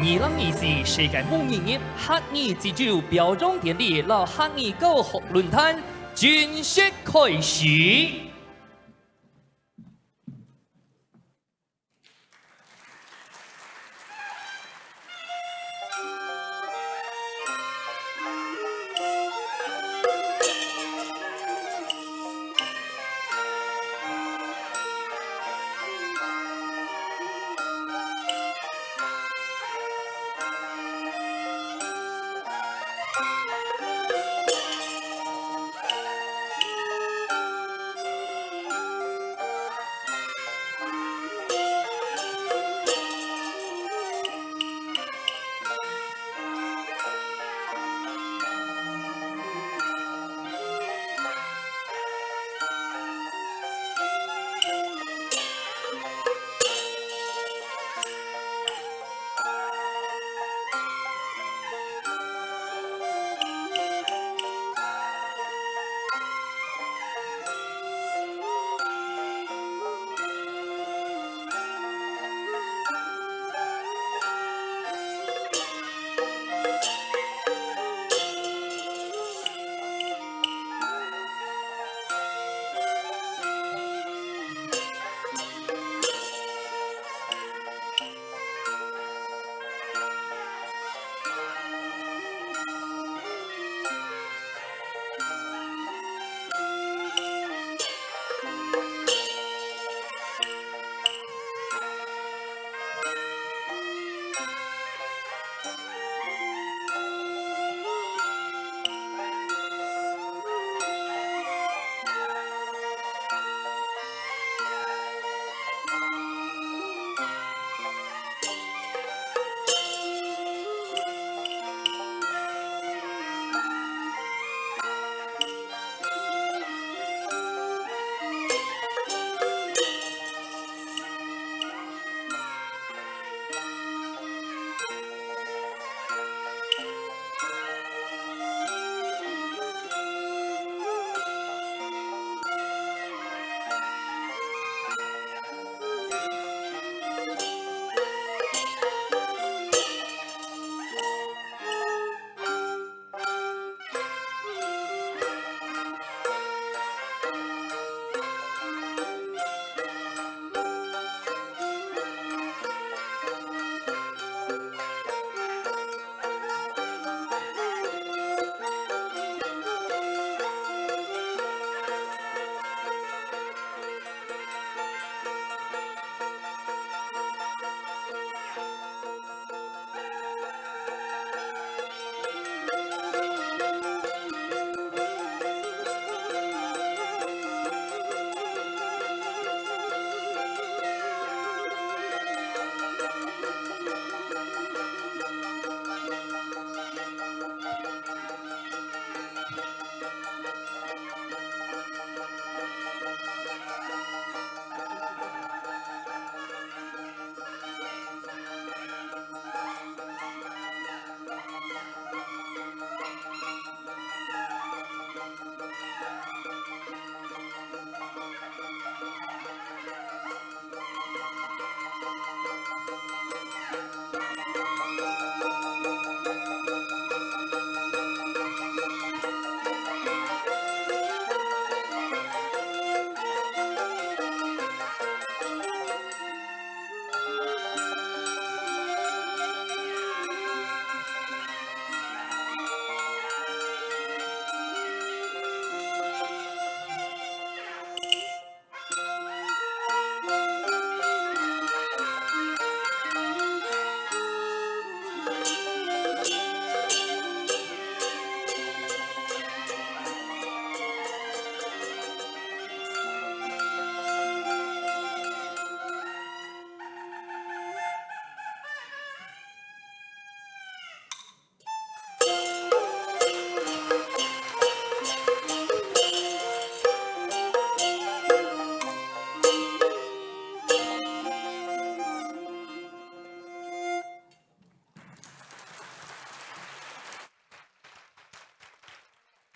2024世界母嬰節黑兒之主標準典禮和黑兒教學論壇正式開始。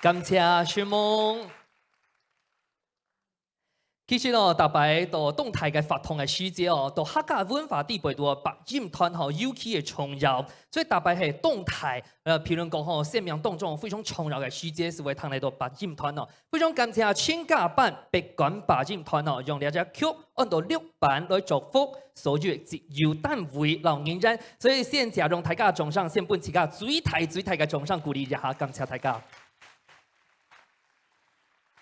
感謝師母，其实哦，大摆到动态嘅发通嘅世界哦，到客家文化地位到白音团吼尤其嘅重要，所以大摆係動態譬如講吼，生命當中非常重要嘅世界是會談嚟到白音團哦，非常感謝千家班北管白音團哦，用呢隻曲按到6版來祝福所有自由單位老年人，所以先謝讓大家掌聲，先本自家最大嘅掌聲鼓勵一下，感謝大家。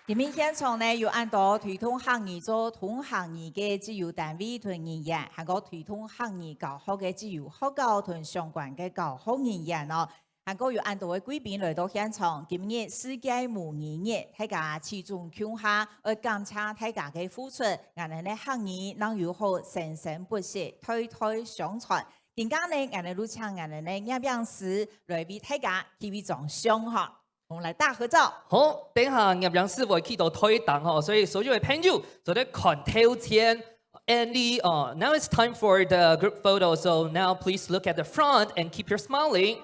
今面現場呢，要按到推動行業做同行業嘅自由單位同人員，還個推動行業教學嘅自由學校同相關嘅教學人員哦，還個要按到嘅貴賓來到現場，今日世界母語日，大家始終共下，而感謝大家嘅付出，我哋呢行業能有好生生不息，代代相傳。點解呢？我哋都請我哋呢葉陽師來為大家給予掌聲哈。我們來大合照。好，等下葉陽師會去到推檔吼，所以所有嘅朋友就得看頭前。And now it's time for the group photo. So now please look at the front and keep your smiling.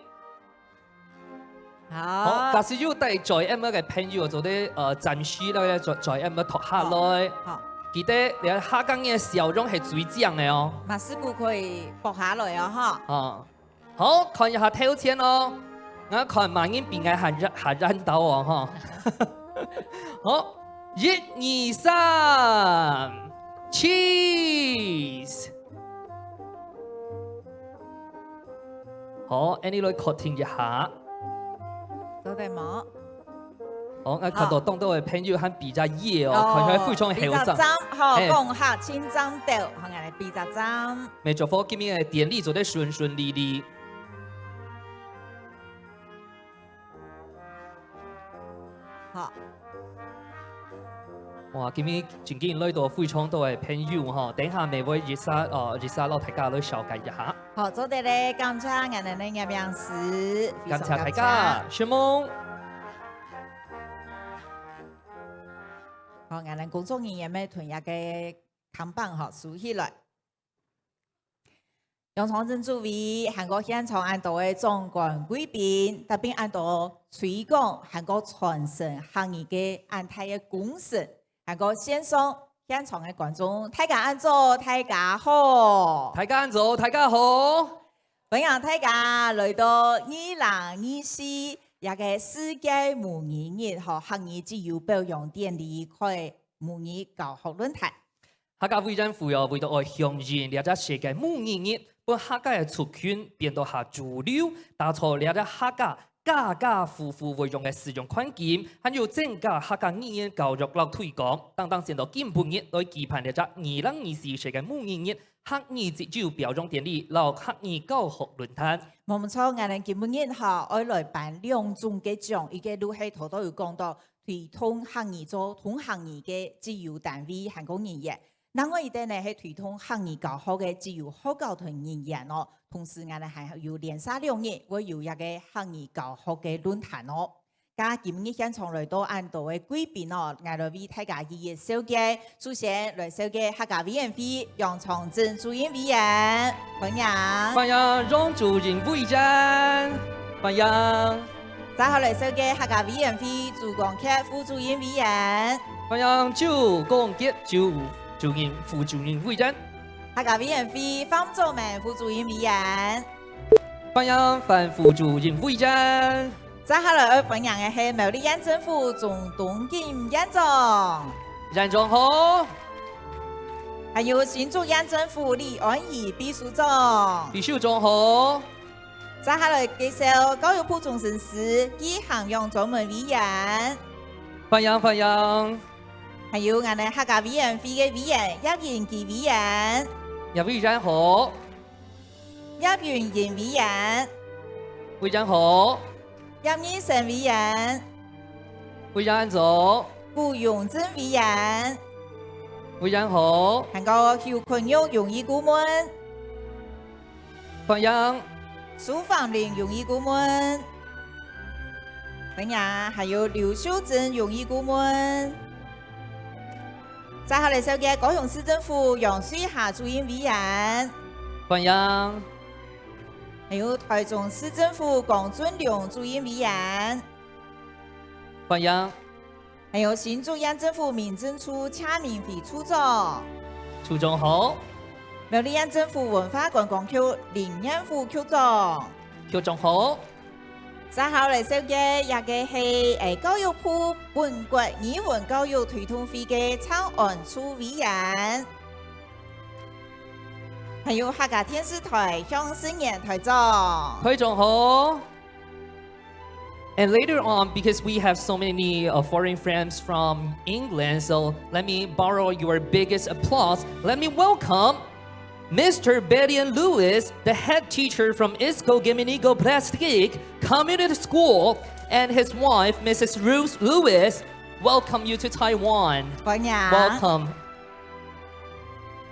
好，假使要帶在 M 嘅朋友就得暫時咧在 M 托下來。好，記得你下崗嘅笑容係最正嘅哦。馬師傅可以博下來哦，哈。好，看一下頭前哦。我看萬人邊嘅行人到哦，哈。好，1、2、3 ，cheese。好 ，Annie 來確定一下。做對冇？好，我看到當到嘅朋友係比較熱哦，看佢非常囂張。好，講下千張掉，我哋比較張。未做好今日嘅典禮做得順順利利。好，哇！今日前幾年來到非常多嘅朋友哈，等下咪會熱沙老大家來紹介一下。好，做得咧，感謝我哋嘅葉陽師，感謝大家，小夢。好，我哋工作人員咪同一個扛棒哈豎起來。楊創正主委，韓國現場按到嘅總管貴賓，特別按到推廣韓國傳承行業嘅安泰嘅公司，韓國線上現場嘅觀眾，大家安坐，大家好，大家安坐，大家好，歡迎大家來到2024一個世界母語日和行業自由表揚典禮開母語教學論壇。客家會政府又為到愛向前，了解世界母語日。本客家嘅族群變到下主流，打造了啲客家家家戶戶會用嘅使用環境，還有增加客家語言教育來推廣，等先到今半日來舉辦了只2024世界母語日客語節就表彰典禮，來客語教學論壇。冇錯，我哋今半日嚇愛來辦2種嘅獎，依個都係頭都有講到推動客語做同行業嘅自由單位韓國人員。那我一定呢係推動行業教學嘅自由學教團人員哦，同時我哋係有連續2日會有一個行業教學嘅論壇哦。加今日現場來到按道嘅貴賓哦，我哋為大家一一紹介，首先來紹介客家委員會楊創正主任委員，歡迎。歡迎楊主任委員，歡迎。再後來紹介客家委員會朱光傑副主任委員，歡迎朱光傑主任、副主任委員，客家委員會方祖明副主任委員，歡迎范副主任委員。再下來歡迎嘅係苗栗縣政府總董金縣長，縣長好。還有新竹縣政府李安儀秘書長，秘書長好。再下來介紹教育部總幹事暨涵養專門委員，歡迎歡迎。還有我哋客家委員會嘅委員葉元基委員，葉委員好。葉元賢委員，委員好。葉義成委員，委員早。顧永珍委員，委員好。還有邱坤玉榮譽顧問，歡迎。蘇芳玲榮譽顧問，歡迎，還有劉秀珍榮譽顧問。再下嚟紹介高雄市政府楊水霞主任委員，歡迎。還有台中市政府龔俊良主任委員，歡迎。还有新竹县政府民政处蔡明辉处长，处长好，苗栗县政府文化观光局林彦富局长。局长好，三號嚟收嘅也嘅係教育部本國語文教育推動會嘅草案處委員，還有客家電視台向新年台長。台長好。And later on, because we have so many foreign friends from England, so let me borrow your biggest applause. Let me welcome Mr. Betty Lewis, the head teacher from Isco Giminigo Plastic Community School, and his wife, Mrs. Ruth Lewis. Welcome you to Taiwan. 歡迎。Welcome.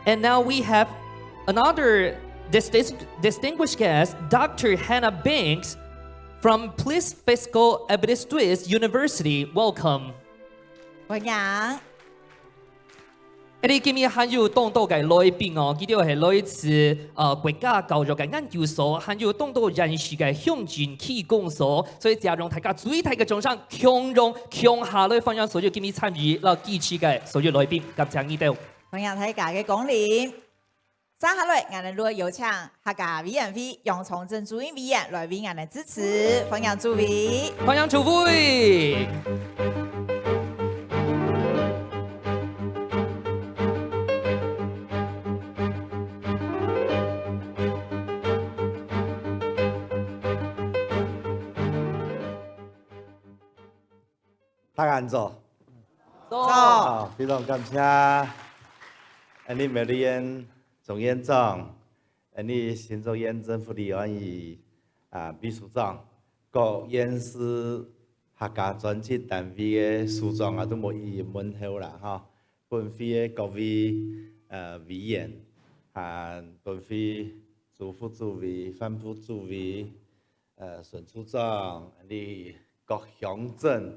And now we have another distinguished guest, Dr. Hannah Banks from Police Fiscal Administrative University. Welcome. 歡迎。你今日還有當到嘅來賓哦，佢哋係來自國家教育嘅研究所，還有當到人事嘅向前啟功所，所以就讓大家最大嘅掌聲，強榮強下來分享所有今日參與啦支持嘅所有來賓，感謝你哋。歡迎大家嘅光臨。接下來，我哋會有請客家委員會楊崇正主任委員來為我哋支持，歡迎諸位。歡迎諸位。大家好，好，非常感謝你苗栗縣總院長，你新竹縣政府的案議秘書長，各縣市客家專職單位的署長都冇意問候啦哈。本會的各位委員本會主副主委、副副主委、孫處長，你各鄉鎮。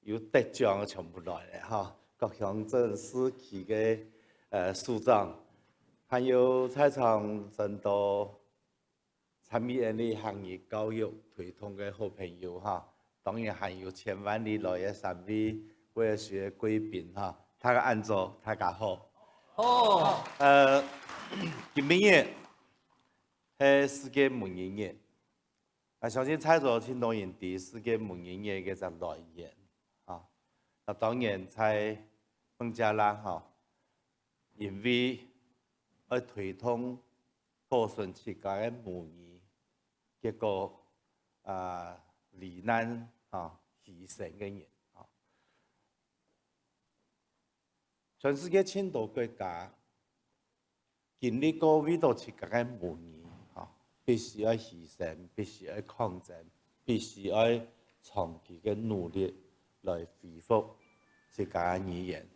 有得獎嘅全部來咧，哈！各鄉鎮市區嘅署長，還有在場真多參與呢行業教育推動嘅好朋友，哈！當然還有千萬里來嘅3位為學貴賓，哈！大家安坐，大家好。哦。今年係世界母親節。相信在座青島人對世界母親節嘅隻來源，當然在孟加拉因為要推動保存自家嘅母語，結果罹難犧牲嘅人，全世界千多國家經歷過為到自家嘅母語。必須要犧牲，必須要抗爭，必須要長期嘅努力來恢復自家語言。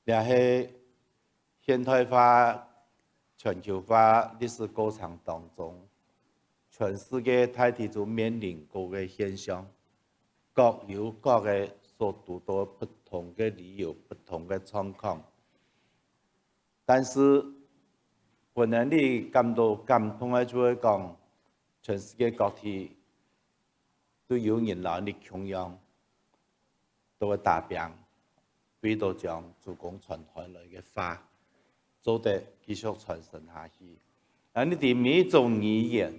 也係現代化、全球化歷史過程當中，全世界大體就面臨各個現象，各有各嘅所遇到不同嘅理由、不同嘅狀況，但是本來你感到感動嘅就係講，全世界各地都有人來你供養，都會打拼，為到將祖公傳下來嘅話，做得繼續傳承下去。而你哋每一種語言，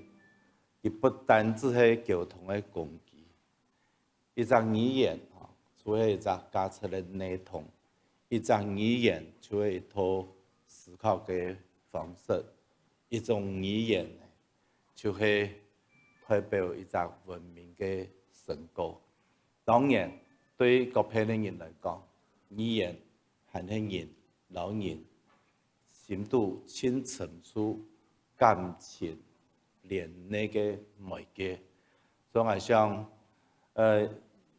亦不單只係溝通嘅工具，一種語言除係一種價值嘅內容，一種語言就係一套思考嘅方式，一種語言就係代表一種文明嘅成果。當然，對各派的人來講，語言係人老人深度深層出感情連那個媒介。所以我想，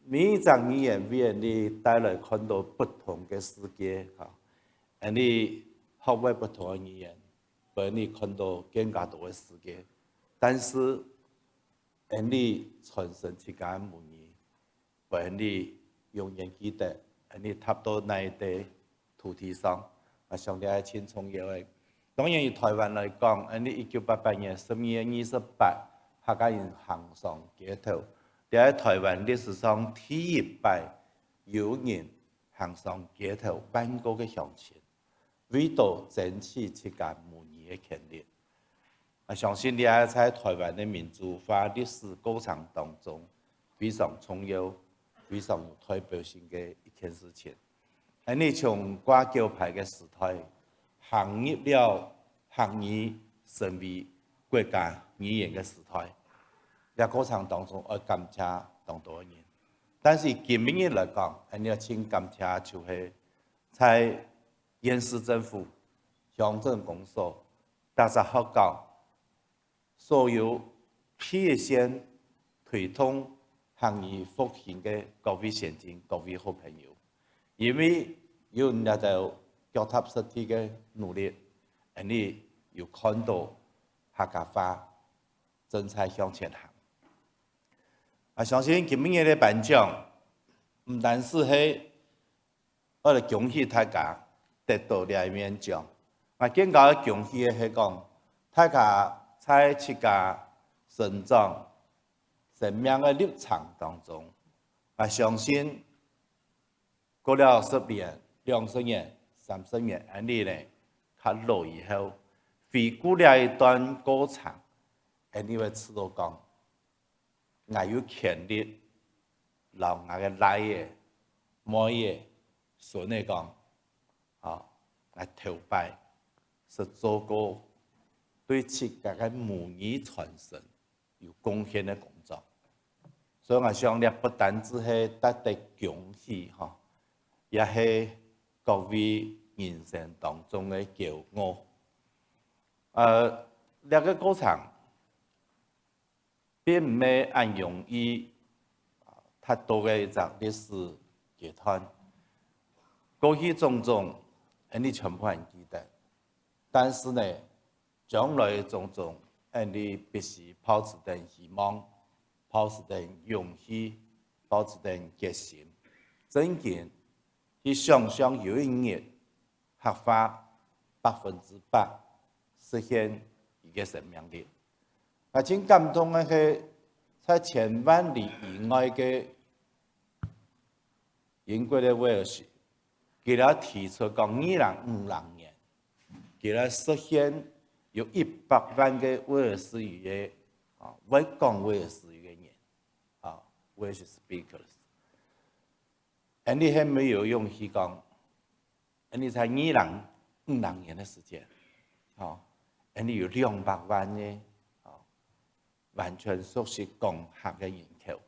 每一種語言為你帶來看到不同嘅世界嚇，你學會不同嘅語言。俾你看到更加多嘅世界，但是你傳承自家母語，俾你永遠記得，你踏到那一地土地上，上帝係千重要嘅。當然以台灣來講，你1988年12月28，客家人行上街頭，在台湾历史上第一摆有人行上街头万国嘅乡亲，为到争取自家母语嘅权利。我相信你喺在台湾嘅民主化历史过程当中，非常重要、非常有代表性嘅一件事情。你從掛橋牌嘅時代，行入了客語成為國家語言嘅時代，喺過程當中我感謝當多人。但是今日嚟講，你要請感謝就係在縣市政府、鄉鎮公所、大家學校，所有第一線推動客語復興嘅各位先進、各位好朋友。因為有人就腳踏實地嘅努力，你要看到客家話正在向前行。我相信今日嘅頒獎，唔單是係我哋恭喜大家得到呢一面獎，我更加恭喜嘅係講大家在自家成長、生命嘅歷程當中，我相信。過了10年、20年、30年，你呢，較老以後，回顧了一段過程，你會知道講，我有權利，讓我嘅來嘅、妹嘅、孫嘅講，我頭擺是做過對自家嘅母語傳承有貢獻嘅工作，所以我想咧，不單止係得到恭喜嚇。也係各位人生當中嘅驕傲。呢個過程並唔係咁容易，太多嘅一隻歷史階段，過去種種，你全部人記得。但是呢，將來種種，你必須抱持定希望，抱持定勇氣，抱持定決心，真見。去想象有一日，客話100%實現一個生命力。我真感動嘅係，在千萬里以外嘅英國嘅威爾士，佢哋提出講2050年，佢哋實現有100萬嘅威爾士語嘅會講威爾士語嘅人，威爾士 speakers。你係沒有勇氣講，你才2050年的時間，你有200萬嘅完全熟悉講客嘅人口。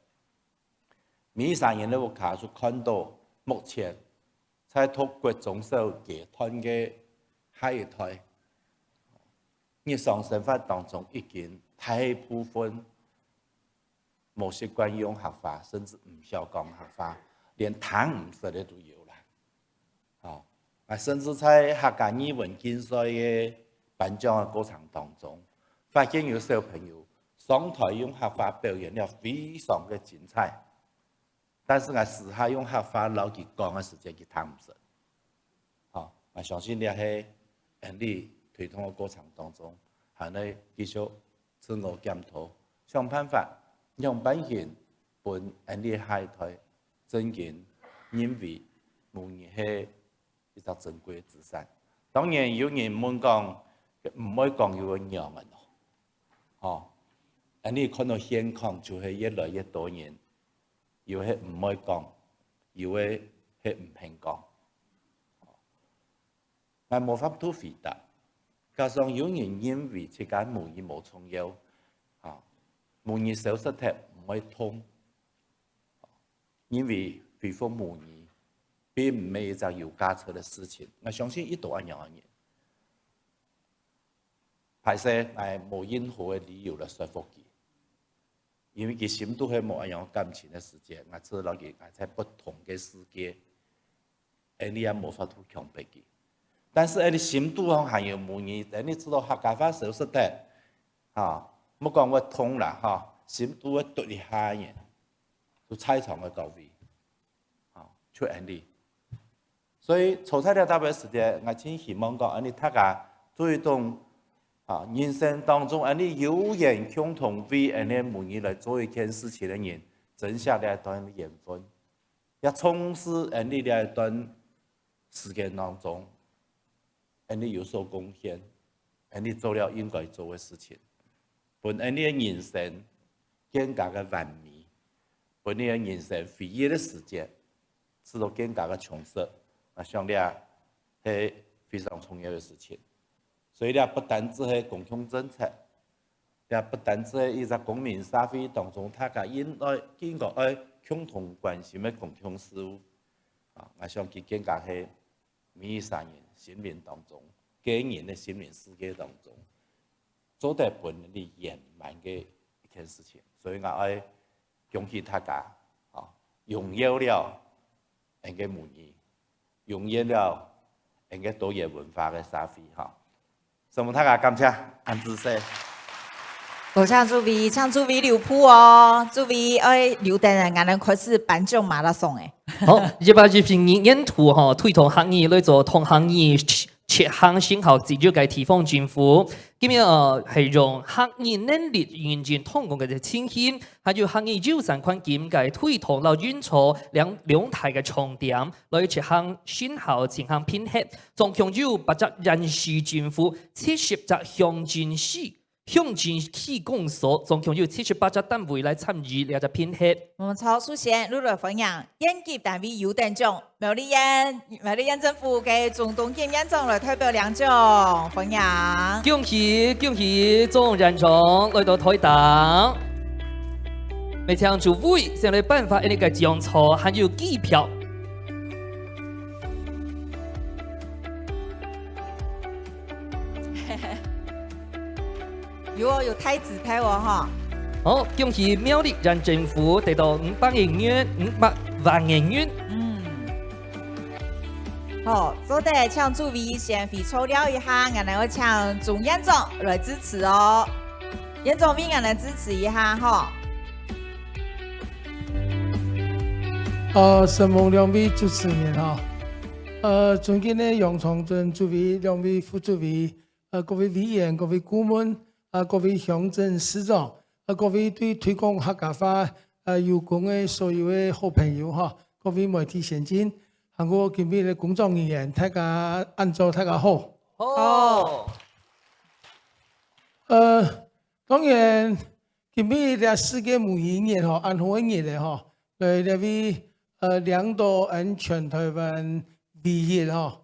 23年我卡就看到，目前在托國中小集團嘅下一代，日常生活當中已經大部分冇習慣用客話，甚至唔曉講客話。連談唔識嘅都有啦，甚至在客家語文競賽嘅頒獎嘅過程當中，發現有小朋友上台用客話表演了非常嘅精彩，但是我私下用客話老佢講嘅時間佢談唔識，我相信呢係你推動嘅過程當中，係你繼續自我檢討，想辦法用本錢幫你下一代。真見，因為母語係一個珍貴嘅資產。當然有人問講，唔可以講有個樣嘅咯，你看到現況就係越來越多人，有係唔可以講，有係唔肯講。我冇法度回答，加上有人因為自己母語冇重要，母語消失咗唔可以通。因為恢復母語並唔係一件有價值嘅事情，我相信一度一樣嘅嘢，排斥係冇任何嘅理由嚟說服佢，因為佢心都係冇一樣感情嘅世界，我知道佢在不同嘅世界，你也冇法度強迫佢。但是你心都還有母語，你知道客家話消失咗，冇講我通啦，心都會獨立下嘅。就猜場嘅高位，出人哋，所以炒菜了大半時間，我真希望講，你大家推動人生當中，你有緣共同為你母語來做一件事情嘅人，增下了一段缘分，也从事你了一段时间当中，你有所贡献，你做了应该做的事情，把你的人生更加的完美，把你的人生回忆的时间，使到更加的充实。我想咧是非常重要的事情。所以咧，不单只是共享政策，也不单只是一个公民社会当中，大家应该共同关心的共享事务。我想佢更加是每一个人心灵当中，个人的心灵世界当中，做得本嚟圆满的一件事情。所以我爱恭喜大家，擁有了人嘅母語，擁有了人嘅多元文化嘅社會，所以大家感謝安子社。多謝諸位，請諸位留步哦，諸位愛留等人，我哋開始頒獎馬拉松誒。好，一把就是沿途推動行業來做同行業切行先後自己嘅地方政府，咁樣係用行業能力完全通過嘅情形，還有行業優先環境嘅推動到運錯兩態嘅重點，來切行先後前行拼合，總共有8隻人事政府，70隻鄉鎮市。鄉鎮市公所總共有78隻單位來參與呢隻拼合。我們超首先陸來分享，縣級單位優等獎，苗栗縣政府嘅總統檢驗獎來代表兩獎分享。恭喜總人獎來到台檔，未請諸位先來頒發呢個獎座，還有機票。有太子派哦哈！好，恭喜苗栗縣政府得到500萬元。好，所以請諸位先回抽了一下，我哋要請總院長來支持哦。院長俾我哋支持一下哈。身逢兩位主持人哈，尊敬的楊長俊主委、兩位副主委，各位委員、各位顧問。各位鄉鎮市長，各位對推廣客家話有功的所有的好朋友哈，各位媒體先進，還有今日的工作人員，大家安早大家好。好。當然今日嘅世界母語日哈，安好日咧哈，來呢位領導全台灣唯一哈，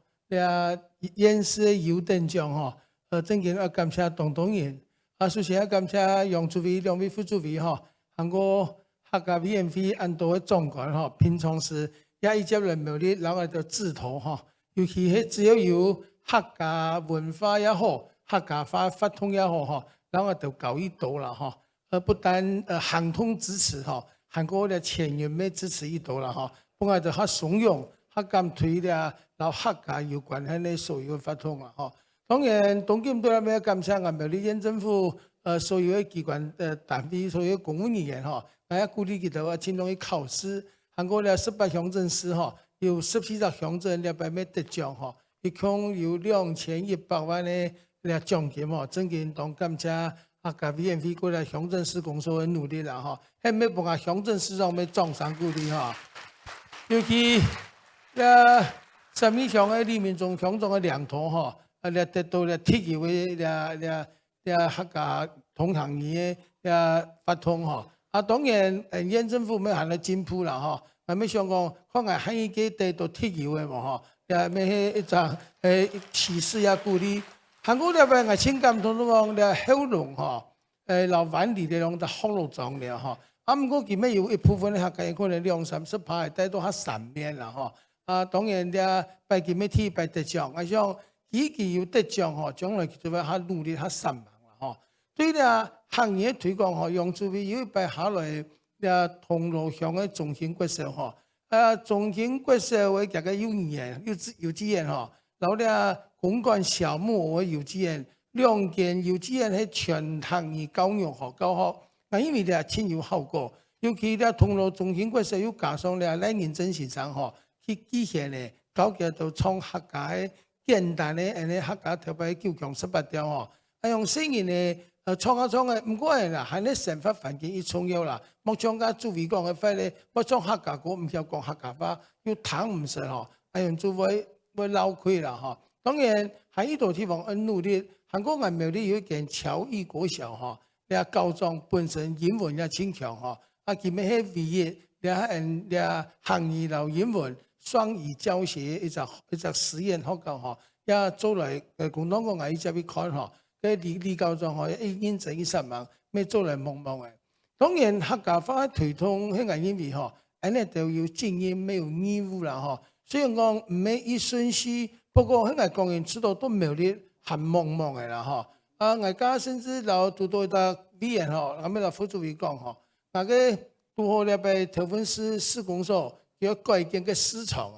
縣市優等獎哈，真嘅感謝黨黨員。首先感謝楊主委、兩位副主委哈，還有客家委員會安多嘅總管哈，平常時也一直嚟苗栗，然後就指導哈，尤其係只要有客家文化也好，客家話發通也好哈，然後就搞一道啦哈，不但行通支持哈，還有咧前人咩支持一道啦哈，本來就較慫恿，較敢推咧，然後客家有關係嘅所有發通啊哈。當然，當今都係咩感謝我苗栗縣政府所有嘅機關單位、所有公務人員哈，我也鼓勵佢哋盡量去考試。韓國咧18鄉鎮市哈，有14個鄉鎮咧俾咩得獎哈，一共有2100萬嘅獎金哈，真嘅當感謝客家委員會過來鄉鎮市公所嘅努力啦哈，係咩幫啊鄉鎮市長咩掌聲鼓勵哈，尤其三米鄉嘅李明忠鄉長嘅領導哈。得到了鐵橋嘅客家同行業嘅發通哈，當然縣政府咩行嚟進步啦哈，係咩想講，可能係已經得到鐵橋嘅嘛哈，也咩一陣歧視也鼓勵，韓國咧邊個情感同講咧後龍哈，老灣地咧講就好老狀咧哈，唔過佢咩有一部分嘅客家可能20-30%帶到喺上面啦哈，當然咧拜佢咩天拜得獎，我想。佢有得獎嗬，將來佢就會較努力較善忘啦嗬。對咧行業推廣嗬，楊主委有一擺下來咧銅鑼鄉嘅中興國小嗬，中興國小嘅一個幼稚園嗬，然後咧公館小木嘅幼稚園，2間幼稚園係全行業教育學教學，因為咧真有效果，尤其咧銅鑼中興國小又加上咧賴認真先生嗬，去記起咧搞嘅就創客家嘅。簡單的客家特別9強18條吼，用4年的创嘅，唔過係啦，係咧生活環境越重要啦。莫將家主委講嘅話咧，莫將客家歌唔曉講客家話，要談唔實嗬，係用做會撈虧啦嗬。當然喺呢度地方很努力，韓國人苗栗有一間僑義國小嗬，你啊高中本身英文也清強嗬，啊佢咪喺畢業，你行義留英文雙語教學一隻實驗學校嗬，也做嚟共黨個藝術去看嗬。嘅李教授可以認真20萬，咩做嚟忙忙嘅。當然客家話推動喺藝員嗬，人哋都要經驗，沒有義務啦嗬。雖然講唔係一順序，不過喺藝講員知道都苗栗很忙忙嘅啦嗬。啊，藝家甚至留讀到一個委員嗬，咁咪就副主委講嗬，那個讀好了被頭份市施工所要改建個市場嗬。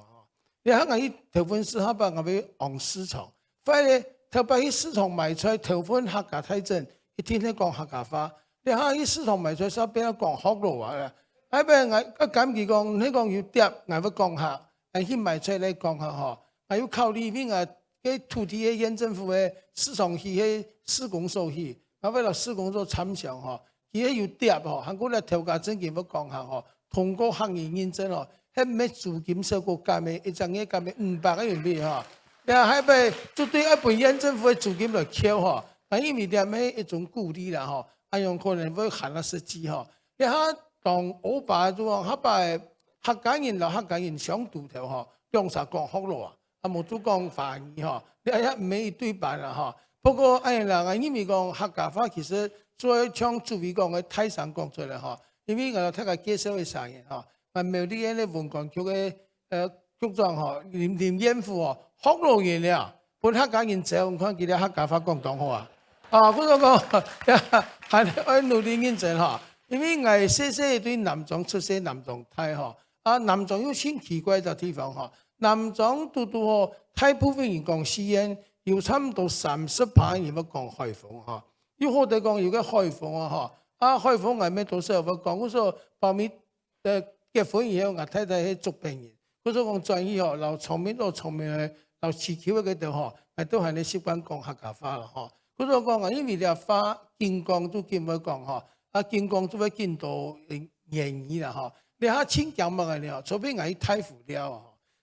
你喺藝頭份市下邊我咪昂市場，反而特別喺市場賣出頭份客家太正，一天天講客家話。你喺市場賣出收邊講學路話嘅，喺邊我感覺講你講要跌，我要講下，係去賣出嚟講下嗬。我要靠呢邊啊，嘅土地嘅縣政府嘅市場去嘅施工所去，我為了施工所參詳嗬，佢係要跌嗬，韓國咧頭價真件要講下嗬，通過行業認證嗬，係咩租金收個價咪一張嘢價咪500個元幣嗬。你係咪絕對一本縣政府嘅租金來扣嗬？啊，因為點係一種鼓勵啦嗬，啊用可能會限下設置嗬。你喺當歐巴就講，黑白客家人同客家人相對頭嗬，用啥講學咯啊？啊冇都講華語嗬，你係唔係一對半啦嗬？不過嗱，因為講客家話其實再像主委講嘅泰山講出嚟嗬，因為我睇下介紹嘅啥嘢嗬，啊苗栗嘅文管局嘅局長嗬，連燕府嗬。學路完了，本客家人走，我看佢哋客家話講當好啊！啊，嗰個係愛努力認真嚇，因為我細細對南莊出世南莊睇嚇，啊南莊有先奇怪嘅地方嚇，南莊都嗬，大部分人講西安，有差唔多30%人要講海豐嚇，有好多講有個海豐啊嚇，啊海豐係咩到時候我講，我說後面結婚以後我太太係做病人，我說講專業學，留聰明到聰明去。到市區嗰度嗬，係都係你習慣講客家話啦嗬。嗰度講啊，因為你話見光都見唔到講嗬，啊見光都會見到言語啦嗬。你下千講乜嘅了，除非係太富了嗬。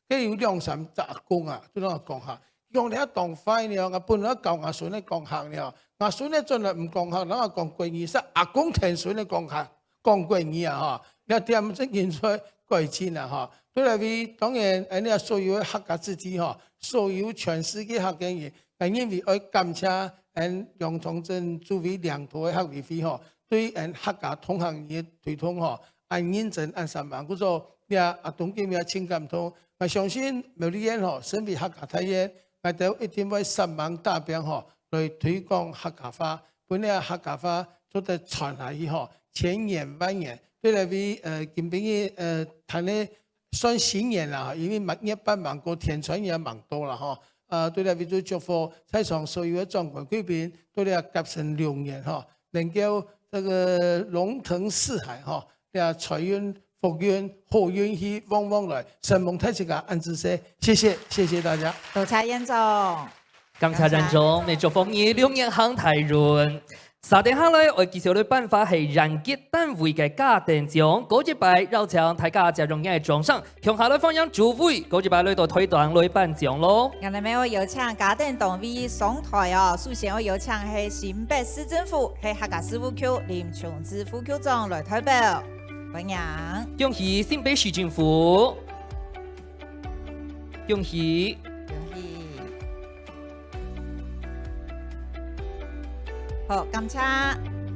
跟住有2-3隻阿公啊，都攞講下。講你一當快了，我本來教阿孫咧講客了，阿孫咧盡量唔講客，嗱我講貴語，實阿公聽孫咧講客講貴語啊嗬。你點即現在貴錢啊嗬？對嚟為當然，你所有客家自己嗬。所有全世界客家人，因為愛感謝楊崇正作為領導嘅客委會嗬，對客家同行業推動嗬，按認真按3萬，佢說你阿董建也請感動，我相信苗栗縣嗬，身為客家大縣，我哋一定會3萬大兵嗬來推廣客家話，本嚟客家話做得傳下去嗬，千言萬言，對嚟為今邊談咧。算新年啦，因為100萬個田傳也蠻多啦，嗬。啊，對嚟為咗祝福，在場所有嘅狀況嗰邊，對嚟夾成龍年，嗬，能夠這個龍騰四海，嗬，呀財運、福運、好運氣旺旺來，神蒙太子嘅安子些，謝謝大家。多謝嚴總，感謝嚴總，你祝福你龍年行大運。3點下來，我介紹嘅辦法係人傑單位嘅家庭獎，嗰一擺邀請大家接容嘅獎賞，向下來歡迎主委，嗰一擺來到推動來頒獎咯。我哋咪我邀請家庭單位上台哦，首先我邀請係新北市政府係客家事務區林瓊枝副區長來代表，歡迎。恭喜新北市政府，恭喜。好，感謝。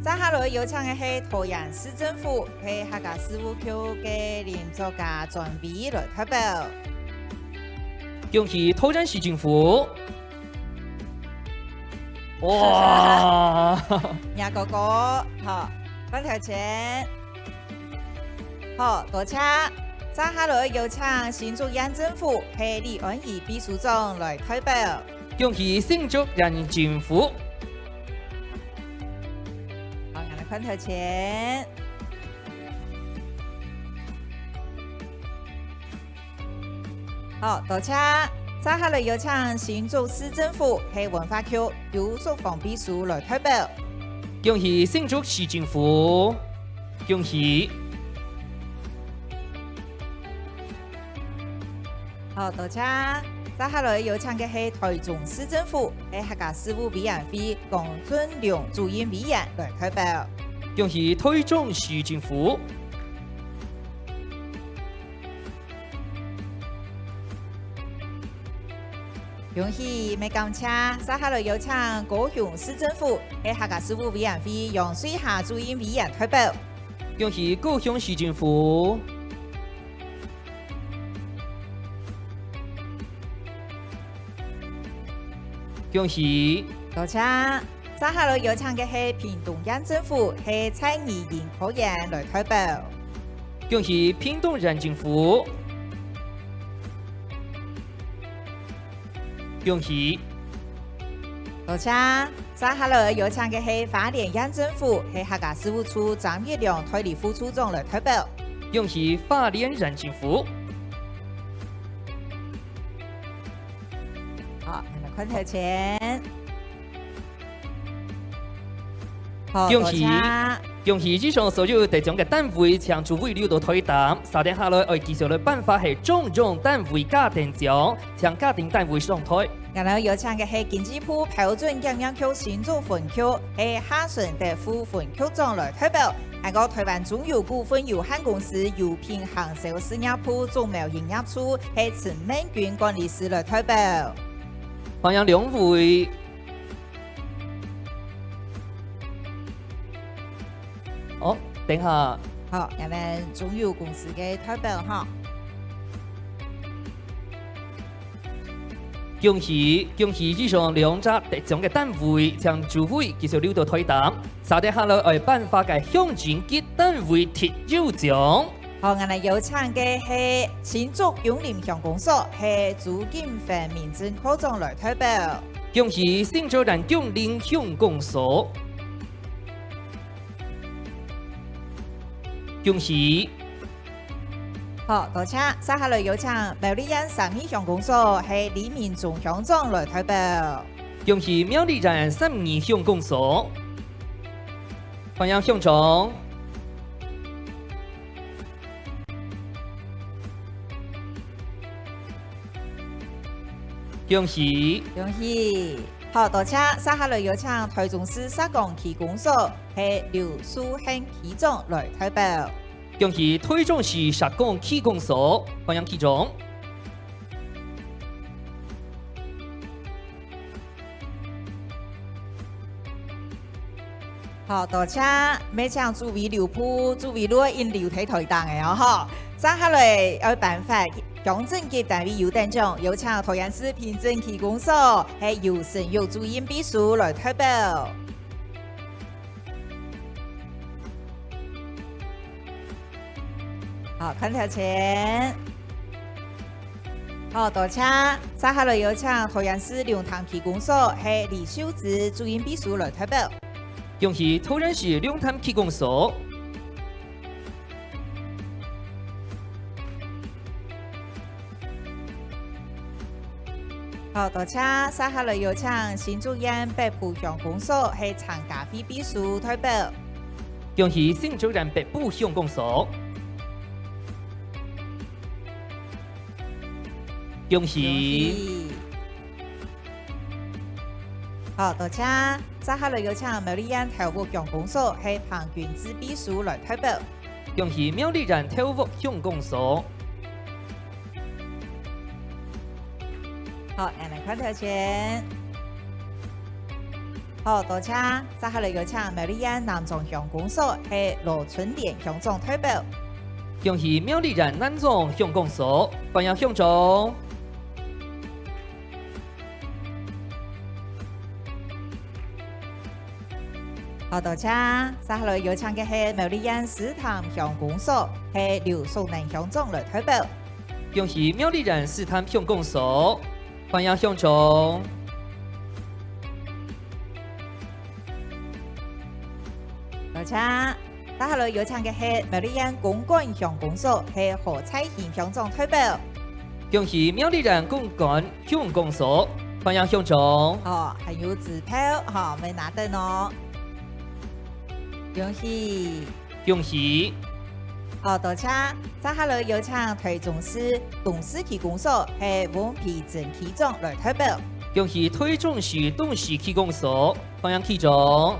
接下來邀請嘅係桃園市政府係客家事務區嘅林作家專委來代表。恭喜桃園市政府！哇！楊哥哥，好，翻條錢。好，多謝。接下來邀請新竹縣政府係李安儀秘書長來代表。恭喜新竹縣政府！翻條錢，好，多謝。接下來邀請新竹市政府係文化局游淑鳳秘書來代表。恭喜新竹市政府，恭喜。好，多谢。接下來有請嘅係台中市政府係客家事務委員會龔俊良主任委員來代表。恭喜台中市政府。恭喜未感謝，接下來有請高雄市政府係客家事務委員會楊水霞主任委員代表。恭喜高雄市政府。恭喜。多謝。接下來有請嘅係屏東縣政府係蔡宜盈科員來代表。恭喜屏東縣政府。恭喜。多謝。接下來有請嘅係花蓮縣政府係客家事務處張月亮代理副處長來代表。恭喜花蓮縣政府。好，嚟看頭前。好，恭喜多謝恭喜以上所有得獎嘅單位，請諸位留到推單。3點下來，我繼續來頒發係種種單位家庭獎，請家庭單位上台。然後有請嘅係經濟部標準檢驗局新竹分區係夏順德副分區長來代表。係個台灣中油股份有限公司油品行銷事業部總貿營業處係陳明君管理師來代表。歡迎兩位。哦，等下。好，人哋中油公司嘅代表哈。恭喜恭喜以上兩隻得獎嘅單位，請諸位繼續留到推單。3點下來，我頒發嘅向前吉單位特優獎。好，我哋有請嘅係新竹永林鄉公所係朱金芬民政科長來代表。恭喜新竹縣永林鄉公所。恭喜。好，多謝。接下來有請苗栗縣三義鄉公所係李明忠鄉長來代表。恭喜苗栗縣三義鄉公所。歡迎鄉長。恭喜。恭喜。好，多謝。接下來有請台中市沙港區公所係劉淑興區長來代表。恭喜台中市石港區公所，歡迎區長。好，多謝。每請諸位留步，諸位攞因留睇台單嘅哦，接下來有辦法。鄉鎮級單位優等獎，有請桃園市平鎮區公所係姚成玉主任秘書來代表。好，看條前。好，多謝。接下來有請桃園市龍潭區公所係李秀芝主任秘書來代表。恭喜桃園市龍潭區公所。好，多謝。接下來有請新竹縣北埔鄉公所係陳家輝秘書代表。恭喜新竹縣北埔鄉公所。恭喜。好，多謝。接下來有請苗栗縣頭屋鄉公所係彭娟芝秘書來代表。恭喜苗栗縣頭屋鄉公所。好，人嚟看條前。好，多謝。接下來有請苗栗縣南莊鄉公所係羅春蓮鄉長代表。恭喜苗栗縣南莊鄉公所，歡迎鄉長。好，多謝。接下來有請嘅係苗栗縣獅潭鄉公所係劉淑能鄉長來代表。恭喜苗栗縣獅潭鄉公所，歡迎鄉長。多謝。接下來有請嘅係苗栗縣公館鄉公所係何彩賢鄉長代表。恭喜苗栗縣公館鄉公所，歡迎鄉長。哦，還有支票，哈，未拿到喏。恭喜！恭喜！好，多谢！接下来有请台中市董事区公所系王皮正区长来代表。恭喜台中市董事区公所，欢迎区长。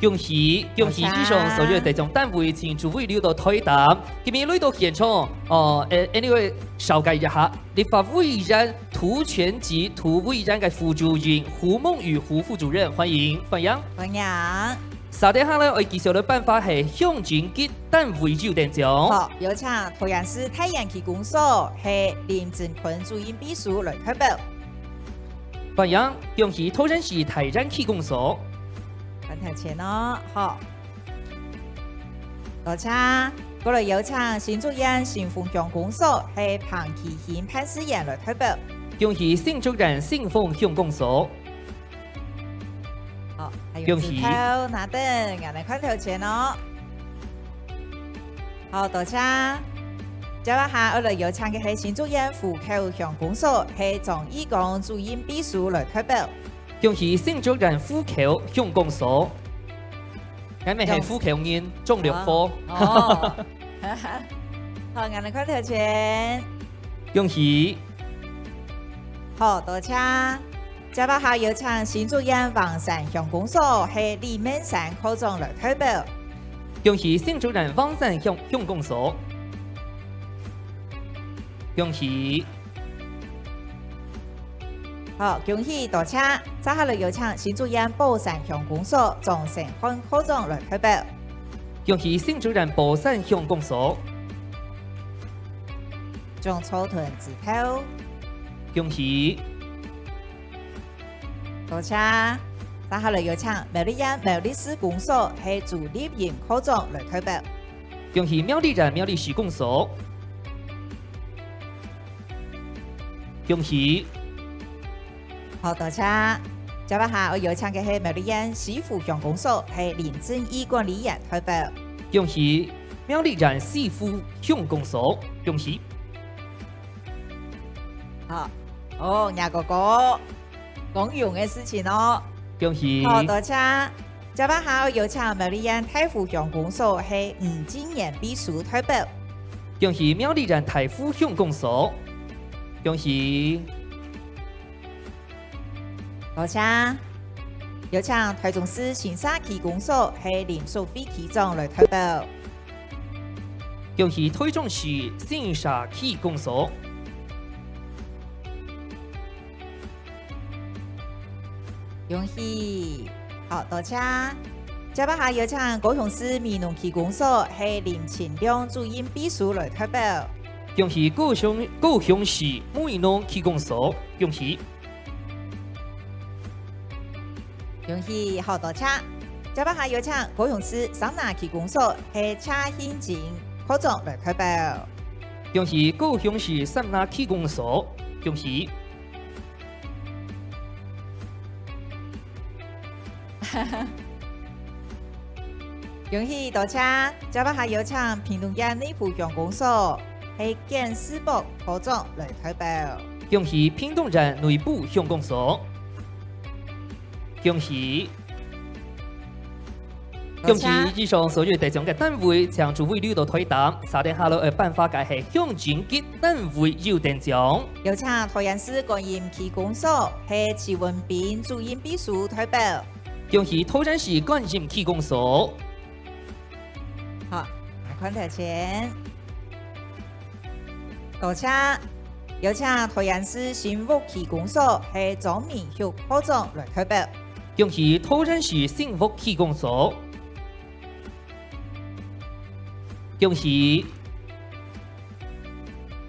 恭喜恭喜！以上所有地方单位请诸位留到台谈。今日来到现场，anyway， 稍介一下，立法委员涂全吉涂委员嘅副主任胡梦雨胡副主任，欢迎欢迎。欢迎。稍等下咧，我介绍嘅办法係向前吉單位就定獎。好，有請桃園市太陽區公所係林正坤主任秘書來代表。歡迎恭喜桃園市太陽區公所。看頭前咯，好。多謝，過來有請新竹縣新豐鄉公所係彭啟賢判事員來代表。恭喜新竹縣新豐鄉公所。好，還有指頭拿燈，我哋看頭前咯。好，多謝。接下我哋有請嘅係新竹縣虎口鄉公所係張義剛主任秘書來代表。恭喜新竹縣虎口鄉公所。我哋係虎口人，中六科。哦。好，我哋看頭前。恭喜。好，多謝。接下有請新竹縣黃山鄉公所係李明山科長來代表。恭喜新竹縣黃山鄉公所。恭喜。好，恭喜多謝。接下來有請新竹縣寶山鄉公所莊成漢科長來代表。恭喜新竹縣寶山鄉公所。莊草屯指頭。恭喜。多謝。接下來有請苗栗縣苗栗市公所係朱立營科長來代表。恭喜苗栗縣苗栗市公所。恭喜。好，多謝。接下我有請嘅係苗栗縣市府鄉公所係林正義管理員代表。恭喜苗栗縣市府鄉公所。恭喜。好，哦，亞哥哥講用嘅事情咯。恭喜。好，多謝。接下我有請苗栗縣太湖鄉公所係吳金賢秘書代表。恭喜苗栗縣太湖鄉公所。恭喜。多謝。有請台中市新沙區公所係林淑妃區長來代表。恭喜台中市新沙區公所。恭喜。好，多謝。接下有請高雄市美濃區公所係林清亮主任秘書來代表。恭喜高雄市美濃區公所。恭喜。恭喜，好，多謝。接下有請高雄市三南區公所係蔡興靜科長來代表。恭喜高雄市三南區公所。恭喜。恭喜，多謝。接下有請屏東縣內埔鄉公所係簡世博科長來代表。恭喜屏東縣內埔鄉公所。恭喜。恭喜以上所有地方嘅單位，請諸位留到台談。稍等下來嘅辦法嘅係向前吉單位要定獎。有請桃園市觀音區公所係徐文斌主任秘書代表。恭喜桃園市觀音區公所。好，看頭前。多謝。有請桃園市新福區公所係莊明旭科長來代表。恭喜桃園市新福區公所。恭喜。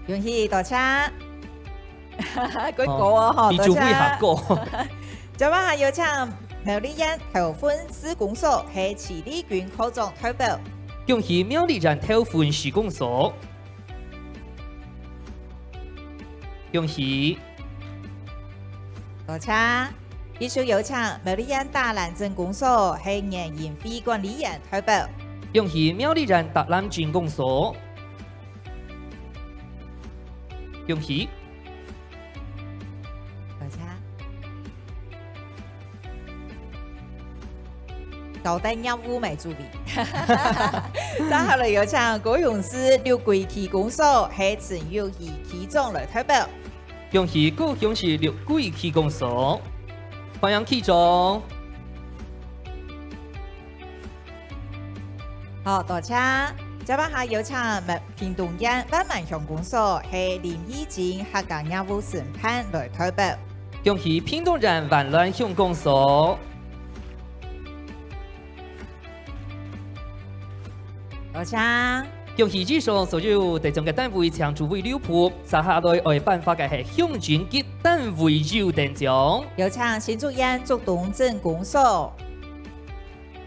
恭喜，多謝。幾個啊？你做會下個。接下有請苗栗縣頭份市公所係徐立軍科長代表。恭喜苗栗縣頭份市公所。恭喜。多謝。繼續有請苗栗縣大蘭鎮公所係顏延輝管理員代表。恭喜苗栗縣大蘭鎮公所。恭喜。多謝。高等业务没注意。接下来有请高雄市六桂区公所系陈友谊区长来代表。恭喜高雄市六桂区公所，欢迎区长。好，多谢。接下来有请屏东县万万乡公所系林义景客家业务审判来代表。恭喜屏东县万峦乡公所。多谢。恭喜以上所有地中嘅单位抢主委六铺，接下来为颁发嘅系乡军级单位优等奖。有请新竹县竹东镇公所。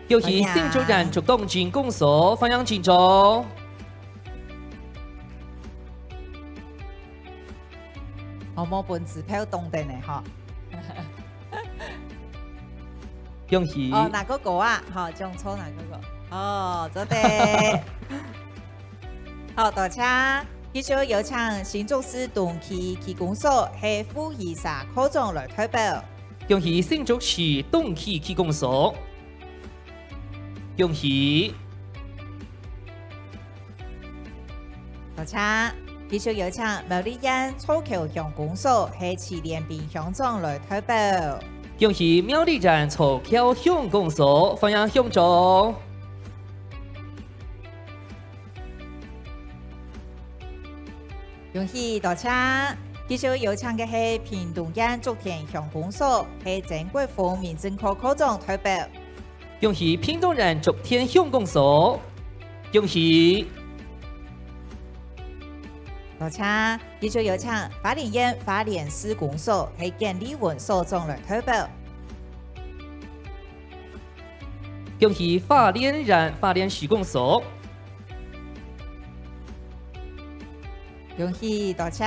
恭喜新竹县竹东镇公所欢迎进驻。我冇本支票动定嘅嗬。恭喜。哦，哪个歌啊？好，讲错哪个歌？哦，做对。好，多谢。继续有请新竹市东区区公所系副议沙科长来代表。恭喜新竹市东区区公所。恭喜。多谢。继续有请苗栗县草桥乡公所系齐连兵乡长来代表。恭喜苗栗县草桥乡公所欢迎乡长。恭喜多谢！继续有请嘅系屏东县竹田乡公所系郑国峰民政科科长代表。恭喜屏东县竹田乡公所。恭喜。多谢！继续有请花莲县花莲市公所系建立文所长来代表。恭喜花莲县花莲市公所。恭喜多谢！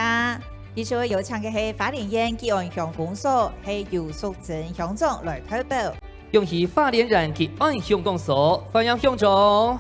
继续有请嘅系花莲县吉安乡公所系尤淑珍乡长来代表。恭喜花莲县吉安乡公所欢迎乡长。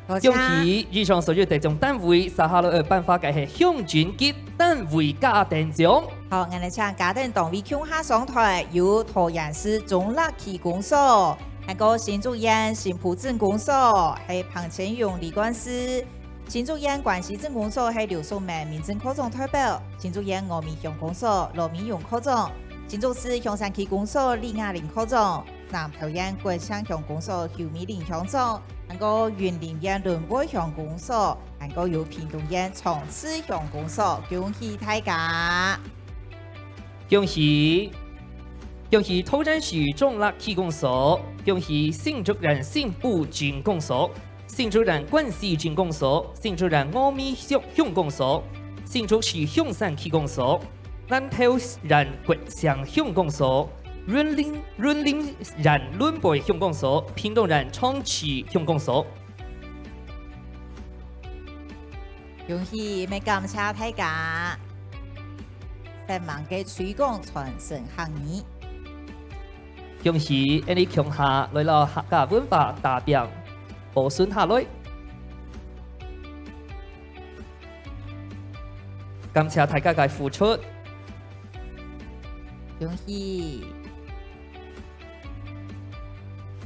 多谢！恭喜以上所有地中单位，接下来颁发嘅系乡军级单位家庭奖。好，我哋請家庭單位共下上台，由桃園市中立區公所、還有新竹縣新埔鎮公所，係彭千勇理官司；新竹縣關西鎮公所係劉淑梅民政科長代表；新竹縣峨眉鄉公所羅明勇科長；新竹市香山區公所李亞玲科長；南投縣桂香鄉公所邱美玲鄉長；還有雲林縣崙背鄉公所，還有由屏東縣長治鄉公所，恭喜大家！恭喜！恭喜桃園市中立區公所，恭喜新竹縣新埔鎮公所、新竹縣關西鎮公所、新竹縣峨眉鄉公所、新竹市香山區公所、南投縣桂香鄉公所、雲林縣崙背鄉公所、屏東縣長治鄉公所。恭喜，咪感謝大家！在忙嘅推廣傳承行業，恭喜你強下來了客家文化大病保存下來，感謝大家嘅付出。恭喜！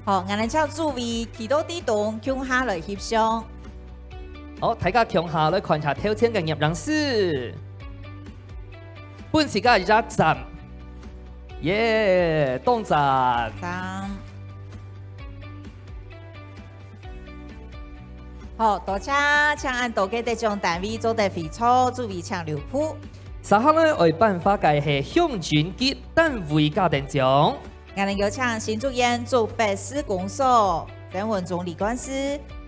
好，我哋就注意祈禱地動，共下來協商。好，大家強下來觀察挑戰嘅入人士。本時間而家站，耶，當站。三，好，多謝，請按道嘅地種單位做得非常，注意請留步。稍後呢，為頒發嘅係鄉軍級單位家庭獎。我哋有請新竹縣竹北市公所鄭文忠理官司。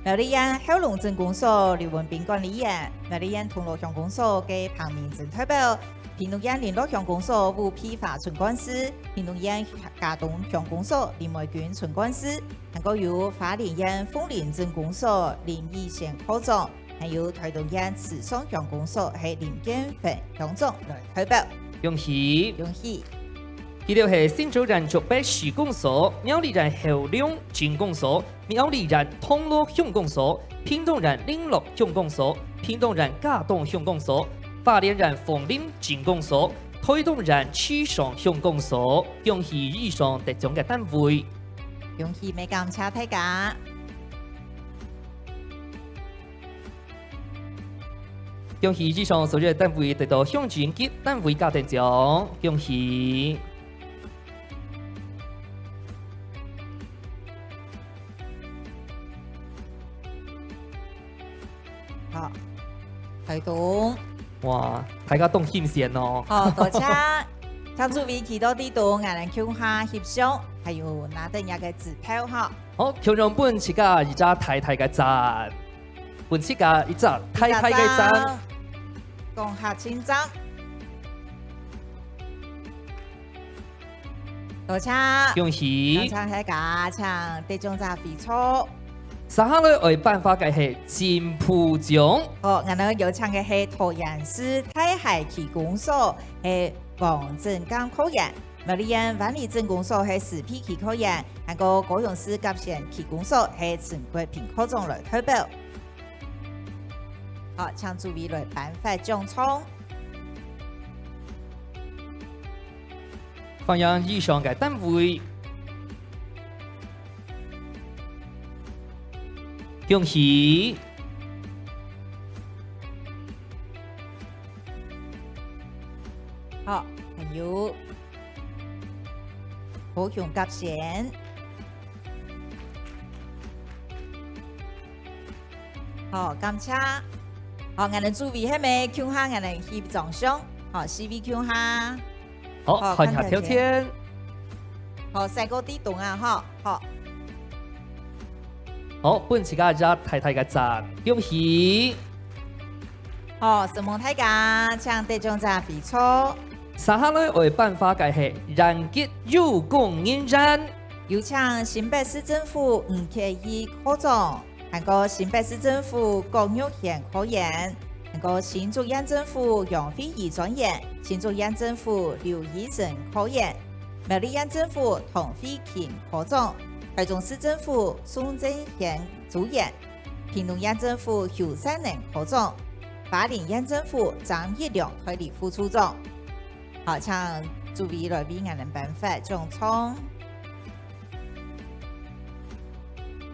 苗栗縣後龍鎮公所劉文斌管理員，苗栗縣銅鑼鄉公所嘅彭明正代表，屏東縣聯絡鄉公所吳批發村官司，屏東縣嘉東鄉公所林美娟村官司，還有由花蓮縣鳳林鎮公所林義賢科長，還有台東縣慈雙鄉公所係林建輝鄉長來代表。恭喜！恭喜！佢哋係新竹縣竹北市公所、苗栗縣後龍鎮公所、苗栗縣銅鑼鄉公所、屏東縣林樂鄉公所、屏東縣嘉東鄉公所、发连人逢临进攻所，推动人趋上向攻所，恭喜以上得奖嘅单位。恭喜美感謝大家。恭喜以上所有單位得到向前級單位家庭獎，恭喜！好，推動。哇，大家動心先哦！好，多謝。請注意其他啲度，藝人橋下協商，還有拿定一個指標哈。好，強讓本自家一隻太太嘅讚，本自家一隻太太嘅讚。講下清章。多謝。恭喜！多謝大家，請地中在非錯。接下來為頒發嘅係金鋪獎。好，我哋有請嘅係桃園市太海區公所係黃振剛科員，苗栗縣萬里鎮公所係史皮區科員，還有高雄市甲線區公所係陳國平科長來代表。好，請注意來頒發獎項。歡迎以上嘅單位。恭喜！好，還有高雄甲線，好，感謝。好，我哋注意係咪？向下我哋翕掌相，好，CV 向下。好，看下條件。好，成個啲動啊，好，好。好，本自家一隻太太嘅讚，恭喜！好，什麼大家請地中在非錯。接下來為頒發嘅係人傑有功人人，有請新北市政府吳啟義科長，還有新北市政府郭玉賢科員，還有新竹縣政府楊飛儀專員，新竹縣政府劉義成科員，苗栗縣政府童飛勤科長，台中市政府宋正賢主任，屏東縣政府邱善能科長，花蓮縣政府張一良推理副處長。好，請注意來為我們頒發獎項。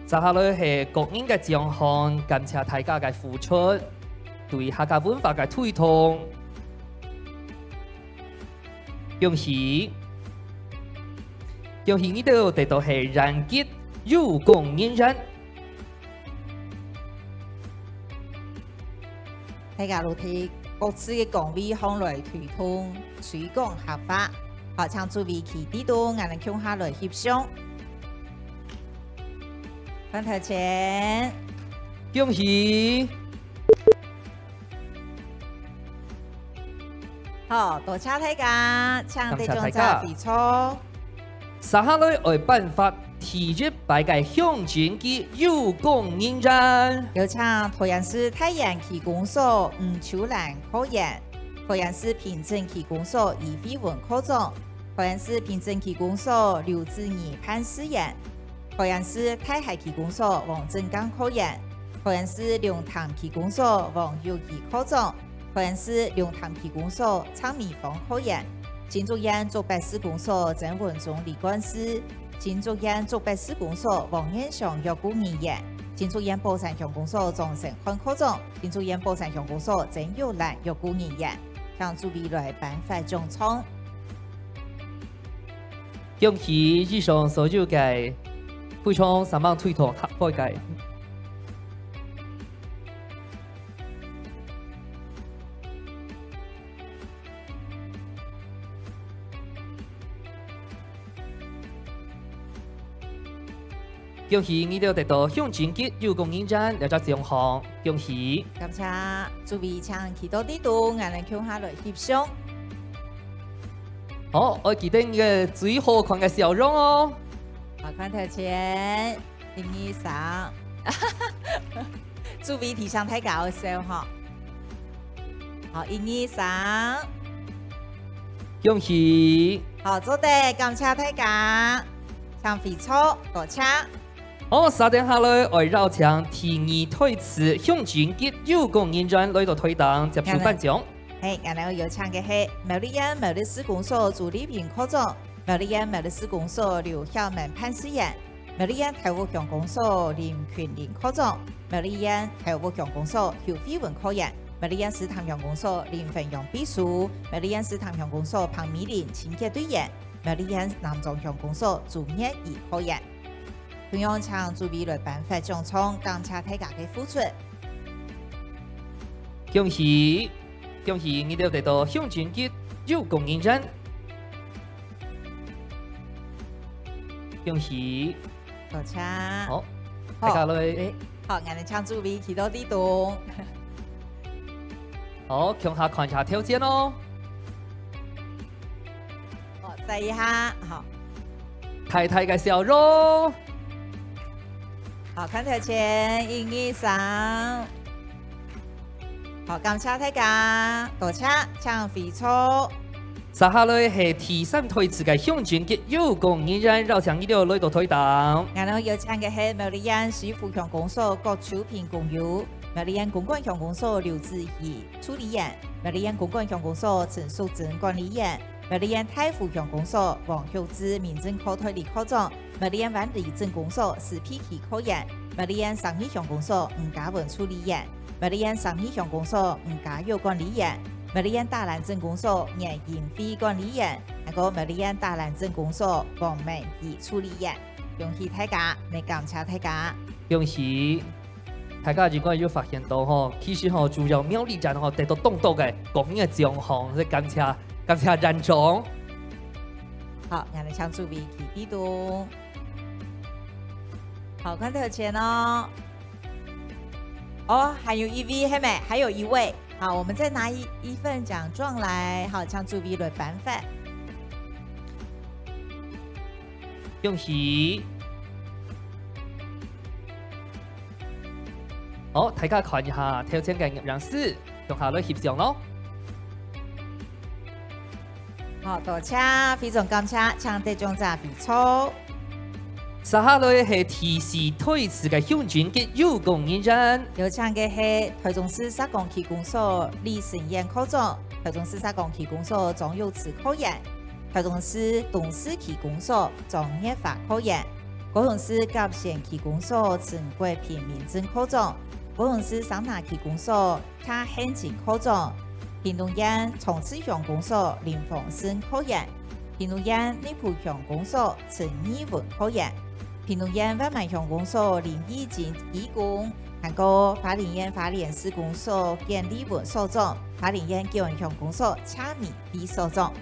接下來係各人嘅獎項，感謝大家嘅付出，對客家文化嘅推動，恭喜！恭喜你哋得到係人傑有功人人。大家都睇各自嘅崗位向來推動推廣合法，好，請注意其啲度，我哋向下來協商。翻頭前，恭喜！好，多謝大家，請地中在非錯。接下來為頒發體育擺嘅向前級有功人人。有請桃園市太陽區公所吳秋蘭科員，桃園市平鎮區公所余飛文科長，桃園市平鎮區公所劉志義潘思員，桃園市太海區公所黃振剛科員，桃園市龍潭區公所黃玉儀科長，桃園市龍潭區公所蒼米峰科員，新竹縣竹北市公所鄭文忠理官司，新竹縣竹北市公所王彥祥約股議員，新竹縣寶山鄉公所莊成寬科長，新竹縣寶山鄉公所鄭玉蘭約股議員，向注意來頒發獎項。恭喜以上所有嘅非常3萬推動合會嘅。恭喜你哋得到向前級有功人人兩隻獎項，恭喜！感謝，注意請其他啲度，我哋向下來協商。好，我記得你嘅最好看嘅笑容哦。好，看頭前，林醫生，注意提上太搞笑哈。好，林醫生，恭喜！好，做得感謝大家，請非錯，多謝。好，3點下來，我繞場第二推詞向前級有功人人來到推檔接受頒獎。嘿，我哋有請嘅係苗栗縣苗栗市公所助理員科長，苗栗縣苗栗市公所劉曉明判事員，苗栗縣台務鄉公所林群林科長，苗栗縣台務鄉公所邱飛文科員，苗栗縣市潭鄉公所林奮勇秘書，苗栗縣市潭鄉公所彭美玲清潔隊員，苗栗縣南莊鄉公所朱業儀科員。同樣請助理來頒發獎狀，感謝大家嘅付出。恭喜恭喜，你哋得到鄉鎮嘅有功認證。恭喜，多謝。好，大家來，好，我哋請助理去到呢度。好，向下看下條件咯。好，試一下，好。太太嘅笑容。好，看條件，1、2、3。好，感謝大家，多謝，請回錯。接下來係第三推詞嘅鄉鎮嘅有功認證，繞場呢度來到推檔。我哋要請嘅係苗栗縣市府鄉公所郭秋平公友，苗栗縣公館鄉公所劉志儀處理員，苗栗縣公館鄉公所陳淑珍管理員，苗栗縣太府鄉公所黃秀芝民政科推理科長，苗栗縣萬里鎮公所史皮奇科員，苗栗縣三義鄉公所吳家文處理員，苗栗縣三義鄉公所吳家佑管理員，苗栗縣大蘭鎮公所顏銀飛管理員，還有苗栗縣大蘭鎮公所黃明儀處理員。恭喜大家，你感謝大家。恭喜大家！如果有發現到吼，其實吼主要苗栗站吼得到動作嘅公益獎項，所以感謝認獎。好，我哋請助理去呢度。好，看條錢哦。哦，還有一位，係咪？還有一位。好，我們再拿一份獎狀來。好，請助理來頒發。恭喜！好，大家看一下條件嘅人士，用下來翕相咯。好，多謝，非常感謝，請得獎者比錯。接下來係提示推辭嘅鄉鎮嘅有功認證。有請嘅係台中市沙港區公所李成燕科長，台中市沙港區公所莊有慈科員，台中市東勢區公所莊業發科員，高雄市甲線區公所陳國平民政科長，高雄市三亞區公所蔡漢景科長，屏東縣從此鄉公所林鳳生科員，屏東縣內埔鄉公所陳義文科員，屏東縣萬萬鄉公所林義景義工，還有花蓮縣花蓮市公所簡立文所長，花蓮縣基隆鄉公所蔡美碧所長。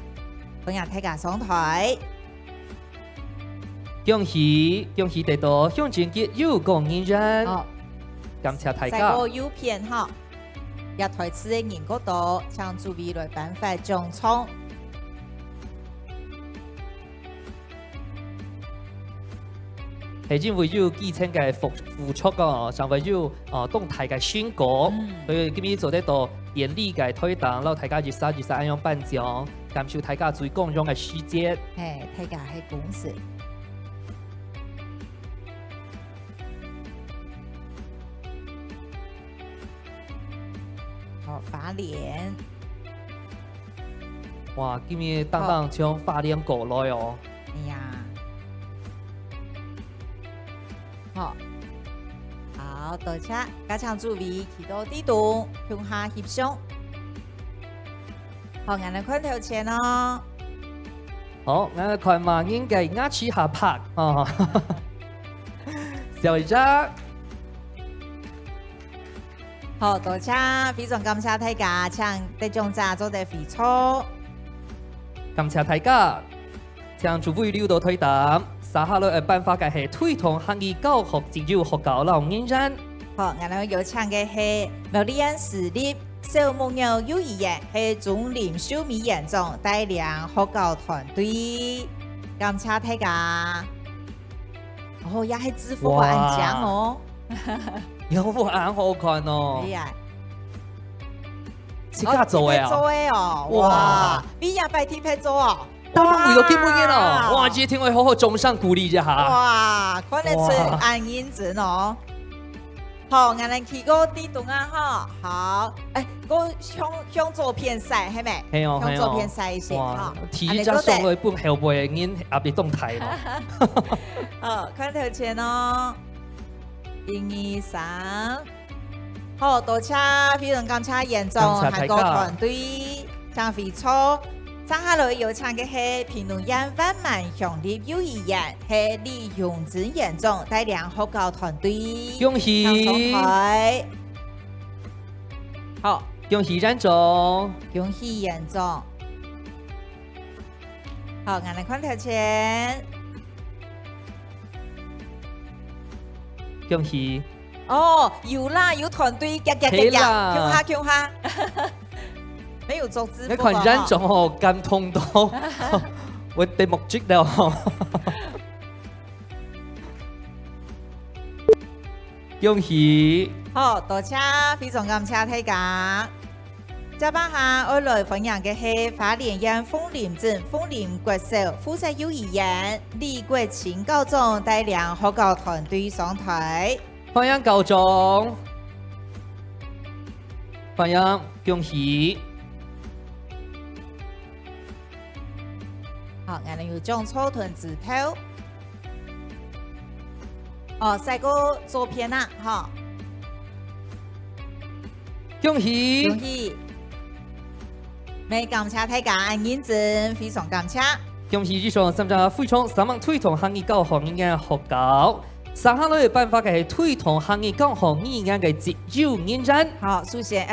歡迎大家上台。恭喜恭喜得到鄉鎮嘅有功認證。好，感謝大細家。個有片哈，入台詞嘅人嗰度，請助理來頒發獎狀。係因為有基層嘅付出個，上為有動態嘅宣告，所以今日做得到典禮嘅推動，讓大家熱殺咁樣頒獎，感受大家最光榮嘅時節。係，大家係公司。好，花蓮。哇，今日當當將花蓮過來哦。哎呀，好，好，多謝，加強助理去到呢度向下翕相。好，我哋看條錢哦。好，我看嘛應該牙齒下拍哦。笑一張。好，多謝，非常感謝大家，請得獎者做得非常。感謝大家，將主會溜到推檔，接下來嘅辦法嘅係推動行業教學自由學校老認證。好，我哋有請嘅係苗栗縣市立小木偶幼兒園，係鍾林秀美園長帶領學校團隊，感謝大家。哦，也係支付安獎哦。有冇眼好看哦？係啊。即刻做嘅做嘅哦，哇！邊日拜天拍做哦，當然會到基本嘅咯。哇！今天我好好掌聲鼓勵一下。哇！看得出按認真哦。好，我哋去個地動啊，哈，好，個向左偏西，係咪？係哦，向左偏西先，哈。提加上去本後背影壓別動態咯。好，看頭前哦，1、2、3，好，多謝非常感謝嚴總韓國團隊張飛錯。接下來有請嘅係屏東縣萬萬鄉里幼兒園，係李永志嚴總帶領學校團隊。恭喜！好，恭喜嚴總！恭喜嚴總！好，我哋看頭前。恭喜！哦，有啦，有團隊，強下。沒有做支付。你看嚴總哦，感動到我哋目擊了。恭喜！好，多謝，非常感謝大家。接班下我來分享嘅係花蓮縣鳳林鎮鳳林國小附設幼兒園李國清高總帶領學校團隊上台。歡迎高總，歡迎，恭喜！好，我哋要將草屯指頭。哦，晒個照片啦，哈！恭喜！恭喜！未感謝大家認真，非常感謝。恭喜以上參加非常3萬推動行業教學嘅學校，接下來嘅辦法係推動行業教學嘅嘅自由認真。好，首先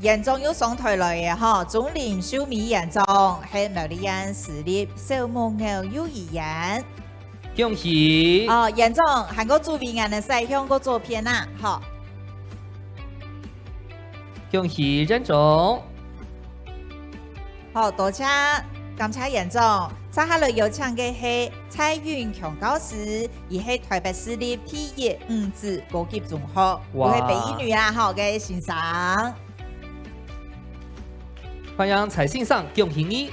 嚴總要上台來嘅哈，總領秀美嚴總係苗栗縣市立小木偶幼兒園。恭喜！哦，嚴總韓國駐邊嘅曬香個照片啦，好。恭喜嚴總！好，多謝感謝嚴總。接下來有請嘅係蔡雲強教師，而係台北市立第一五子高級中學，我係北一女啊，好嘅先生。歡迎蔡先生，恭喜你！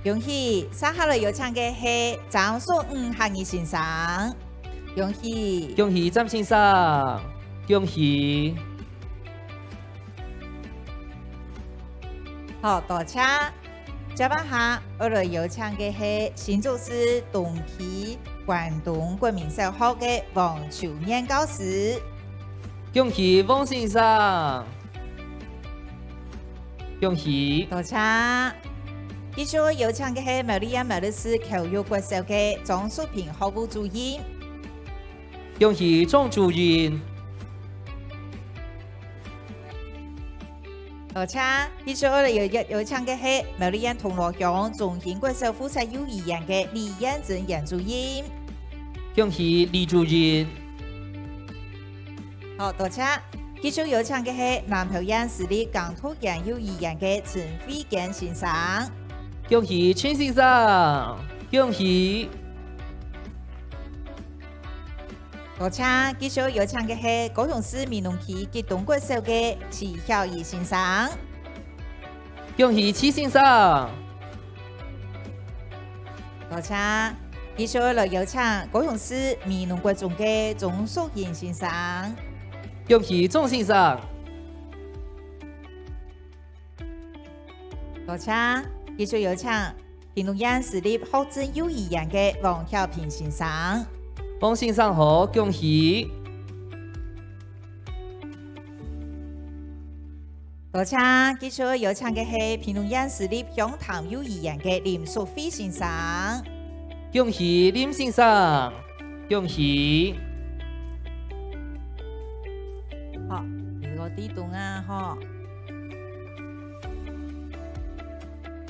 恭喜！接下來有請嘅係張淑學義先生，恭喜！恭喜張先生，恭喜！好，多謝。接班下，我哋有請嘅係新竹市東區關東國民小學嘅王秋燕教師。恭喜王先生，恭喜！多謝。繼續有請嘅係苗栗縣苗栗市教育國小嘅莊淑平學務主任。恭喜莊主任。多謝，繼續我哋有請嘅係苗栗縣銅鑼鄉中興國小附設幼兒園嘅李彥正嚴主任。恭喜李主任。好，多謝。繼續有請嘅係南投縣市立港土園幼兒園嘅陳飛健先生。恭喜陳先生，恭喜。多謝，繼續有請嘅係高雄市美濃區吉東國小嘅齊曉儀先生。恭喜齊先生。多謝，繼續來有請高雄市美濃國中嘅鍾淑賢先生。恭喜鍾先生。多謝，繼續有請屏東縣市立學正幼兒園嘅王曉平先生。王先生好，恭喜！多謝，繼續有請嘅係屏東縣市立香潭幼兒園嘅林淑飛先生。恭喜林先生，恭喜！好，呢個地動啊，嗬。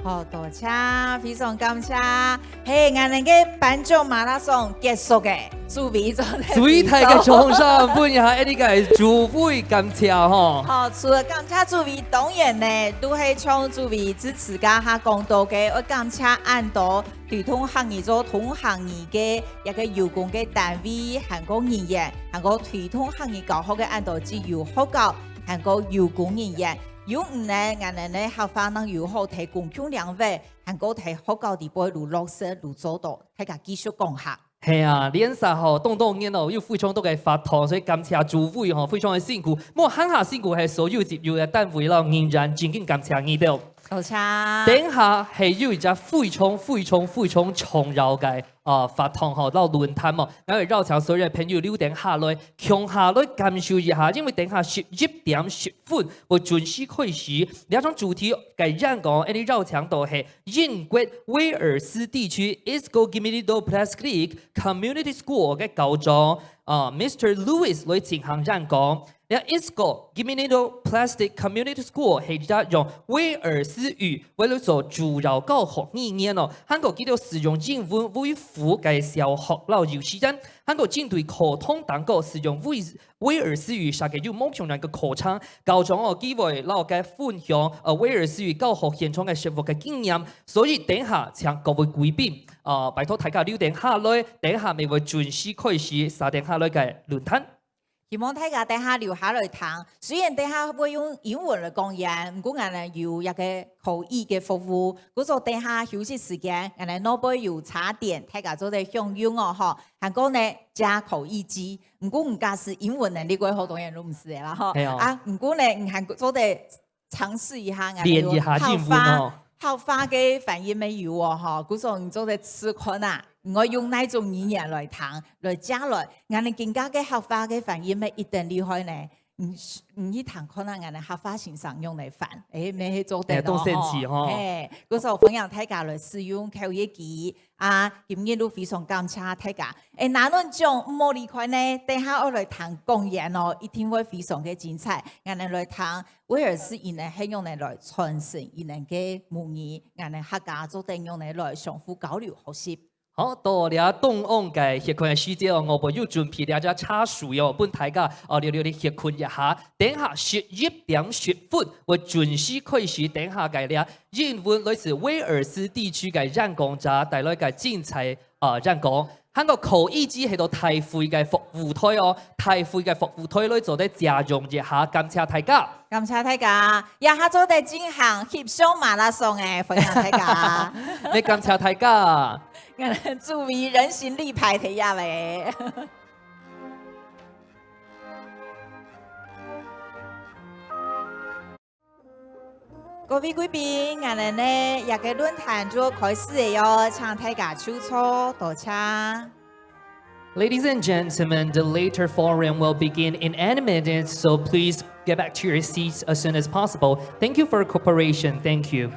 好，多謝，非常感謝。嘿，我哋嘅頒獎馬拉松結束嘅，準備咗。最大嘅獎賞，本日係一啲嘅主會感謝嗬。好，除了感謝主位，當然呢都係從主位支持家下講到嘅，我感謝按到傳統行業做同行業嘅一個有功嘅單位，韓國人員，韓國傳統行業教學嘅按到自由學校，韓國有功人員。有唔呢？我哋呢合法能有好提供共兩位，韓國提學校地步如落實如做到，大家繼續講下。系啊，连啥吼，动动眼哦，又非常多嘅法堂，所以感谢主委吼，非常嘅辛苦。莫喊下辛苦係所有接有嘅單位咯，仍然真正感謝你哋。多謝。等下係有一隻非常重要嘅法堂吼，到論壇哦，我哋邀請所有嘅朋友留定下來，共下來感受一下，因為等下11:10會準時開始。呢種主題嘅演講，我哋邀請到係英國威爾斯地區 Isco Gimido Plastic Community School 嘅校長Mr. Lewis 來進行演講。Isco Gimido Plastic Community School 係一用威爾斯語為咗做主要教學語言哦，韓國佢哋使用英文為輔嘅小學老幼時間，韓國針對溝通當個使用威爾斯語，實際有某種人嘅課程，校長哦機會老嘅分享威爾斯語教學現場嘅實務嘅經驗，所以等下請各位貴賓拜託大家留定下來，等下咪會準時開始3點下來嘅論壇。希望大家等下留下來聽，雖然等下會用英文嚟講嘢，不過我哋有一個口譯嘅服務。嗰陣等下休息時間，我哋攞杯有茶點，大家做啲享用哦，嗬。韓國呢加口譯機，不過唔加是英文能力過好多人都唔識啦，嗬。不過呢，韓國做啲嘗試一下，練一下英文哦。好花嘅反應沒有哦，嗬。嗰陣做啲試看啊。我用那種語言來談來加來，我哋更加嘅客話嘅反應咪一定厲害呢？唔去談可能我哋客話先上用嚟反，咪去做得咯。嗰時候歡迎大家來使用口譯機，今日都非常感謝大家。哪論種冇離開呢？等下我來談公演哦，一定會非常嘅精彩。我哋來談威爾斯人呢，係用嚟來傳承人嘅母語，我哋客家做定用嚟來相互交流學習。好，到了東岸嘅協群嘅時間哦，我們要準備兩隻茶樹哦，本大家聊聊啲協群一下。等下11:10會準時開始，等下嘅咧英文來自威爾斯地區嘅演講者帶來嘅精彩演講。韓國口譯機係到台會嘅服務台哦，台會嘅服務台來做啲借用一下，感謝大家。感謝大家，也下做啲進行翕相馬拉松嘅分享大家。你感謝大家。注意人形立牌睇下咧。各位貴賓，我哋呢一個論壇就開始咗，請大家手搓多謝。Ladies and gentlemen, the later forum will begin in any minute, so please get back to your seats as soon as possible. Thank you for your cooperation. Thank you.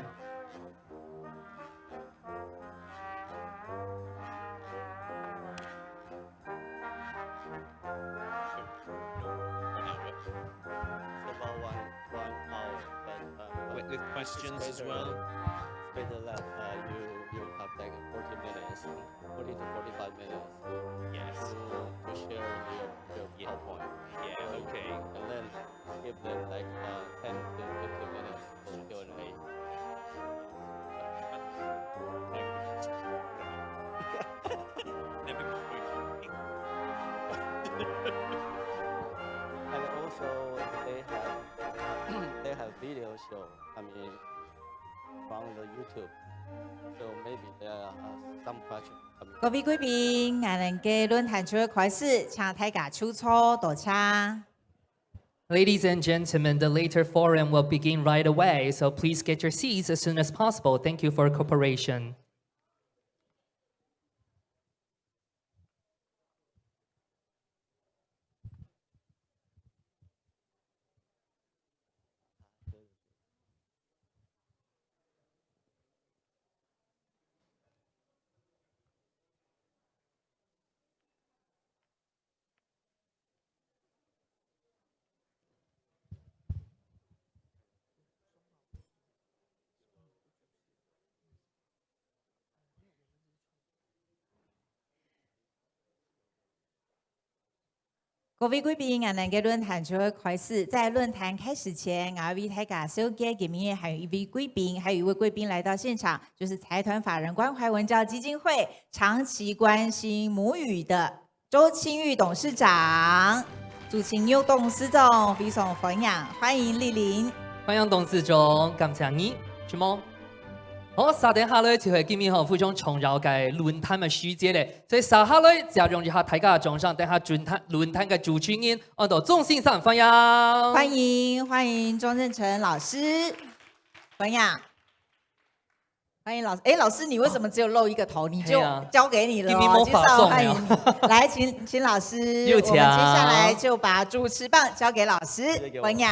With questions as well. It's better that you have like 40 minutes, 40 to 45 minutes. Yes. To share your PowerPoint. Yeah. Okay. And then give them like 10 to 15 minutes for Q&A. And also they have video show. I mean, from the YouTube. So maybe there are some questions. 各位貴賓，我哋嘅論壇就開始，請大家手搓多謝。Ladies and gentlemen, the later forum will begin right away, so please get your seats as soon as possible. Thank you for your cooperation.各位貴賓，我哋嘅論壇就會開始。在論壇開始前，我為大家紹介今日還有一位貴賓，還有一位貴賓來到現場，就是財團法人關懷文教基金會長期關心母語的周清玉董事長，朱清玉董事長非常歡迎，歡迎蒞臨。歡迎董事長，感謝你，什麼？好，三點下來就係今日非常重要嘅論壇嘅時節咧。所以三下來就用一下大家嘅掌聲，等下論壇嘅主持人按到眾先生歡迎。歡迎莊振成老師，歡迎老師。哎，老師，你為什麼只有露一個頭？你就交給你了哦。介紹歡迎，來請老師。我們接下來就把主持棒交給老師。歡迎。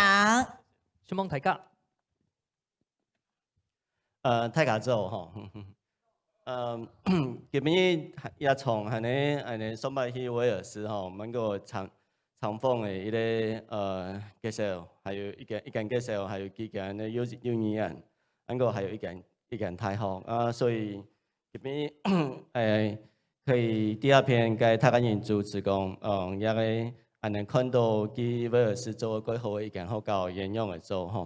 希望大家。大家早哈，今日也從係上班去威爾斯哈，問過長風的一個介紹，還有一間介紹，還有幾間的幼兒園，問過還有一間大學啊，所以今日可以第二篇嘅大家人主持講，也個看到佢威爾斯做幾好嘅一間學校應用嘅做哈。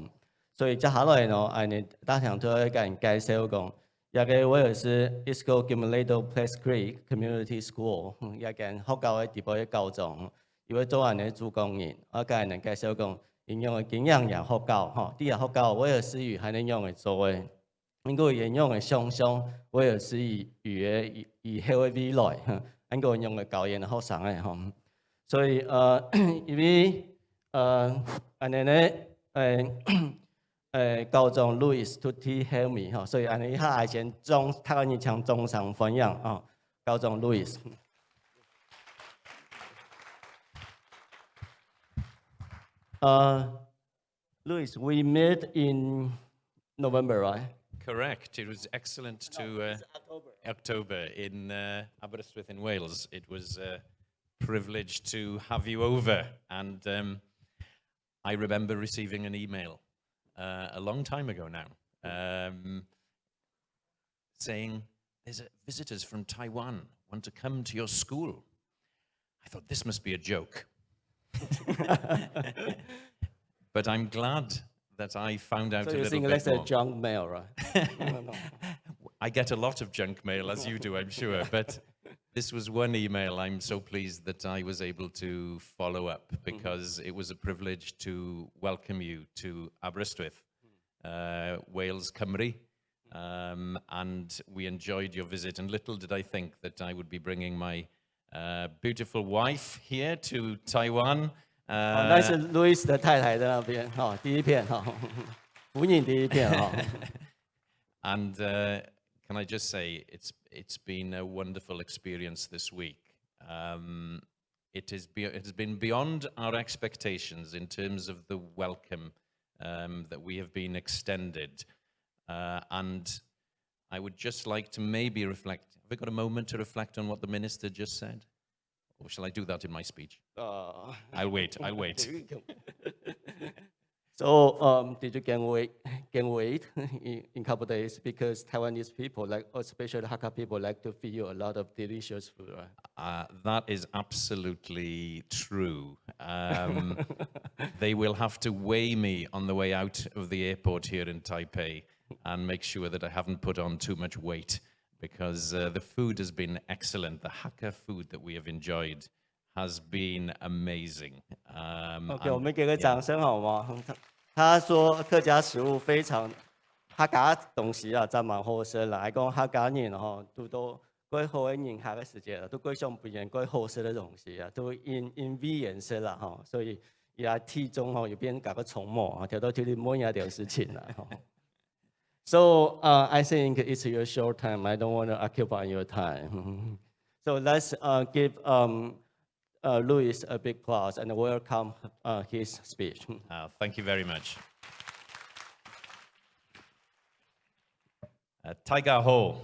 所以接下來呢，大堂都係間介紹講，一個威爾斯 Eastcoast Gimledo Place Creek Community School， 一間學校嘅地步嘅高中，因為做人主講人，我間人介紹講，應用嘅經驗人學校，哈，啲人學校威爾斯語係能用嚟做嘅，應該應用嘅想象威爾斯語嘅以後嘅未來，應該用嘅教研嘅學生嘅，哈，所以因為高中 Louis 都替 help me 哈，所以安尼下先他個人唱中上分享啊，高中 Louis。Louis, we met in November, right? Correct. It was excellent to October in Aberystwyth in Wales. It was a privilege to have you over, and I remember receiving an email a long time ago now, saying there's visitors from Taiwan want to come to your school. I thought this must be a joke. But I'm glad that I found out a little bit more. So you think that's a junk mail, right? I get a lot of junk mail, as you do, I'm sure, but this was one email I'm so pleased that I was able to follow up, because it was a privilege to welcome you to Aberystwyth, Wales, Cymru, and we enjoyed your visit, and little did I think that I would be bringing my beautiful wife here to Taiwan. 那是 Louis 的太太在那边哈，第一片哈，福音第一片哈。And can I just say, it's been a wonderful experience this week. It has been beyond our expectations in terms of the welcome that we have been extended. And I would just like to maybe reflect. Have we got a moment to reflect on what the minister just said? Or shall I do that in my speech? I'll wait. So, did you gain weight in a couple of days? Because Taiwanese people, like especially Hakka people, like to feed you a lot of delicious food, right? That is absolutely true. They will have to weigh me on the way out of the airport here in Taipei and make sure that I haven't put on too much weight, because the food has been excellent. The Hakka food that we have enjoyed has been amazing. OK， 我们给个掌声好吗？他说客家食物非常，客家東西啊，真蠻好食啦。係講客家人吼，都幾好嘅人客嘅時節啦，都幾上邊人幾好食嘅東西啊，都因為顏色啦吼，所以也體重吼有變搞個重模啊，條到條啲每一條事情啦吼。So I think it's your short time. I don't want to occupy your time. So let's give Louis a big applause and welcome his speech. Thank you very much. Taiga Ho.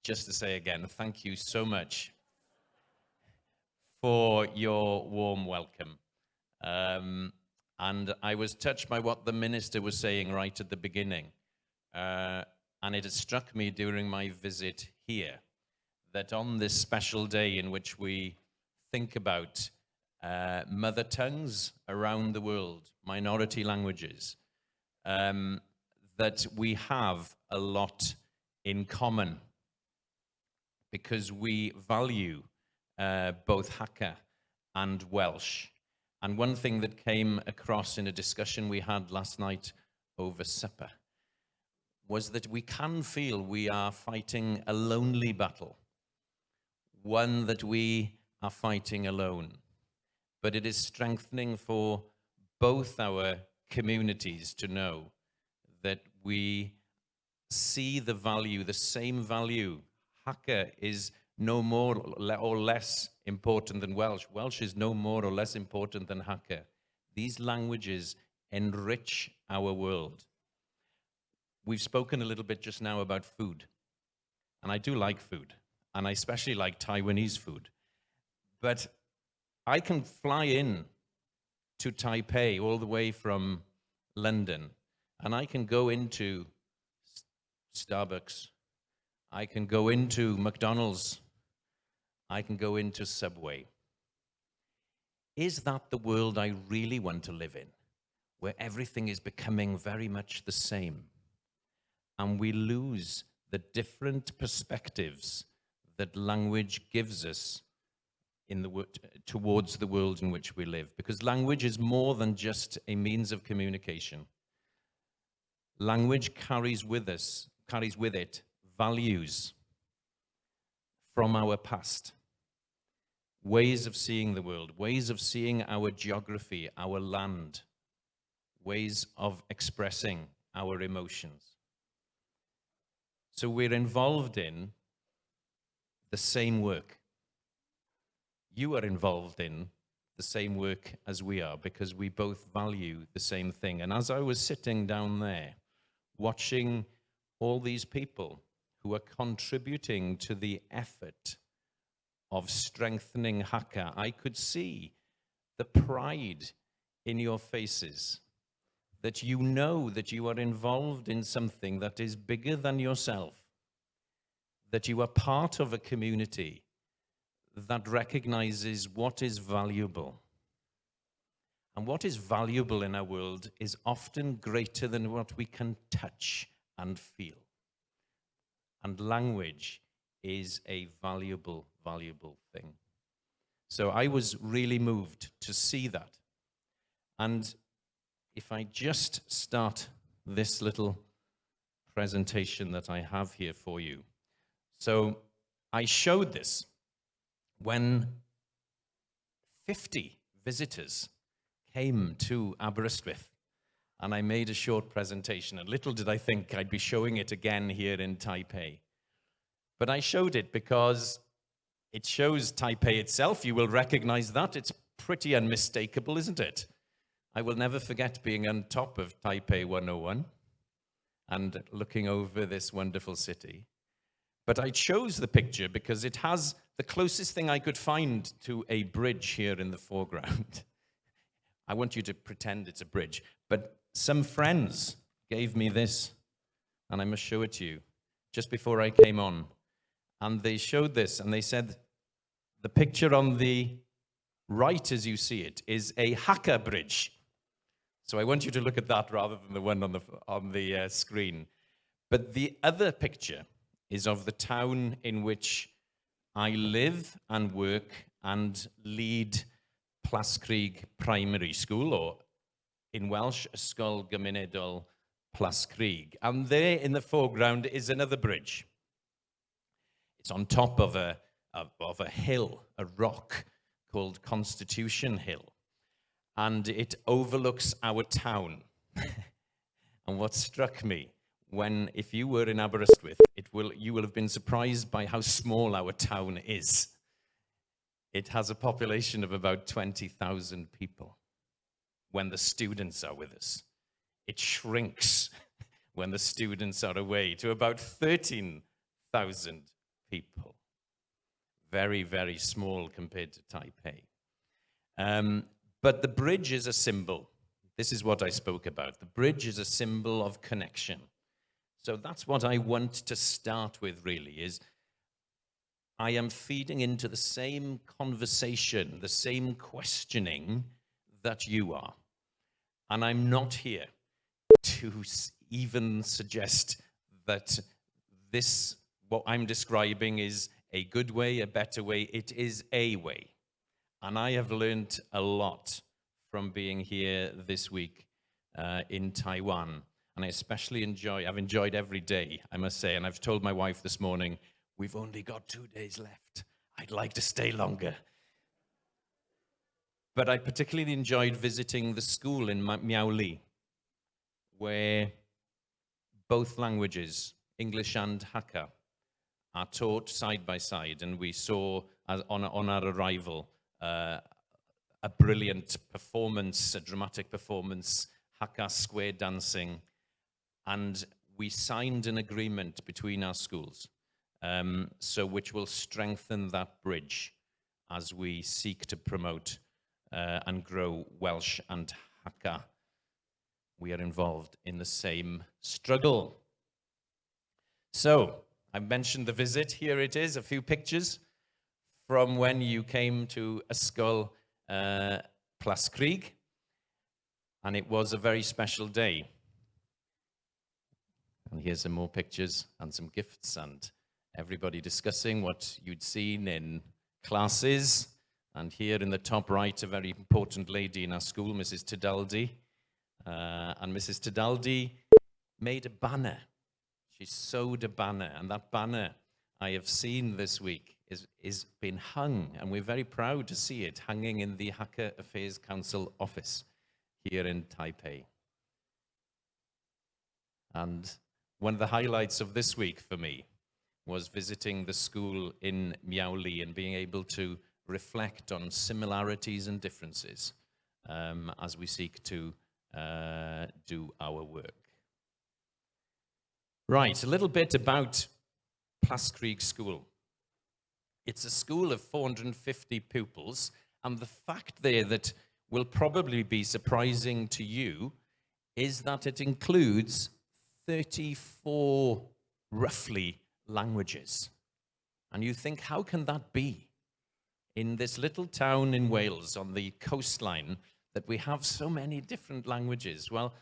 Just to say again, thank you so much for your warm welcome. And I was touched by what the minister was saying right at the beginning. And it has struck me during my visit here that on this special day in which we think about mother tongues around the world, minority languages, that we have a lot in common, because we value both Hakka and Welsh. And one thing that came across in a discussion we had last night over supper was that we can feel we are fighting a lonely battle, one that we are fighting alone. But it is strengthening for both our communities to know that we see the value, the same value. Hakka is no more or less important than Welsh. Welsh is no more or less important than Hakka. These languages enrich our world. We've spoken a little bit just now about food, and I do like food, and I especially like Taiwanese food. But I can fly in to Taipei all the way from London, and I can go into Starbucks, I can go into McDonald's, I can go into Subway. Is that the world I really want to live in, where everything is becoming very much the same? And we lose the different perspectives that language gives us towards the world in which we live. Because language is more than just a means of communication. Language carries with it values from our past, ways of seeing the world, ways of seeing our geography, our land, ways of expressing our emotions. So we're involved in the same work. You are involved in the same work as we are because we both value the same thing. And as I was sitting down there, watching all these people who are contributing to the effort of strengthening Hakka, I could see the pride in your faces, that you know that you are involved in something that is bigger than yourself, that you are part of a community that recognizes what is valuable. And what is valuable in our world is often greater than what we can touch and feel. And language is a valuable, valuable thing. So I was really moved to see that. And if I just start this little presentation that I have here for you. So I showed this when 50 visitors came to Aberystwyth, and I made a short presentation, and little did I think I'd be showing it again here in Taipei. But I showed it because it shows Taipei itself. You will recognize that. It's pretty unmistakable, isn't it? I will never forget being on top of Taipei 101 and looking over this wonderful city. But I chose the picture because it has the closest thing I could find to a bridge here in the foreground. I want you to pretend it's a bridge. But some friends gave me this, and I must show it to you, just before I came on. And they showed this, and they said, the picture on the right, as you see it, is a Hakka bridge. So I want you to look at that rather than the one on the screen. But the other picture is of the town in which I live and work and lead Plascreig Primary School, or in Welsh, Ysgol Gymunedol Plascreig. And there in the foreground is another bridge. It's on top of a hill, a rock called Constitution Hill. And it overlooks our town. And what struck me, if you were in Aberystwyth, you will have been surprised by how small our town is. It has a population of about 20,000 people when the students are with us. It shrinks when the students are away to about 13,000 people. Very, very small compared to Taipei. But the bridge is a symbol. This is what I spoke about. The bridge is a symbol of connection. So that's what I want to start with, really, is I am feeding into the same conversation, the same questioning that you are. And I'm not here to even suggest that what I'm describing is a good way, a better way. It is a way. And I have learned a lot from being here this week in Taiwan. And I especially I've enjoyed every day, I must say. And I've told my wife this morning, we've only got 2 days left. I'd like to stay longer. But I particularly enjoyed visiting the school in Miaoli, where both languages, English and Hakka, are taught side by side. And we saw, on our arrival, a brilliant performance, a dramatic performance, Hakka square dancing. And we signed an agreement between our schools, which will strengthen that bridge as we seek to promote and grow Welsh and Hakka. We are involved in the same struggle. So, I mentioned the visit. Here it is, a few pictures from when you came to Ysgol Plascrig. And it was a very special day. And here's some more pictures and some gifts and everybody discussing what you'd seen in classes. And here in the top right, a very important lady in our school, Mrs. Tidaldi. And Mrs. Tidaldi made a banner. She sewed a banner. And that banner I have seen this week is been hung. And we're very proud to see it hanging in the Hakka Affairs Council office here in Taipei. And one of the highlights of this week for me was visiting the school in Miaoli and being able to reflect on similarities and differences as we seek to do our work. Right, a little bit about Plascrig School. It's a school of 450 pupils, and the fact there that will probably be surprising to you is that it includes 34, roughly, languages. And you think, how can that be? In this little town in Wales on the coastline, that we have so many different languages. Well,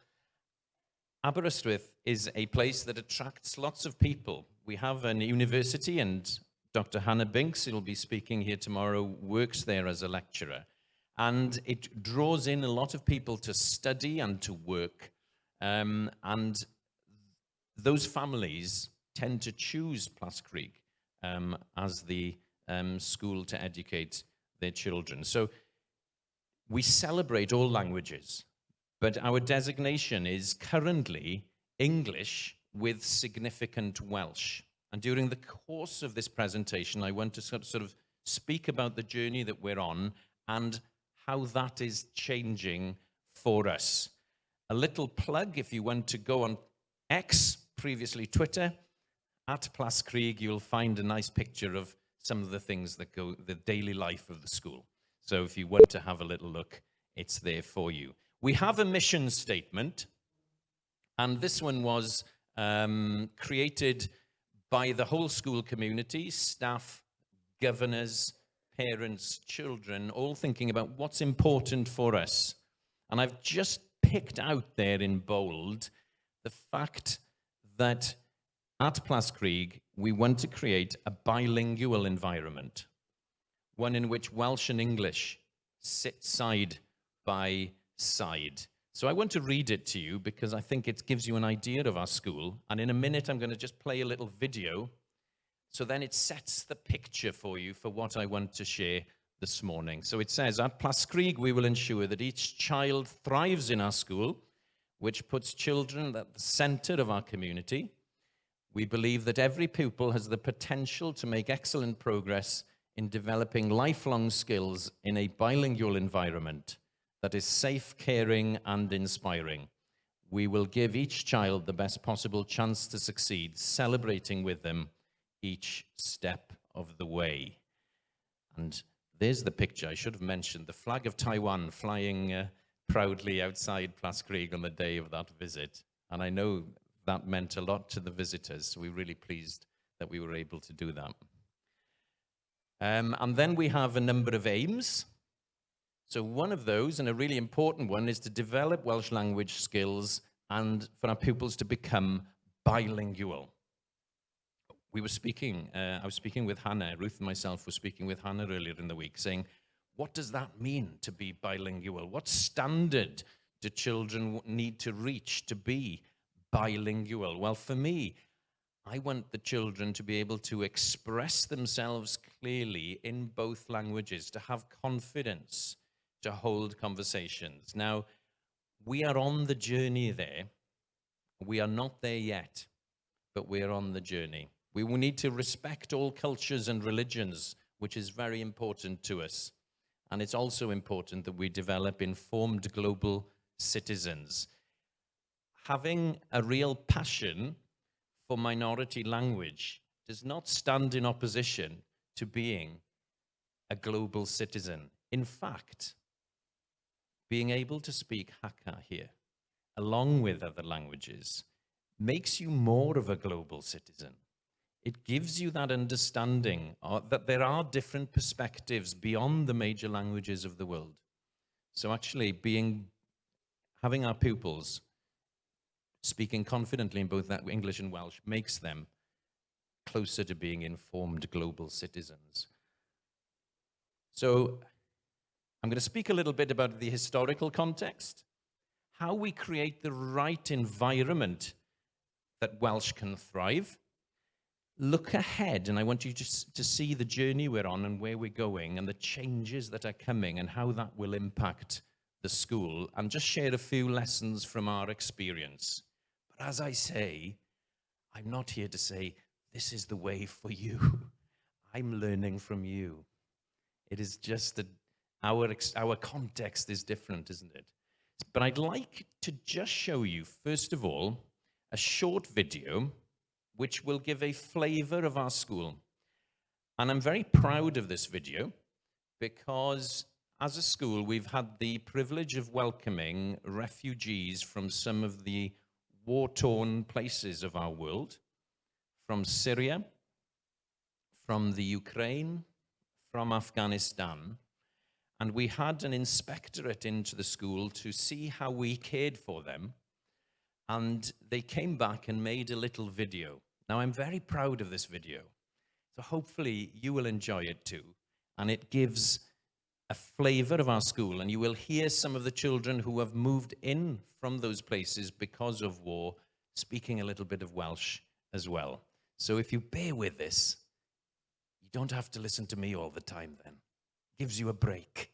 Aberystwyth is a place that attracts lots of people. We have a university, and Dr. Hannah Binks, who will be speaking here tomorrow, works there as a lecturer. And it draws in a lot of people to study and to work. And those families tend to choose Plascrig as the school to educate their children. So we celebrate all languages, but our designation is currently English with significant Welsh. And during the course of this presentation, I want to sort of speak about the journey that we're on and how that is changing for us. A little plug, if you want to go on X, previously Twitter, at Plascrig, you'll find a nice picture of some of the things that go, the daily life of the school. So if you want to have a little look, it's there for you. We have a mission statement, and this one was created by the whole school community, staff, governors, parents, children, all thinking about what's important for us. And I've just picked out there in bold the fact that at Plascrig, we want to create a bilingual environment, one in which Welsh and English sit side by side. So I want to read it to you because I think it gives you an idea of our school. And in a minute, I'm going to just play a little video. So then it sets the picture for you for what I want to share this morning. So it says, at Plascrig, we will ensure that each child thrives in our school, which puts children at the center of our community. We believe that every pupil has the potential to make excellent progress in developing lifelong skills in a bilingual environment that is safe, caring, and inspiring. We will give each child the best possible chance to succeed, celebrating with them each step of the way. And there's the picture. I should have mentioned the flag of Taiwan flying proudly outside Plascrig on the day of that visit. And I know that meant a lot to the visitors, so we're really pleased that we were able to do that. And then we have a number of aims. So one of those, and a really important one, is to develop Welsh language skills and for our pupils to become bilingual. We were speaking, I was speaking with Hannah, Ruth and myself were speaking with Hannah earlier in the week, saying, What does that mean to be bilingual? What standard do children need to reach to be bilingual? Well, for me, I want the children to be able to express themselves clearly in both languages, to have confidence, to hold conversations. Now, we are on the journey there. We are not there yet, but we are on the journey. We will need to respect all cultures and religions, which is very important to us. And it's also important that we develop informed global citizens. Having a real passion for minority language does not stand in opposition to being a global citizen. In fact, being able to speak Hakka here, along with other languages, makes you more of a global citizen. It gives you that understanding that there are different perspectives beyond the major languages of the world. So actually having our pupils speaking confidently in both English and Welsh makes them closer to being informed global citizens. So I'm going to speak a little bit about the historical context, how we create the right environment that Welsh can thrive. Look ahead, and I want you to see the journey we're on and where we're going and the changes that are coming and how that will impact the school, and just share a few lessons from our experience. But as I say, I'm not here to say, this is the way for you. I'm learning from you. It is just that our context is different, isn't it? But I'd like to just show you, first of all, a short video which will give a flavor of our school. And I'm very proud of this video because as a school, we've had the privilege of welcoming refugees from some of the war-torn places of our world, from Syria, from the Ukraine, from Afghanistan. And we had an inspectorate into the school to see how we cared for them. And they came back and made a little video. Now, I'm very proud of this video. So hopefully you will enjoy it too. And it gives a flavor of our school. And you will hear some of the children who have moved in from those places because of war, speaking a little bit of Welsh as well. So if you bear with this, you don't have to listen to me all the time then. It gives you a break.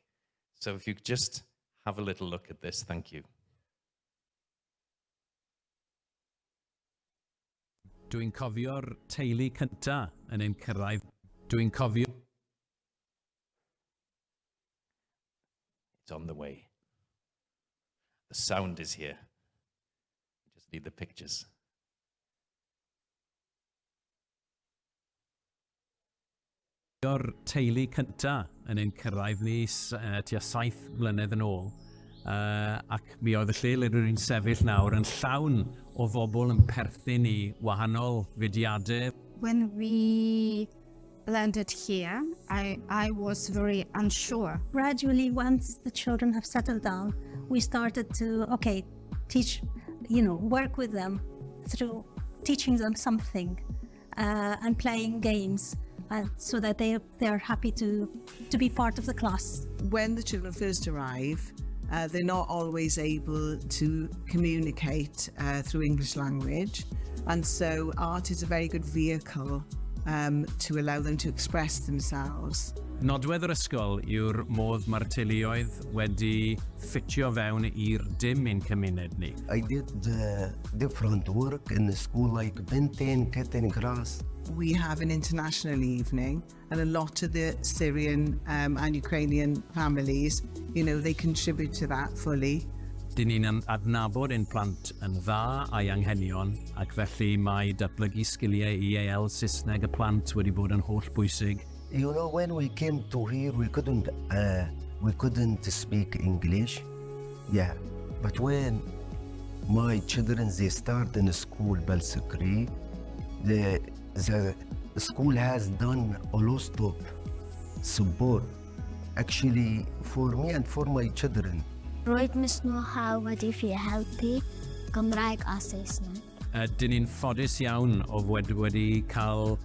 So if you just have a little look at this, thank you. Dwi'n cofio'r teulu cynta yn ein cyrraedd. Dwi'n cofio... It's on the way. The sound is here. We just need the pictures. Cofio'r teulu cynta yn ein cyrraedd ni tua 7 mlynedd yn ôl. Ac mi oedd y lle le rydyn ni'n sefyll nawr yn llawn o bobl yn perthyn i wahanol fudiadau. When we landed here, I was very unsure. Gradually, once the children have settled down, we started to, teach, work with them through teaching them something and playing games so that they are happy to be part of the class. When the children first arrive, they're not always able to communicate through English language, and so art is a very good vehicle to allow them to express themselves. Nodwedd yr ysgol yw'r modd mae'r teuluoedd wedi ffitio fewn i'r dim ein cymuned ni. I did different work in the school like painting, cutting grass. We have an international evening, and a lot of the Syrian and Ukrainian families, they contribute to that fully. Dyn ni'n adnabod ein plant yn dda a'i anghenion, ac felly mae datblygu sgiliau EAL Saesneg y plant wedi bod yn holl bwysig. When we came to here, we couldn't speak English. Yeah, but when my children, they start in school, Balsakri, the school has done a lot of support, actually, for me and for my children. Roedd Miss Noha wedi fi helpu Gymraeg a Saesneg. dyn ni'n ffodus iawn o wedi cael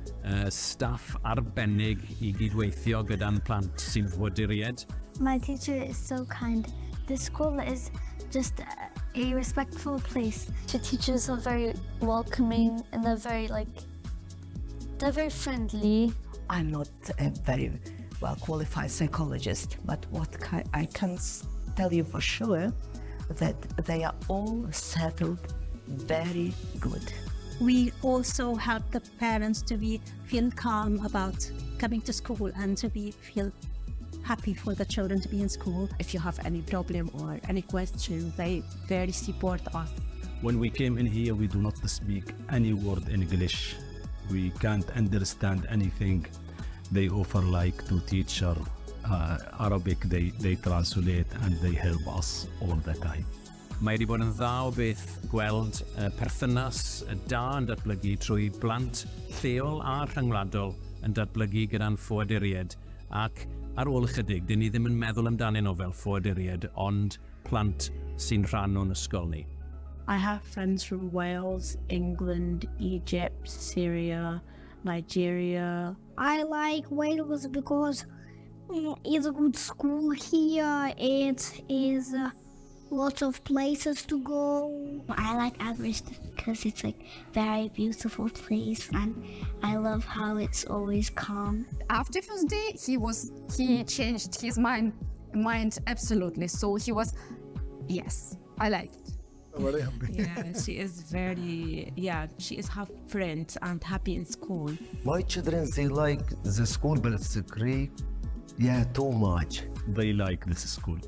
staff arbennig I gydweithio gyda'n plant sy'n foduried. My teacher is so kind. The school is just a respectful place. The teachers are very welcoming and they're very friendly. I'm not a very well qualified psychologist, but what I can tell you for sure that they are all settled very good. We also help the parents to feel calm about coming to school and to feel happy for the children to be in school. If you have any problem or any question, they very support us. When we came in here, we do not speak any word in English. We can't understand anything they offer, like to teach Arabic. They translate and they help us all the time. Mae wedi bod yn dda o beth gweld perthynas da yn datblygu trwy blant lleol a rhyngwladol yn datblygu gyda'n ffoaduried ac ar ôl ychydig, dyn ni ddim yn meddwl amdanyn nhw fel ffoaduried, ond plant sy'n rhan o'n ysgol ni. I have friends from Wales, England, Egypt, Syria, Nigeria. I like Wales because it's a good school here. It is lots of places to go. I like Aberystwyth because it's like very beautiful place and I love how it's always calm. After first day, he changed his mind absolutely. So he was, yes, I like it. Yeah, she is her friends and happy in school. My children, they like the school, but it's great. Yeah, too much. They like this school.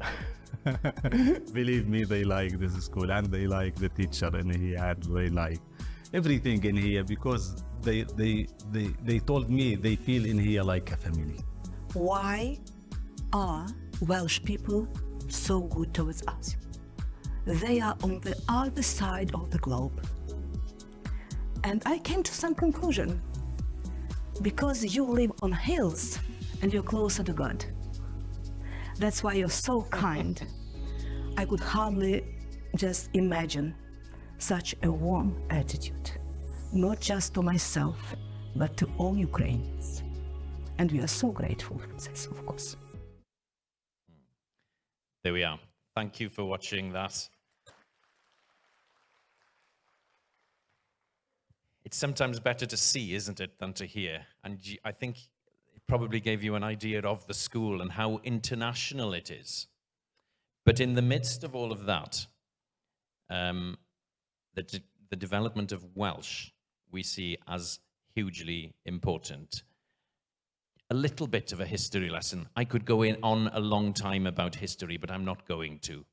Believe me, they like this school and they like the teacher in here and they like everything in here because they told me they feel in here like a family. Why are Welsh people so good towards us? They are on the other side of the globe. And I came to some conclusion. Because you live on hills and you're closer to God. That's why you're so kind. I could hardly just imagine such a warm attitude, not just to myself, but to all Ukrainians. And we are so grateful for this, of course. There we are. Thank you for watching that. It's sometimes better to see, isn't it, than to hear? And I think it probably gave you an idea of the school and how international it is. But in the midst of all of that, the development of Welsh we see as hugely important. A little bit of a history lesson. I could go on a long time about history, but I'm not going to.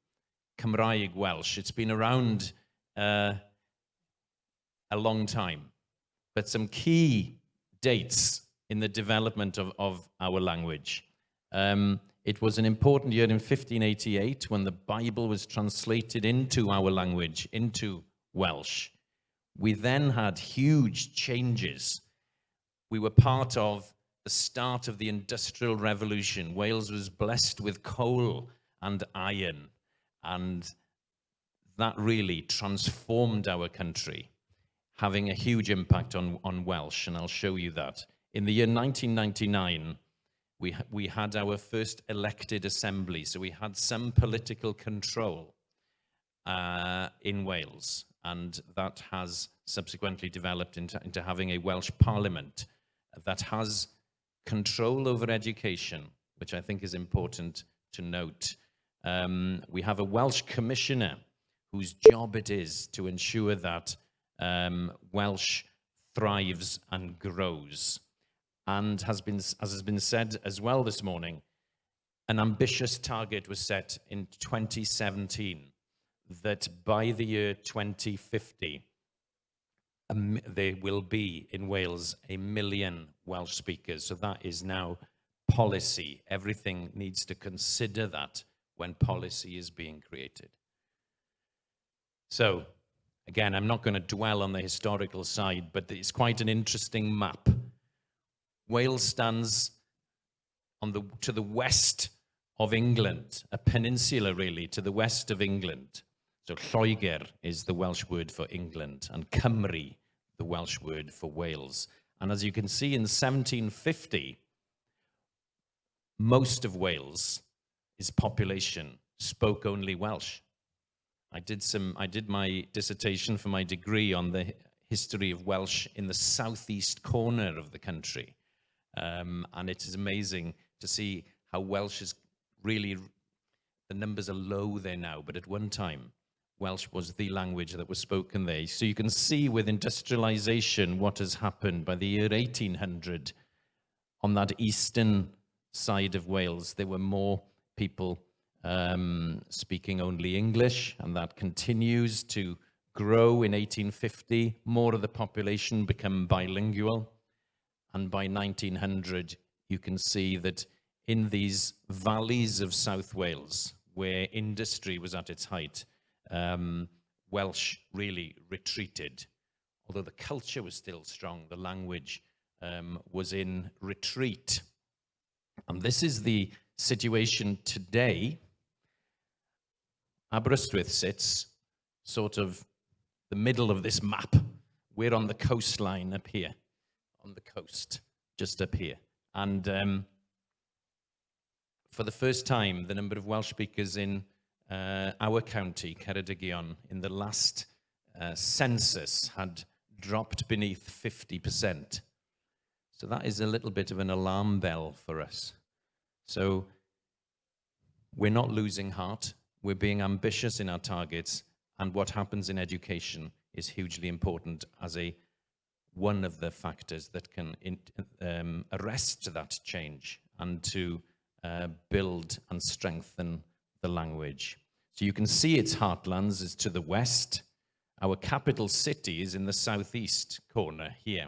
Cymraeg Welsh, it's been around a long time, but some key dates in the development of our language. It was an important year in 1588 when the Bible was translated into our language, into Welsh. We then had huge changes. We were part of the start of the Industrial Revolution. Wales was blessed with coal and iron, and that really transformed our country, having a huge impact on Welsh, and I'll show you that. In the year 1999, we had our first elected assembly, so we had some political control in Wales, and that has subsequently developed into having a Welsh Parliament that has control over education, which I think is important to note. We have a Welsh Commissioner whose job it is to ensure that Welsh thrives and grows. And as has been said as well this morning, an ambitious target was set in 2017 that by the year 2050, there will be in Wales 1 million Welsh speakers. So that is now policy. Everything needs to consider that when policy is being created. So, again, I'm not going to dwell on the historical side, but it's quite an interesting map. Wales stands to the west of England, a peninsula really, to the west of England. So Lloegr is the Welsh word for England, and Cymru, the Welsh word for Wales. And as you can see, in 1750, most of Wales' population spoke only Welsh. I did my dissertation for my degree on the history of Welsh in the southeast corner of the country. And it is amazing to see how Welsh is really, the numbers are low there now, but at one time, Welsh was the language that was spoken there. So you can see with industrialization what has happened. By the year 1800, on that eastern side of Wales, there were more people speaking only English, and that continues to grow. In 1850, more of the population become bilingual, and by 1900, you can see that in these valleys of South Wales, where industry was at its height, Welsh really retreated. Although the culture was still strong, the language was in retreat. And this is the situation today. Aberystwyth sits sort of the middle of this map. We're on the coastline up here, on the coast, just up here. And for the first time, the number of Welsh speakers in our county, Ceredigion, in the last census had dropped beneath 50%. So that is a little bit of an alarm bell for us. So we're not losing heart. We're being ambitious in our targets, and what happens in education is hugely important as one of the factors that can arrest that change and to build and strengthen the language. So you can see its heartlands is to the west. Our capital city is in the southeast corner here,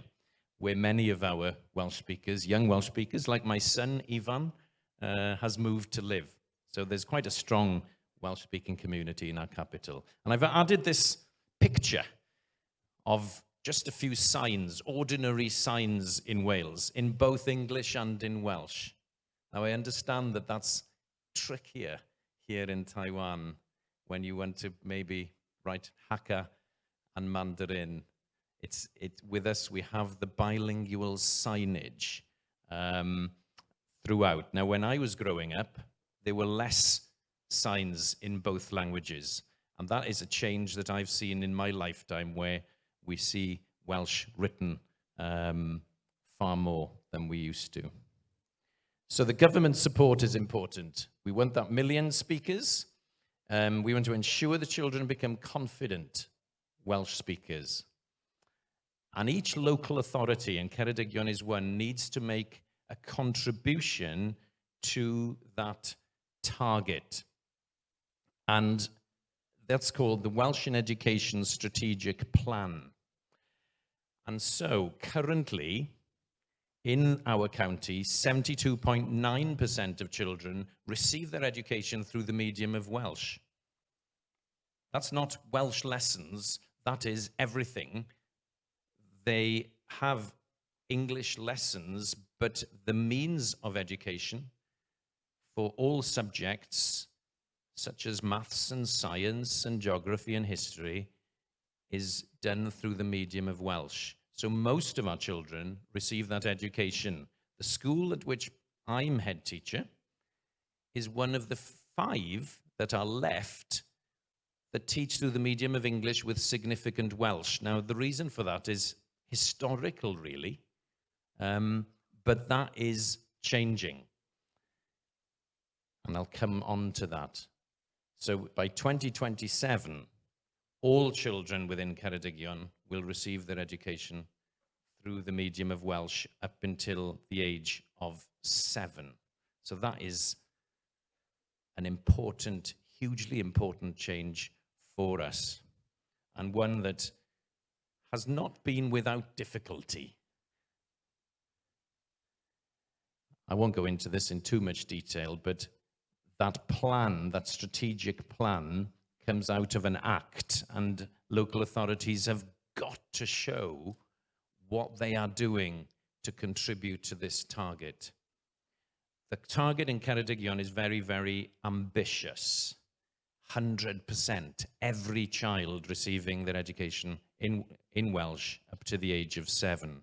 where many of our Welsh speakers, young Welsh speakers, like my son, Ivan, has moved to live. So there's quite a strong Welsh-speaking community in our capital. And I've added this picture of just a few signs, ordinary signs in Wales, in both English and in Welsh. Now, I understand that that's trickier here in Taiwan when you want to maybe write Hakka and Mandarin. With us, we have the bilingual signage throughout. Now, when I was growing up, there were less signs in both languages. And that is a change that I've seen in my lifetime, where we see Welsh written far more than we used to. So the government support is important. We want that million speakers. We want to ensure the children become confident Welsh speakers. And each local authority, and Ceredigion is one, needs to make a contribution to that target. And that's called the Welsh in Education Strategic Plan. And so currently, in our county, 72.9% of children receive their education through the medium of Welsh. That's not Welsh lessons, that is everything. They have English lessons, but the means of education for all subjects, such as maths and science and geography and history, is done through the medium of Welsh. So most of our children receive that education. The school at which I'm head teacher is one of the 5 that are left that teach through the medium of English with significant Welsh. Now, the reason for that is historical, really, but that is changing. And I'll come on to that. So by 2027, all children within Ceredigion will receive their education through the medium of Welsh up until the age of 7. So that is an important, hugely important change for us, and one that has not been without difficulty. I won't go into this in too much detail, but that plan, that strategic plan, comes out of an act, and local authorities have got to show what they are doing to contribute to this target. The target in Ceredigion is very, very ambitious. 100%, every child receiving their education in Welsh up to the age of 7.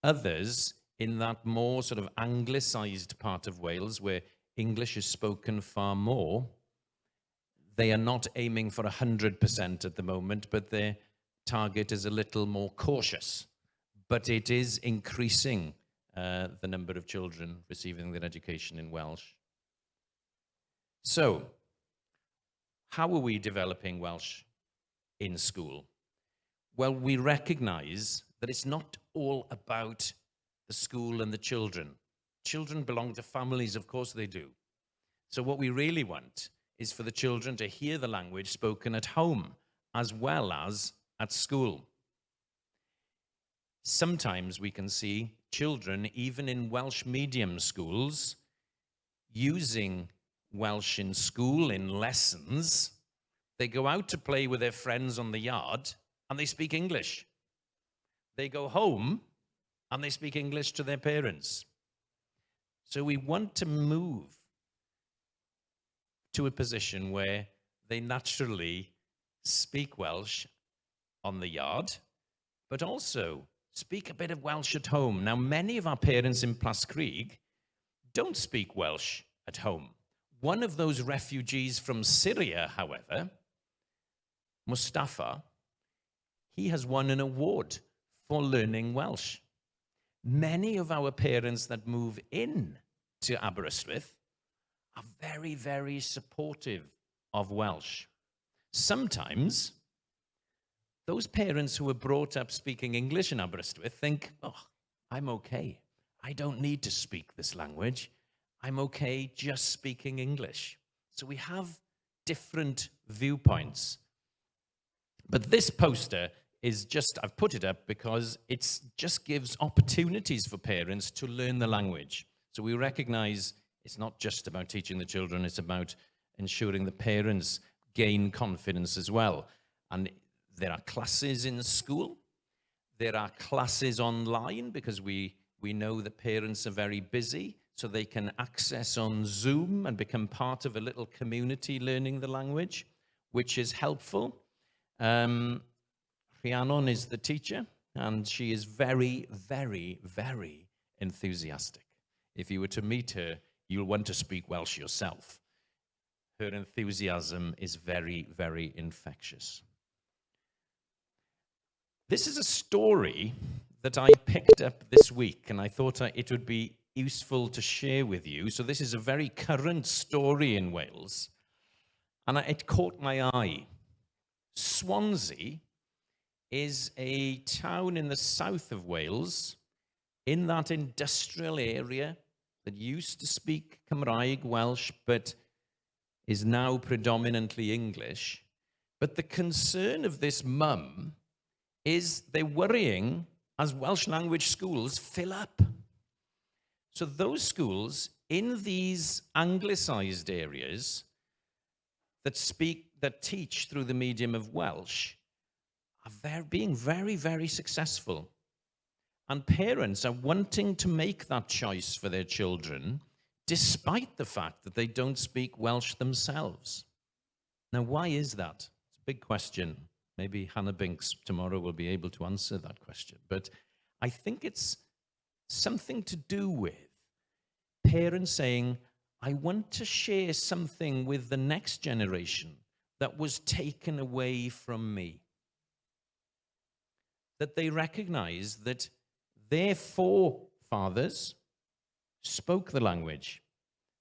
Others, in that more sort of anglicised part of Wales where English is spoken far more, they are not aiming for 100% at the moment, but their target is a little more cautious. But it is increasing the number of children receiving their education in Welsh. So, how are we developing Welsh in school? Well, we recognise that it's not all about the school and the children. Children belong to families, of course they do. So what we really want is for the children to hear the language spoken at home as well as at school. Sometimes we can see children, even in Welsh medium schools, using Welsh in school in lessons. They go out to play with their friends on the yard and they speak English. They go home and they speak English to their parents. So we want to move to a position where they naturally speak Welsh on the yard, but also speak a bit of Welsh at home. Now, many of our parents in Plascreig don't speak Welsh at home. One of those refugees from Syria, however, Mustafa, he has won an award for learning Welsh. Many of our parents that move in to Aberystwyth are very, very supportive of Welsh. Sometimes those parents who were brought up speaking English in Aberystwyth think, oh, I'm okay. I don't need to speak this language. I'm okay just speaking English. So we have different viewpoints. But this poster is just, I've put it up because it just gives opportunities for parents to learn the language. So we recognize it's not just about teaching the children, it's about ensuring the parents gain confidence as well. And there are classes in school, there are classes online because we know that parents are very busy, so they can access on Zoom and become part of a little community learning the language, which is helpful. Rhiannon is the teacher, and she is very, very, very enthusiastic. If you were to meet her, you'll want to speak Welsh yourself. Her enthusiasm is very, very infectious. This is a story that I picked up this week, and I thought it would be useful to share with you. So this is a very current story in Wales, and it caught my eye. Swansea is a town in the south of Wales, in that industrial area that used to speak Cymraeg, Welsh, but is now predominantly English. But the concern of this mum is they're worrying as Welsh language schools fill up. So those schools in these anglicised areas that teach through the medium of Welsh are being very, very successful. And parents are wanting to make that choice for their children, despite the fact that they don't speak Welsh themselves. Now, why is that? It's a big question. Maybe Hannah Binks tomorrow will be able to answer that question. But I think it's something to do with parents saying, I want to share something with the next generation that was taken away from me. That they recognize that their forefathers spoke the language,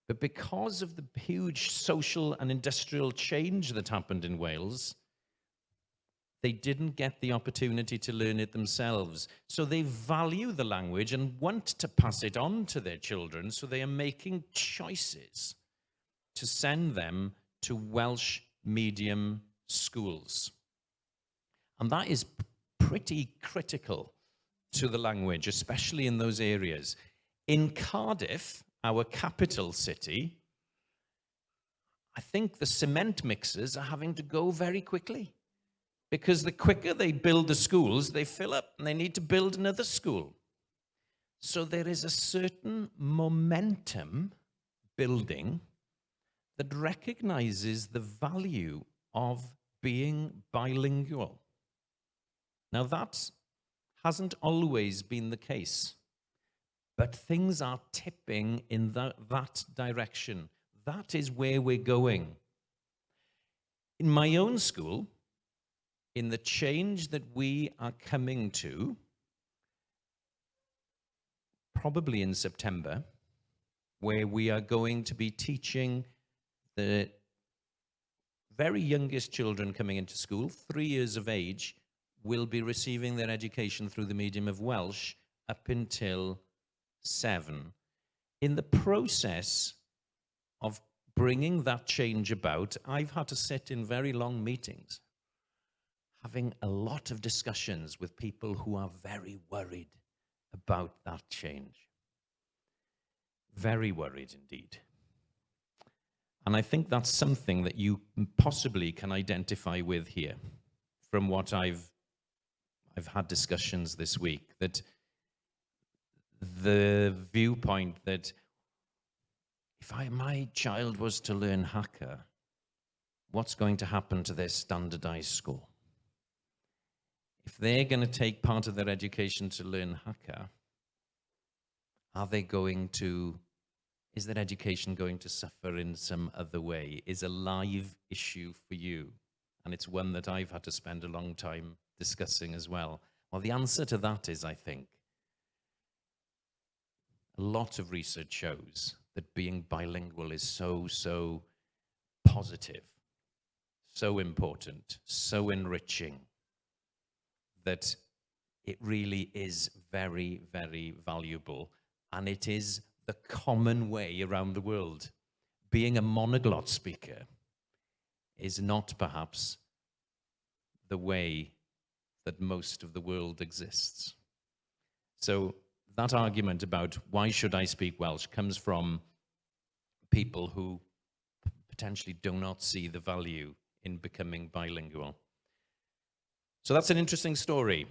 but because of the huge social and industrial change that happened in Wales, they didn't get the opportunity to learn it themselves. So they value the language and want to pass it on to their children, so they are making choices to send them to Welsh medium schools. And that is pretty critical to the language, especially in those areas. In Cardiff, our capital city, I think the cement mixers are having to go very quickly, because the quicker they build the schools, they fill up and they need to build another school. So there is a certain momentum building that recognizes the value of being bilingual. Now, that hasn't always been the case, but things are tipping in that direction. That is where we're going. In my own school, in the change that we are coming to, probably in September, where we are going to be teaching the very youngest children coming into school, 3 years of age, will be receiving their education through the medium of Welsh up until 7. In the process of bringing that change about, I've had to sit in very long meetings, having a lot of discussions with people who are very worried about that change. Very worried indeed. And I think that's something that you possibly can identify with here from what I've had discussions this week, that the viewpoint that if my child was to learn Hakka, what's going to happen to their standardized school? If they're going to take part of their education to learn Hakka, is their education going to suffer in some other way? Is a live issue for you. And it's one that I've had to spend a long time discussing as well. Well, the answer to that is, I think, a lot of research shows that being bilingual is so positive, so important, so enriching, that it really is very, very valuable. And it is the common way around the world. Being a monoglot speaker is not perhaps the way that most of the world exists. So that argument about why should I speak Welsh comes from people who potentially do not see the value in becoming bilingual. So that's an interesting story,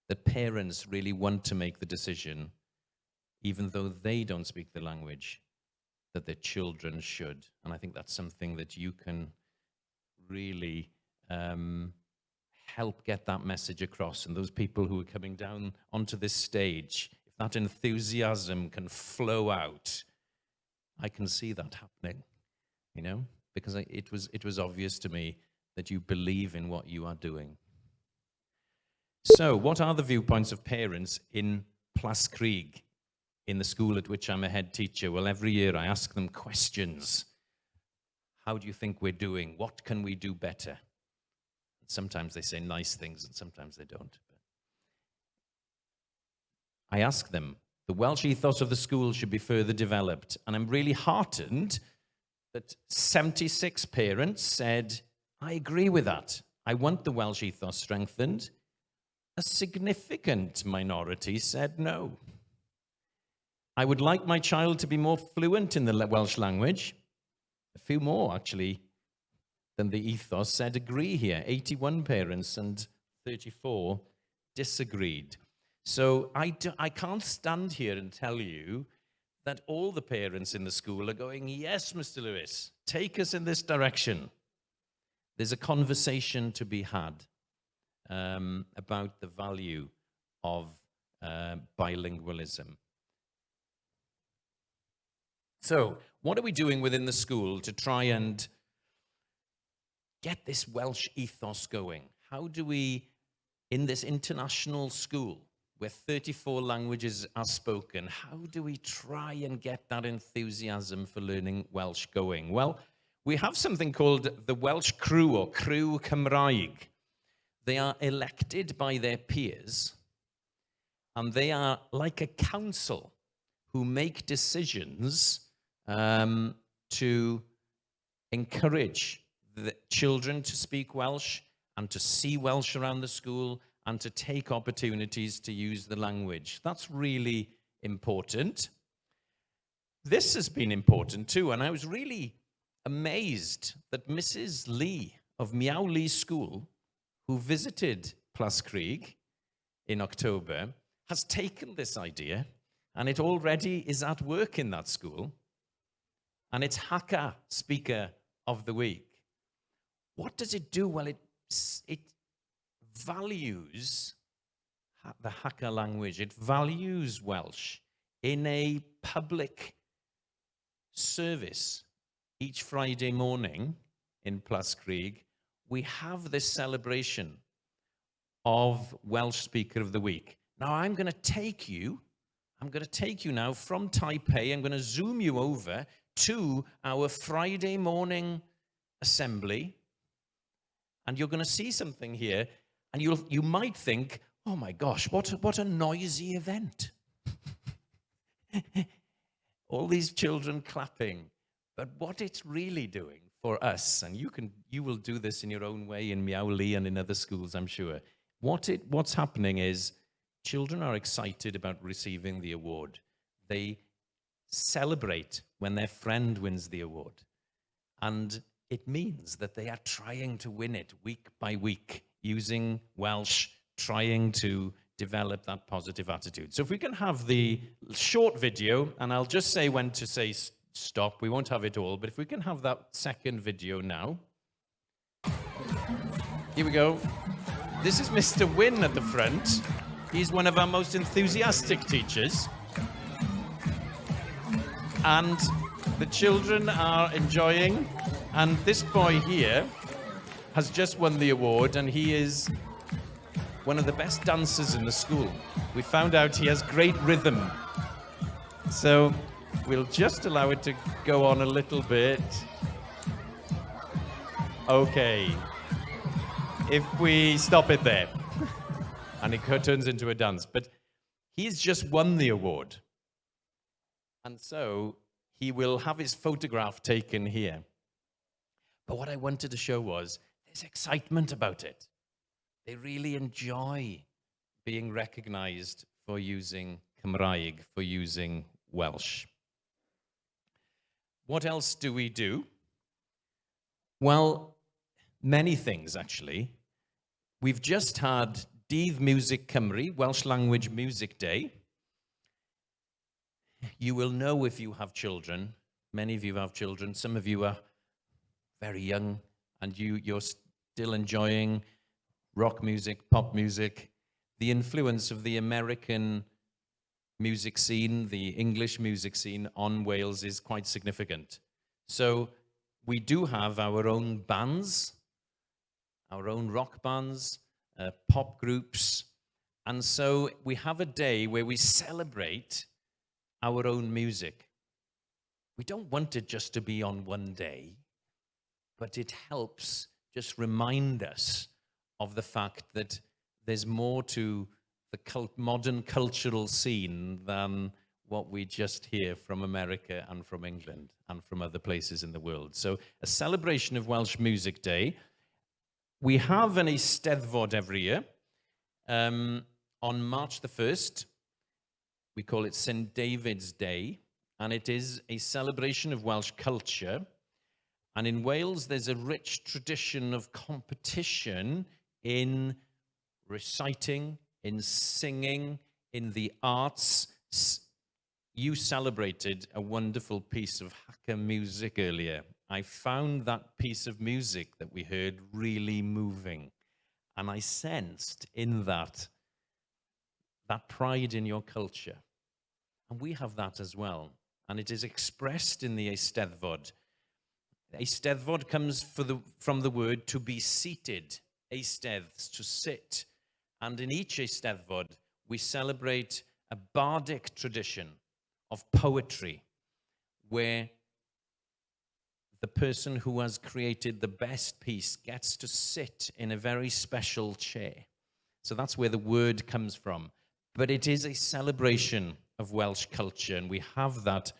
that parents really want to make the decision, even though they don't speak the language, that their children should. And I think that's something that you can really help get that message across. And those people who are coming down onto this stage, if that enthusiasm can flow out, I can see that happening, you know, because it was obvious to me that you believe in what you are doing. So what are the viewpoints of parents in Plascreig, in the school at which I'm a head teacher? Well, every year I ask them questions. How do you think we're doing? What can we do better? Sometimes they say nice things and sometimes they don't. I ask them, the Welsh ethos of the school should be further developed. And I'm really heartened that 76 parents said, I agree with that. I want the Welsh ethos strengthened. A significant minority said no. I would like my child to be more fluent in the Welsh language. A few more, actually, than the ethos said agree here. 81 parents and 34 disagreed. So I can't stand here and tell you that all the parents in the school are going, yes, Mr. Lewis, take us in this direction. There's a conversation to be had about the value of bilingualism. So, what are we doing within the school to try and get this Welsh ethos going? How do we, in this international school where 34 languages are spoken, how do we try and get that enthusiasm for learning Welsh going? Well, we have something called the Welsh Crew, or Crew Cymraeg. They are elected by their peers, and they are like a council who make decisions to encourage the children to speak Welsh and to see Welsh around the school and to take opportunities to use the language. That's really important. This has been important too, and I was really amazed that Mrs. Lee of Meow Lee School, who visited Plascreig in October, has taken this idea, and it already is at work in that school. and it's Hakka Speaker of the Week. What does it do? Well, it values the Hakka language. It values Welsh in a public service. Each Friday morning in Plascreig, we have this celebration of Welsh Speaker of the Week. Now, I'm going to take you now from Taipei. I'm going to zoom you over to our Friday morning assembly. And you're going to see something here. And you might think, oh my gosh, what a noisy event. All these children clapping. But what it's really doing for us, and you will do this in your own way in Miaoli and in other schools, I'm sure. What's happening is children are excited about receiving the award. They celebrate when their friend wins the award. And it means that they are trying to win it week by week, using Welsh, trying to develop that positive attitude. So if we can have the short video, and I'll just say when to say stop. We won't have it all, but if we can have that second video now. Here we go. This is Mr. Wynn at the front. He's one of our most enthusiastic teachers. And the children are enjoying. And this boy here has just won the award, and he is one of the best dancers in the school. We found out he has great rhythm. So we'll just allow it to go on a little bit. Okay. If we stop it there. And it turns into a dance. But he's just won the award. And so he will have his photograph taken here. But what I wanted to show was there's excitement about it. They really enjoy being recognized for using Cymraeg, for using Welsh. What else do we do? Well, many things, actually. We've just had Dydd Music Cymru, Welsh Language Music Day. You will know if you have children. Many of you have children. Some of you are very young, and you're still enjoying rock music, pop music. The influence of the American music scene, the English music scene on Wales is quite significant. So we do have our own bands, our own rock bands, pop groups. And so we have a day where we celebrate our own music. We don't want it just to be on one day, but it helps just remind us of the fact that there's more to the modern cultural scene than what we just hear from America and from England and from other places in the world. So a celebration of Welsh Music Day. We have an Eisteddfod every year. On March the 1st, we call it St. David's Day, and it is a celebration of Welsh culture. And in Wales, there's a rich tradition of competition in reciting, in singing, in the arts. You celebrated a wonderful piece of Hakka music earlier. I found that piece of music that we heard really moving. And I sensed in that pride in your culture. And we have that as well. And it is expressed in the Eisteddfod. Eisteddfod comes from the word to be seated. Eistedd, to sit. And in each Eisteddfod, we celebrate a bardic tradition of poetry, where the person who has created the best piece gets to sit in a very special chair. So that's where the word comes from. But it is a celebration of Welsh culture, and we have that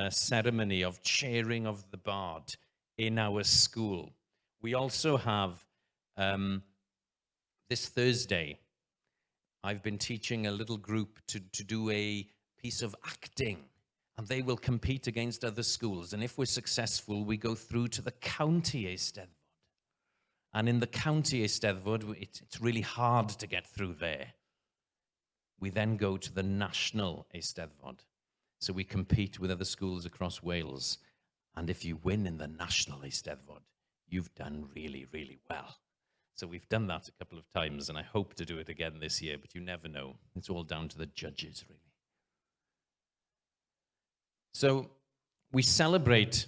ceremony of chairing of the bard in our school. We also have this Thursday, I've been teaching a little group to do a piece of acting, and they will compete against other schools. And if we're successful, we go through to the county Eisteddfod. And in the county Eisteddfod, it's really hard to get through there. We then go to the national Eisteddfod. So we compete with other schools across Wales. And if you win in the national Eisteddfod, you've done really, really well. So we've done that a couple of times, and I hope to do it again this year, but you never know. It's all down to the judges, really. So we celebrate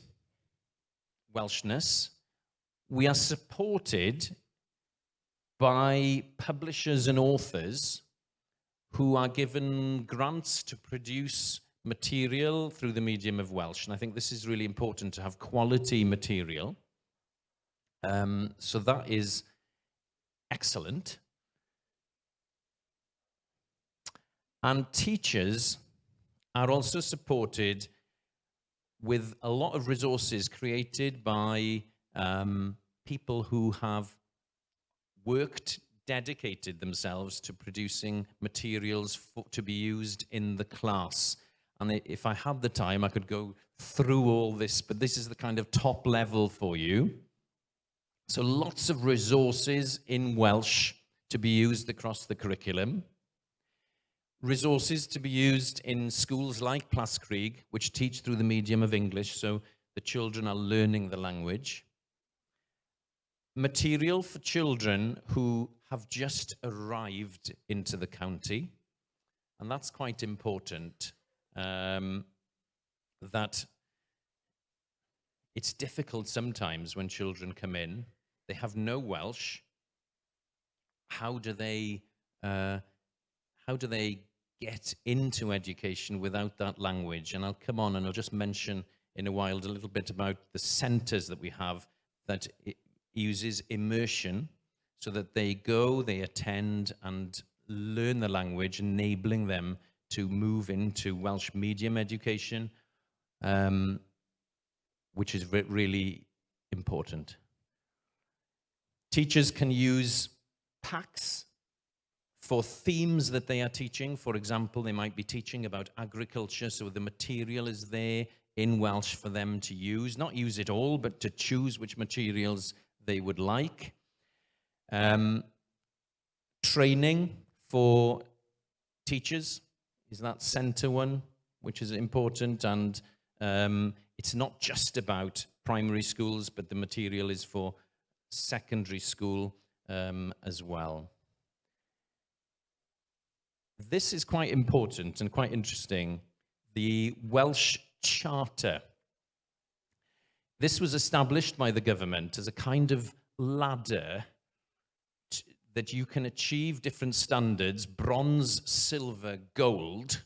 Welshness. We are supported by publishers and authors who are given grants to produce material through the medium of Welsh. And I think this is really important, to have quality material. So that is excellent. And teachers are also supported with a lot of resources created by people who have worked, dedicated themselves to producing materials to be used in the class. And if I had the time, I could go through all this, but this is the kind of top level for you. So lots of resources in Welsh to be used across the curriculum. Resources to be used in schools like Plascreig, which teach through the medium of English, so the children are learning the language. Material for children who have just arrived into the county, and that's quite important, that it's difficult sometimes when children come in, they have no Welsh. How do they get into education without that language? And I'll come on and I'll just mention in a while a little bit about the centres that we have that it uses immersion, so that they go, they attend and learn the language, enabling them to move into Welsh medium education, which is really important. Teachers can use packs for themes that they are teaching. For example, they might be teaching about agriculture, so the material is there in Welsh for them to use. Not use it all, but to choose which materials they would like. Training for teachers is that centre one, which is important. And it's not just about primary schools, but the material is for secondary school as well. This is quite important and quite interesting. The Welsh Charter. This was established by the government as a kind of ladder that you can achieve different standards: bronze, silver, gold.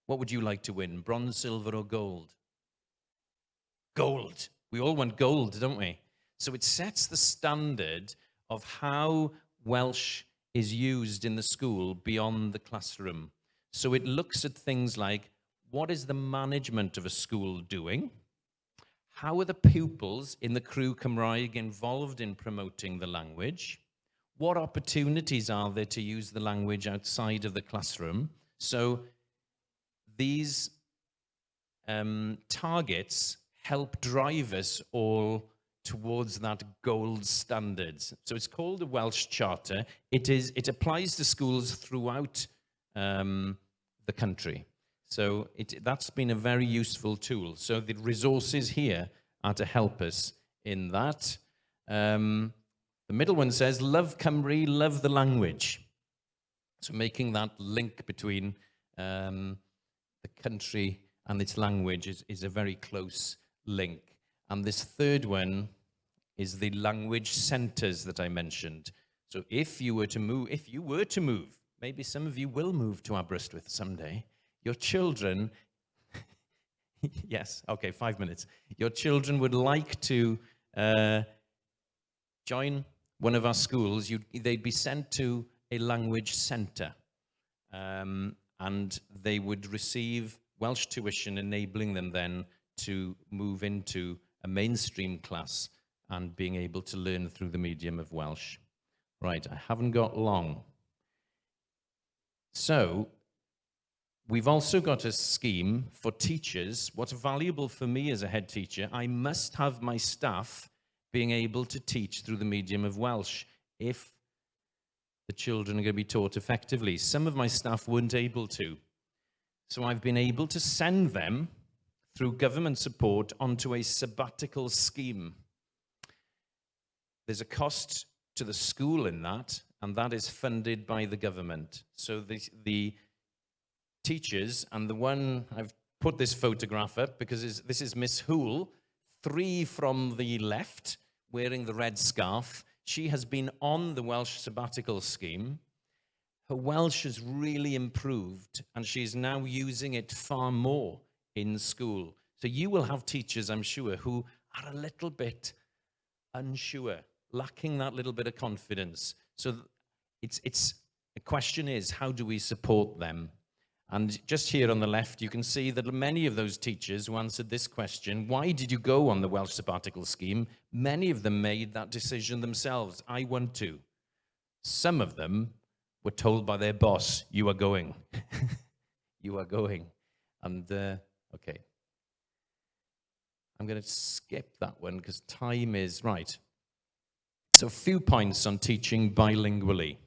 What would you like to win? Bronze, silver, or gold? Gold. We all want gold, don't we? So it sets the standard of how Welsh is used in the school beyond the classroom. So it looks at things like, what is the management of a school doing? How are the pupils in the Cru Cymraeg involved in promoting the language? What opportunities are there to use the language outside of the classroom? So these targets help drive us all towards that gold standards. So it's called the Welsh Charter. It applies to schools throughout the country. So that's been a very useful tool. So the resources here are to help us in that. The middle one says, love Cymru, love the language. So making that link between the country and its language is a very close link. And this third one is the language centres that I mentioned. So if you were to move, maybe some of you will move to Aberystwyth someday, your children, yes, okay, 5 minutes. Your children would like to join one of our schools, they'd be sent to a language centre, and they would receive Welsh tuition, enabling them then to move into a mainstream class and being able to learn through the medium of Welsh. Right, I haven't got long. So, we've also got a scheme for teachers. What's valuable for me as a head teacher, I must have my staff being able to teach through the medium of Welsh if the children are going to be taught effectively. Some of my staff weren't able to. So I've been able to send them through government support onto a sabbatical scheme. There's a cost to the school in that, and that is funded by the government. So the teachers, and the one, I've put this photograph up because this is Miss Hoole, 3 from the left, wearing the red scarf. She has been on the Welsh sabbatical scheme. Her Welsh has really improved, and she's now using it far more in school. So you will have teachers, I'm sure, who are a little bit unsure, lacking that little bit of confidence. So the question is, how do we support them? And just here on the left, you can see that many of those teachers who answered this question, why did you go on the Welsh sabbatical scheme? Many of them made that decision themselves. I want to. Some of them were told by their boss, you are going. You are going. And, okay. I'm going to skip that one because time is right. So a few points on teaching bilingually.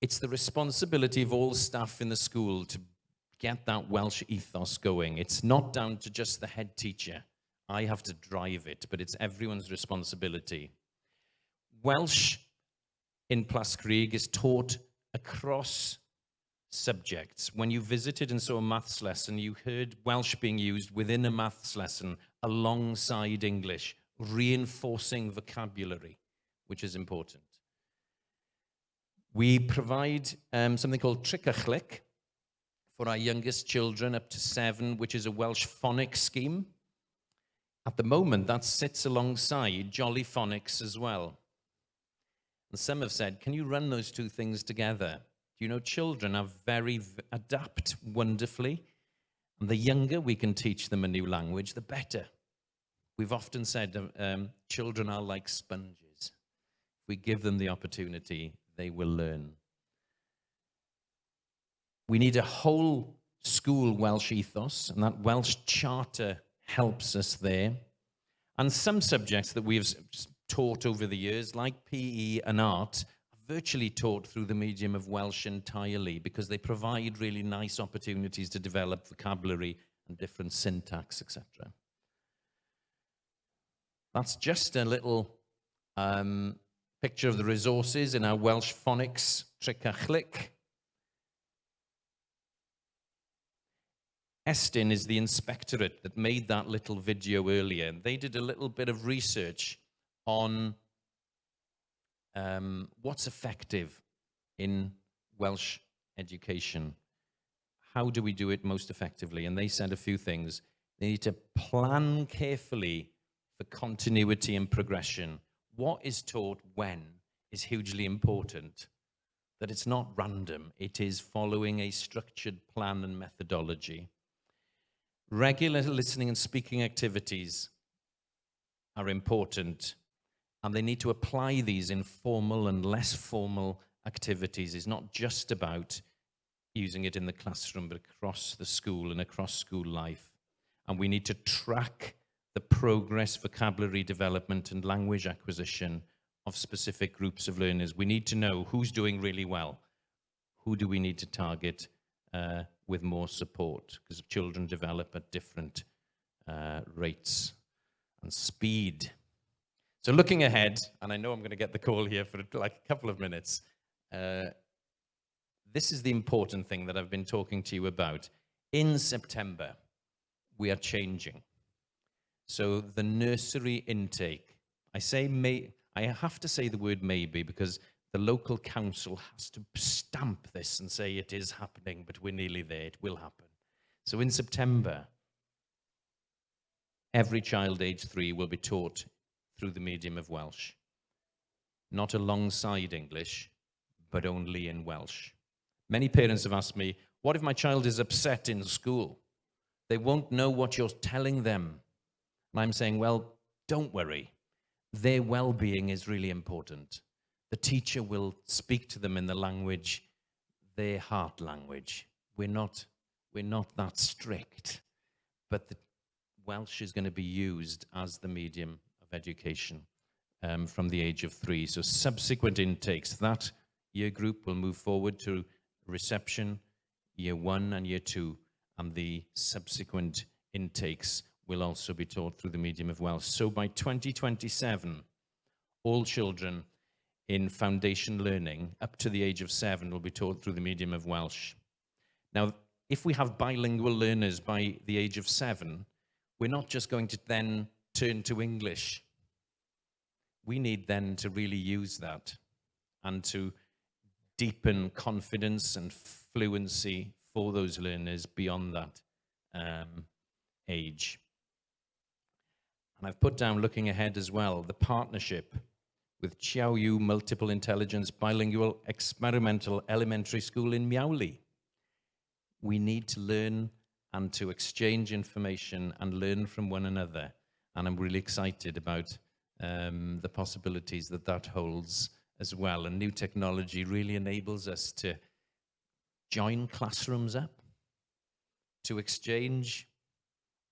It's the responsibility of all staff in the school to get that Welsh ethos going. It's not down to just the head teacher. I have to drive it, but it's everyone's responsibility. Welsh in Plascreg is taught across subjects. When you visited and saw a maths lesson, you heard Welsh being used within a maths lesson alongside English, reinforcing vocabulary, which is important. We provide something called Tricachlic for our youngest children up to 7, which is a Welsh phonics scheme. At the moment, that sits alongside Jolly Phonics as well. And some have said, can you run those two things together? Do you know children adapt wonderfully? And the younger we can teach them a new language, the better. We've often said children are like sponges. If we give them the opportunity, they will learn. We need a whole school Welsh ethos, and that Welsh charter helps us there. And some subjects that we've taught over the years, like PE and art, are virtually taught through the medium of Welsh entirely because they provide really nice opportunities to develop vocabulary and different syntax, etc. That's just a little picture of the resources in our Welsh phonics Tricachlic. Estyn is the inspectorate that made that little video earlier. They did a little bit of research on what's effective in Welsh education. How do we do it most effectively? And they said a few things. They need to plan carefully for continuity and progression. What is taught when is hugely important. That it's not random. It is following a structured plan and methodology. Regular listening and speaking activities are important, and they need to apply these in formal and less formal activities. It's not just about using it in the classroom, but across the school and across school life. And we need to track the progress, vocabulary development, and language acquisition of specific groups of learners. We need to know who's doing really well. Who do we need to target with more support? Because children develop at different rates and speed. So looking ahead, and I know I'm going to get the call here for like a couple of minutes, this is the important thing that I've been talking to you about. In September, we are changing. So the nursery intake, I have to say the word maybe because the local council has to stamp this and say it is happening, but we're nearly there, it will happen. So in September, every child age 3 will be taught through the medium of Welsh. Not alongside English, but only in Welsh. Many parents have asked me, what if my child is upset in school? They won't know what you're telling them. And I'm saying, well, don't worry. Their well-being is really important. The teacher will speak to them in the language, their heart language. We're not that strict, but the Welsh is going to be used as the medium of education from the age of 3. So subsequent intakes, that year group will move forward to reception, year 1 and year 2. and the subsequent intakes will also be taught through the medium of Welsh. So by 2027, all children in foundation learning up to the age of 7 will be taught through the medium of Welsh. Now, if we have bilingual learners by the age of 7, we're not just going to then turn to English. We need then to really use that and to deepen confidence and fluency for those learners beyond that age. And I've put down, looking ahead as well, the partnership with Chiao Yu Multiple Intelligence Bilingual Experimental Elementary School in Miauli. We need to learn and to exchange information and learn from one another. And I'm really excited about the possibilities that that holds as well. And new technology really enables us to join classrooms up, to exchange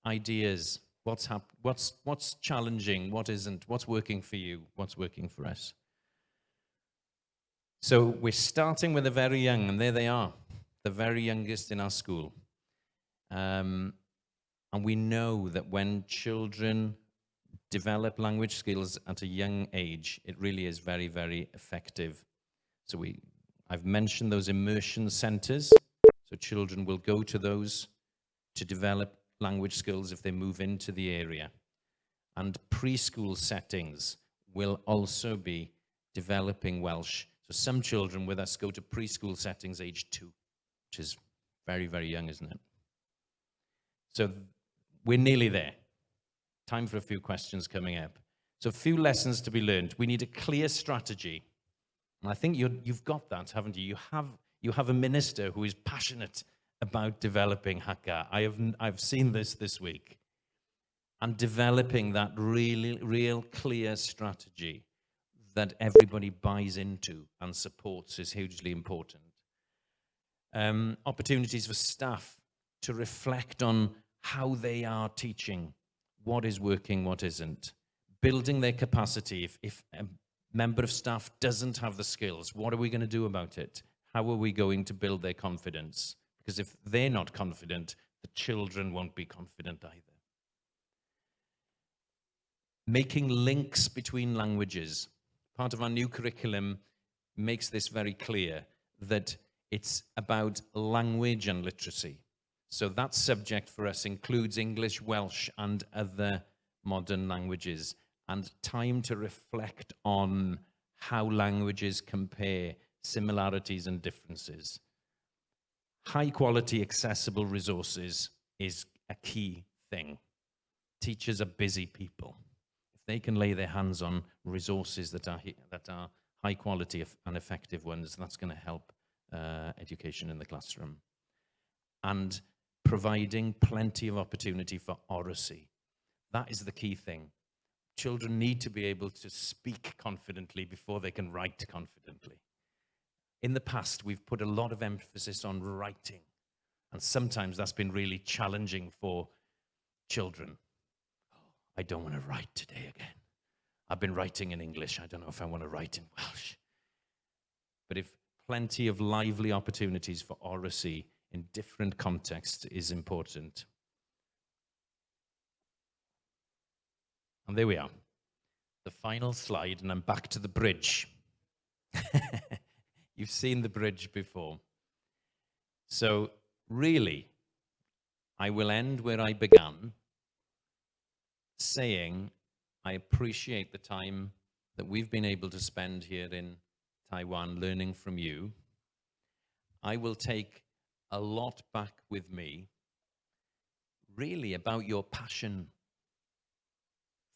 ideas. What's challenging, what isn't, what's working for you, what's working for us. So we're starting with the very young, and there they are, the very youngest in our school. And we know that when children develop language skills at a young age, it really is very, very effective. So I've mentioned those immersion centers. So children will go to those to develop language skills if they move into the area. And preschool settings will also be developing Welsh. So some children with us go to preschool settings age 2, which is very, very young, isn't it? So we're nearly there. Time for a few questions coming up. So a few lessons to be learned. We need a clear strategy. And I think you've got that, haven't you? You have a minister who is passionate about developing Haka. I've seen this week. And developing that real clear strategy that everybody buys into and supports is hugely important. Opportunities for staff to reflect on how they are teaching, what is working, what isn't. Building their capacity. If a member of staff doesn't have the skills, what are we going to do about it? How are we going to build their confidence? Because if they're not confident, the children won't be confident either. Making links between languages. Part of our new curriculum makes this very clear, that it's about language and literacy. So that subject for us includes English, Welsh, and other modern languages, and time to reflect on how languages compare, similarities and differences. High quality, accessible resources is a key thing. Teachers are busy people. If they can lay their hands on resources that are high quality and effective ones, that's going to help education in the classroom. And providing plenty of opportunity for oracy. That is the key thing. Children need to be able to speak confidently before they can write confidently. In the past, we've put a lot of emphasis on writing, and sometimes that's been really challenging for children. I don't want to write today again. I've been writing in English. I don't know if I want to write in Welsh. But if plenty of lively opportunities for oracy in different contexts is important. And there we are. The final slide, and I'm back to the bridge. You've seen the bridge before. So really, I will end where I began, saying I appreciate the time that we've been able to spend here in Taiwan learning from you. I will take a lot back with me, really about your passion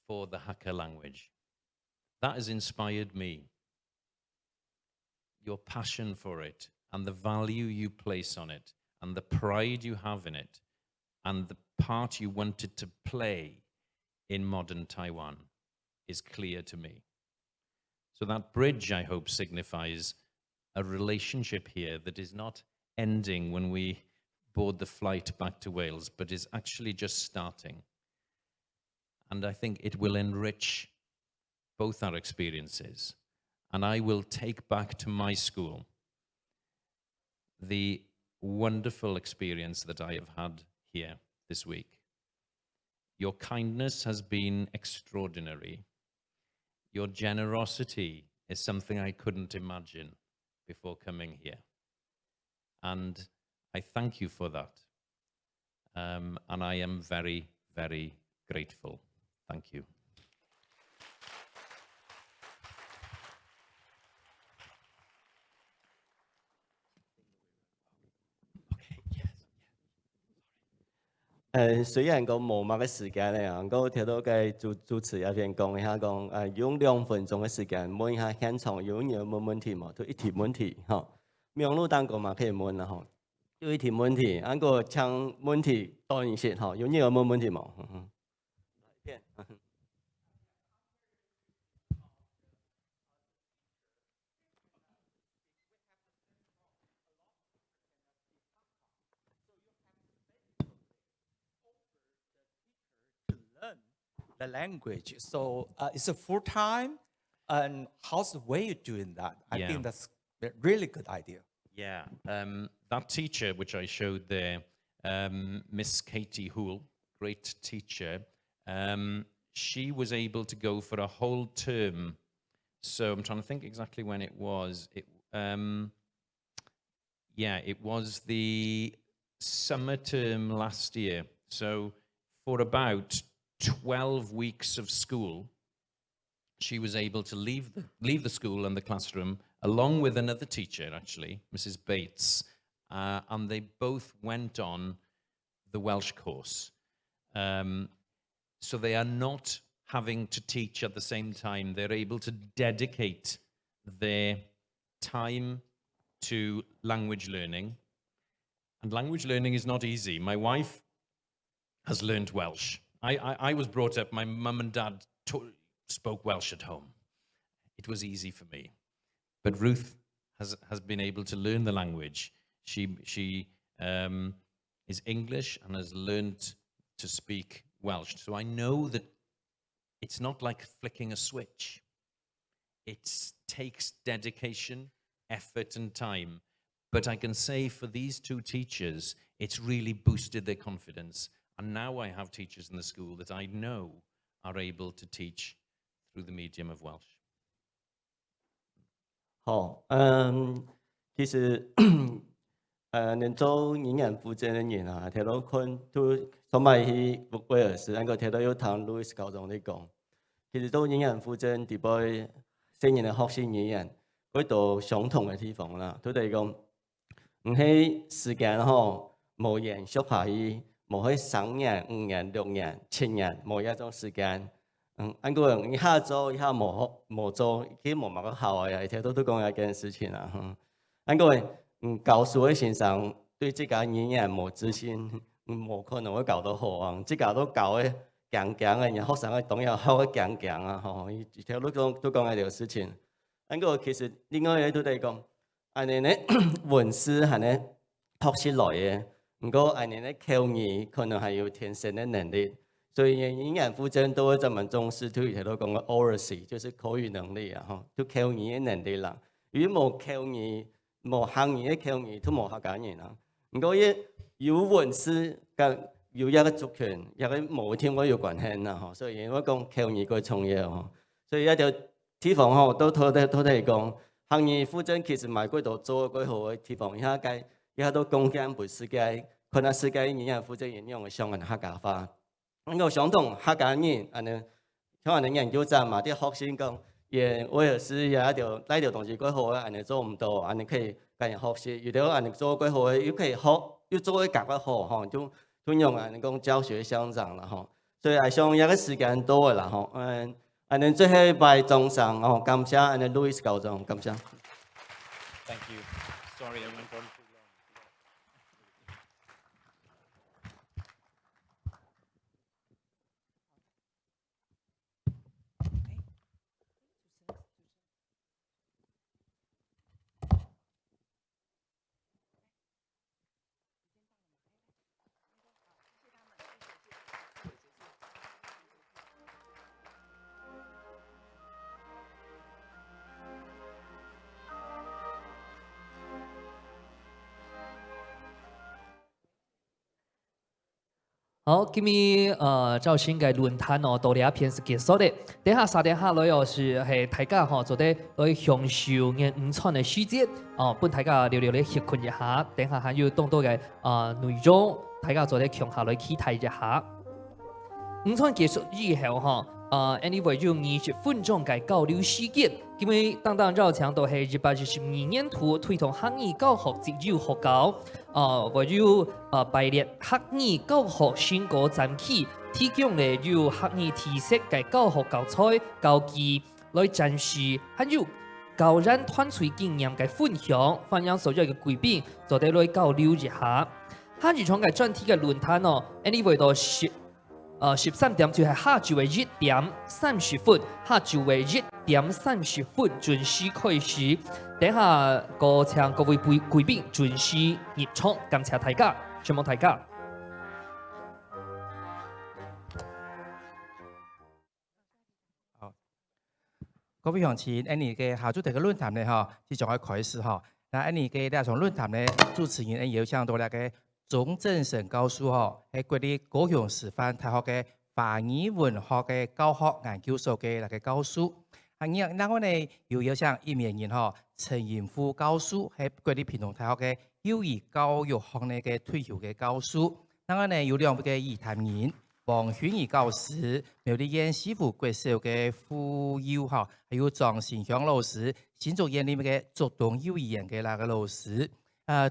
for the Hakka language. That has inspired me. Your passion for it and the value you place on it and the pride you have in it and the part you wanted to play in modern Taiwan is clear to me. So that bridge, I hope, signifies a relationship here that is not ending when we board the flight back to Wales, but is actually just starting. And I think it will enrich both our experiences. And I will take back to my school the wonderful experience that I have had here this week. Your kindness has been extraordinary. Your generosity is something I couldn't imagine before coming here. And I thank you for that. And I am very, very grateful. Thank you.雖然講冇乜嘅時間咧，我聽到嘅主持一邊講一下講，用2分鐘嘅時間問一下現場有冇問題冇？就一題問題嚇，網絡當中嘛可以問啦嚇，有一題問題，個請問題多一些嚇，有冇問題冇？The language. So it's a full time, and how's the way you're doing that? I Yeah. think that's a really good idea. Yeah, that teacher which I showed there, Miss Katie Hoole, great teacher, she was able to go for a whole term. So I'm trying to think exactly when it was. Yeah, it was the summer term last year. So for about 12 weeks of school, she was able to leave the school and the classroom along with another teacher, actually, Mrs. Bates, and they both went on the Welsh course. So they are not having to teach at the same time. They're able to dedicate their time to language learning. And language learning is not easy. My wife has learned Welsh. I was brought up, my mum and dad spoke Welsh at home. It was easy for me. But Ruth has been able to learn the language. She is English and has learned to speak Welsh. So I know that it's not like flicking a switch. It takes dedication, effort, and time. But I can say for these two teachers, it's really boosted their confidence. And now I have teachers in the school that I know are able to teach through the medium of Welsh. 好，其實能做語言負責嘅人啊，睇到佢都所謂去威爾斯，我睇到有聽 Louis 教授你講，其實做語言負責地位成年嘅學習語言，嗰度相同嘅地方啦，佢哋講唔係時間嗬，冇延續下去。冇去3年、5年、6年、7年，冇一種時間。按個一下做，一下冇做，佢冇乜個好啊！一天都講一件事情啦。按個教書嘅先生對這個語言冇自信，冇可能會教得好啊！這個都教嘅強強嘅，然後學生嘅懂又學嘅強強啊！嗬，一天都講一條事情。按個其實另外嘢都係講，按你咧文字係咧學起來嘅。唔過，按你嘅口語可能係有天生嘅能力，所以語言負責都會這麼重視，對佢哋講嘅 oracy，就是口語能力啊，嚇，都口語嘅能力啦。如果冇口語、冇漢語嘅口語，都冇客家人啊。唔過有文字跟有一個族群，一個冇聽過有關係啦，嚇。所以我講口語個重要嚇。所以一條地方嚇都係講，漢語負責其實買幾多做幾好嘅地方，而家都貢獻俾世界。可能世界語言負責應用嘅上嘅客家話，我相同客家人，像人研究站嘛，啲學生講，我也是有一條呢條東西幾好嘅，人做唔到，人可以跟人學習，有啲人做幾好嘅，又可以學，又做得更加好，嚇，就用人講教學相長啦，嚇，所以上一個時間多嘅啦，嚇，最後一拜掌聲，感謝Louis 教授，感謝。Thank you. Sorry, I went on. 好，今日赵新嘅论坛哦，到呢一片是结束的。等下3点下来哦，是大家吼做啲来享受嘅午餐嘅时节哦，本大家聊聊咧歇困一下。等下还有更多嘅内容，大家做啲强下来期待一下。午餐结束以后哈，anyway 用20分钟嘅交流时间。今日当绕墙到係122年度推动客語教學自由學教，為咗排列客語教學成果展期，提供了有客語知識嘅教學教材、教具來展示，還有教人團隊經驗嘅分享，歡迎所有嘅貴賓做啲來交流一下。客語廠嘅專題嘅論壇哦 ，anyway 到13點就係下晝嘅1點30分，下晝嘅1點30分準時開始。等下個請各位貴賓準時入場，感謝大家，希望大家。好，各位鄉親，今年嘅下晝嘅論壇呢，哈，即將要開始哈。那今年嘅呢場論壇呢，主持人有請到嘅鐘正成教授哈，係國立高雄師範大學嘅華語文學嘅教學研究所嘅那個教授。然後呢，又有請葉名人哈陳彥富教授，係國立屏東大學嘅幼兒教育學呢嘅退休嘅教授。然後呢，有兩位嘅議談人，黃煖儀教師、苗栗縣師傅國小嘅副幼哈，還有莊信祥老師，新竹縣裏面嘅竹東幼兒園嘅那個老師。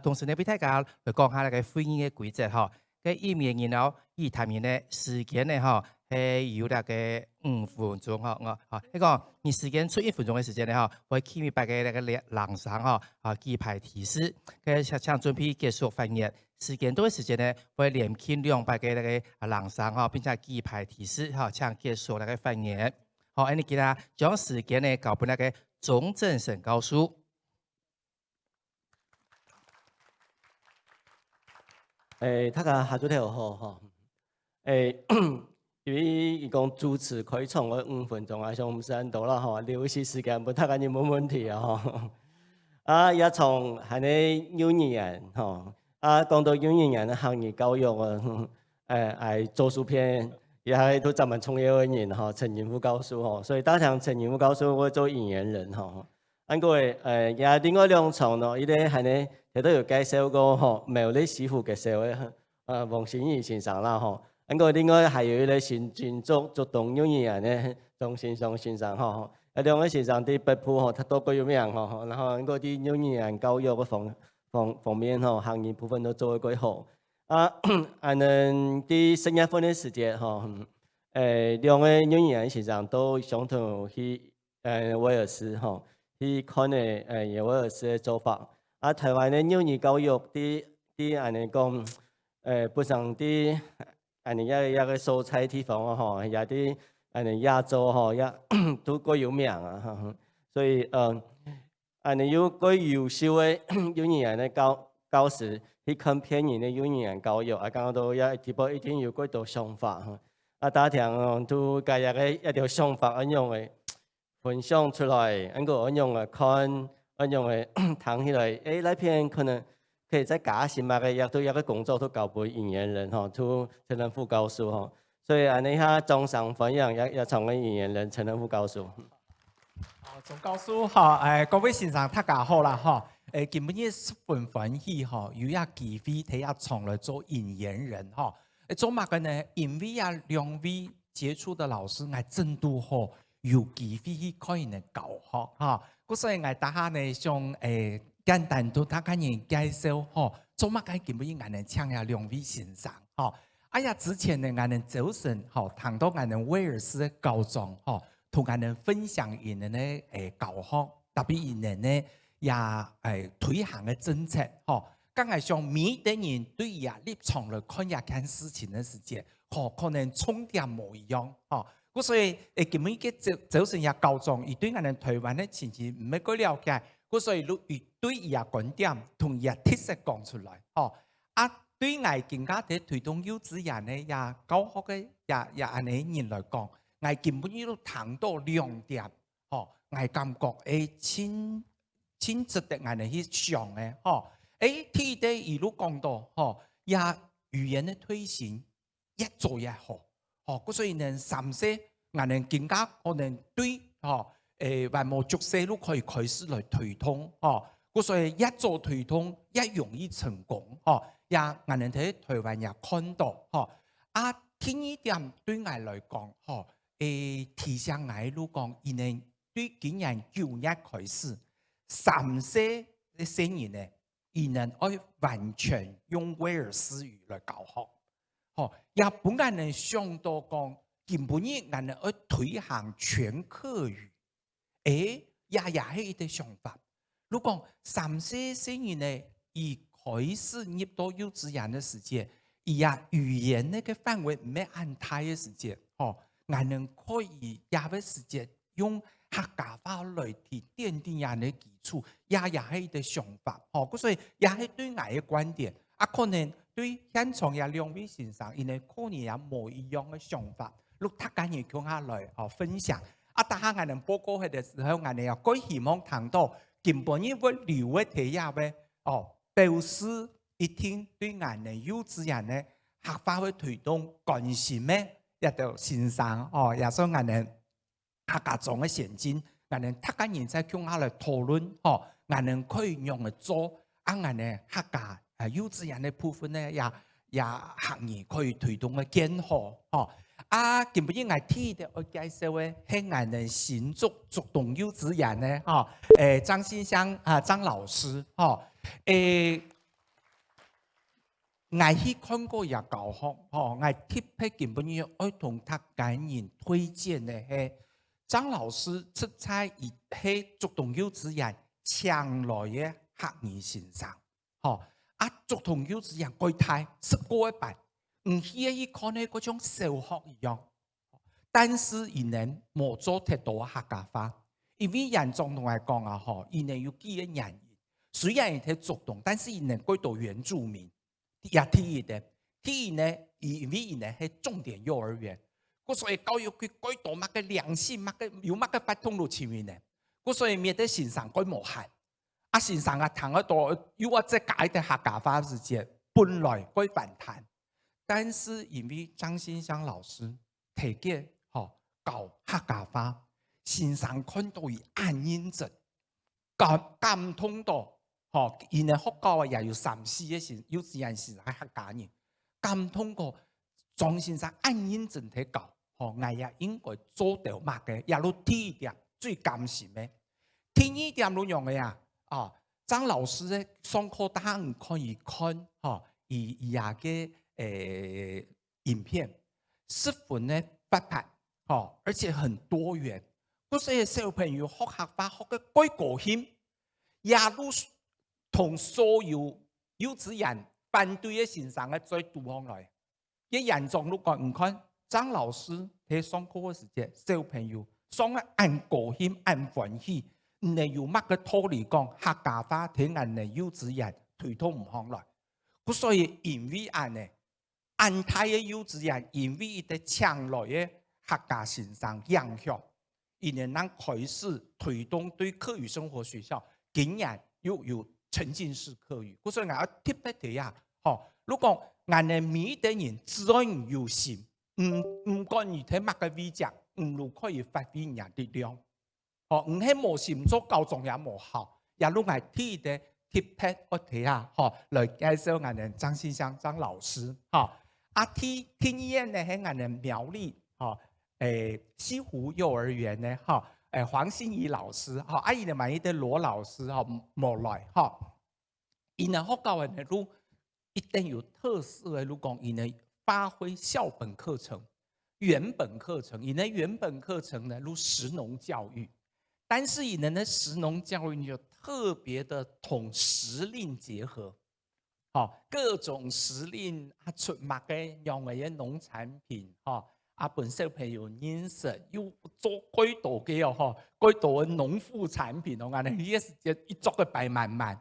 同時呢，俾大家嚟講下那個會議嘅規則哈。嘅葉名人後議談人呢時間呢哈。係有那個5分鐘哈，呢個你時間出1分鐘嘅時間呢哈，會企咪擺嘅那個欄上哈，記牌提示，嘅像準備結束發言，時間多嘅時間呢，會連傾兩擺嘅那個欄上哈，並且記牌提示哈，像結束那個發言。好，你記得將時間呢交俾那個鐘正成教授。大家下晝睇好哈，因為伊講主持開場嘅5分鐘，係上唔使多啦吼，留息時間本大概就冇問題啊吼。也從係呢幼兒園吼，講到幼兒園嘅客語教育啊，係做書篇，也係都專門從業嘅人吼，陳彥富教授吼，所以打上陳彥富教授我做引言人吼。不過也另外2場咯，伊咧係呢，亦都有介紹過吼，苗栗師傅嘅社會黃煖儀先生啦吼。另外還有一個新竹東幼兒園呢，鍾信祥先生吼，兩個先生啲北部吼，他都各有名吼，然後嗰啲幼兒園教育嘅方面吼，客語部分都做得幾好。啲10月份嘅時節吼，兩個幼兒園先生都上頭去威爾斯吼，去看嘅威爾斯嘅做法。台灣嘅幼兒教育啲安尼講，不上啲。一個蔬菜地方啊，吼，也啲亞洲吼，也都幾有名啊，所以有幾優秀嘅幼兒園嘅教師去看偏遠嘅幼兒園教育，講到也基本一定有幾多想法打聽都家一條想法咁樣嘅分享出來，咁樣嘅看，咁樣嘅談起來，那篇可能。可以在假新馬嘅亦都有個工作都交俾引言人吼，都陳仁富教授吼，所以你下中上分享也從個引言人陳仁富教授。鐘教授嚇，各位先生大家好啦嚇，今日十分歡喜嚇，有一機會睇下從來做引言人嚇，做乜嘅呢？因為兩位傑出的老師，我真都好有機會去看人嘅教學嚇，所以我大家呢想簡單都大家人介紹吼，做乜嘅根本我哋請下兩位先生吼。之前呢，我哋早晨吼談到我哋威爾斯嘅教長吼，同我哋分享因哋呢教學，特別因哋呢也推行嘅政策吼。剛係上每啲人對也立場來看一件事情嘅時節，吼可能重點冇一樣吼。所以根本嘅早晨也教長，而對我哋台灣嘅情形唔係幾了解。所以對伊個觀點同伊個特色講出來，對我更加喺推動幼稚園呢，也教學嘅也安尼人來講，我根本要談到2點，我感覺親切的我哋去想嘅，第一一路講到，也語言嘅推行，越做越好。所以呢，三世我哋更加可能對還冇足勢都可以開始來推動。所以越做推動越容易成功。也我哋喺台灣也看到。第二點對我來講，提醒我哋講，因為對今年9月開始，3歲嘅成人呢，伊能愛完全用威爾斯語來教學。也本來能想到講，根本呢我哋愛推行全科語，也係一個想法。如果3歲成人呢，伊開始入到幼稚園嘅時間，伊語言那個範圍唔係很大嘅時間，我哋可以也嘅時間用客家話來提奠定人嘅基礎，也係一個想法。所以也係對我嘅觀點。可能對現場也兩位先生，因為可能也冇一樣嘅想法。如果大家叫下來分享，等下我哋報告嘅時候，我哋又該希望談到根本呢個留嘅題入嘅表示一定對我哋幼稚園嘅客家嘅推動關心嘅一個先生，也所以我哋客家莊嘅先進，我哋大家人在叫下來討論，我哋可以用嚟做，我哋客家幼稚園嘅部分呢，也行業可以推動嘅更好。根本我提的我介紹嘅係我哋新竹竹東幼稚園呢，張先生張老師，我去看過也教學，我特別根本要愛同他家人推薦嘅係張老師出差喺竹東幼稚園請來嘅客語先生，竹東幼稚園規態10個一班，唔似一看呢嗰種小學一樣，但是伊能冇做太多客家話，因為人總同我講伊能要記嘅人，雖然係竹東，但是伊能歸到原住民，也提嘅，呢，因為伊能係重點幼兒園，所以教育佢歸到乜嘅良心，有乜嘅法通路前面呢，所以面對先生該無限。先生談得多，如果即解的客家話時間，本來該反彈，但是因為張先生老師提嘅教客家話，先生看到伊按認真，感通到，因為學校也有3、4個先幼稚園先生係客家人，感通過張先生按認真去教，我也應該做到乜嘅，也都第一點最甘心嘅，第二點都用嘅呀。張老師咧上課大家唔可以看以下嘅影片，10分咧8拍，而且很多元。嗰些小朋友學客家學嘅幾高興，也都同所有幼稚園反對嘅先生嘅再度上來。嘅人狀都講唔看，張老師喺上課嘅時間，小朋友上嘅按高興按歡喜。你有乜嘅道理講客家話喺人哋幼稚園推動唔上來，所以因為安泰嘅幼稚園因為佢哋請來嘅客家先生影響，因為能開始推動對課餘生活學校竟然又有沉浸式課餘，所以我特別提下，如果人哋每一個人自然有心，唔關於睇乜嘅威則，唔如可以發揮人力量。唔係冇心做教狀也冇效，也都係睇的特別我睇下，來介紹我哋張先生張老師，第二呢係我哋苗栗，西湖幼兒園呢，黃欣怡老師，阿姨哋萬一啲羅老師冇來，因為學校嘅都一定有特色嘅，如講因為發揮校本課程、原本課程，因為原本課程呢如實農教育。但是以人的實農教育就特別的同時令結合，各種時令出賣嘅用嘅農產品，本小朋友認識要做幾多嘅幾多嘅農副產品，我哋呢一時間一做嘅擺滿滿，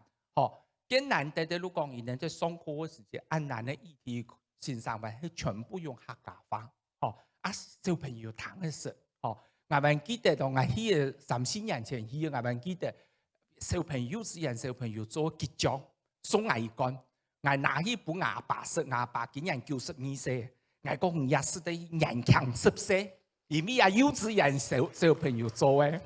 更難得的如講，以人在上課嘅時間，按難嘅議題先生話係全部用客家話，小朋友談嘅時。我們記得同我去3、4年前去，我們記得小朋友幼稚園小朋友做結獎送牙幹，我拿起本牙爸識牙爸竟然92歲，外國也是啲人強濕些，而咪啊幼稚園小朋友做嘅，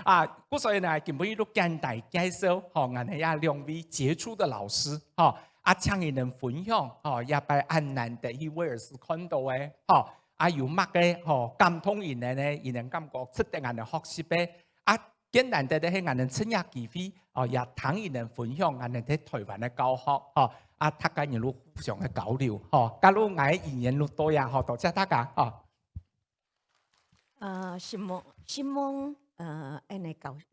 啊，咁所以呢，基本都簡單介紹，我哋有兩位傑出的老師，啊，請佢哋分享，也俾很難得喺威爾斯看到嘅，啊，有乜嘅，感動人哋呢，人哋感覺值得人哋學習嘅，啊，簡單得係人哋親日機會，也聽人哋分享人哋喺台灣嘅教學，啊，大家一路互相嘅交流，假如我語言路多呀，多謝大家，希望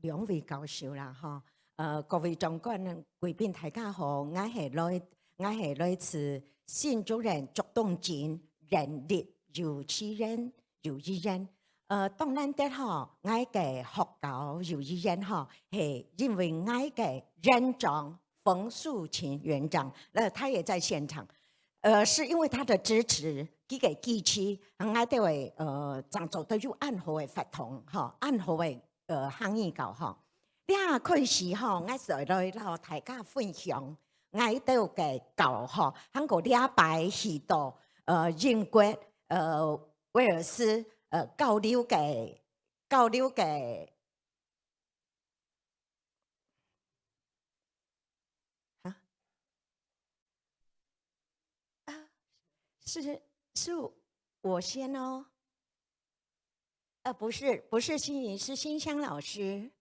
兩位教授啦，各位長官貴賓大家好，我係來自新竹人竹東鎮人力幼稚園幼兒園。當然的我嘅學校幼兒園係因為我嘅園長馮樹琴園長，他也在現場。是因為他的支持，佢嘅支持，我哋會創造到有暗號嘅法通，暗號嘅行義教學。呢個開始我上來同大家分享，我哋嘅教學，喺個禮拜去到英國威爾斯交流嘅。是我先哦，不是心怡，是馨香老師。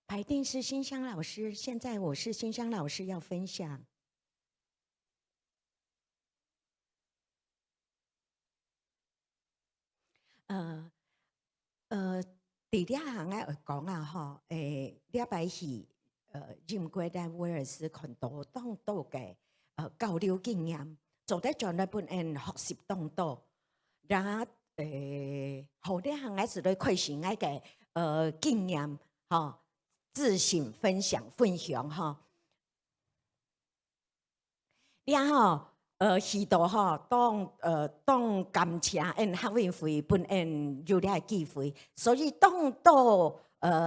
排定是馨香老師，現在我是馨香老師要分享。第二行我講啊，禮拜去英國嘅威爾斯看到當到嘅交流經驗，做得在那本人學習當到，然後後啲行我是來開始我嘅經驗自行分享然後去到當感謝學運會本人有啲機會，所以當到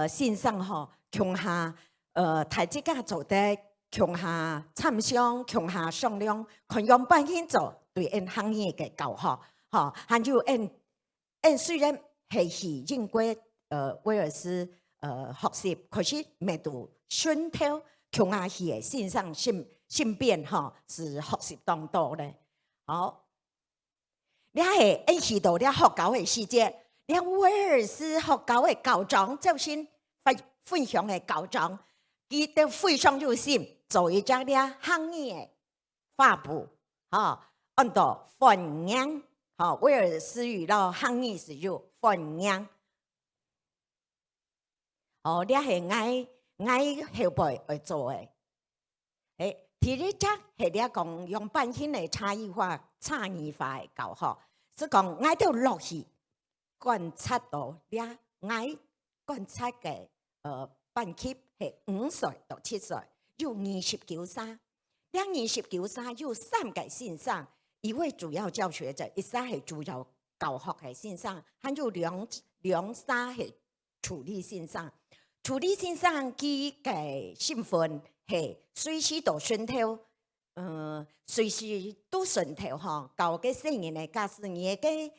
線上強下大家做得強下參詳，強下商量，看樣辦法做對行業嘅教學，還有雖然係去英國威爾斯學習，可是未到順透強下去嘅線上順便是學習當道咧。好，你係去到你學校嘅時節，你威爾斯學校嘅校長就先分享嘅校長，佢哋非常有心做一張啲行業嘅發布，按照歡迎，威爾斯語咯行業是有歡迎。你係我後輩去做嘅。第二則係你講用辦法嘅差異化嘅教學，是講我哋落去觀察到你我觀察嘅班級係5歲到7歲，有29歲，你29歲有3個線上，一位主要教學者，一個係主要教學嘅線上，還有兩三係處理線上。處理線上佢嘅身份係隨時都順透，隨時都順透教嘅細人嘅假使人嘅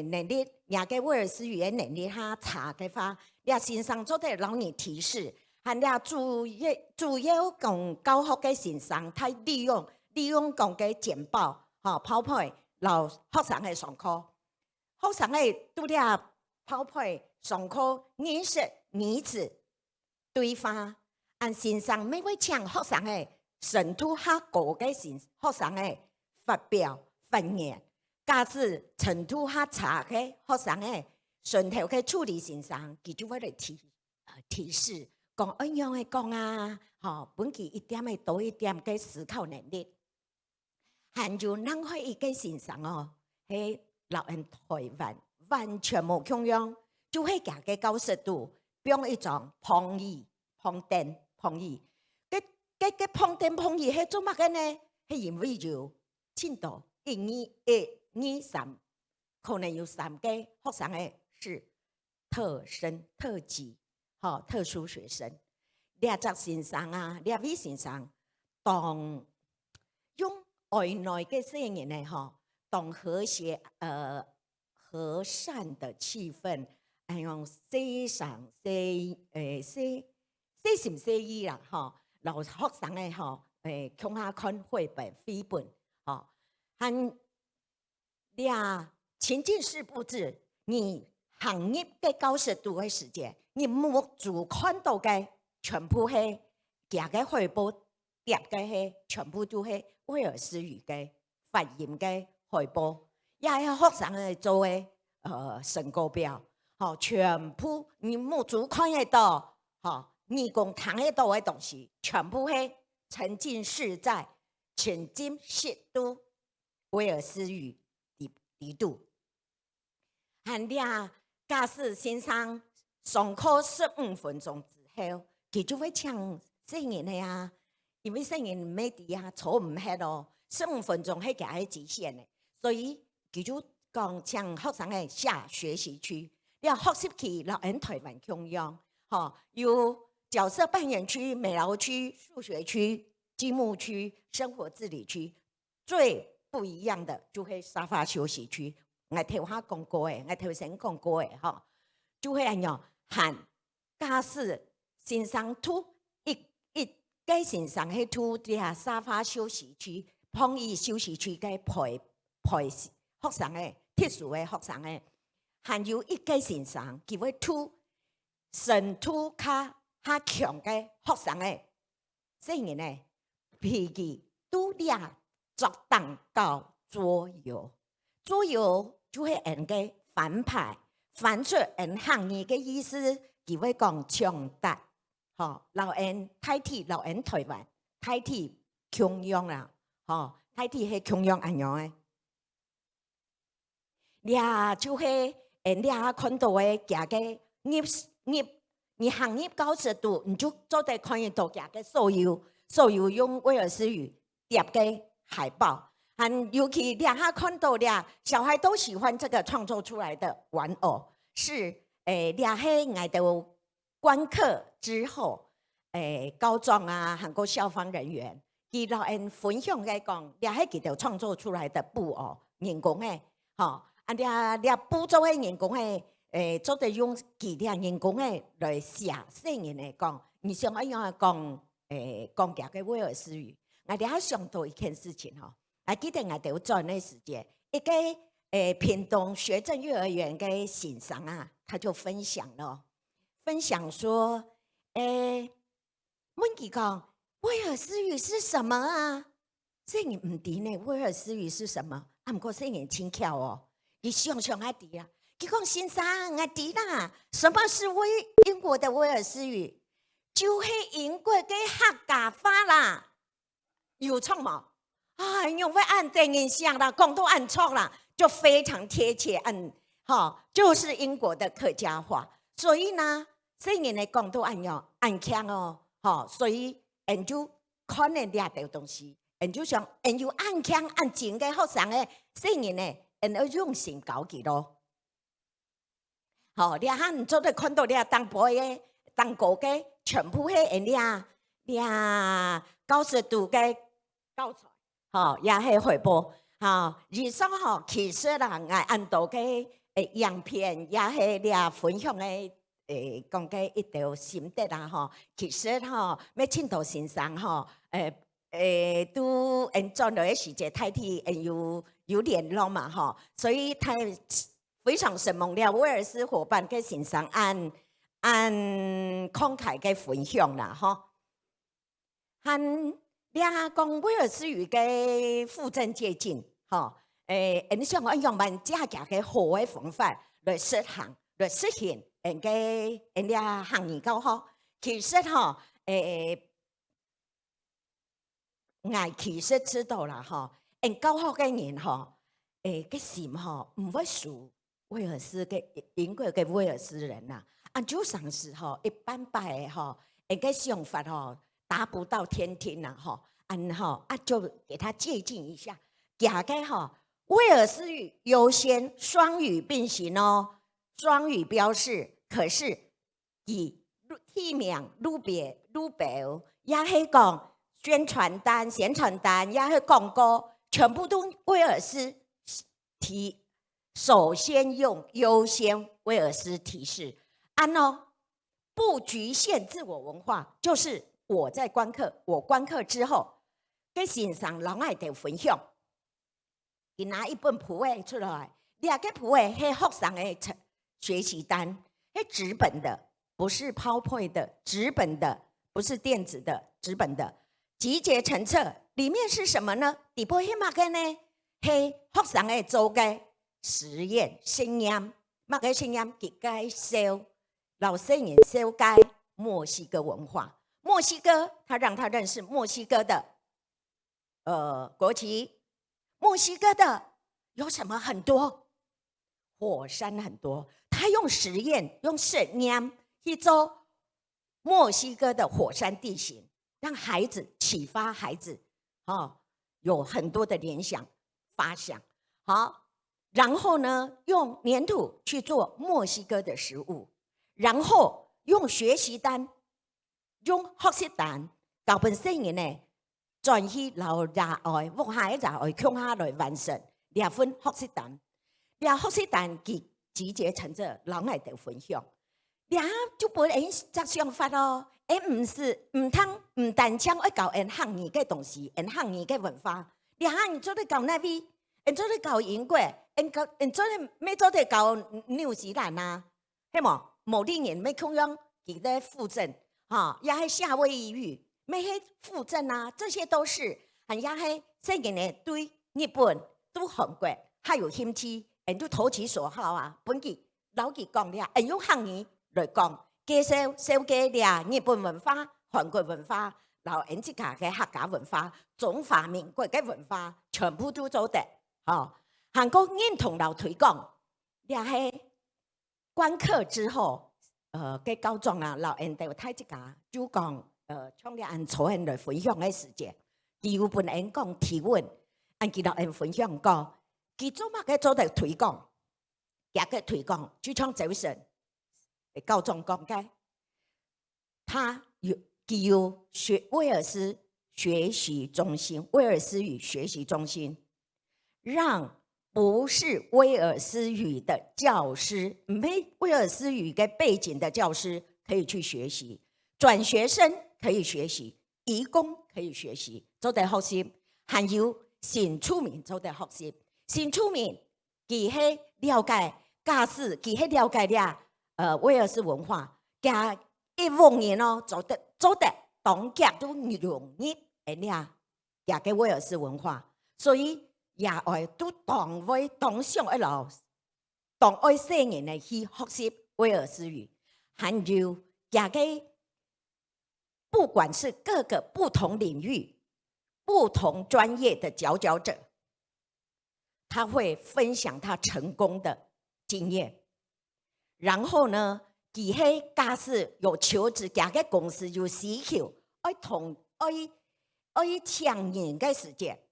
能力，人嘅威爾斯語言能力差嘅話，你線上做得老年提示，係你主要講教學嘅線上，佢利用講嘅簡報PowerPoint，留學生嘅上課，學生嘅都啲PowerPoint。上課認識彼此對話，按線上每位請學生嘅程度較高嘅學生嘅發表發言，假使程度較差嘅學生嘅順頭嘅處理線上，佢就會嚟提示講怎樣嘅講啊，本期一點嘅多一點嘅思考能力，還有人可以嘅線上喺老人台灣完全冇共用。就係假嘅90度，變一種碰椅，碰電，嗰碰電碰椅係做乜嘅呢？係因為有深度1、2、3可能有3個學生誒是特生、特級、特殊學生。2隻先生啊，2位先生當用外來嘅聲音呢，當和諧和善的氣氛，用細聲細意啦，留學生誒向下看繪本、繪本，和情境式布置，你行業嘅90度嘅時間，你目主看到嘅全部係夾嘅繪本，疊嘅係全部都係威爾斯語嘅發音嘅繪本，也係學生嚟做嘅成果表，全部你目主看得到，你共睇得到嘅東西，全部係沉浸式在情境式度威爾斯語底度。和假使先生上課15分鐘之後，佢就會唱聲音的啊，因為聲音沒底啊，坐唔起咯，15分鐘係佢係極限的，所以佢就講唱學生嘅下學習區，你學習區老人台灣共用，有角色扮演區、美勞區、數學區、積木區、生活自理區，最不一樣的就係沙發休息區。我頭下講過嘅，我頭先講過嘅，就係咁樣，和假使先生圖一個先生喺圖啲沙發休息區、碰椅休息區嘅陪學生嘅特殊嘅學生嘅，還有一個先生佢會圖身圖較強嘅學生嘅，雖然呢脾氣都作蛋糕桌遊。桌遊就係人嘅反派，反出人行義嘅意思，佢會講強大，老人代替老人台灣，代替窮樣啦，代替係窮樣咁樣嘅，就係人看到嘅夾嘅你行業90度，你就做得看得到夾嘅所有用威爾斯語疊嘅海報。尤其兩下看到小孩都喜歡這個創作出來的玩偶，是兩下我到觀課之後，高中啊，韓國消防人員，佢老人分享嘅講，兩下佢哋創作出來的布偶，人工嘅，兩布做嘅人工嘅，做得用佢哋人工嘅來寫聲音嚟講，你想一樣講講夾嘅威爾斯語，我哋還想到一件事情我記得我哋有做那時間，一個屏東學正幼兒園嘅先生啊，他就分享說，問佢講威爾斯語是什麼啊？聲音唔知呢，威爾斯語是什麼？不過聲音輕巧哦，你想象下知啦。佢講先生，我知啦，什麼是英國的威爾斯語？就係英國嘅客家話啦，有錯冇？因為按定印象啦，講都按錯啦，就非常貼切，就是英國的客家話。所以呢，雖然你講都按強哦，所以人就看人哋嘅東西，人就想人要按強按正嘅學生嘅，雖然呢，人要用心教佢咯。你看做得看到你當播嘅、當歌嘅，全部係人哋90度嘅教材。也係回報，以上其實啦，我按到嘅樣片也係你分享嘅講嘅一條心得啦，其實咩青島先生都做咗一時間代替有聯絡嘛，所以他非常承蒙了威爾斯夥伴嘅先生按慷慨嘅分享啦，你講威爾斯語嘅附贈接近，你想我用萬家嘅好嘅方法來實行，來實現人哋行業教學。其實我其實知道啦，人教學嘅人嘅心唔會輸威爾斯嘅英國嘅威爾斯人啦，就算是一般般嘅人嘅想法達不到天庭啦，就給他接近一下，夾嘅威尔斯语优先，双语并行哦。双语标示，可是以体面路别，也是讲宣传单、宣传单，也是广告，全部都威尔斯提，首先用优先威尔斯提示。不局限自我文化，就是我在观课，我观课之后，跟线上人爱的分享，你拿一本谱诶出来，两个谱诶是学生的学习单，是纸本的，不是PowerPoint的，纸本的，不是电子的，纸本的，集结成册，里面是什么呢？底部是嘛个呢？是学生的做嘅实验实验，嘛个实验给介绍。老师也修改墨西哥文化，墨西哥他让他认识墨西哥的国旗，墨西哥的有什么很多，火山很多，他用实验用实验去做墨西哥的火山地形，让孩子启发孩子有很多的联想发想。好，然后呢用粘土去做墨西哥的食物。然后用学习单，用学习单，教本身人呢，转去留热爱，往下热爱，向下来完成2份学习单。学习单集结成这人来的分享，就本人则想法咯。唔单将要教人汉语嘅东西，人汉语嘅文化，你做得教那边，你做得教英国，你做得咩做得教纽西兰啊？系冇？某地人没空用给的附赠，也是夏威夷语，没系附赠啊，这些都是，也是这个呢对日本、对韩国还有兴趣，人都投其所好啊。本地老记讲了，用汉语来讲，介绍给了日本文化、韩国文化，然后人自家嘅客家文化、中华民国嘅文化，全部都做得。韩国认同老推广，也是。观课之后，嘅高中啊，老人哋睇一家就讲，从啲按坐人来分享嘅时间，佢有本人讲提问，按佢老人分享讲，佢做乜嘅做得推广，也嘅推广就像早晨，高中讲嘅，他有威尔斯学习中心，威尔斯语学习中心，让。不是威尔斯语的教师，没威尔斯语的背景的教师可以去学习，转学生可以学习，移工可以学习，做得学习，还有新出名做得学习，新出名，佢係了解家事，佢係了解了威尔斯文化，加1年哦，做得當家都容易了解威爾斯文化，所以。也愛都當為當上一路，當愛些人嚟去學習威爾斯語，還有也個不管是各個不同領域、不同專業的佼佼者，他會分享他成功的經驗。然後呢，佢係假使有求職，家個公司有需求，愛搶人嘅時間。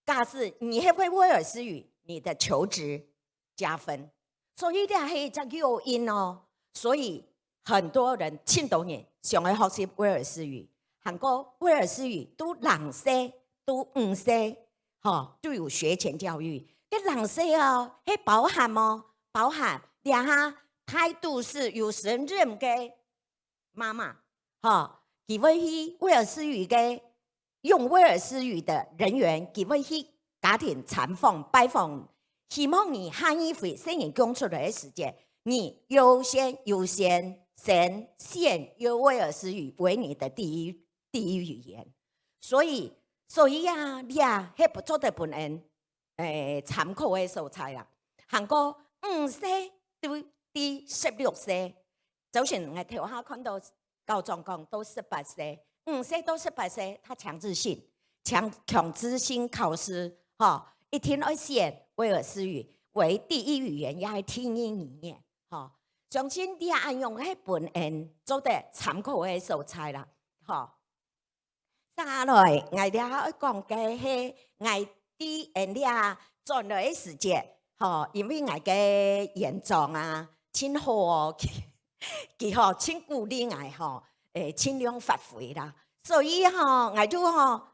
假使你係會威爾斯語，你的求職加分，所以呢係一個誘因哦。所以很多人青島人想要學習威爾斯語，韓國威爾斯語都人識都唔識，都有學前教育。嘅人識哦，係包含哦，包含兩下態度是有責任嘅媽媽，佢會去威爾斯語嘅。用威爾斯語的人員，佢會去家庭參訪拜訪，希望你漢語會聲音講出來的時間，你優先先用威爾斯語為你的第一語言。所以啊，你啊，係不做得本人參考的素材啦。韓國5歲到16歲，就算我頭下看到高中講都18歲。5歲到18歲，他強制性考試，一天要寫威爾斯語為第一語言，也係聽英語言，相信你按用喺本人做得參考嘅素材啦，再來，我哋講嘅係我啲转了的时间，吼，因为我嘅严重啊，真好哦，佢吼真鼓励我吼，尽量发挥啦。所以吼，我就吼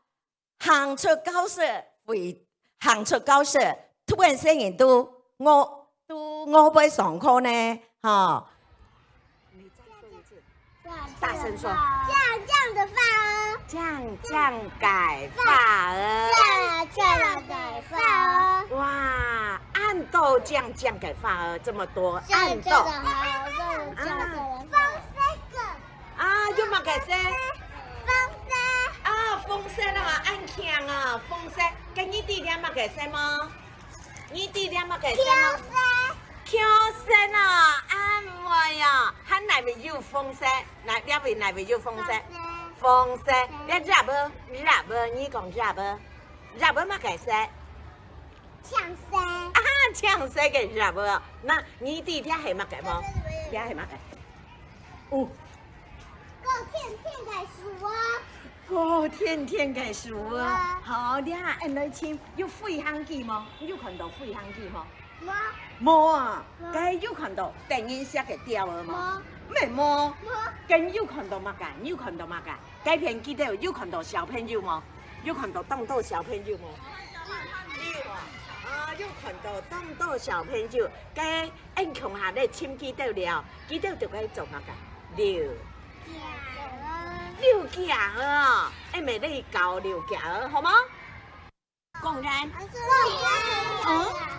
行出教室，行出教室，突然之间我要上课呢，吼。大声说，酱的饭哦，酱改发儿，酱改饭哦。哇，暗豆酱改发儿这么多，暗豆啊，要么改些风扇啊，暗强啊，风扇，跟你弟俩嘛改些吗？你弟俩嘛改些吗？跳绳啊，安慰呀，喊哪位有风扇？哪位有风扇？风扇，你热不？你讲热不嘛解释？呛声啊，呛声嘅热不？那你弟听系乜嘅冇？聽系乜嘅？哦，天天解數啊！好，你下按來簽要飛行機冇？有看到飛行機冇？冇啊，梗有看到電影寫嘅調啊嘛？沒冇，梗有看到乜嘅？有看到乜嘅？該片記得有看到小朋友冇？有看到當到小朋友冇？有看到當到小朋友，該按窮下咧簽記得了，記得就該做乜嘅？六架啊！按咪你教六架兒好嗎？公然，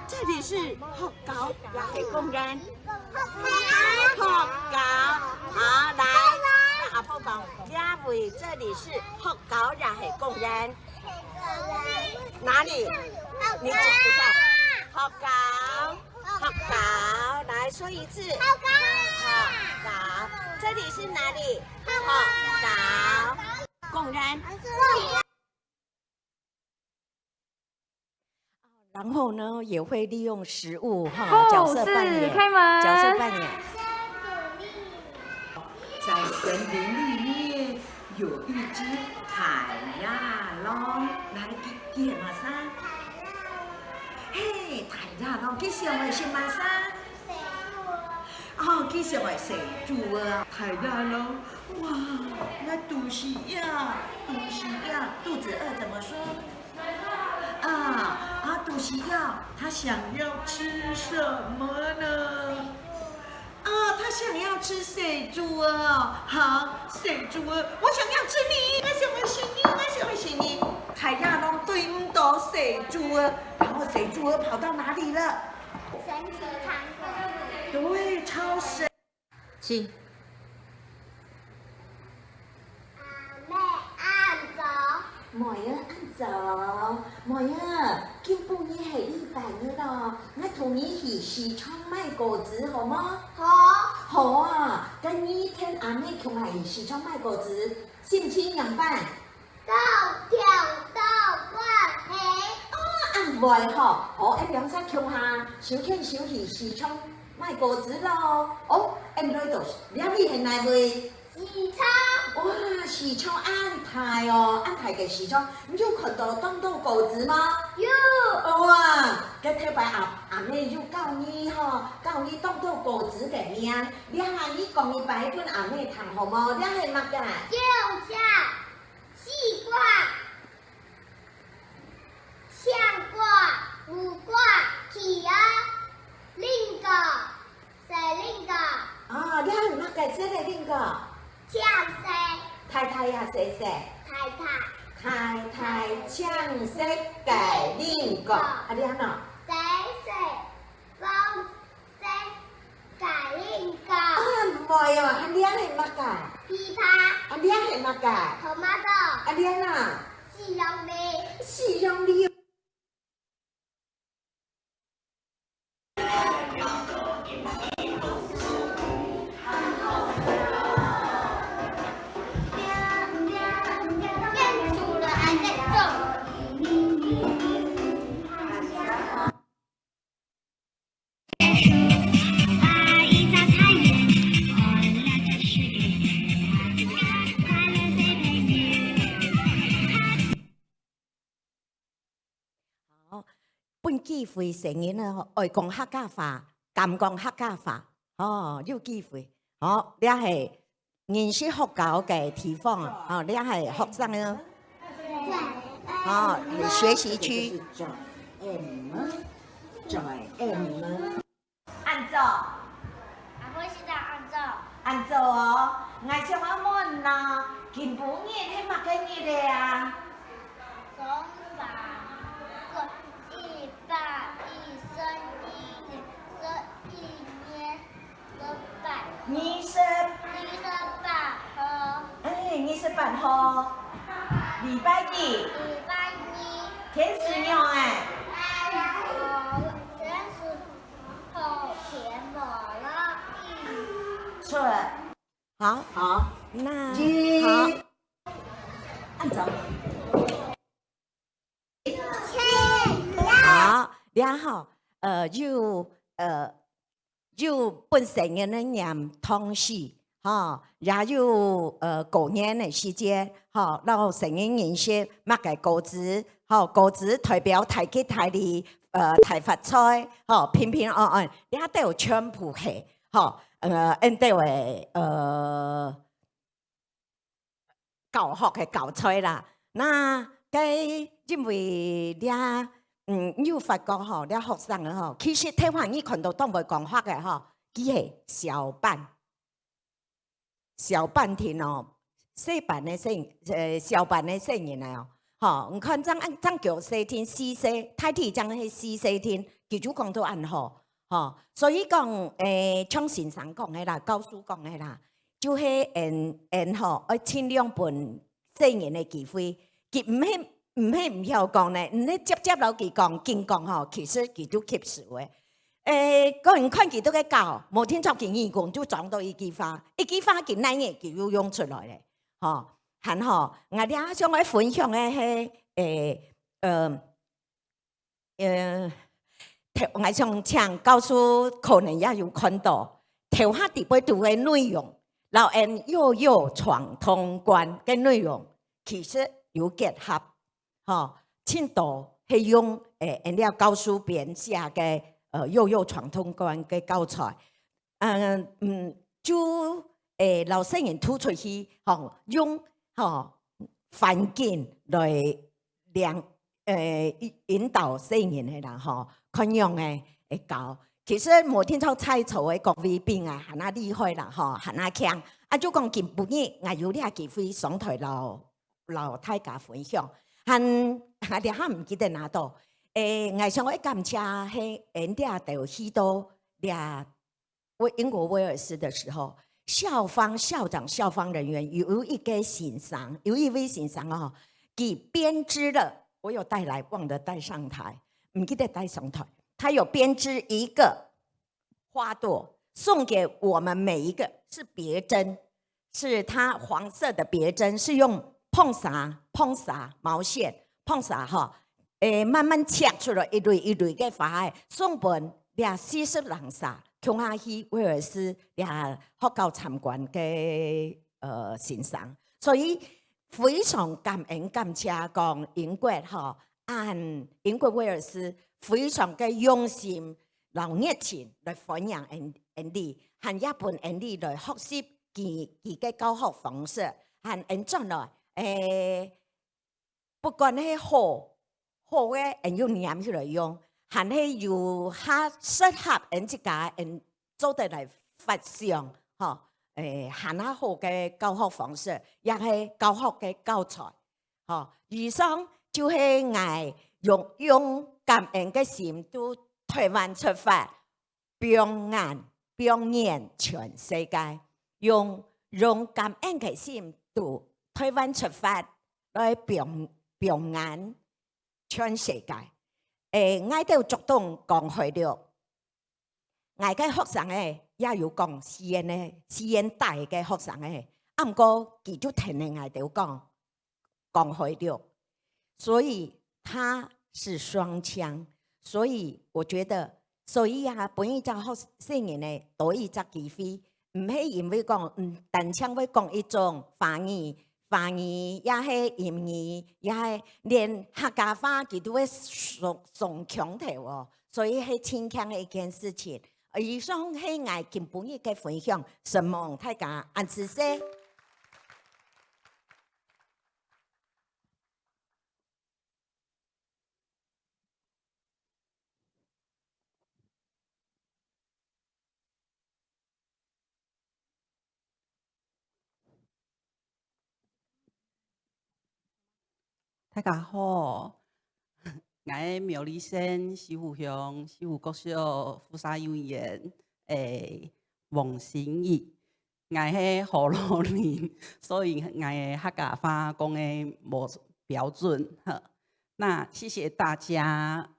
这里是學校，也係公然。學校，好來，阿婆講，兩位這里是學校，也係公然。哪裡？你知不知道？學校，來說一次。學校，這裡是哪裡？學校，公然。然后呢，也会利用食物哈角色扮演，角色扮演。在森林里面有一只海鸭龙，来给马山。嘿，海鸭龙给小妹先马山。哦，给小妹谁煮啊？海鸭龙，哇，那肚脐呀，肚子饿怎么说？肚脐要，他想要吃什么呢？他想要吃水猪啊！好，水猪啊，我想要吃你，我想要吃你。海鸭龙对唔到水猪啊，然后水猪跑到哪里了？神奇糖果。对，超神奇。妹啊，按走，妹啊，今半夜係呢辦嘅咯，我同你去西昌買果子好嗎？好啊，跟你聽阿妹同係西昌買果子，信唔信樣辦？到按會吼，好，em兩三窮下，小天小去西昌買果子咯。em來到，你係哪位？西昌。哇，西昌安泰哦，安泰嘅西昌，你有看到當到果子嗎？有。哇，今天把阿妹又教你吼，教你當到果子嘅名，你下你講你擺俾阿妹聽好冇？你係乜嘅？就是西瓜、香瓜、無瓜、茄啊、菱角、細菱角。你係乜嘅？細嘅菱角。醬色，太呀，細細。太醬色嘅菱角，你睇喏。方色嘅菱角。唔係啊，你係乜㗎？枇杷。你係乜㗎？tomato。你係哪？西洋梨。本機會成日呢愛講客家話，敢講客家話，有機會，呢係認識學校嘅地方，呢係學生呢，學習區。按照，我是在按照。按照哦，我想要問啦，今半年係乜嘅日嚟啊？中法180、111年，28號。28號。禮拜二。天時樣誒。天時好天冇了。錯。好，那好。按照。好，然後有本身嘅念通識，也有過年嘅時間，然後成人認識乜嘅歌詞，歌詞代表台吉台里台發菜，平平安安，你都有全部係，因都係教學嘅教材啦。那嘅因為有發覺啲學生啊，其實台灣語看到都唔會講法嘅佢係小班天哦，小班嘅小班嘅聲音嚟哦，唔看張叫4天4歲，太體張係4歲天，佢就講到按好，所以講像先生講嘅啦，教書講嘅啦，就係愛盡量本聲音嘅機會，佢唔曉講咧，你接落佢講，勁講其實佢都吸收嘅。個人看佢都嘅教，無聽作佢義工就講到一句話佢難嘢佢要用出來咧，很好。我哋想來分享嘅係我想請教書可能也有看到，頭下底部讀嘅內容，老人幼幼傳通關嘅內容，其實有結合，青島係用人哋教書編寫嘅幼幼傳通關嘅教材，就老師人突出去，用環境來引導細人嘅人，咁樣嘅教。其實無聽到菜草嘅各位兵啊，係那厲害啦，係那強。就講今半日我有啲機會上台老大家分享，我哋還唔記得哪度。我想我感謝係人哋到許多英國威爾斯的時候，校方校長、校方人員有一位先生佢編織了，我有帶來忘了帶上台，唔記得帶上台。他有編織一個花朵送給我們每一個，是別針，是它黃色的別針，是用碰紗毛線碰紗慢慢切出來一類一類嘅花，送本40人撒，從下去威爾斯學校參觀嘅先生，所以非常感恩感謝講英國英國威爾斯非常嘅用心，留熱情來歡迎人哋，和日本人哋來學習佢嘅教學方式，和人將來不管係好嘅，人要念起來用，還係要合適合人自家人做得來發想，行下好嘅教學方式，也係教學嘅教材，以上就係我用感恩嘅心，都台灣出發，表演全世界，用感恩嘅心，都台灣出發來表演全世界。我都主動講開了，我嘅學生也有講私人大嘅學生不過佢就聽我哋講開了，所以他是雙槍，所以我覺得，所以本一隻學生人多一隻機會，唔係因為講單槍會講一種華語华语也係英語，也係連客家話佢都會上強調哦，所以係挺強嘅一件事情。以上係我今半日嘅分享，希望大家按時些。大家好，我係苗栗縣西湖鄉西湖國小輔導幼兒園黃心怡，我係河洛人，所以我嘅客家話講嘅冇標準。那謝謝大家，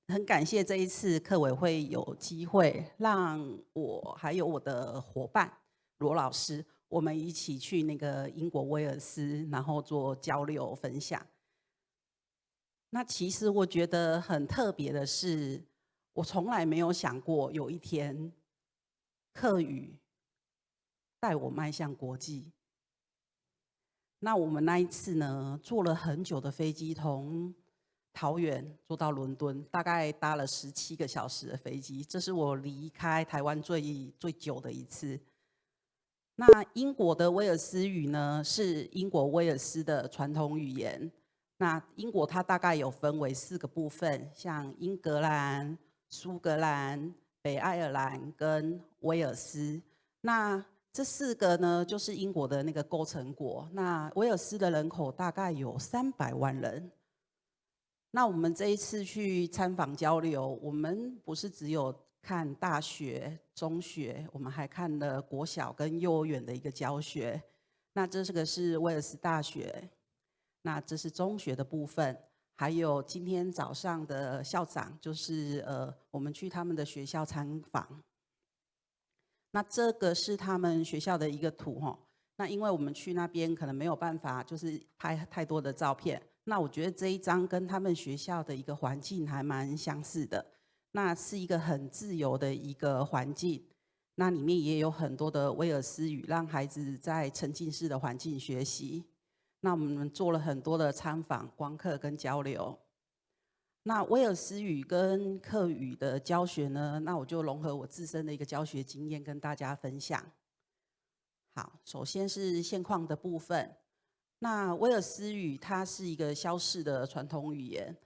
很感謝這一次客委會有機會讓我還有我的夥伴羅老師，我們一起去那個英國威爾斯，然後做交流分享。那其實我覺得很特別的是，我從來沒有想過有一天客語帶我邁向國際。那我們那一次呢，坐了很久的飛機，從桃園坐到倫敦，大概搭了17個小時的飛機，這是我離開台灣最久的一次。那英國的威爾斯語呢，是英國威爾斯的傳統語言。那英國它大概有分為4個部分，像英格蘭、蘇格蘭、北愛爾蘭跟威爾斯。那這4個呢，就是英國的那個構成國。那威爾斯的人口大概有300萬人。那我們這一次去參訪交流，我們不是只有看大學、中學，我們還看了國小跟幼兒園的一個教學。那這個是威爾斯大學。那這是中學的部分，還有今天早上的校長，就是我們去他們的學校參訪。那這個是他們學校的一個圖哈。那因為我們去那邊可能沒有辦法，就是拍太多的照片。那我覺得這一張跟他們學校的一個環境還蠻相似的。那是一個很自由的一個環境，那裡面也有很多的威爾斯語，讓孩子在沉浸式的環境學習。那我們做了很多的參訪、觀課跟交流。那威爾斯語跟客語的教學呢，那我就融合我自身的一個教學經驗跟大家分享。好，首先是現況的部分。那威爾斯語它是一個消逝的傳統語言，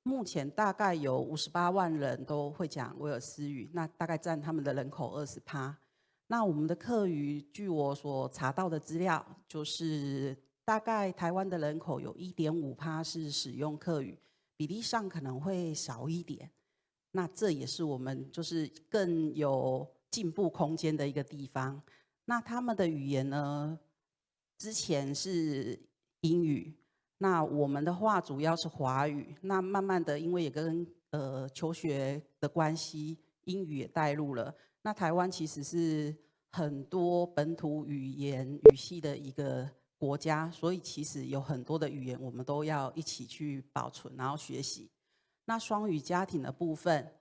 目前大概有58萬人都會講威爾斯語，那大概佔他們的人口20%。那我們的客語，據我所查到的資料，就是大概台灣的人口有1.5%是使用客語，比例上可能會少一點。那這也是我們就是更有進步空間的一個地方。那他們的語言呢，之前是英語，那我們的話主要是華語。那慢慢的，因為也跟求學的關係，英語也帶入了。那台灣其實是很多本土語言語系的一個國家，所以其實有很多的語言我們都要一起去保存，然後學習。那雙語家庭的部分，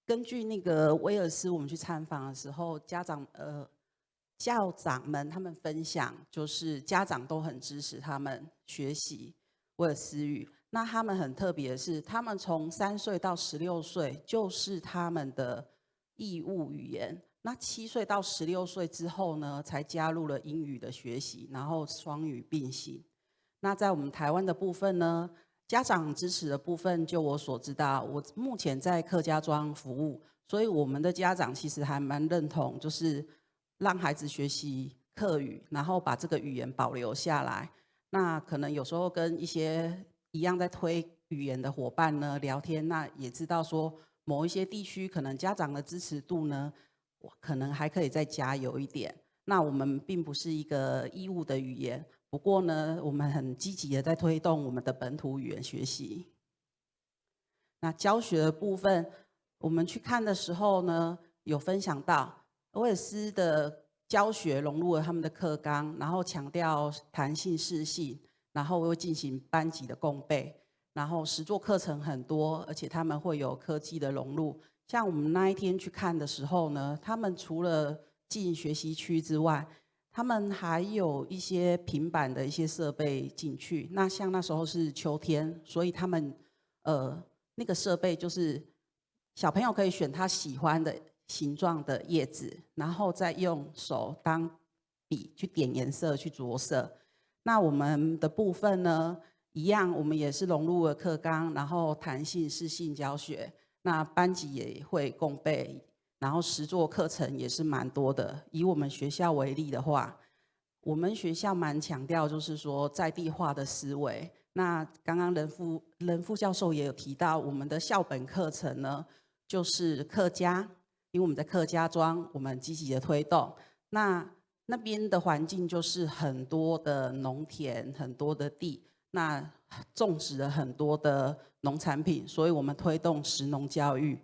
根據那個威爾斯，我們去參訪的時候，校長們他們分享，就是家長都很支持他們學習威爾斯語。那他們很特別的是，他們從3歲到16歲就是他們的義務語言。那7歲到16歲之後呢，才加入了英語的學習，然後雙語並行。那在我們台灣的部分呢，家長支持的部分，就我所知道，我目前在客家莊服務，所以我們的家長其實還蠻認同，就是讓孩子學習客語，然後把這個語言保留下來。那可能有時候跟一些一樣在推語言的夥伴呢聊天，那也知道說某一些地區可能家長的支持度呢，可能還可以再加油一點。那我們並不是一個義務的語言，不過呢，我們很積極的在推動我們的本土語言學習。那教學的部分，我們去看的時候呢，有分享到威爾斯的教學融入了他們的課綱，然後強調彈性適性，然後會進行班級的共備，然後實作課程很多，而且他們會有科技的融入。像我們那一天去看的時候呢，他們除了進學習區之外，他们还有一些平板的一些设备进去。那像那时候是秋天，所以他们那个设备就是小朋友可以选他喜欢的形状的叶子，然后再用手当笔去点颜色去着色。那我们的部分呢，一样我们也是融入了课纲，然后弹性适性教学。那班级也会共备。然后实作课程也是蛮多的。以我们学校为例的话，我们学校蛮强调就是说在地化的思维。那刚刚任副教授也有提到，我们的校本课程呢，就是客家，因为我们在客家庄，我们积极的推动。那边的环境就是很多的农田，很多的地，那种植了很多的农产品，所以我们推动食农教育。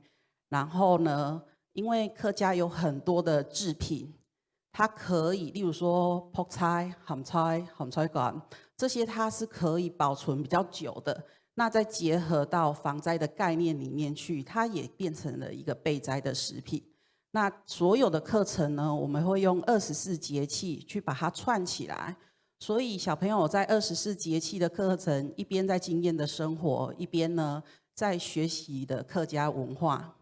然后呢，因为客家有很多的制品，它可以，例如说泡菜、咸菜干，这些它是可以保存比较久的。那再结合到防灾的概念里面去，它也变成了一个备灾的食品。那所有的课程呢，我们会用24节气去把它串起来。所以小朋友在24节气的课程，一边在经验的生活，一边呢在学习的客家文化。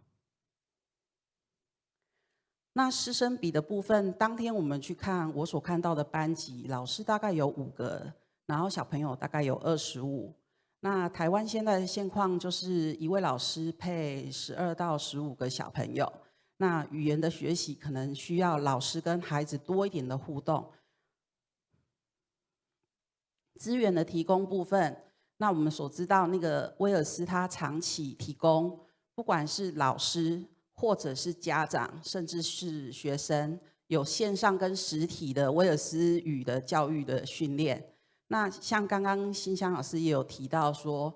那师生比的部分，当天我们去看我所看到的班级，老师大概有5个，然后小朋友大概有25。那台湾现在的现况就是1位老师配12到15个小朋友。那语言的学习可能需要老师跟孩子多一点的互动。资源的提供部分，那我们所知道那个威尔斯他长期提供，不管是老师，或者是家长，甚至是学生，有线上跟实体的威尔斯语的教育的训练。那像刚刚馨香老师也有提到说，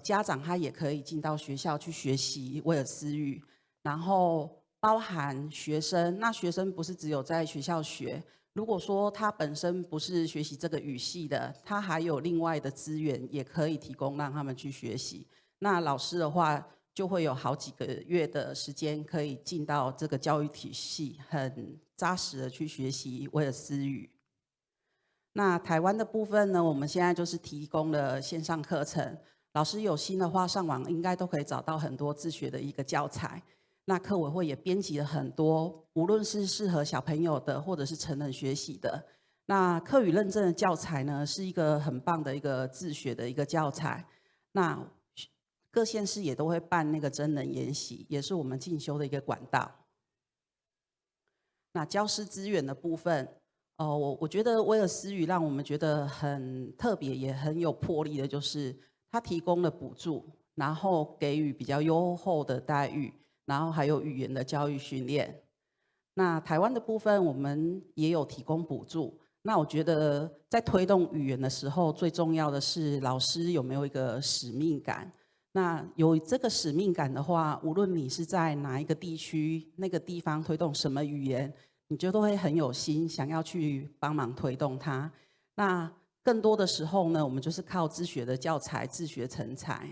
家长他也可以进到学校去学习威尔斯语，然后包含学生，那学生不是只有在学校学，如果说他本身不是学习这个语系的，他还有另外的资源也可以提供让他们去学习。那老师的话，就会有好几个月的时间可以进到这个教育体系，很扎实的去学习威尔斯语。那台湾的部分呢，我们现在就是提供了线上课程，老师有心的话，上网应该都可以找到很多自学的一个教材。那课委会也编辑了很多，无论是适合小朋友的，或者是成人学习的。那课语认证的教材呢，是一个很棒的一个自学的一个教材。那各县市也都会办那个真人研习，也是我们进修的一个管道。那教师资源的部分，我觉得威尔斯语让我们觉得很特别，也很有魄力的，就是它提供了补助，然后给予比较优厚的待遇，然后还有语言的教育训练。那台湾的部分，我们也有提供补助。那我觉得在推动语言的时候，最重要的是老师有没有一个使命感。那有这个使命感的话，无论你是在哪一个地区、那个地方推动什么语言，你就都会很有心，想要去帮忙推动它。那更多的时候呢，我们就是靠自学的教材自学成才。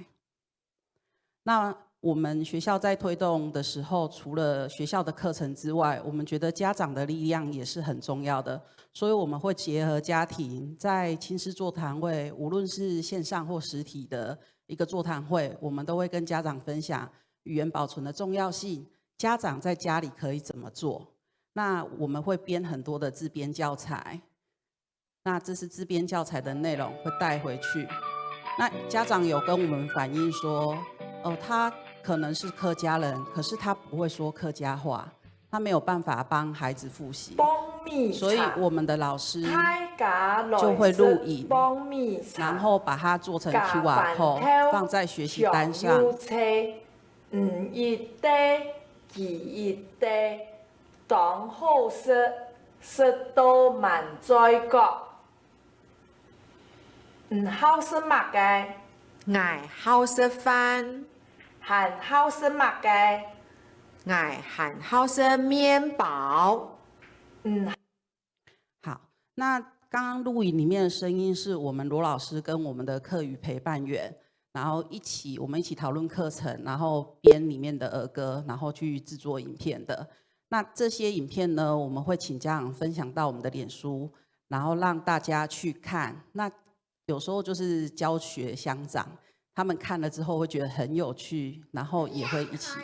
那我们学校在推动的时候，除了学校的课程之外，我们觉得家长的力量也是很重要的，所以我们会结合家庭，在亲师座谈会，无论是线上或实体的一个座谈会，我们都会跟家长分享语言保存的重要性，家长在家里可以怎么做。那我们会编很多的自编教材，那这是自编教材的内容会带回去。那家长有跟我们反映说，他可能是客家人，可是他不会说客家话，他没有办法帮孩子复习，所以我们的老师就会录影，然后把它做成 QR code 放在学习单上。当好食，食到万载国。好食物嘅，捱好食飯，含好食物嘅，捱含好食面包。好，那刚刚录影里面的声音是我们罗老师跟我们的课语陪伴员，然后我们一起讨论课程，然后编里面的儿歌，然后去制作影片的。那这些影片呢，我们会请家长分享到我们的脸书，然后让大家去看。那有时候就是教学相长，他们看了之后会觉得很有趣，然后也会一起。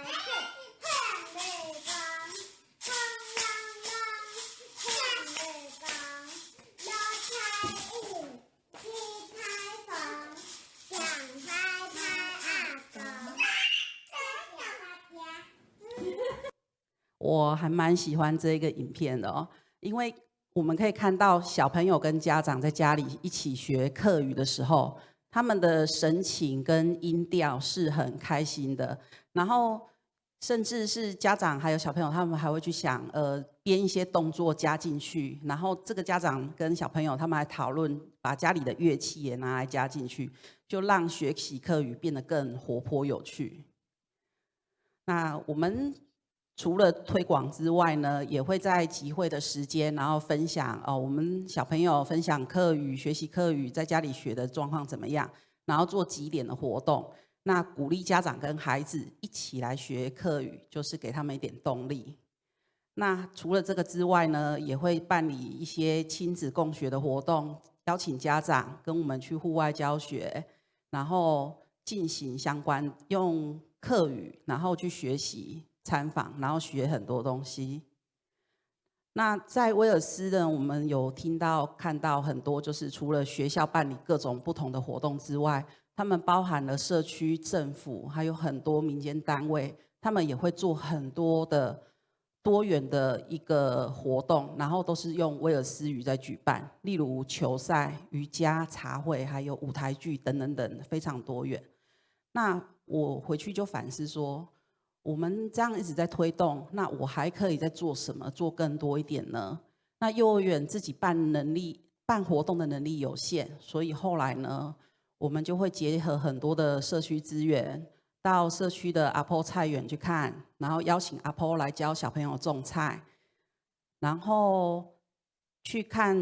我还蛮喜欢这个影片的哦，因为我们可以看到小朋友跟家长在家里一起学客语的时候，他们的神情跟音调是很开心的，然后甚至是家长还有小朋友，他们还会去想编一些动作加进去，然后这个家长跟小朋友他们还讨论把家里的乐器也拿来加进去，就让学习客语变得更活泼有趣。那我们除了推广之外呢，也会在集会的时间，然后分享我们小朋友分享客语、学习客语，在家里学的状况怎么样，然后做集点的活动。那鼓励家长跟孩子一起来学客语，就是给他们一点动力。那除了这个之外呢，也会办理一些亲子共学的活动，邀请家长跟我们去户外教学，然后进行相关用客语，然后去学习。参访，然后学很多东西。那在威尔斯呢，我们有看到很多，就是除了学校办理各种不同的活动之外，他们包含了社区政府，还有很多民间单位，他们也会做很多的多元的一个活动，然后都是用威尔斯语在举办，例如球赛、瑜伽、茶会，还有舞台剧等等等，非常多元。那我回去就反思说，我们这样一直在推动，那我还可以再做什么，做更多一点呢？那幼儿园自己办活动的能力有限，所以后来呢，我们就会结合很多的社区资源，到社区的阿婆菜园去看，然后邀请阿婆来教小朋友种菜，然后去看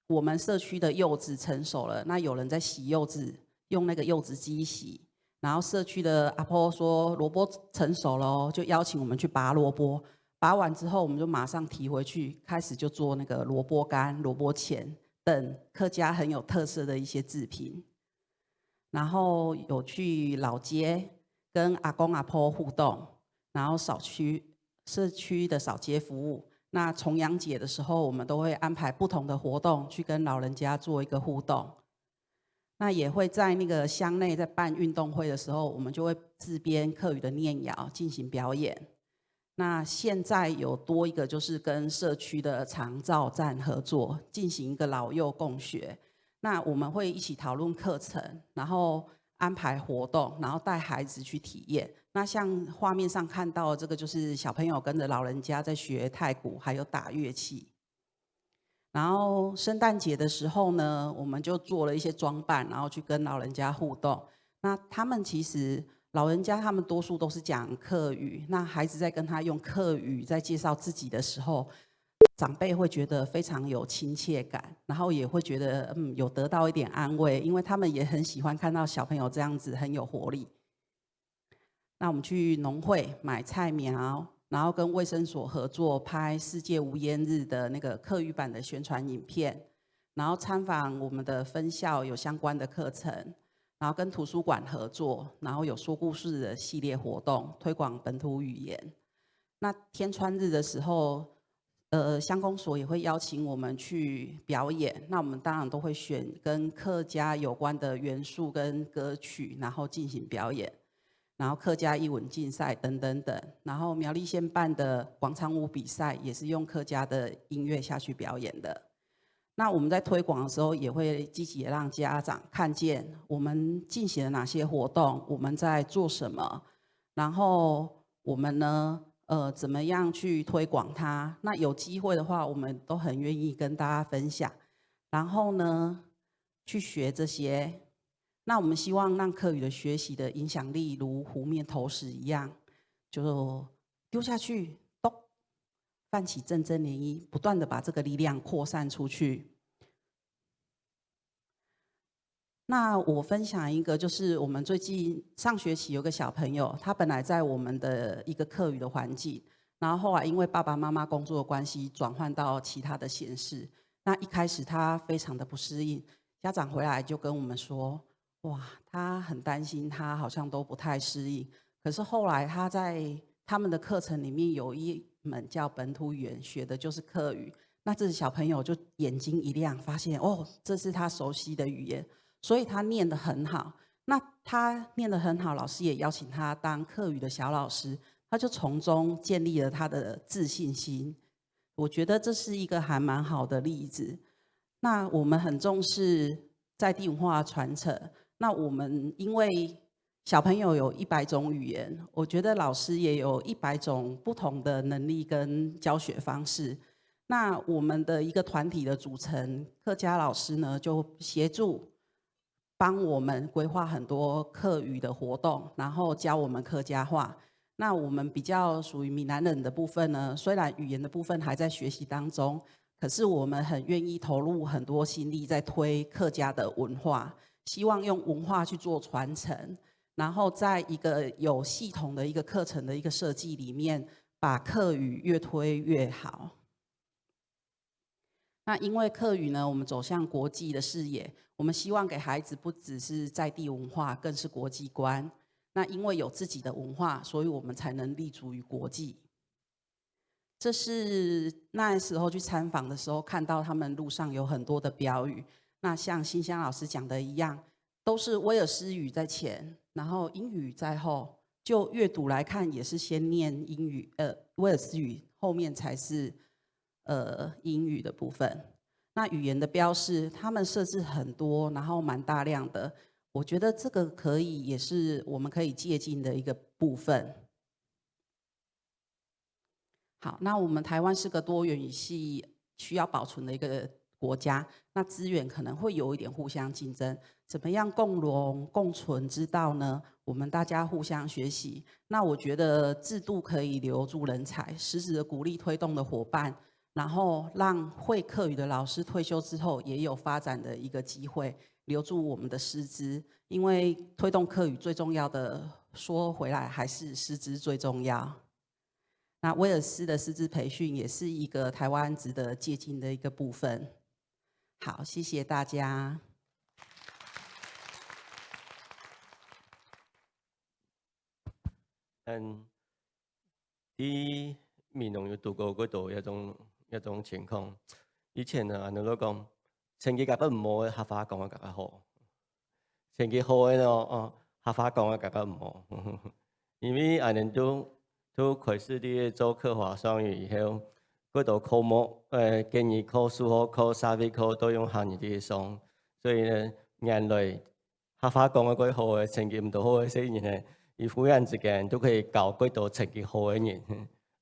我们社区的柚子成熟了，那有人在洗柚子，用那个柚子机洗。然后社区的阿婆说萝卜成熟了哦，就邀请我们去拔萝卜。拔完之后，我们就马上提回去，开始就做那个萝卜干、萝卜钱等客家很有特色的一些制品。然后有去老街跟阿公阿婆互动，然后社区的扫街服务。那重阳节的时候，我们都会安排不同的活动去跟老人家做一个互动。那也会在那个乡内在办运动会的时候，我们就会自编客语的念谣进行表演。那现在有多一个就是跟社区的长照站合作，进行一个老幼共学。那我们会一起讨论课程，然后安排活动，然后带孩子去体验。那像画面上看到的这个，就是小朋友跟着老人家在学太鼓，还有打乐器。然后圣诞节的时候呢，我们就做了一些装扮，然后去跟老人家互动。那他们其实老人家他们多数都是讲客语，那孩子在跟他用客语在介绍自己的时候，长辈会觉得非常有亲切感，然后也会觉得有得到一点安慰，因为他们也很喜欢看到小朋友这样子很有活力。那我们去农会买菜苗。然后跟卫生所合作拍世界无烟日的那个客语版的宣传影片，然后参访我们的分校有相关的课程，然后跟图书馆合作，然后有说故事的系列活动，推广本土语言。那天穿日的时候，乡公所也会邀请我们去表演，那我们当然都会选跟客家有关的元素跟歌曲，然后进行表演。然后客家艺文竞赛等等等，然后苗栗县办的广场舞比赛也是用客家的音乐下去表演的。那我们在推广的时候，也会积极让家长看见我们进行了哪些活动，我们在做什么，然后我们呢，怎么样去推广它？那有机会的话，我们都很愿意跟大家分享，然后呢，去学这些。那我们希望让客语的学习的影响力如湖面投石一样，就丢下去，咚，泛起阵阵涟漪，不断的把这个力量扩散出去。那我分享一个，就是我们最近上学期有个小朋友，他本来在我们的一个客语的环境，然后后来因为爸爸妈妈工作的关系，转换到其他的县市。那一开始他非常的不适应，家长回来就跟我们说，哇，他很担心，他好像都不太适应。可是后来他在他们的课程里面有一门叫本土语言，学的就是客语。那这小朋友就眼睛一亮，发现哦，这是他熟悉的语言，所以他念得很好。那他念得很好，老师也邀请他当客语的小老师，他就从中建立了他的自信心。我觉得这是一个还蛮好的例子。那我们很重视在地文化传承。那我们因为小朋友有100种语言，我觉得老师也有100种不同的能力跟教学方式。那我们的一个团体的组成，客家老师呢就协助帮我们规划很多客语的活动，然后教我们客家话。那我们比较属于闽南人的部分呢，虽然语言的部分还在学习当中，可是我们很愿意投入很多心力在推客家的文化，希望用文化去做传承，然后在一个有系统的一个课程的一个设计里面，把客语越推越好。那因为客语呢，我们走向国际的视野，我们希望给孩子不只是在地文化，更是国际观。那因为有自己的文化，所以我们才能立足于国际。这是那时候去参访的时候，看到他们路上有很多的标语。那像新香老师讲的一样，都是威尔斯语在前，然后英语在后。就阅读来看，也是先念英语，威尔斯语，后面才是英语的部分。那语言的标示，他们设置很多，然后蛮大量的。我觉得这个可以，也是我们可以借鉴的一个部分。好，那我们台湾是个多元语系需要保存的一个国家，那资源可能会有一点互相竞争，怎么样共荣共存之道呢？我们大家互相学习。那我觉得制度可以留住人才，实质的鼓励推动的伙伴，然后让会客语的老师退休之后也有发展的一个机会。留住我们的师资，因为推动客语最重要的，说回来还是师资最重要。那威尔斯的师资培训也是一个台湾值得借鉴的一个部分。好，谢谢大家。啲闽南語度過嗰度一種情況，以前啊，人都講。成績夾得唔好嘅，客家講嘅更加好；成績好嘅呢，客家講嘅更加唔好。因為我哋都開始啲做客話雙語以後，嗰度科目建議科、數學科、社會科都用漢語啲上，所以呢，原來客家講嘅嗰好嘅成績唔到好嘅些人呢，而忽然之間都可以教嗰度成績好嘅人，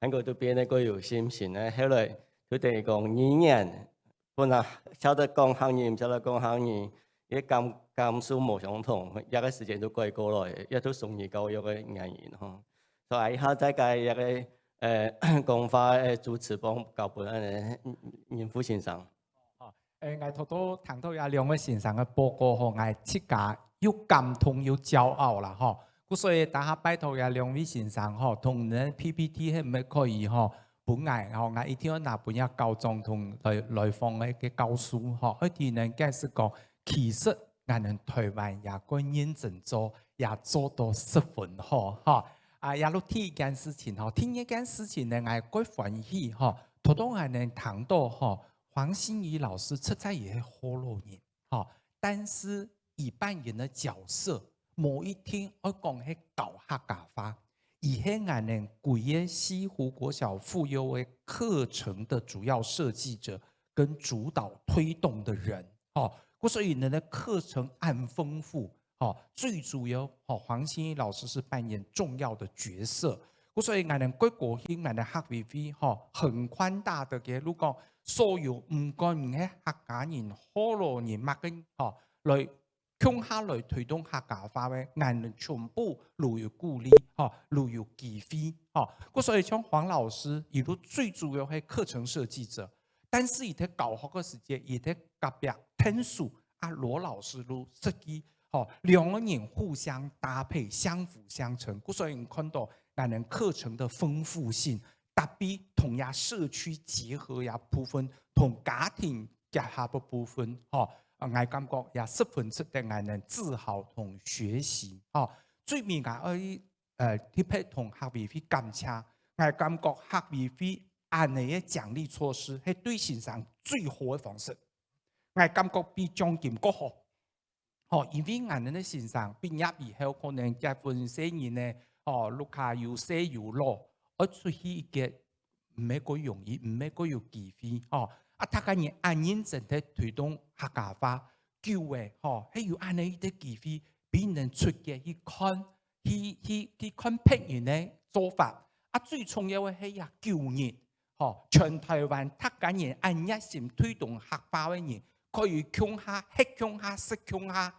喺嗰度變得嗰有心情咧。後來佢哋講語言。本來曉得講漢語，唔曉得講漢語，啲感受冇相同，一個時間都過來，亦都屬於教育嘅語言嗬。所以以後再加一個講法主持幫教本嚴副先生。我頭都聽到有兩位先生嘅報告嗬，我自家又感動又驕傲啦嗬。咁所以大家拜託有兩位先生嗬，同你 PPT 係咪可以嗬？本來我一天拿本一教總統來訪嘅教書，一啲人解釋講，其實我哋台灣也個認真做，也做到十分好，也都聽一件事情，聽一件事情呢，我歡喜，頭當我哋談到黃馨儀老師實在也係好老人，但是以扮演的角色，某一天我講係教客家話。以前我們貴個西湖國小附幼的課程的主要設計者跟主導推動的人，所以呢，課程很豐富，最主要，黃馨儀老師是扮演重要的角色，所以我們國興我們客委會，很寬大的嘅，如果所有唔該唔係客家人、好多人乜嘅，來。向下來推動客家話嘅，我們全部都要鼓勵，都要機會，所以像黃老師，一路最主要係課程設計者，但是佢教學嘅時間，佢隔壁聽書羅老師都設計，兩個人互相搭配，相輔相成，所以你看到我們課程的豐富性。特別同呀社區結合呀部分，同家庭結合嘅部分，我感覺也十分值得我哋自豪同學習。最尾我特別同學委會感謝，我感覺學委會安尼嘅獎勵措施係對先生最好嘅方式。我感覺比獎金更好。因為我哋嘅先生畢業以後，可能結婚生兒呢，碌下又細又老。我出去一個唔係咁容易，唔係咁有機會。大家人按認真地推動客家話，叫嘅係有安尼啲機會，俾人出嘅去看別人嘅做法。最重要嘅係呀救人。全台灣大家人按熱心推動客家嘅人，可以強下、吃強下、食強下，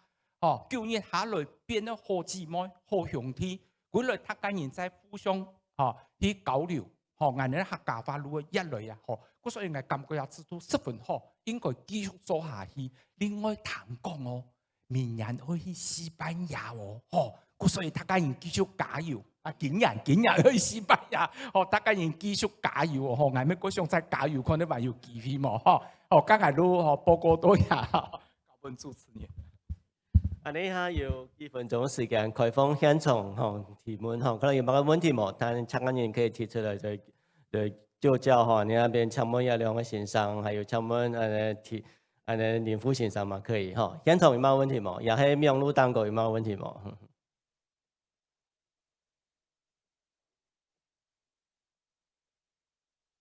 救人下來變得好姊妹、好兄弟。佢來大家人在互相去交流，我哋客家話如果一類啊，所以我感覺也知道十分好，應該繼續做下去。另外聽講明年可以去西班牙所以大家人繼續加油。竟然去西班牙，大家人繼續加油我哋咩嗰想再加油，可能還有機會嘛，剛才都報告多呀，高文主持人。你下有幾分鐘時間開放現場提問可能有乜問題冇？但參加人可以提出來就教你那邊請問一兩位先生，還有請問林副先生嘛可以現場有乜問題冇？也係網絡當中有乜問題冇？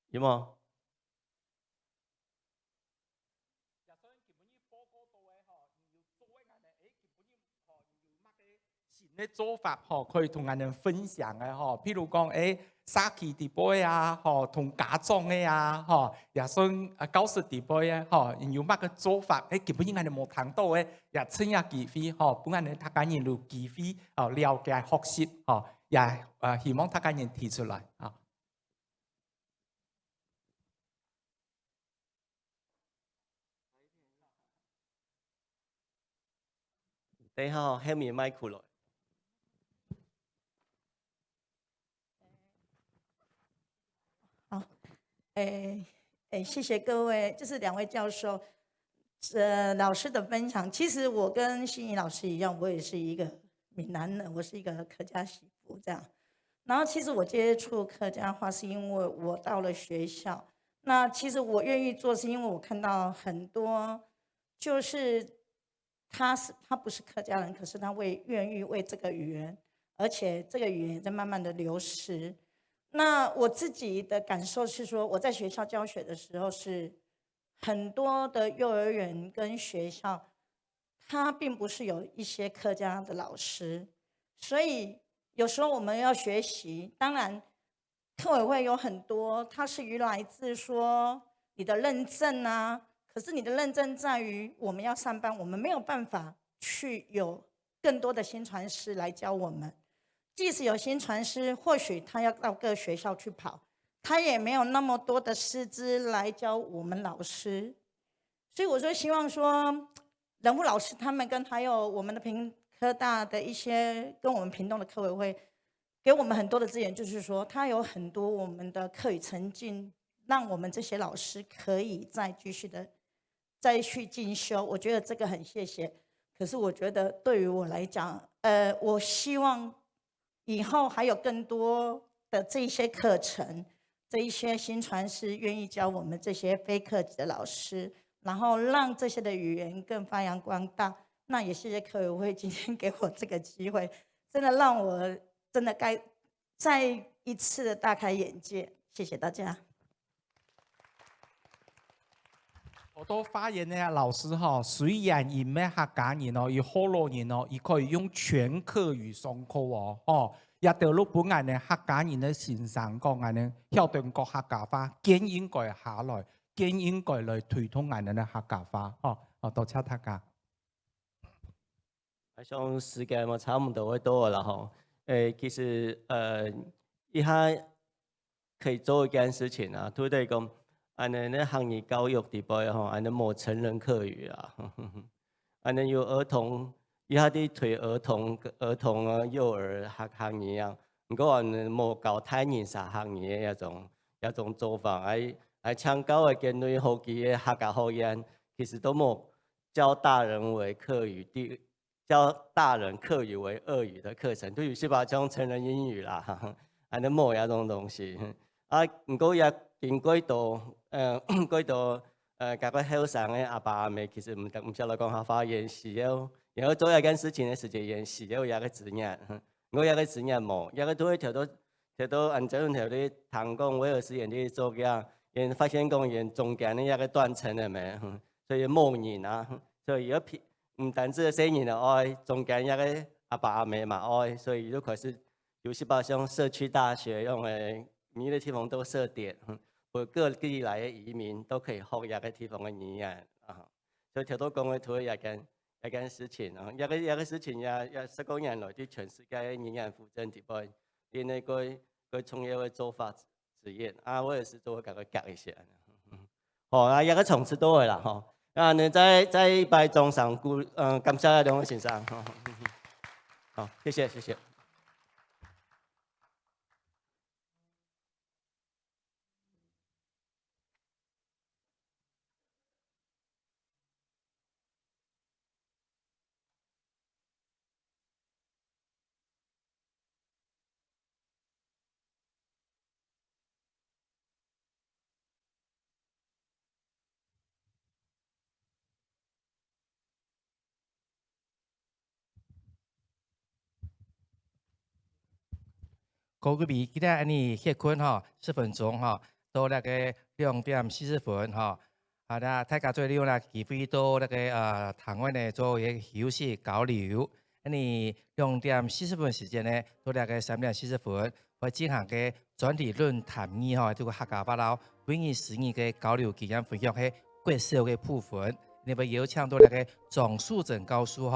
有冇？嘅做法可以同人哋分享嘅譬如講沙期地杯啊，同家長嘅啊，也算教師地杯啊，有乜嘅做法基本上人哋冇聽到嘅，也趁下機會幫人哋大家人有機會了解學習也希望大家人提出來等下後面麥克來。謝謝各位，就是兩位教授，老師的分享。其實我跟心怡老師一樣，我也是一個閩南人，我是一個客家媳婦這樣。然後其實我接觸客家話是因為我到了學校。那其實我願意做，是因為我看到很多，就是他不是客家人，可是他願意為這個語言，而且這個語言在慢慢的流失。那我自己的感受是說，我在學校教學的時候，是很多的幼兒園跟學校，它並不是有一些客家的老師，所以有時候我們要學習。當然，客委會有很多，它是於來自說你的認證啊，可是你的認證在於我們要上班，我們沒有辦法去有更多的新傳師來教我們。即使有新傳師，或許他要到各學校去跑，他也沒有那麼多的師資來教我們老師。所以我說希望說，人物老師他們跟還有我們的屏科大的一些跟我們屏東的客委會，給我們很多的資源，就是說他有很多我們的課語沉浸，讓我們這些老師可以再繼續的再去進修。我覺得這個很謝謝。可是我覺得對於我來講，我希望以後還有更多的這些課程，這一些新傳師願意教我們這些非客籍的老師，然後讓這些的語言更發揚光大。那也謝謝客委會今天給我這個機會，真的讓我真的該再一次的大開眼界。謝謝大家。好多發言嘅老師雖然唔係客家人有好多人亦可以用全客語上課也對lúc本人嘅客家人嘅先生講嘅曉得講客家話，更應該下來，更應該來推動人嘅客家話。多謝大家。我想時間我差唔多會到啦其實一下可以做一件事情啊，對對講。安尼咧行業教育地步安尼冇成人客語啊，安尼有兒童，以下啲推兒童幼兒學業啊，唔過安尼冇教太年啥學業嘅一種一種做法，喺搶救嘅見對後期嘅客家學員，其實都冇教大人為客語教大人客語為俄語的課程，都有18種成人英語啦，係都冇一種東西。唔過也見過到各個後生嘅阿爸阿媽，其實唔識嚟講下話演戲哦，然後做一件事情嘅時間演戲，有一個字眼，我一個字眼冇，一個都會調到按照條啲唐講威爾斯人啲作家，人發現講人中間呢一個斷層係咪？所以冇人啊，所以如果唔單止細人嘅愛，中間一個阿爸阿媽嘛愛，所以就開始有18種社區大學用嘅每個地方都設點，各地來嘅移民都可以學一個地方嘅語言啊。所以調到講嘅圖一件事情啊，一個事情也19年來對全世界嘅語言扶正地位，因為佢重要嘅做法實驗啊，我也是做個隔一些。一個層次都會啦，你在拜中上感謝兩位先生，好，謝謝。各位今日安尼歇困10分鐘到那個2點40分那大家做利用機會到那個台灣呢做一個休息交流。安尼2點40分時間呢，到那個3點40分會進行個專題論壇議這個客家話佬關於實驗嘅交流經驗分享係國小嘅部分。你會邀請到那個莊淑珍教授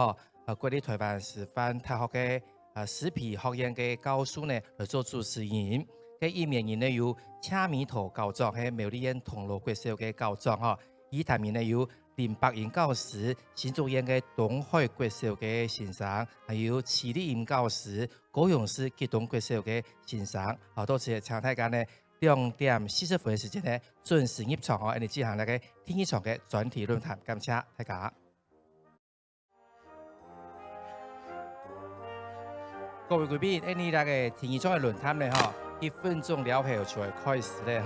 國立台灣師範大學嘅實皮學院嘅教授呢來做主持人，嘅一面人呢有車米圖教作係苗栗縣銅鑼國小嘅教作二台面呢有林百英教師新竹縣嘅東海國小嘅先生，還有齊立英教師高雄市吉東國小嘅先生，多謝請大家呢2點40分嘅時間呢準時入場嚟進行那個天一場嘅專題論壇，感謝大家。各位貴賓，呢個天一場嘅論壇呢1分鐘了後就會開始咧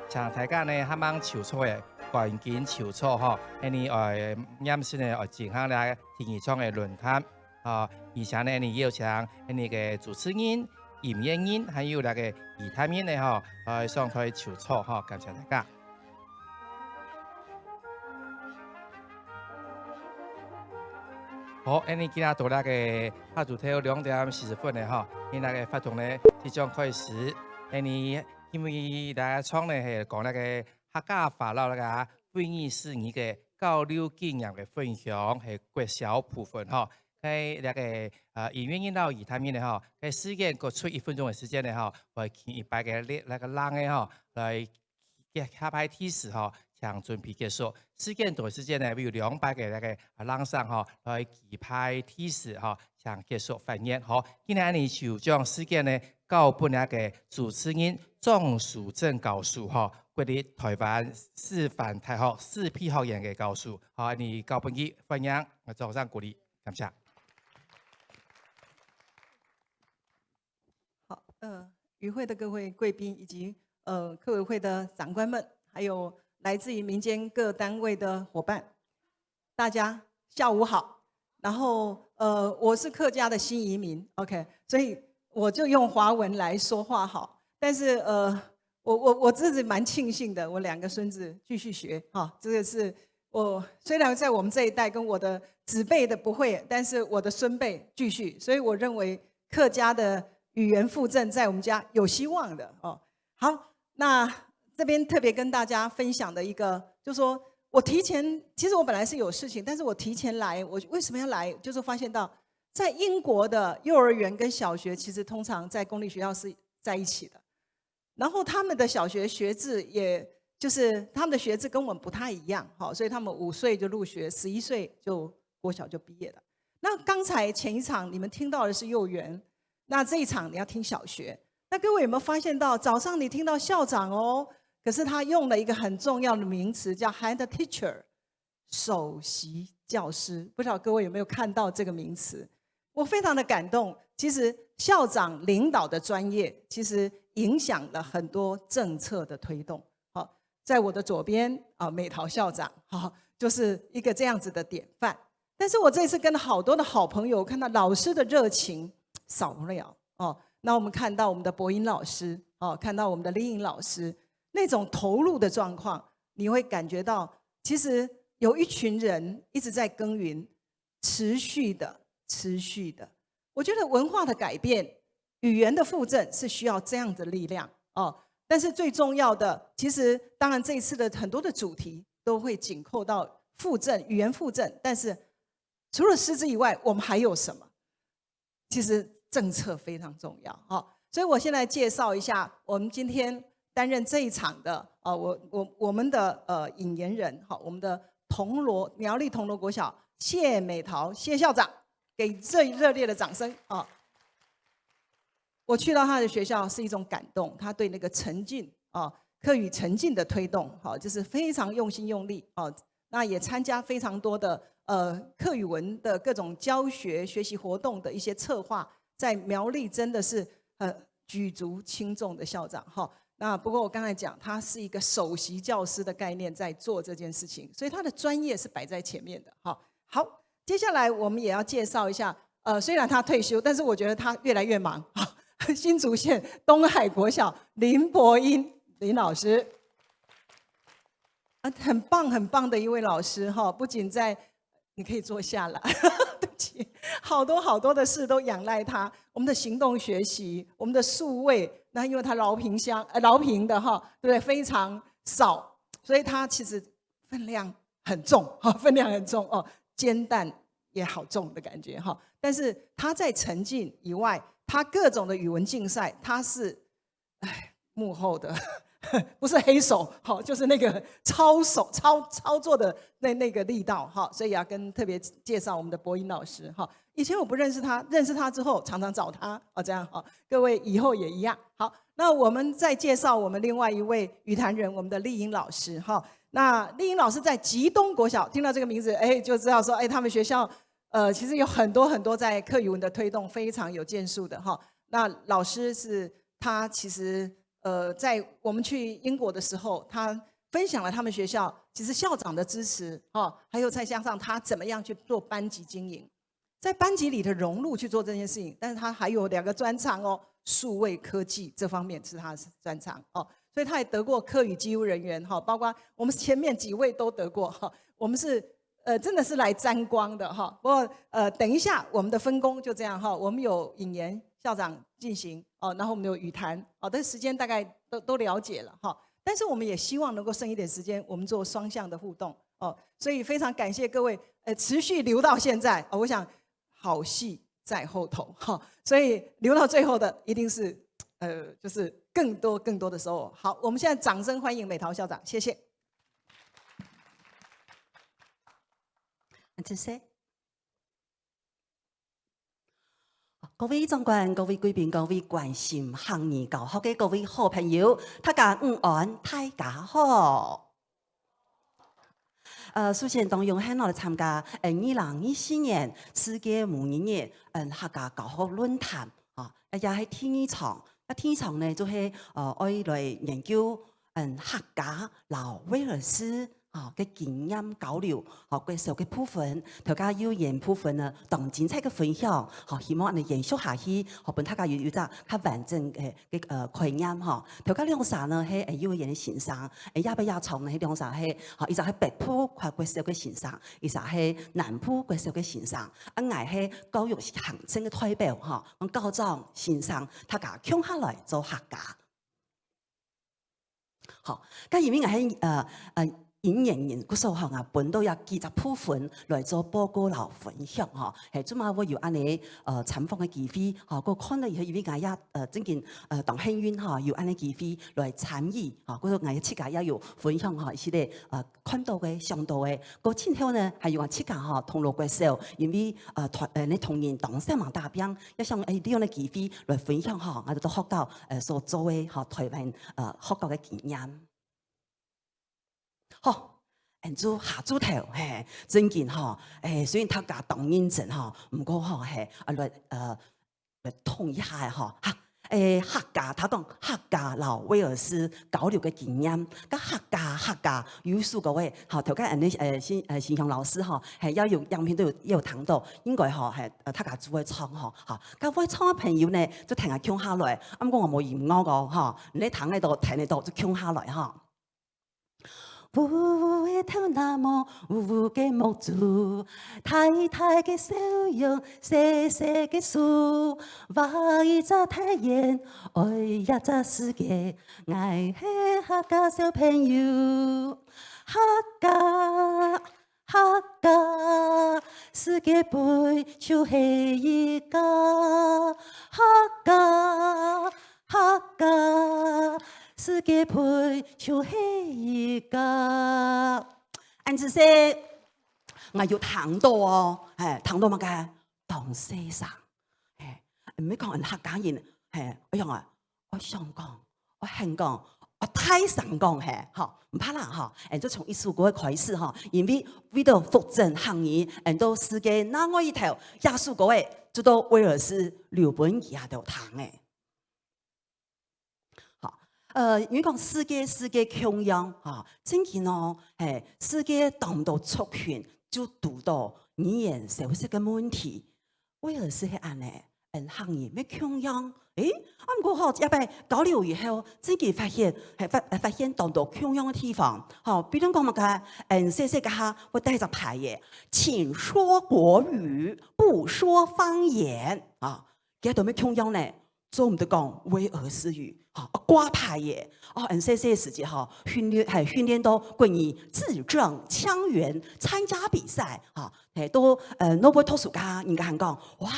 請大家呢啱啱籌措嘅趕緊籌措啱先呢進行咧天一場嘅論壇而且呢你邀請呢個主持人、演員人，還有那個儀態面呢上台籌措感謝大家。好，今日到那個下晝頭2點40分呢因那個活動呢即將開始。因為大家廠呢係講那個客家話佬那個會議事宜嘅交流經驗嘅分享係國小部分喺那個演員引導儀態面呢喺時間各出1分鐘嘅時間呢會請一百個那個人呢來下排提示將準備結束。時間短時間呢會有200個那個人上來舉牌提示將結束發言。今日你就將時間呢交俾那個主持人莊淑珍教授國立台灣師範大學實皮學院嘅教授你交俾佢發言，我掌聲鼓勵，感謝。好，與會的各位貴賓以及客委會的長官們，還有來自於民間各單位的夥伴，大家下午好。然後我是客家的新移民 ，OK， 所以我就用華文來說話好。但是我自己蠻慶幸的，我2個孫子繼續學這個是我雖然在我們這一代跟我的子輩的不會，但是我的孫輩繼續，所以我認為客家的語言復振在我們家有希望的好，那這邊特別跟大家分享的一個，就是說我提前，其實我本來是有事情，但是我提前來，我為什麼要來？就是發現到在英國的幼兒園跟小學，其實通常在公立學校是在一起的。然後他們的小學學制，也就是他們的學制跟我們不太一樣，所以他們5歲就入學，11歲就國小就畢業了。那剛才前一場你們聽到的是幼兒園，那這一場你要聽小學。那各位有没有发现到，早上你听到校长哦，可是他用了一个很重要的名词，叫 head teacher， 首席教师。不知道各位有没有看到这个名词？我非常的感动。其实校长领导的专业，其实影响了很多政策的推动。好，在我的左边啊，美桃校长，好，就是一个这样子的典范。但是我这次跟好多的好朋友，看到老师的热情少不了哦。那我们看到我们的博音老师哦，看到我们的丽颖老师那种投入的状况，你会感觉到，其实有一群人一直在耕耘，持续的。我觉得文化的改变、语言的复振是需要这样的力量哦。但是最重要的，其实当然这一次的很多的主题都会紧扣到复振、语言复振。但是除了师资以外，我们还有什么？其实政策非常重要哦。所以我现在介绍一下，我们今天担任这一场的我们的引言人，好，我们的苗栗铜锣国小谢美桃谢校长。给最热烈的掌声啊！我去到他的学校是一种感动，他对那个沉浸啊，课语沉浸的推动，好，就是非常用心用力啊。那也参加非常多的课语文的各种教学学习活动的一些策划，在苗栗真的是举足轻重的校长哈。那不过我刚才讲，他是一个首席教师的概念在做这件事情，所以他的专业是摆在前面的哈。好。接下来我们也要介绍一下，虽然他退休，但是我觉得他越来越忙。新竹县东海国小林博英林老师，很棒的一位老师哈。不仅在，你可以坐下了，对不起，好多的事都仰赖他。我们的行动学习，我们的数位，那因为他饶平的哈，对不对？非常少，所以他其实分量很重哈，分量很重哦。煎蛋也好重的感觉哈，但是他在沉浸以外，他各种的语文竞赛，他是幕后的，不是黑手，好，就是那个操作的那个力道哈，所以要特别介绍我们的博音老师哈。以前我不认识他，认识他之后常常找他哦，这样哈，各位以后也一样。好，那我们再介绍我们另外一位语坛人，我们的丽颖老师哈。那丽颖老师在吉东国小，听到这个名字，就知道说，他们学校，其实有很多在课语文的推动非常有建树的哈。那老师是他其实，在我们去英国的时候，他分享了他们学校其实校长的支持哈，还有再加上他怎么样去做班级经营，在班级里的融入去做这件事情。但是他还有2个专长哦，数位科技这方面是他的专长哦。所以他也得过课语机务人员哈，包括我们前面几位都得过哈。我们是真的是来沾光的哈。不过等一下我们的分工就这样哈，我们有引言校长进行哦，然后我们有语坛哦，但是时间大概都了解了哈。但是我们也希望能够剩一点时间，我们做双向的互动哦。所以非常感谢各位持续留到现在哦。我想好戏在后头哈，所以留到最后的一定是就是更多的时候。好，我们现在掌声欢迎美桃校长，谢谢。谢谢。各位长官、各位贵宾、各位关心行业教學嘅各位好朋友，大家午安，大家好。首先當用喺我哋參加2024年世界母語日客家教學論壇啊，也係第2場。第1場呢就係愛來研究客家老威爾斯嘅經驗交流，介紹嘅部分，大家語言部分呢，當精彩嘅分享，希望我哋延續下去，俾大家有隻較完整嘅概念嚇。大家兩啥呢？係語言嘅欣賞，也不要從呢兩啥係，一隻係北部介紹嘅欣賞，一隻係南部介紹嘅欣賞。我係教育行政嘅代表嚇，我教長欣賞，大家共下來做客家。好，咁因為係引言人，嗰時候啊，本到有幾隻部分來做報告留分享嚇，係做嘛我有安尼參訪嘅機會嚇，我看到以後因為我也正見當幸運嚇，有安尼機會來參與嚇，嗰個我設計也有分享嚇，是咧看到嘅、想到嘅，個前後呢係有我設計嚇同路嘅時候，因為你同人當時嘛大兵，一想呢樣嘅機會來分享嚇，我哋都學到所做嘅嚇台灣學到嘅經驗。好，做下組頭，嘿，真見嗬，雖然他家當認真嗬，唔過嗬係來通一下嗬，客家，他講客家老威爾斯交流嘅經驗，咁客家有數個位，嗬，頭家人哋形象老師嗬，係要有樣片都有談到，應該嗬係他家做嘅創嗬，嚇，咁會創嘅朋友呢，就聽下傾下來，啱講我冇嫌我個嗬，你睇喺度聽喺度就傾下來嗬。嗚嗚嘅頭那麼嗚嗚嘅木柱，太太嘅笑容，細細嘅樹，畫一隻太陽，愛一隻世界，愛係客家小朋友，客家，世界杯就係一個客家。世界杯就係一個，按住說，我要談到哦，談到乜嘅？當先生，唔係講人客家人，我樣啊，我想講，我香港，我太想講嚇，唔怕啦嚇，就從一首歌開始嚇，因為為到復振行業，到世界那我一條亞述歌誒，就到威爾斯留本以下度談誒。如果講世界窮樣嚇，真見哦，世界當到族群就讀到語言消失嘅問題，威爾斯係安尼，行業咩窮樣？我過後一擺交流以後，真見發現當到窮樣嘅地方，嚇，比如講乜嘅，細細個下會帶隻牌嘢，請說國語，不說方言，啊，幾多咩窮樣呢？做唔到講威爾斯語。掛牌嘢，細時節嗬，訓練到關於字正腔圓，參加比賽嚇，都諾貝爾圖書館人家講，哇，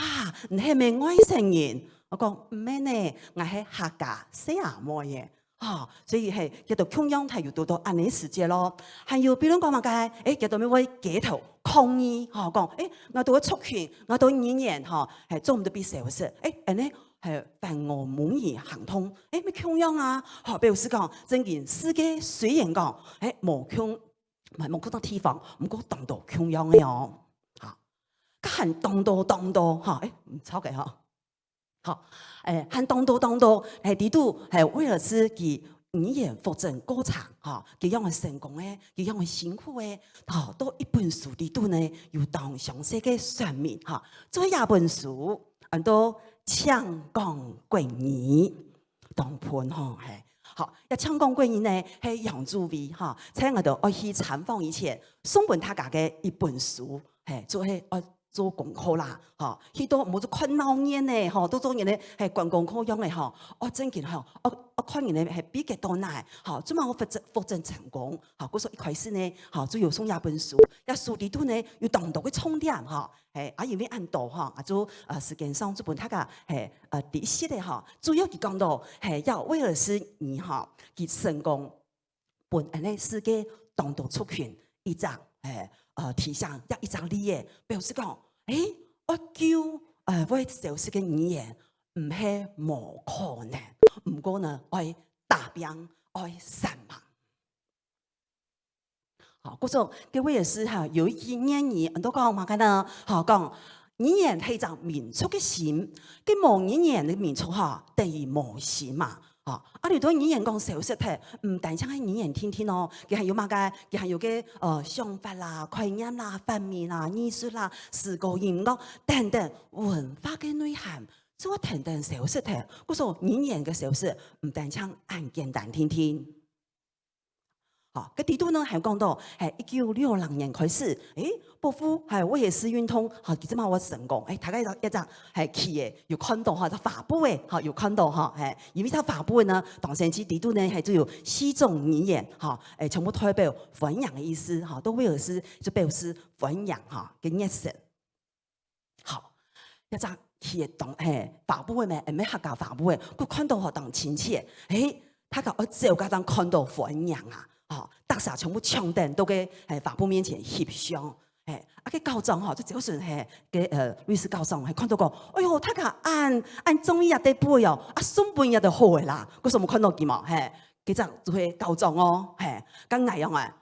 你係咪外省人？我講唔係呢，我係客家西亞妹嘅，所以係叫做窮樣係要到安尼時節咯。還有比如講乜嘅，叫做咩位街頭抗議，講，我到咗族群，我到語言係做唔到比小事，呢。係凡我滿意行通，咩窮樣啊？比如講，真件世界雖然講，無窮，唔係冇嗰個地方，唔過當到窮樣嘅樣，嚇，係當到嚇，唔錯嘅嚇，好，係當到係啲都係威爾斯嘅語言復振過程嚇，幾樣嘅成功嘅，幾樣嘅辛苦嘅，嚇，都一本書啲都呢要當詳細嘅說明嚇，做一本書，都。搶講國語當盤嗬係，好一搶講國語呢係楊祖威嚇，喺我度我去參訪以前，送本他家嘅一本書，係做係我做功課啦，嚇，去到冇做困難嘢呢，嚇，都做嘢呢係觀光課樣嘅嚇，我真見嚇，我看人呢係比較多難，嚇，做嘛我復振成功，嚇，嗰時候一開始呢，嚇，就要送一本書，一書裡頭呢要當到嘅重點嚇。因為按道嚇，做時間上做本他個第一系列嚇，主要佢講到係要威爾斯語嚇，佢成功本呢世界當到族群一張提倡一張理嘅，表示講，我叫威小時嘅語言唔係冇可能，唔過呢愛大兵愛散漫。好，嗰種嘅威爾斯嚇有一年語，都講乜嘅呢？講語言係種民族嘅心，嘅冇語言嘅民族嚇，第二冇心嘛。你對語言講小識題，唔單止係語言天天咯，佢係有乜嘅？佢係有嘅想法啦、概念啦、方面啦、藝術啦、詩歌、音樂等等文化嘅內涵，做等等小識題。嗰種語言嘅小識唔單止係簡單天天。嚇，個地圖呢係講到係1960年開始，伯夫係威爾斯運動嚇，其實嘛我成功，大家一隻係企業有看到嚇，就發布嘅嚇有看到嚇，係因為佢發布呢，當時地圖呢係只有4種語言嚇，全部代表歡迎嘅意思嚇，到威爾斯就表示歡迎嚇嘅熱誠。好，一隻企業當發布嘅咩？咩客家發布嘅，佢看到學當親切，他講我只家當看到歡迎啊！大家全部搶定到嘅法部面前翕相，個教長吼，就算嘅律師教長係看到講，哎呦，他講按中醫日的背哦，送半日就好嘅啦。嗰時冇看到佢嘛，佢就係教長哦，咁樣樣啊，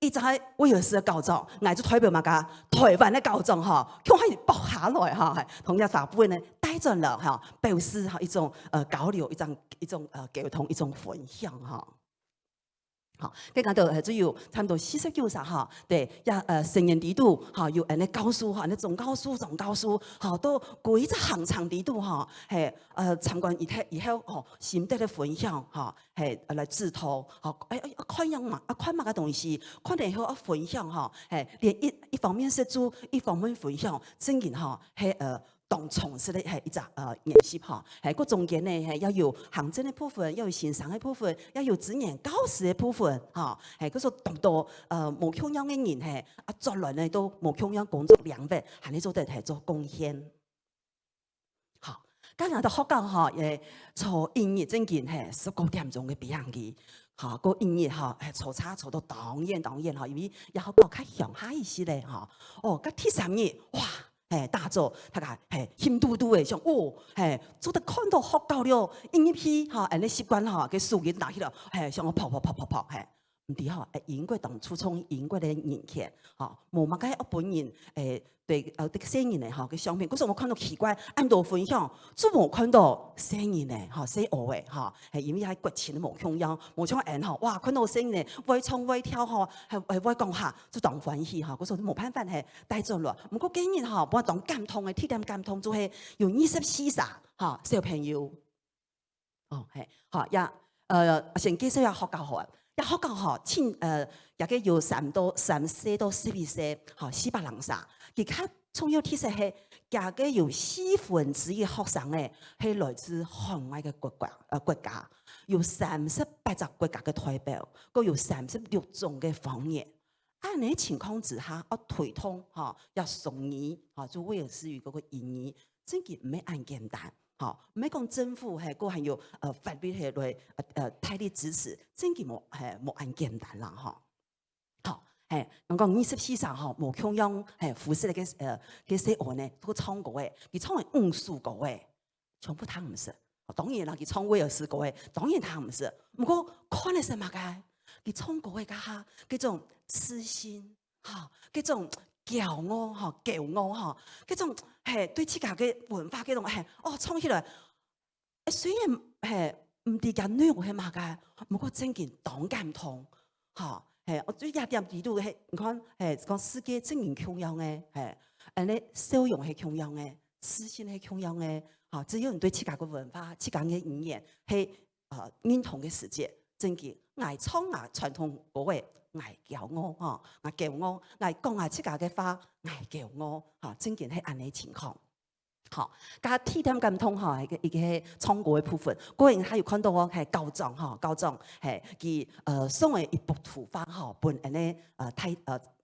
伊就係威爾斯嘅教長，就代表嘛個台灣嘅教長吼，佢係搏下來嚇，同一法部呢帶進了嚇，表示一種交流，一種溝通，一種分享嚇。好，跟住就主要差唔多49啥哈，對，成人地圖哈，有人哋教書哈，你總教書，哈，都幾隻行長地圖哈，係參觀以後吼，心得嘅分享哈，係來自討，哈，看樣嘛，看乜嘅東西，看嚟後分享哈，係連一方面是做，一方面分享，真然哈，係當從事咧係一隻研習嚇，係個中間呢係要有行政嘅部分，要有線上嘅部分，要有資源教師嘅部分嚇，係嗰個當到無窮樣嘅人係作來呢都無窮樣工作領域，係你做得係做貢獻。好，今日就學教嚇誒，從音樂正件係19點鐘嘅表演嘅嚇，個音樂嚇係坐車坐到當然嚇，因為有學教較鄉下意思咧嚇，哦，個第3日哇！大做，他講興嘟嘟嘅，像做得看到學到了，音樂戲嚇，你習慣嚇，佢數件拿起來，像我跑，唔啲嚇，英國當初從英國嘅人氣嚇，冇乜嘅日本人對啲聲音嚟嚇嘅相片，嗰時我看到奇怪，按到分享，都冇看到聲音嚟嚇，寫我嘅嚇，係因為喺國前冇腔音，冇唱人嚇，哇，看到聲音嚟，會唱會跳嚇，係會講下，就當歡喜嚇，嗰時冇辦法係帶進來，唔過今年嚇，我當監通嘅，T點監通就係用24啥嚇小朋友，哦係嚇，先介紹下學教學。一學教學，也個有3歲到12歲，嚇400人啥，而家重要提示係，也個有1/4嘅學生咧，係來自海外嘅國家，有38個國家嘅代表，個有36種嘅方言。按呢情況之下，我推通嚇，要送語嚇，就威爾斯語嗰個英語，真嘅唔係咁簡單。好，唔係講政府係個係要法律係來大力支持，真嘅冇咁簡單啦，嗬。好，我講24上嗬冇強樣扶持嘅寫案呢，都唱過嘅，佢唱係5數個嘅，全部佢唔識。當然啦，佢唱威爾斯個嘅，當然佢唔識。不過看係什麼嘅？佢唱過嘅嚇，嗰種自信嚇，嗰種驕傲嚇，驕傲嚇，嗰種係對自家嘅文化嗰種係唱起來，雖然係唔啲緊內容係嘛嘅，不過真件當感通嚇，我最一點睇到係，你看講世界真然強樣嘅，你笑容係強樣嘅，自信係強樣嘅，嚇，只要你對自家嘅文化、自家嘅語言係認同嘅世界，真件愛唱傳統嗰位。愛驕傲嚇，愛驕傲，愛講下自家嘅話，愛驕傲嚇，真件係按呢情況。好，加T點咁通嚇，係一個唱歌嘅部分。個人還有看到我係教長嚇，教長係佢送嘅一幅圖畫嚇，本人咧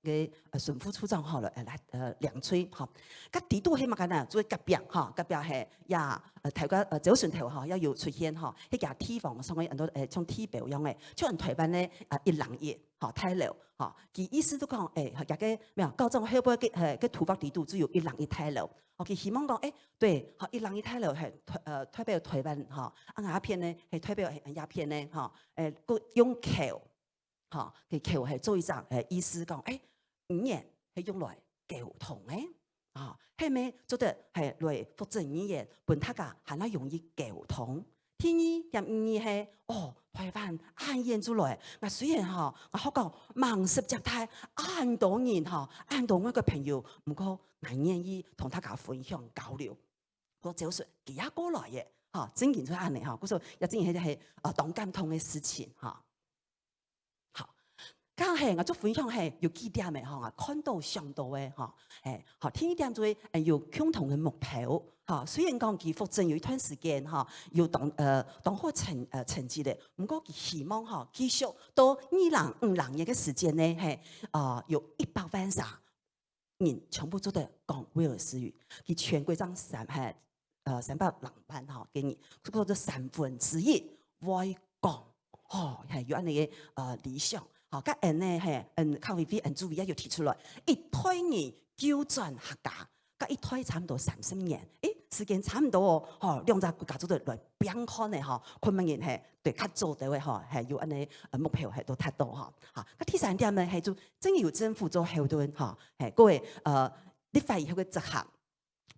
嘅順副處長嚇來梁吹嚇。個地圖係乜嘢呢？做隔壁嚇，隔壁係也頭個早船頭嚇，也要出現嚇。迄個T房送嘅人都像T表樣嘅，像人台灣咧1人1。好，太流，好，佢意思都講，廿個咩啊？教長後背嘅圖畫地圖只有1人1太流，佢希望講，對，好1人1太流係代表台灣，嚇，鴉片咧係代表鴉片咧，嚇，個用橋，嚇，佢橋係做一隻意思講，語言係用來溝通嘅，啊，係咪做得係來複製語言，本他個係那容易溝通。天意入意係台灣按演出來，我雖然嚇我學講忙實隻太按到人嚇，按到我個朋友，唔過我願意同大家分享交流。我就說佢也過來嘅嚇，真件出按嚟嚇，嗰時也真係當感通嘅事情嚇。好，刚係我做分享係有幾點嘅嚇，看到上到嘅嚇，好聽一點就係有共同嘅目標嚇。雖然講佢復診有一段時間嚇，要當好成績嘅，唔過佢希望嚇繼續到2050年嘅時間呢係有100萬人全部都得講威爾斯語，佢全國上300萬嚇嘅人，嗰個就1/3會講，係有安尼嘅理想。好，甲人呢係靠 VV 注意要提出來，一胎年糾轉客家，甲一胎差唔多30年，時間差唔多哦，兩隻國家做對來比看嘅嗬，佢們人係對較做對嘅嗬，係有安尼目標係都達到嗬，嚇，甲第3點呢係就真由政府做後盾嗬，係各位立法以後嘅執行。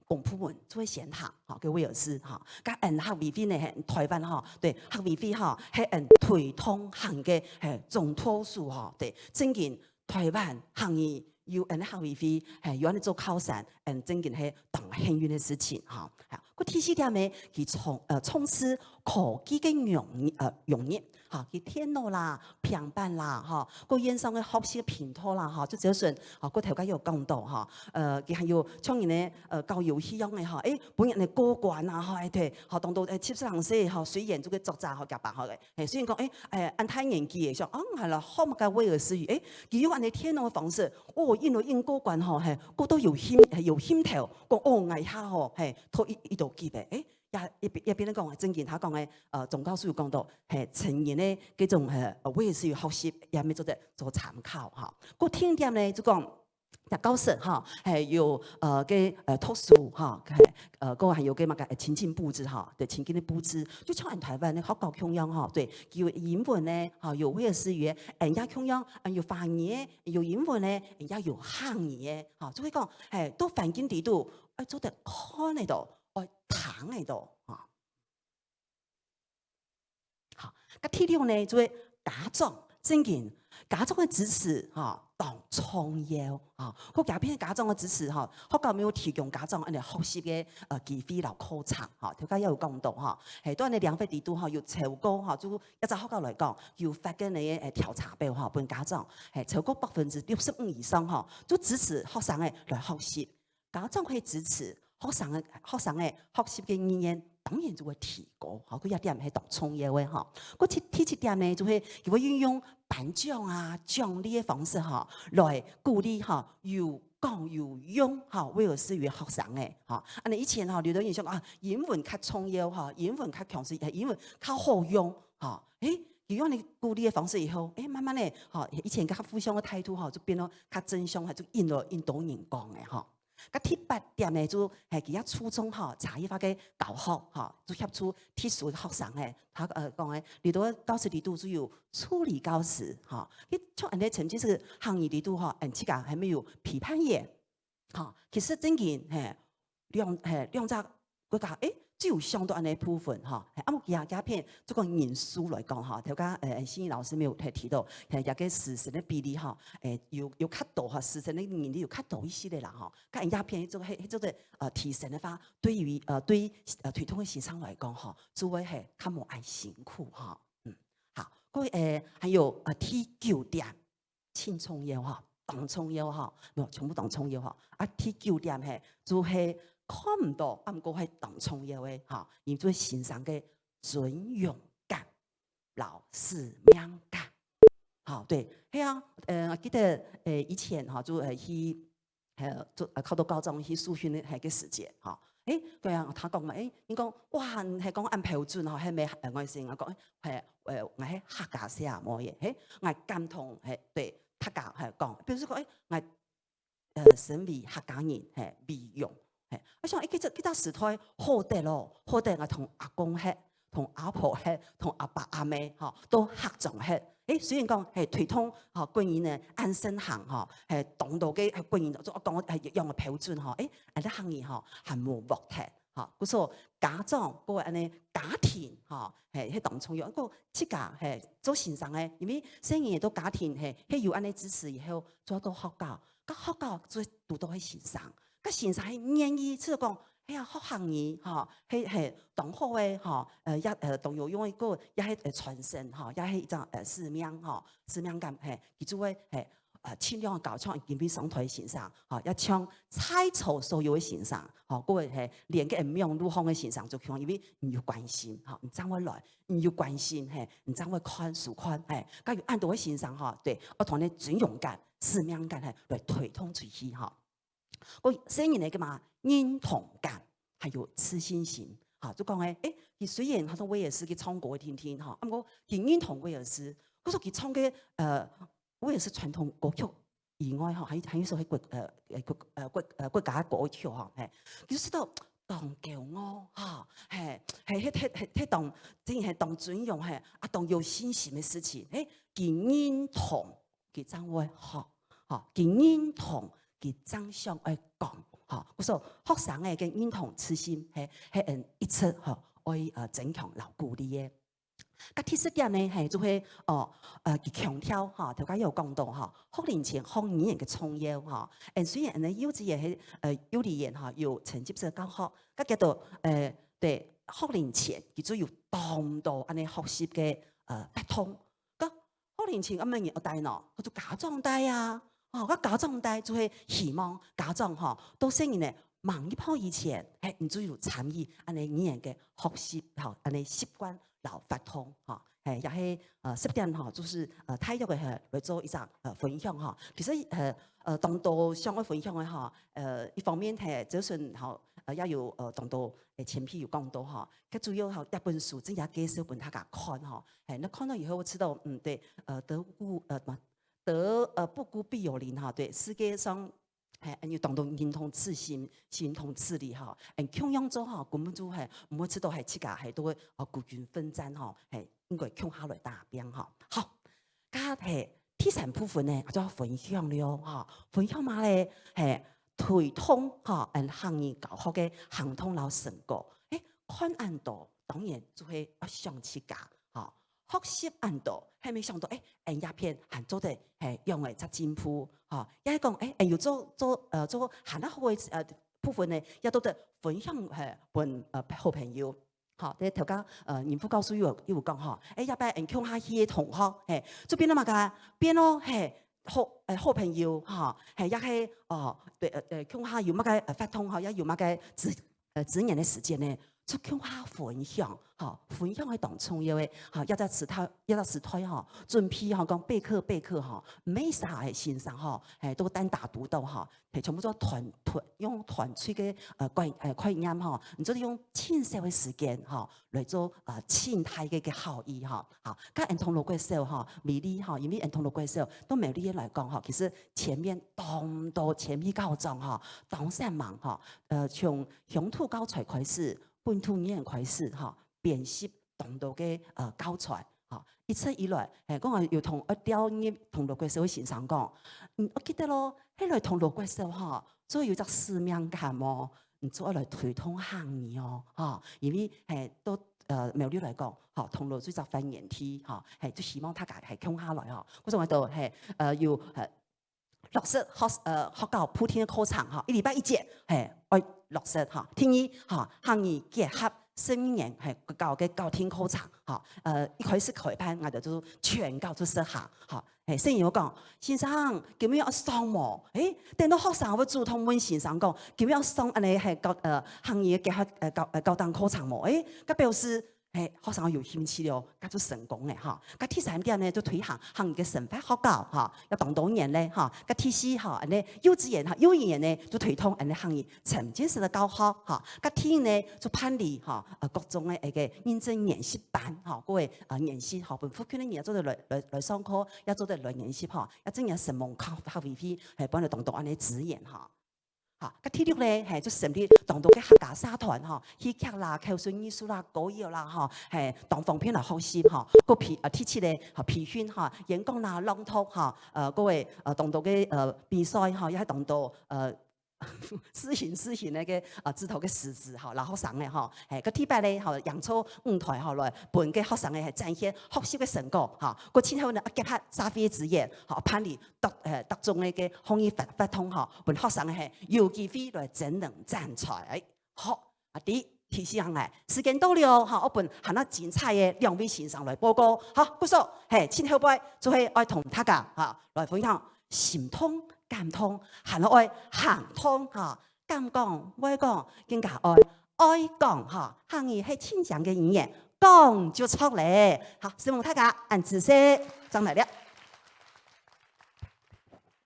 公部門做先行，叫威爾斯嚇，甲客 VV 呢係台灣嚇，對客 VV 嚇係推動行嘅係總託數嚇，對，正見台灣行業要客 VV 係要安尼做靠山，正見係當幸運嘅事情嚇。個第4點呢，佢從事科技嘅用業嚇，佢電腦啦、平板啦嚇，個線上嘅學習平台啦嚇，就就算個頭家有講到嚇，佢係要創然咧教遊戲樣嘅嚇，本人嘅過關啊嚇，對，學當到70行勢嚇，雖然做嘅作戰學夾白學嘅，雖然講按太年紀嘅，想係啦，學乜嘅威爾斯語，佢要按你電腦嘅方式，因為過關嚇係，個都有險頭，個捱下嚇係拖一道機嘅，一邊咧講正見，他講嘅總教授講到係成年咧嗰種威爾斯語學習，也咪做參考嚇。個聽點咧就講。教室哈，係有嘅圖書哈，係個還有嘅乜嘅情境佈置哈，對情境的佈置，就像台灣咧學校咁樣哈，對，有英文咧，哈有威爾斯語，人家咁樣，有方言，有英文咧，人家有漢語嘅，哈，所以講係都環境地度，做得看喺度，談喺度，啊，好，個第6呢，就係家長正見家長嘅支持哈。當創業啊，個假片家長嘅支持嚇，學校沒有提供家長安尼學習嘅機會留課程嚇，條家有講到嚇，係都安尼兩塊地度嚇，要超過嚇，就一隻學校來講，要發嘅你調查表嚇，本家長係超過65%以上嚇，都支持學生嘅來學習，家長可以支持學生嘅學習嘅意願。當然就會提高，嚇！嗰一點係當創業嘅嚇。嗰第7點呢，就係佢會運用頒獎啊、獎勵嘅方式嚇，來鼓勵嚇有講有用嚇威爾斯語學生嘅嚇。你以前嚇聊到印象啊，英文較重要嚇，英文較強勢，係英文較好用嚇。如果你鼓勵嘅方式以後，慢慢咧嚇，以前較互相嘅態度嚇，就變到較正向，係就引導人講嘅嚇。個第8點呢，就係佢一初中嚇差異化嘅教學嚇，就協助特殊嘅學生嘅，他講嘅，嚟到教師地度就有處理教師嚇，佢從人哋成績是行業地度嚇，自家係沒有批判嘢嚇，其實正件係兩隻國家只有相對安尼部分嚇，啱冇其他片，就講人數來講嚇，條家心怡老師沒有提到，係有個師生嘅比例嚇，有較多嚇，師生嘅年齡有較多一些嘅啦嚇，咁人家片做提升嘅話，對於對推動嘅學生來講嚇，就會係較冇咁辛苦嚇，好，各位還有第9點，輕創業嚇，當創業嚇，冇全部當創業嚇，第9點係就係。看唔到，唔過係當創業嘅嚇，而做欣賞嘅尊榮感、老使命感，好對，係啊，我記得以前嚇就去做考到高中去受訓嘅時節嚇，對啊，他講嘛，你講哇係講按標準嚇，係咪我先我講係我係客家寫冇嘢，我感同係對客家係講，比如講我身為客家人係美容。我想其實時代好得咯，好得我同阿公吃，同阿婆吃，同阿爸阿妹嚇都合作吃。雖然講係推動嚇軍人嘅安身行嚇，係當到嘅係軍人，我講係用個標準嚇，啲行業嚇係冇問題嚇。嗰時候家長嗰個安尼家庭嚇係當重要，個自家係做先生嘅，因為生意都家庭係有安尼支持以後做到學校，咁學校做讀到係先生。甲先生係願意，即係講。哎呀，學行義嚇，係同好嘅嚇，同有用一個，也係傳承嚇，也係一種使命嚇，使命感係，佢做嘅係清亮嘅教唱，兼備上台先生嚇，一唱採籌所有嘅先生嚇，嗰個係連個命路行嘅先生就唱，因為唔要關心嚇，唔爭我來，唔要關心係，唔爭我看數看係，假如按到嘅先生嚇，對我同你尊榮感、使命感係來推動出去嚇。個聲音嚟嘅嘛，認同感，還有自信心，嚇就講誒，佢雖然好多威爾斯佢唱歌聽聽嚇，咁我佢認同威爾斯，嗰時佢唱嘅威爾斯傳統歌曲以外嚇，喺一首係國家歌曲嚇，係，佢識得當驕傲嚇，係當，竟然係當尊榮係，當有信心嘅事情，誒，佢認同佢將會學，嚇，佢認同。佢爭相愛講，嚇，我說學生嘅認同自信係一出嚇愛增強牢固啲嘅。咁第四點呢係就係佢強調嚇，頭先有講到嚇，學齡前學語言嘅重要嚇。雖然幼稚園係幼兒園嚇有層級式教學，咁叫做對學齡前佢就要當到安尼學習嘅不通。咁學齡前咁樣嘢大腦，佢就假裝大啊。我家長大就係希望家長到成年咧，忙一鋪以前，唔就要參與安尼語言嘅學習，安尼習慣留發通，也係10點就是體育嘅嚟做一隻分享嚇。其實當到相關分享嘅一方面係就算也有當到前篇有講到嚇，佢主要一本書即係介紹俾大家看嚇，你看到以後我知道對不孤必有鄰哈，對世界上係要當到認同自信、認同自理哈，強樣做哈根本就係唔會知道係自家係都會孤軍奮戰哈，係應該強下來打邊哈。好，家係第三部分呢，我就分享了哈，分享嘛咧係推動哈行業教學嘅行通老成果，看按度當然就係想自家哈。學習按度係咪想到一片行做得係讓為則進步嚇，一係講要做行得好嘅部分呢，亦都得分享係伴好朋友嚇。你頭家嚴副教授要講嚇，一班強下去嘅同學係做邊啊嘛㗎，邊咯係好朋友嚇，係一係強下要乜嘅發通嚇，一要乜嘅自然嘅時間呢？就向下分享，分享係當重要嘅，一隻詞台，準備講備課，每啥係先生係都單打獨鬥係全部都用團隊嘅概念唔做用淺少嘅時間嚟做靜態嘅效益咁唔同路嘅時候美麗因為唔同路嘅時候都美麗嚟講其實前面當到前面教狀當善忙從鄉土教材開始。本土語言開始編輯當到嘅教材一出以來講話要同一雕業同陸國社會先生講，我記得咯，喺來同陸國社所以有隻使命感喎，唔做嚟推動行業因為都苗栗嚟講同陸最隻發言體就希望大家係傾下來嗰種喺度要落實學校普天嘅課程1禮拜1節愛落實聽意行業結合聲言係教嘅教天課程一開始開班我哋都全教都實行雖然我講先生咁樣上喎，等到學生會主動問先生講咁樣上安尼係行業結合教堂課程喎，咁表示學生有興趣了，咁就成功嘅咁第三點呢就推行行業嘅生發學校要當多年咧咁第四幼稚園呢就推動行業沉浸式嘅教學咁第五呢就辦理各種嘅認證研習班嗰個研習本副區呢也做得來上課，也做得來研習一正有成門學位費係幫你當到安尼資源咁第六咧係就成立當到嘅客家社團戲劇啦、口述藝術啦、歌謠啦係當方面嚟學習個第七咧培訓演講啦、朗讀嗰個當到嘅比賽一係當到私刑那个指头嘅狮子吼，老學生嘅吼，個禮拜咧吼洋草舞台吼來，本嘅學生嘅係展現學習嘅成果吼，個之後呢結合社會資源，吼判理特種嘅嘅防疫法通吼，本學生係有機會來整能站出來，好啊啲。提示人時間到了，我本行得精彩嘅兩位先生來報告。好，故說千後輩就係愛同大家來分享心通、感通，行愛行通敢講、愛講，更加愛講行義係親像嘅語言，講就出嚟。好，希望大家按姿勢上來了。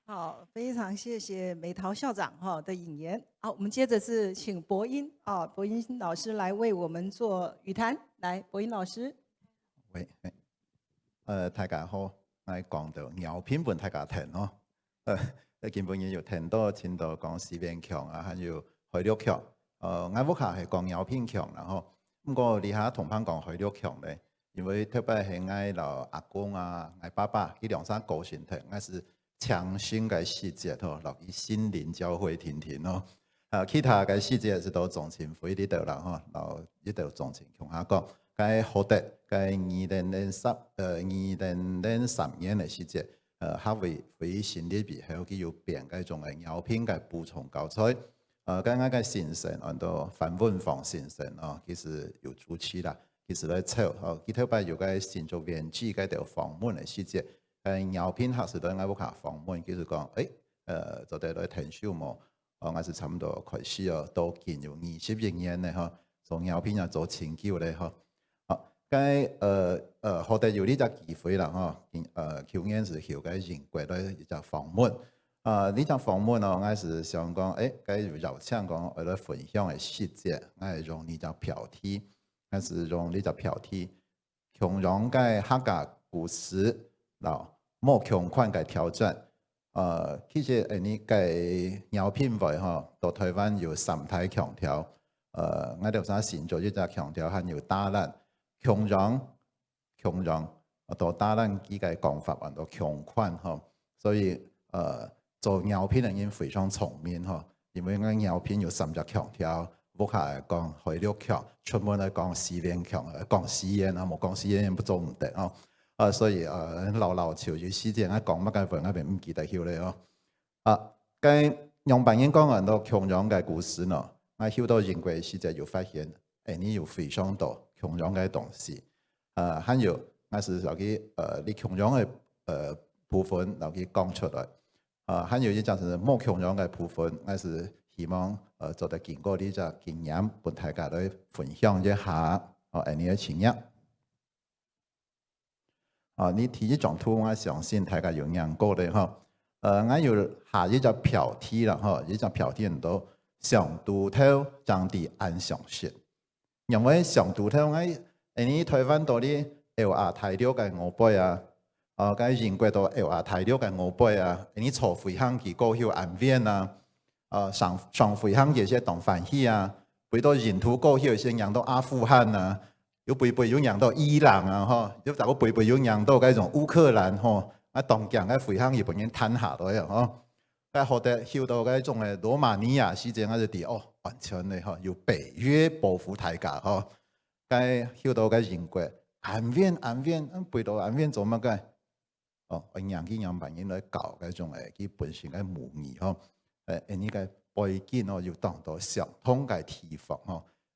好，非常謝謝美桃校長的引言。好，我們接着是請博英博英老師來為我們做語談。來，博英老師。喂，大家好，我講到牛片本大家聽咯。基本上有聽到前度講士兵強啊，還有海陸強。我屋下係講牛片強啦吼。不過你下同伴講海陸強咧，因為特別係我老阿公啊、我爸爸呢兩三個先聽，我是。強心嘅細節吼，留意心靈教會聽聽咯。其他嘅細節是到總情會呢度啦吼，然後呢度總情同下講，該學得該2003年嘅細節，他為新的比後佢要變嗰種嘅藥品嘅補充教材。剛剛嘅先生按到范文芳先生哦，其實有主持啦，其實來抄佢特別有個新竹園區嗰條訪問嘅細節。藥品學時代我屋下訪問，就是講，就對來聽書嘛，我是差唔多開始都見有20年咧嗬，從藥品啊做研究咧嗬。好，學得有呢隻機會啦嗬，去年是去個英國咧一隻訪問，呢隻訪問我是想講，有請講我來分享嘅細節，我係用呢隻標題，我是用呢隻標題，強讓嘅客家故事嗱。冇強權嘅挑戰，其實你嘅藥品外到台灣有3大強調，我哋想先做一隻強調，還有打爛、強讓，到打爛幾個講法，到強權所以做藥品嘅人非常聰明因為我藥品有3隻強調，屋下嚟講海陸強，出門嚟講士兵強，講實驗冇講實驗不做唔得所以老潮語時間講乜嘅份，我並唔記得曉咧嘅用扮演講人到強讓嘅故事咯，我曉到英國時就要發現，你有非常多強讓嘅東西，還有我是留佢你強讓嘅部分留佢講出來，還有一隻是冇強讓嘅部分，我是希望做得經過呢隻經驗，俾大家來分享一下你嘅經驗。你提一張圖，我相信大家有眼過的我要下一隻標題啦一隻標題人都上杜頭將啲安詳説，因為上杜頭你台灣到啲LR大陸嘅5倍喺英國到LR大陸嘅5倍你坐飛行機過去安vien上飛行機些當翻起背到沿途過去先讓到阿富汗有背有讓到伊朗有大個背有讓到嗰種烏克蘭當強嘅飛行機本身攤下來學得曉到嗰種嘅羅馬尼亞時間就啲完全嘅要北約保護大家曉到嘅英國安vien背到安vien做乜嘅我讓佢讓朋友來搞嗰種嘅佢本身嘅模擬呢個背景要當到相通嘅地方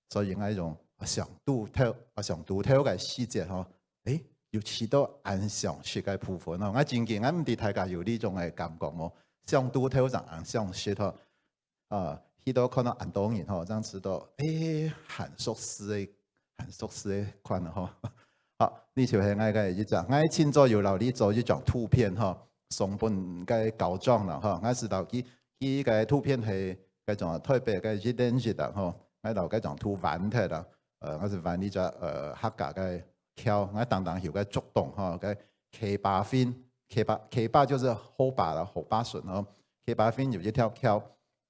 所以嗰種上杜頭嘅細節要似到安詳説嘅部分我真見我唔知大家有呢種嘅感覺冇上杜頭就安詳説去到可能很多人真知道很熟悉嘅款好呢條係我嘅一隻我前咗要留呢做一張圖片送本嘅稿狀啦我知道佢嘅圖片係嗰種特別嘅一點一啦我留嗰張圖玩睇啦我是玩呢隻客家嘅橋我當曉嘅觸動嘅騎馬fins騎馬就是好馬啦好馬順騎馬fins有一條橋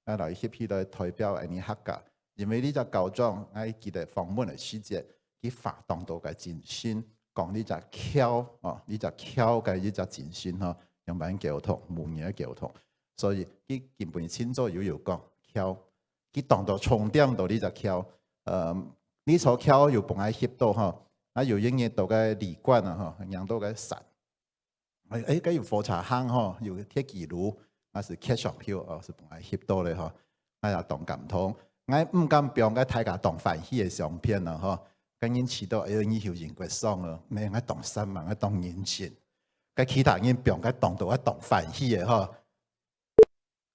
我留翕起來代表你客家因為呢隻稿狀我記得訪問嘅細節佢發動到嘅真心講呢隻橋呢隻橋嘅呢隻真心用版交通模擬嘅交通所以佢基本清楚要講敲，佢當到重點到呢只敲，呢所敲又幫佢翕到嗬，啊又影嘢到嘅離冠啊嗬，讓到嘅神，佢要火柴坑嗬，要貼記錄，啊是揭上票哦，是幫佢翕到咧嗬，啊又當感通，我唔敢俾我大家當歡喜嘅相片啊嗬。跟人知道，你條人骨爽咯，咩我當新聞，我當人情，跟其他人俾我當到我當歡喜嘅嗬，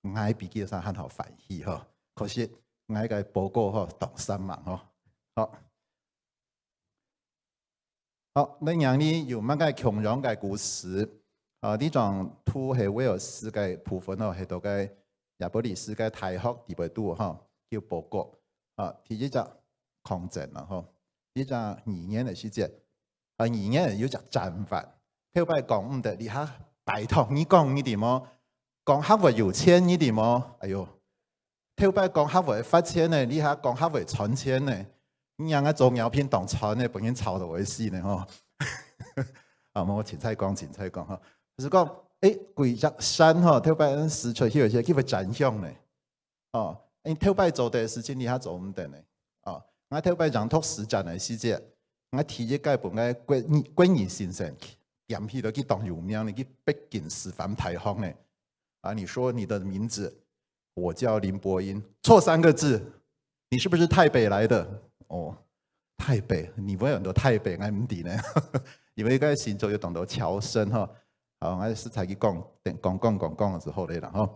我比較上很好歡喜嗬。可是我嘅報告嗬當新聞嗬，好，你讓你有乜嘅窮人嘅故事，呢種圖係威爾斯嘅部分嗬，係到嘅亞伯利斯嘅大學地位度嗬，叫報告，第一隻抗爭啦嗬。呢隻語言嘅世界，語言有隻戰法。後擺講唔得，你嚇拜託你講呢點麼？講客戶有錢呢點麼？哎呦，後擺講客戶發錢呢，你嚇講客戶存錢呢？你讓我做藥品當存呢，本人炒到為死呢嗬。我前菜講嗬，就是講，貴隻山嗬，後擺輸出去有些叫佢真相呢。你後擺做嘅事情你嚇做唔得呢？我頭擺讓托實戰嘅時節，我提一屆本嘅關於先生，嚴起到去當有名，你去北京師範大學呢？你說你的名字，我叫林伯英，錯3個字，你是不是台北來的？哦，台北，你會有很多台北我唔知呢，因為個先做要當到僑生嗬，我係才去講嘅時候嚟啦嗬，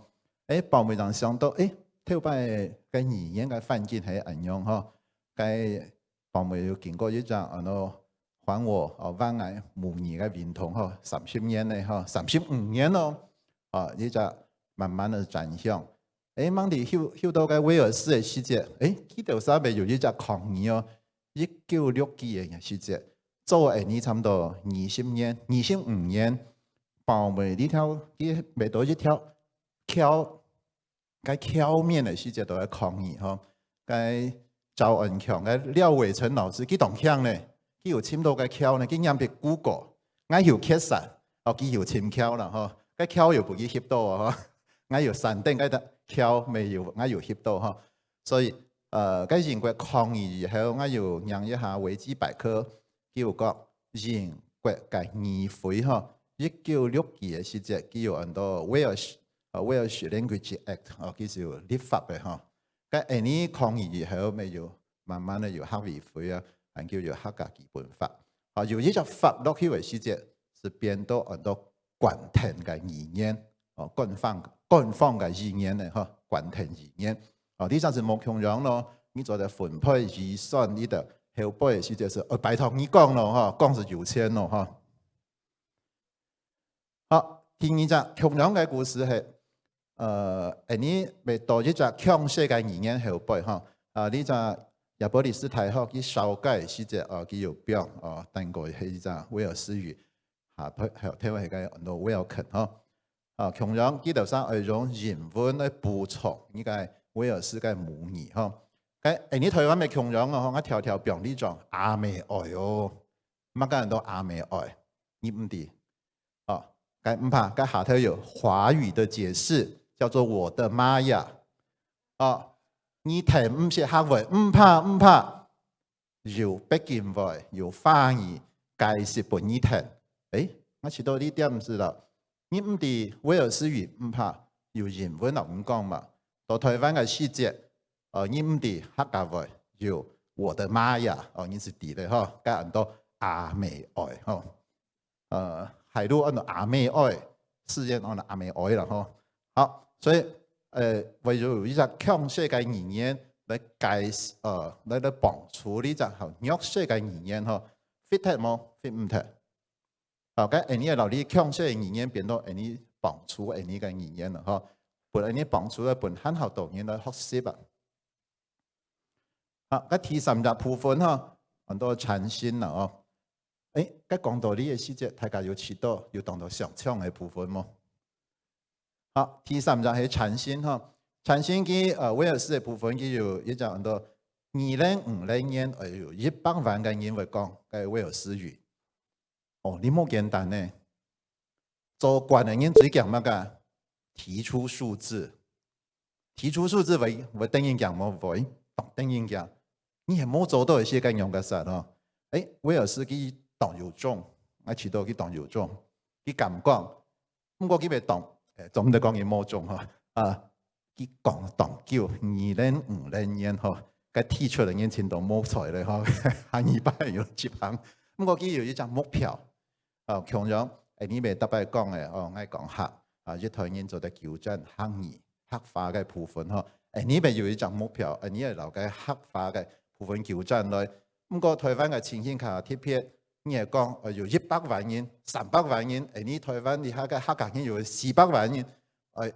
報媒上想到，頭擺嘅語言嘅環境係咁樣嗬。該報媒有經過一隻還我灣藝母語嘅認同嗬，30年咧嗬，35年咯，呢隻慢慢嘅轉向。掹地去到嘅威爾斯嘅時節，呢度稍微有一隻抗議哦，1962嘅時節，做呢差唔多25年，報媒呢條啲未到一條橋面嘅時節都係抗議嗬，該趙恩強嘅廖偉成老師，佢當腔呢，佢有簽到嘅橋呢，佢讓別 Google， 我有揭實，佢有簽橋啦，嗬，個橋又唔會翕到啊，我有山頂嗰隻橋未有，我有翕到嗬，所以個人國抗議以後，我要讓一下維基百科，叫個人國嘅議會嗬，1962嘅時節，佢有很多 Welsh Language Act， 佢就立法嘅嗬。嗰呢抗議以後，咪要慢慢咧要客議會啊，叫做客家基本法。由呢隻法落去嘅時節，是變到很多官庭嘅語言，官方嘅語言咧，嗬，官庭語言。呢陣是冇窮人咯，你做嘅分配預算呢度後輩嘅時節是，拜託你講咯，嗬，講是有錢咯，嗬。好，第二隻窮人嘅故事係。你未到一隻強勢嘅語言後輩嗬，呢隻亞伯利斯大學佢修改時節，佢有標，等過係一隻威爾斯語，下睇係個很多 welcome 嗬，窮人佢頭先係用人文嚟補充呢個威爾斯嘅母語嗬，你台灣咪窮人啊，我條條標呢種阿美愛哦，乜個人都阿美愛，你唔知，唔怕，下頭有華語的解釋。叫做我的媽呀！你聽唔識客話，唔怕，有北京話，有翻譯解釋俾你聽。我知道呢點是啦。你唔知威爾斯語唔怕，有人文就唔講嘛。到台灣嘅時節，你唔知客家話，有我的媽呀！你是知咧嗬，加很多阿美愛嗬。係都按照阿美愛，事業按照阿美愛啦嗬。好。所以，為咗有一隻強勢嘅語言嚟嚟幫助呢隻弱勢嘅語言嗬 ，fit 冇 fit 唔 fit？ 咁你留啲強勢嘅語言變到你幫助你嘅語言啦嗬，本你幫助一本很好導演嚟學習啊。咁第三隻部分嗬，很多創新啦哦。咁講到呢個時節，大家要知道要當到上場嘅部分麼？好，第三就係創新嗬，創新嘅威爾斯嘅部分，佢有一隻很多2050年有100萬嘅人會講嘅威爾斯語。你冇簡單呢，做官嘅人最講乜㗎？提出數字，提出數字為等於講冇會，等於講你係冇做到一些咁樣嘅事咯。威爾斯佢當有種，我知道佢當有種，佢咁講，不過佢未當，總得講佢冇種呵。佢講當叫2050年呵，佢提出嚟嘅前度冇錯咧呵，行200要執行。不過佢有一隻目標，強調你未特別講嘅，我講客，一台人做得糾正行義黑化嘅部分呵。你咪有一隻目標，你係留嘅黑化嘅部分糾正來。不過台灣嘅情形下特別，你係講有100萬人、300萬人，你台灣你下嘅客家人有400萬人。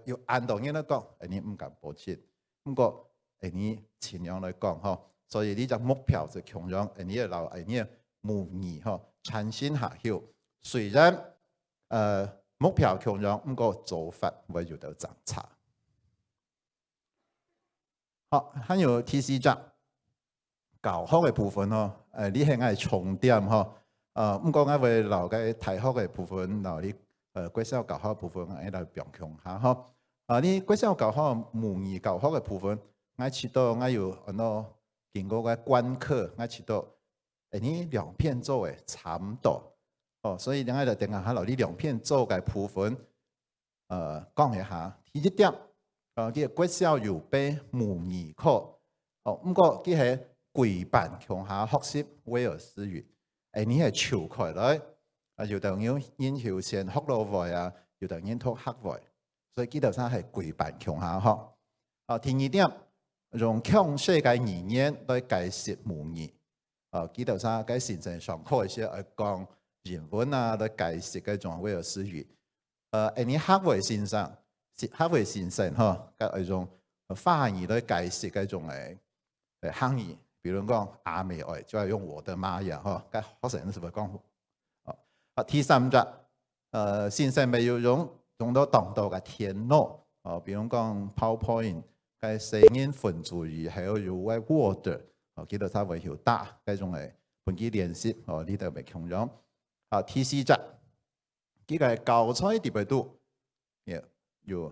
要按照人來講，你唔敢保證。不過你盡量來講嗬，所以呢隻目標就強調你要留你模擬嗬，產生下效。雖然目標強調，不過做法會有啲爭差。好，還有第四隻教學嘅部分嗬，呢係我係重點嗬。不過我會留嘅大學嘅部分留啲。國小教學部分，我喺度強強下嗬。你國小教學模擬教學嘅部分，我知道我有很多經過嘅觀課，我知道你2篇做嘅差唔多。所以我就定下留呢2篇做嘅部分，講一下。第一點，佢國小有備模擬課，不過佢係規範強下學習威爾斯語，你係抽開來。有啲人研究先學落來啊，有啲人研究學來，所以基本上係規範強下學。第二點，用強勢嘅語言來解釋模擬。基本上喺線上上課時係講人文啊，來解釋嗰種威爾斯語。你學會線上嗬，嗰種法語來解釋嗰種嘅漢語，比如講阿美愛就係用我的媽呀嗬，嗰學生是咪講？第三隻，線上咪要用到當道嘅電腦，比如講 PowerPoint 嘅聲音分組語，還有 Word， 記得佢會要打嗰種嘅本機練習，呢度咪強用。第四隻，呢個教材特別多，要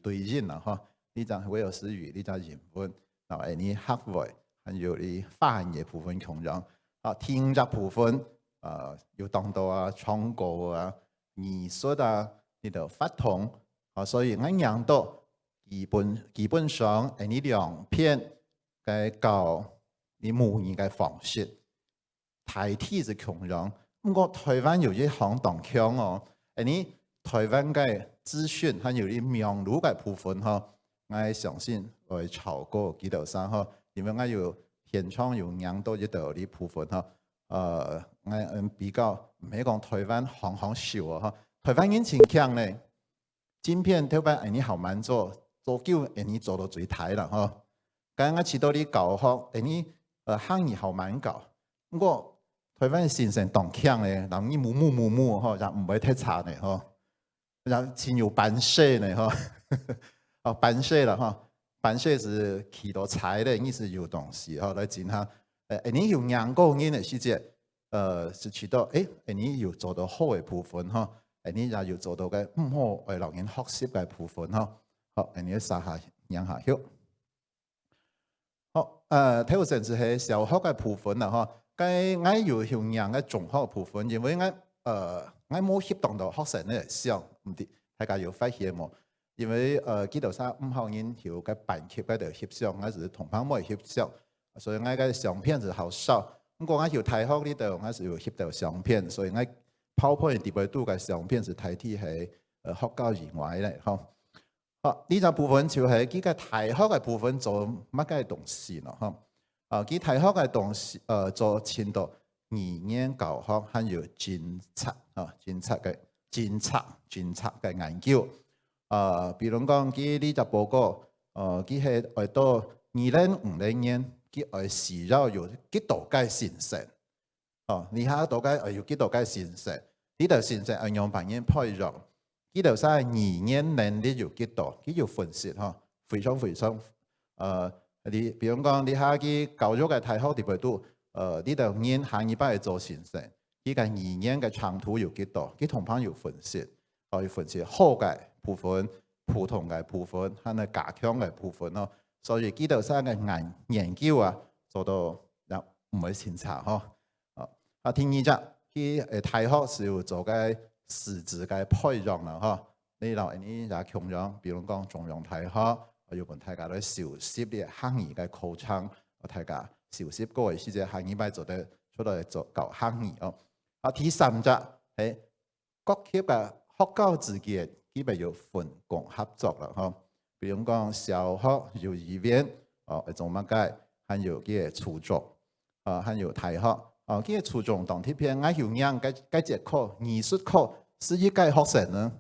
對應啦，嗬，呢隻威爾斯語，呢隻人文，然後你學會，還有你發音嘅部分強用。第五隻部分。要當到啊，唱歌啊，藝術啊，呢度發通，所以我講到基本上呢2篇嘅教你模擬嘅方式，大體是強樣。不過台灣有一項當強哦，你台灣嘅資訊還有啲名錄嘅部分嗬，我相信會超過幾多三嗬，因為我要現場有講到一度啲部分嗬。我比較唔係講台灣行少啊！台灣人真強咧，晶片特別你好難做久你做到最大啦！嗬，咁我知道你教學你漢語好難教，不過台灣先生當強咧，人你木嗬，就唔會太差咧，嗬，就先有班寫咧，嗬，班寫啦，嗬，班寫是起到材咧，你是有東西嗬來進行。你有兩個人嘅時節，是知道，你要做到好嘅部分嗬，你也要做到嘅唔好為老人學習嘅部分嗬，好，你撒下兩下曉。好，頭先是係小學嘅部分啦嗬，該我要向兩嘅中學嘅部分，因為我冇協同到學生咧想唔啲，大家要發現冇，因為基督山唔好人條嘅班級嗰度協商，我是同班冇協商。所以我嘅相片是好少，不過我要大學呢度我是要翕到相片，所以我PowerPoint特別多嘅相片是睇啲係學教以外咧，嗬。好，呢個部分就係佢嘅大學嘅部分做乜嘅東西咯，嗬。佢大學嘅東西做前度語言教學，還有監測嘅研究。比如講佢呢個報告，佢係喺到2050年。佢係需要有幾多個先生，你下多個有幾多個先生？呢度先生係用朋友配用，呢度晒語言能力有幾多？佢要分析非常。你比如講你下佢教育嘅大學特別多，呢度人行一百做先生，呢個語言嘅長度有幾多？佢同朋友分析，要分析好嘅部分，普通嘅部分，和呢加強嘅部分咯。所以基督山嘅研究啊，做到又唔會清查嗬。啊，第二隻，佢大學是要做嘅師資嘅培養啦嗬。你留呢也強樣，比如講中央大學，要幫大家嚟熟悉啲行業嘅課程，大家熟悉嗰個時節行業咪做得出嚟做搞行業哦。啊，第三隻係各級嘅學校之間，基本要分工合作啦嗬。比如講小學、幼兒園，做乜嘅，還有啲嘅初中，還有大學，啲嘅初中當啲片，我要讓嗰節課藝術課是一屆學生呢，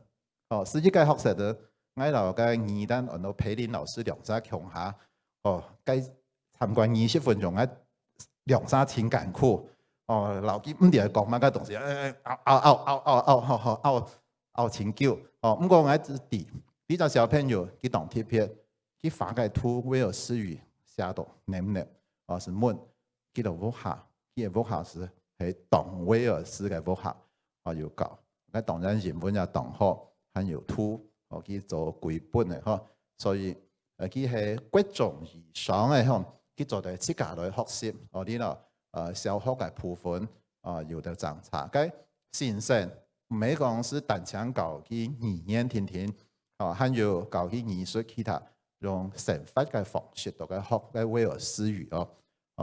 是一屆學生呢，我留嘅二單我都陪練老師兩三強下，該參觀20分鐘嘅兩三天艱苦，留佢唔掂講乜嘅東西，拗錢叫，唔過我啲。呢個小朋友佢當貼片，佢發嘅圖威爾斯語寫到難唔難？是悶，佢就屋下，佢嘅屋下是係當威爾斯嘅屋下，要教。咁當然原本也當好，還有圖，佢做繪本嘅嗬。所以佢係各種以上嘅嗬，佢做到自家來學習。呢個小學嘅部分有得檢查。咁先生唔係講是單槍教佢2年天天。還有教佢藝術其他用生活嘅方式度嘅學嘅威爾斯語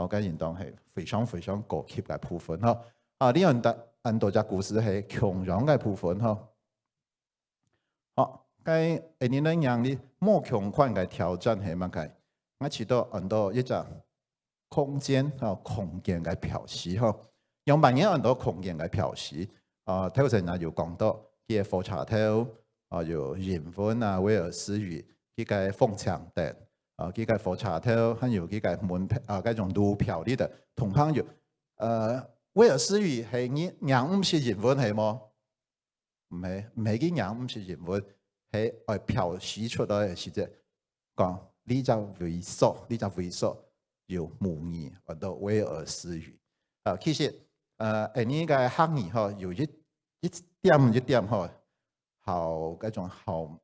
嘅現當係非常非常高級嘅部分呢樣多隻故事係強樣嘅部分嘅你呢樣啲冇強款嘅挑戰係乜嘅？我知道很多一隻空間嘅表示用扮演很多空間嘅表示頭先有講到嘅火車頭。有英文啊，威爾斯語，佢嘅風牆燈，佢嘅火車頭，還有佢嘅門票嗰種路票呢度，同樣有威爾斯語係你唔是英文係麼？唔係佢唔是英文，係愛表示出來嘅時節講呢隻猥瑣要模擬或者威爾斯語。其實呢個行業有一點好嗰種好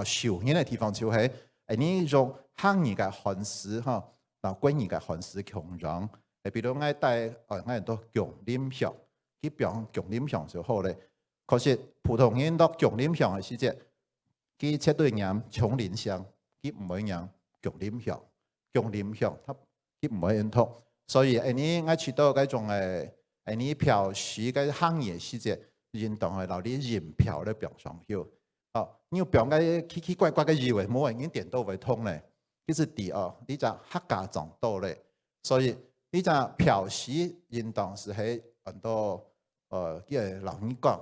少年嘅地方就係呢種行業嘅漢詩嗱關於嘅漢詩強樣，比如我帶我都強臉上，佢表強臉上就好咧。可是普通人到強臉上嘅時節，佢絕對人強臉上，佢唔會人強臉上，佢唔會認同。所以呢我知道嗰種呢表示嘅行業時節。現當係留啲鹽票咧，表上去。你要表嘅奇奇怪怪嘅以為冇人已經點都會通咧。其實第二，呢隻客家長多咧，所以呢隻表示現當是喺很多啲人講，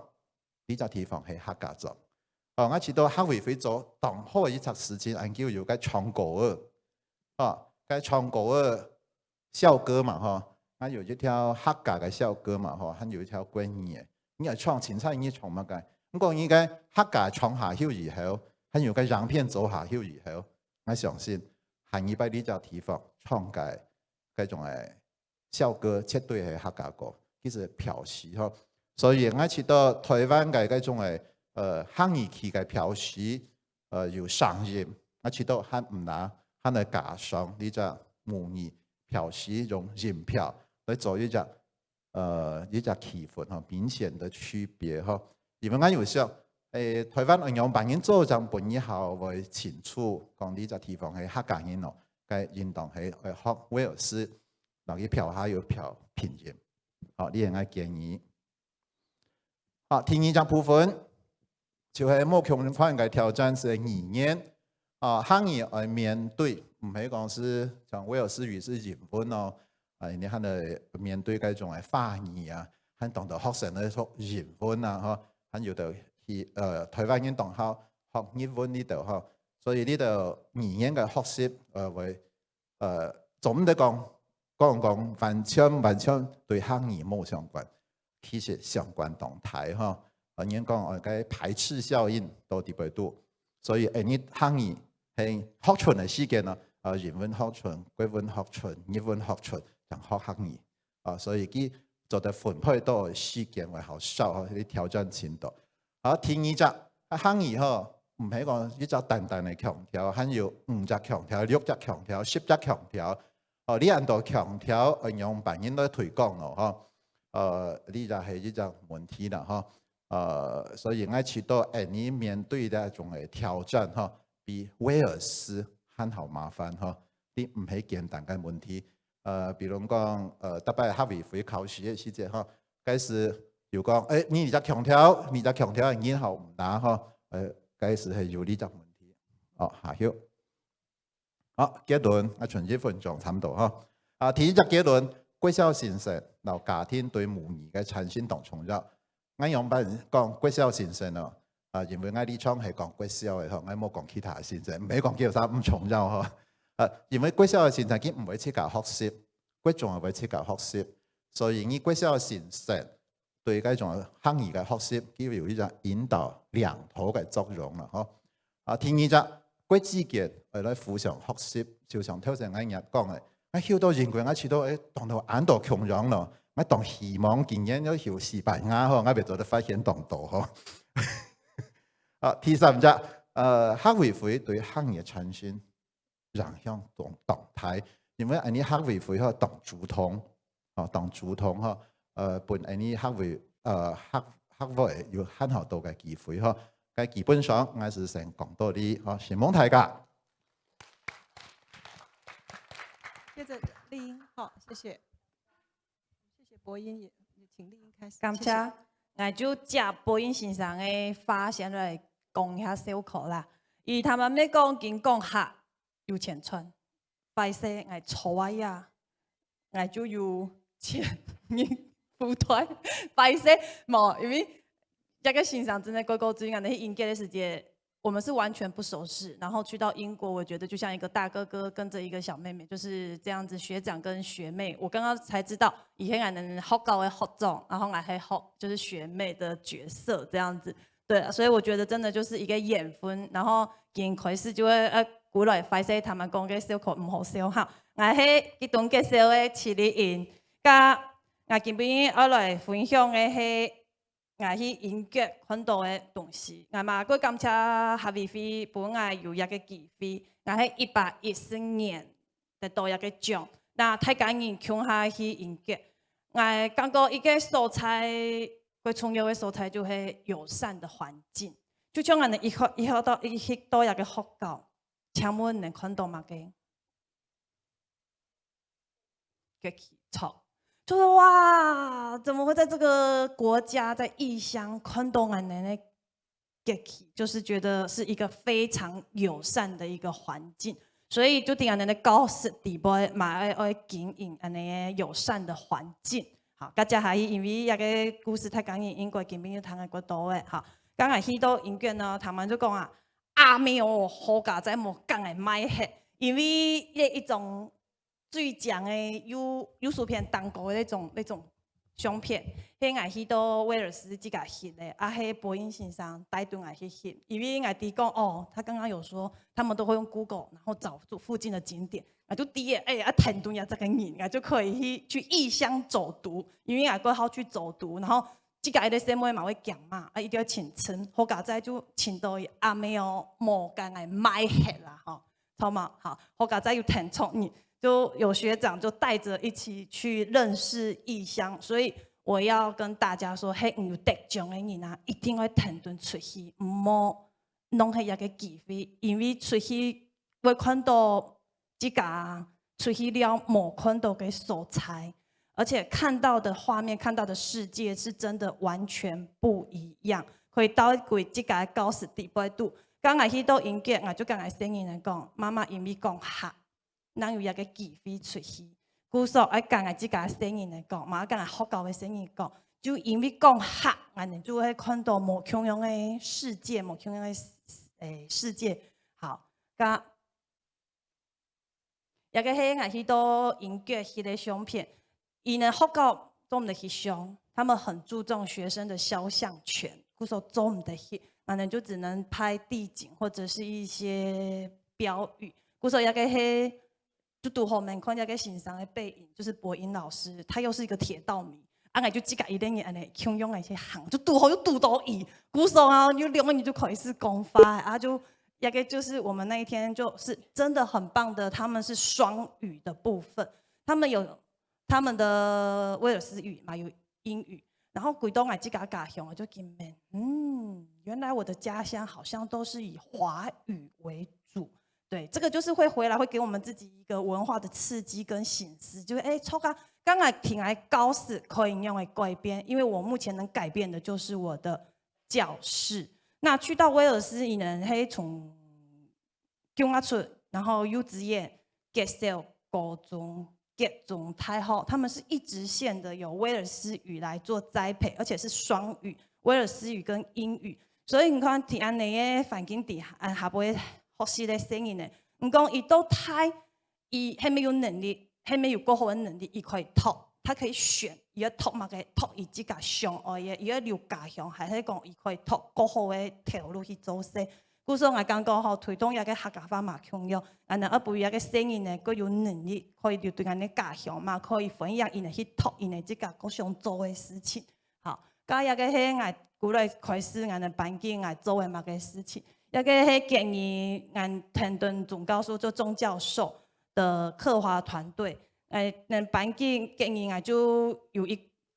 呢隻地方係客家長。我知道客委會做當好一隻事情，研究有個唱歌嘅唱歌嘅校歌嘛我有一條客家嘅校歌嘛還有一條關於嘅。你係唱前菜，你唱乜嘅？咁講依家客家唱下曉以後，還有個洋片做下曉以後，我相信下一輩呢隻地方唱嘅嗰種校歌，絕對係客家歌，其實表示所以我知道台灣嘅嗰種行業期嘅表示有上癮，我知道還唔拿，還係加上呢隻模擬表示用人票嚟做一隻。一隻氣氛明顯的區別因為我有時候台灣人用扮演做就本以後會清楚講呢隻地方係客家人嘅現當係學威爾斯，嗱佢票下有票拼音，呢樣我建議。第二隻部分就係冇強款嘅挑戰是語言行業嚟面對，唔係講是像威爾斯語是英文你看嚟面對嗰種法語啊，還懂得學生咧學英文啊，還有的台灣人同學日文呢度所以呢度語言嘅學習會總的講完全對行業冇相關，其實相關動態應該講嘅排斥效應到底邊度，所以呢行業係學全嘅時間英文學全、國文學全、日文學全。學行業所以佢做得分配到時間會好少啲挑戰程度。第二隻行業唔係講一隻單單嘅強調，還有5隻強調、6隻強調、10隻強調。呢樣度強調用扮演都推廣咯，呢就係一隻問題啦，所以我知道你面對的一種嘅挑戰，比威爾斯還好麻煩，啲唔係簡單嘅問題。比如講，特別學委會考試嘅時節，開始又講，你而家強調，然後唔打，開始係有呢隻問題。下曉。好，結論啊，全1分鐘差唔多第一隻結論，國小先生同家庭對母語嘅產生同重要。我用班講國小先生因為我立場係講國小嘅，我冇講其他先生，唔係講叫啥唔重要因為國小嘅先生佢唔會設計學習，國中係會設計學習，所以你國小先生對嗰種漢語嘅學習，佢有一種引導良好嘅作用啦，第二隻。國之間來互相學習，就像頭先我講嘅，我曉到英語，我知道當到眼度強樣咯，我當希望今年要學西班牙我別做得發現當到第三隻，學委會對行業產生影響動態，因為你學委會當主統，本你學委有很好多嘅機會基本上我是想講到啲，先蒙大家。接着麗英，好，謝謝播音，也請麗英開始。感謝，我就借播音先生嘅發言來講一下小可啦。而他們咩講經講客有錢賺，快些我錯呀，我就有錢付退，快些冇因為。這個欣賞真的高最近的英國的世界，我們是完全不熟識。然後去到英國，我覺得就像一個大哥哥跟着一個小妹妹，就是這樣子，學長跟學妹。我剛剛才知道，以前我能學高的學長，然後我還學就是學妹的角色這樣子。對，所以我覺得真的就是一個緣分。然後見開始就會鼓勵快些，他們講嘅小可唔好笑哈。我係一段介紹嘅詞理員，加我今邊我來分享嘅係。我去英國看到嘅東西，我嘛佢感謝學委會幫我有一個機會，我喺114年得到一個獎，那太感恩強下去英國，我感覺一個素材，佢重要嘅素材就係友善的環境，就像我哋一去到一個學校，請問能看到嗎？嘅錯。就說哇，怎麼會在這個國家，在異鄉看到我奶奶，就是覺得是一個非常友善的一個環境，所以就定我奶奶高識地步，買愛經營安尼友善的環境。好，大家還因為一個故事太感人，英國見面要談個國多誒。好，剛才去到英國呢，他們就講啊，沒有好家在莫講誒買黑，因為一種。最強嘅有薯片當過的那種相片，迄我去到威爾斯自家翕的，迄播音先生帶隊我去翕，因為我弟講哦，他剛剛有說他們都會用 Google，然後找附近的景點，我就第一聽到有這個人，我就可以去異鄉走讀，因為我過好去走讀，然後自家的新聞嘛會講嘛，一定要請稱，好家在就請到沒有冇干來買黑啦，好嘛，好，好家在要聽從你。就有學長就帶着一起去認識異鄉，所以我要跟大家說，嘿，有得獎嘅人啊，一定要停頓出去，唔好弄係一個機會，因為出去會看到自家出去了冇看到嘅素材，而且看到的畫面、看到的世界是真的完全不一樣，可以到佢自家高識地步度。剛才去到英國，我就剛才聲音嚟講，媽媽因為講客。能有一個機會出去，故說愛講我自家聲音嚟講，嘛講我學校嘅聲音講，就因為講客，我哋就會看到冇同樣嘅世界，冇同樣嘅世界。好，咁一個係我去到英國去嘅相片，伊呢學校都唔得去上，他們很注重學生的肖像權，故說做唔得去，我哋就只能拍地景或者是一些標語，故說一個係。就讀後面看一個欣賞的背影，就是播音老師，他又是一個鐵道迷，啊，我就即个一定安尼强用那些行，就拄好就拄到伊，鼓手啊，就两个人就可以是公发啊，就大概就是我们那一天就是真的很棒的，他们是双语的部分，他们有他们的威尔斯语嘛，有英语，然后鬼东来这个家乡我就见面，原来我的家乡好像都是以华语为主。对，这个就是会回来，会给我们自己一个文化的刺激跟省思，就是抽刚才听来高四可以用来改变，因为我目前能改变的就是我的教室。那去到威尔斯，伊能嘿从中学出，然后幼稚园、结小、高中、结中、太后，他们是一直线的，有威尔斯语来做栽培，而且是双语，威尔斯语跟英语。所以你看，伫安尼个环境底下，下尾。学习的声音呢，唔讲伊到台，伊还没有能力，还没有过好的能力，伊可以读，他可以选，伊要读嘛个读伊自家上爱的，伊要留家乡，还是讲伊可以读过好的条路去做事。故说我刚刚好推动一个客家话嘛强用，啊那不一个声音呢，佮有能力可以留对安尼家乡嘛，可以分享伊呢去读伊呢自家佮想做的事情。好，甲一个迄个古来开始俺的环境俺做的嘛个事情。一个迄建议，俺田顿总教授做钟教授的刻画团队，那班级建议俺就有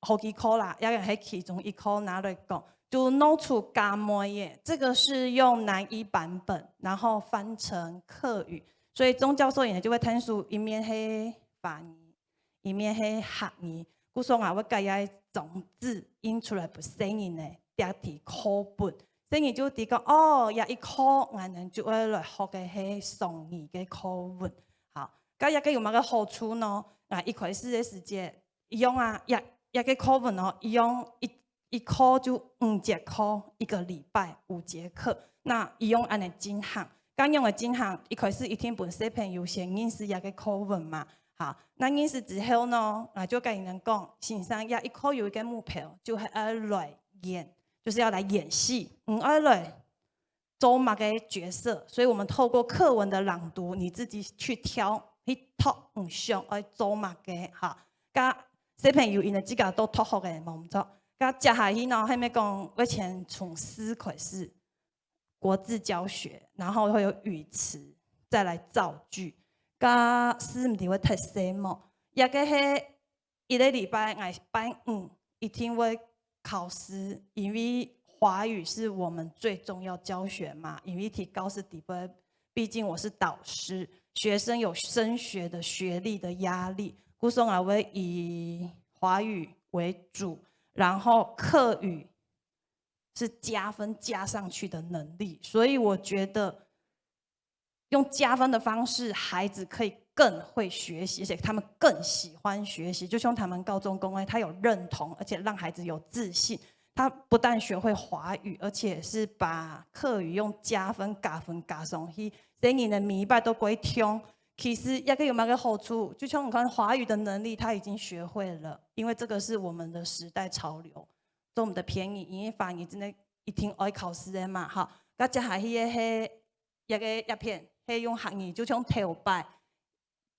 好几科啦，一个喺其中一科拿来讲，就弄出加模耶，这个是用南一版本，然后翻成客语，所以钟教授也就会探索一面係法语，一面係客语，故说我甲伊种子印出来不声音呢，第一课本。所以就提講有一科我哋就會來學嘅係雙語嘅課文。好，咁一個有乜個好處呢？一開始嘅時間，用一個課文哦，用一科就5節課，一個禮拜5節課。那用安尼進行，咁用嘅進行，一開始一天本小朋友先認識一個課文嘛。好，那認識之後呢，我就跟人講，先生一科有一個目標，就係要來演。就是要来演戏，要来做某个角色，所以我们透过课文的朗读，你自己去挑，去读想要做某个哈。甲小朋友因的自家都读好嘅冇错，甲接下去呢，后面讲以前从诗开始，国字教学，然后会有语词，再来造句，甲诗唔定会特色么？一个係一个礼拜我班5一天会。考试，因为华语是我们最重要教学嘛，因为提高是底分，毕竟我是导师，学生有升学的学历的压力，故说我会以华语为主，然后客语是加分加上去的能力，所以我觉得用加分的方式，孩子可以更会学习，而且他们更喜欢学习。就像他们高中公会，他有认同，而且让孩子有自信。他不但学会华语，而且是把客语用加分、加分加上去，等你的每一拜都归听。其实一个有没有个好处？就像你看华语的能力，他已经学会了，因为这个是我们的时代潮流，做我们的便宜，因为反而真的一听爱考试的嘛，哈。咁接下去嘅一片，係用客语，就像头拜。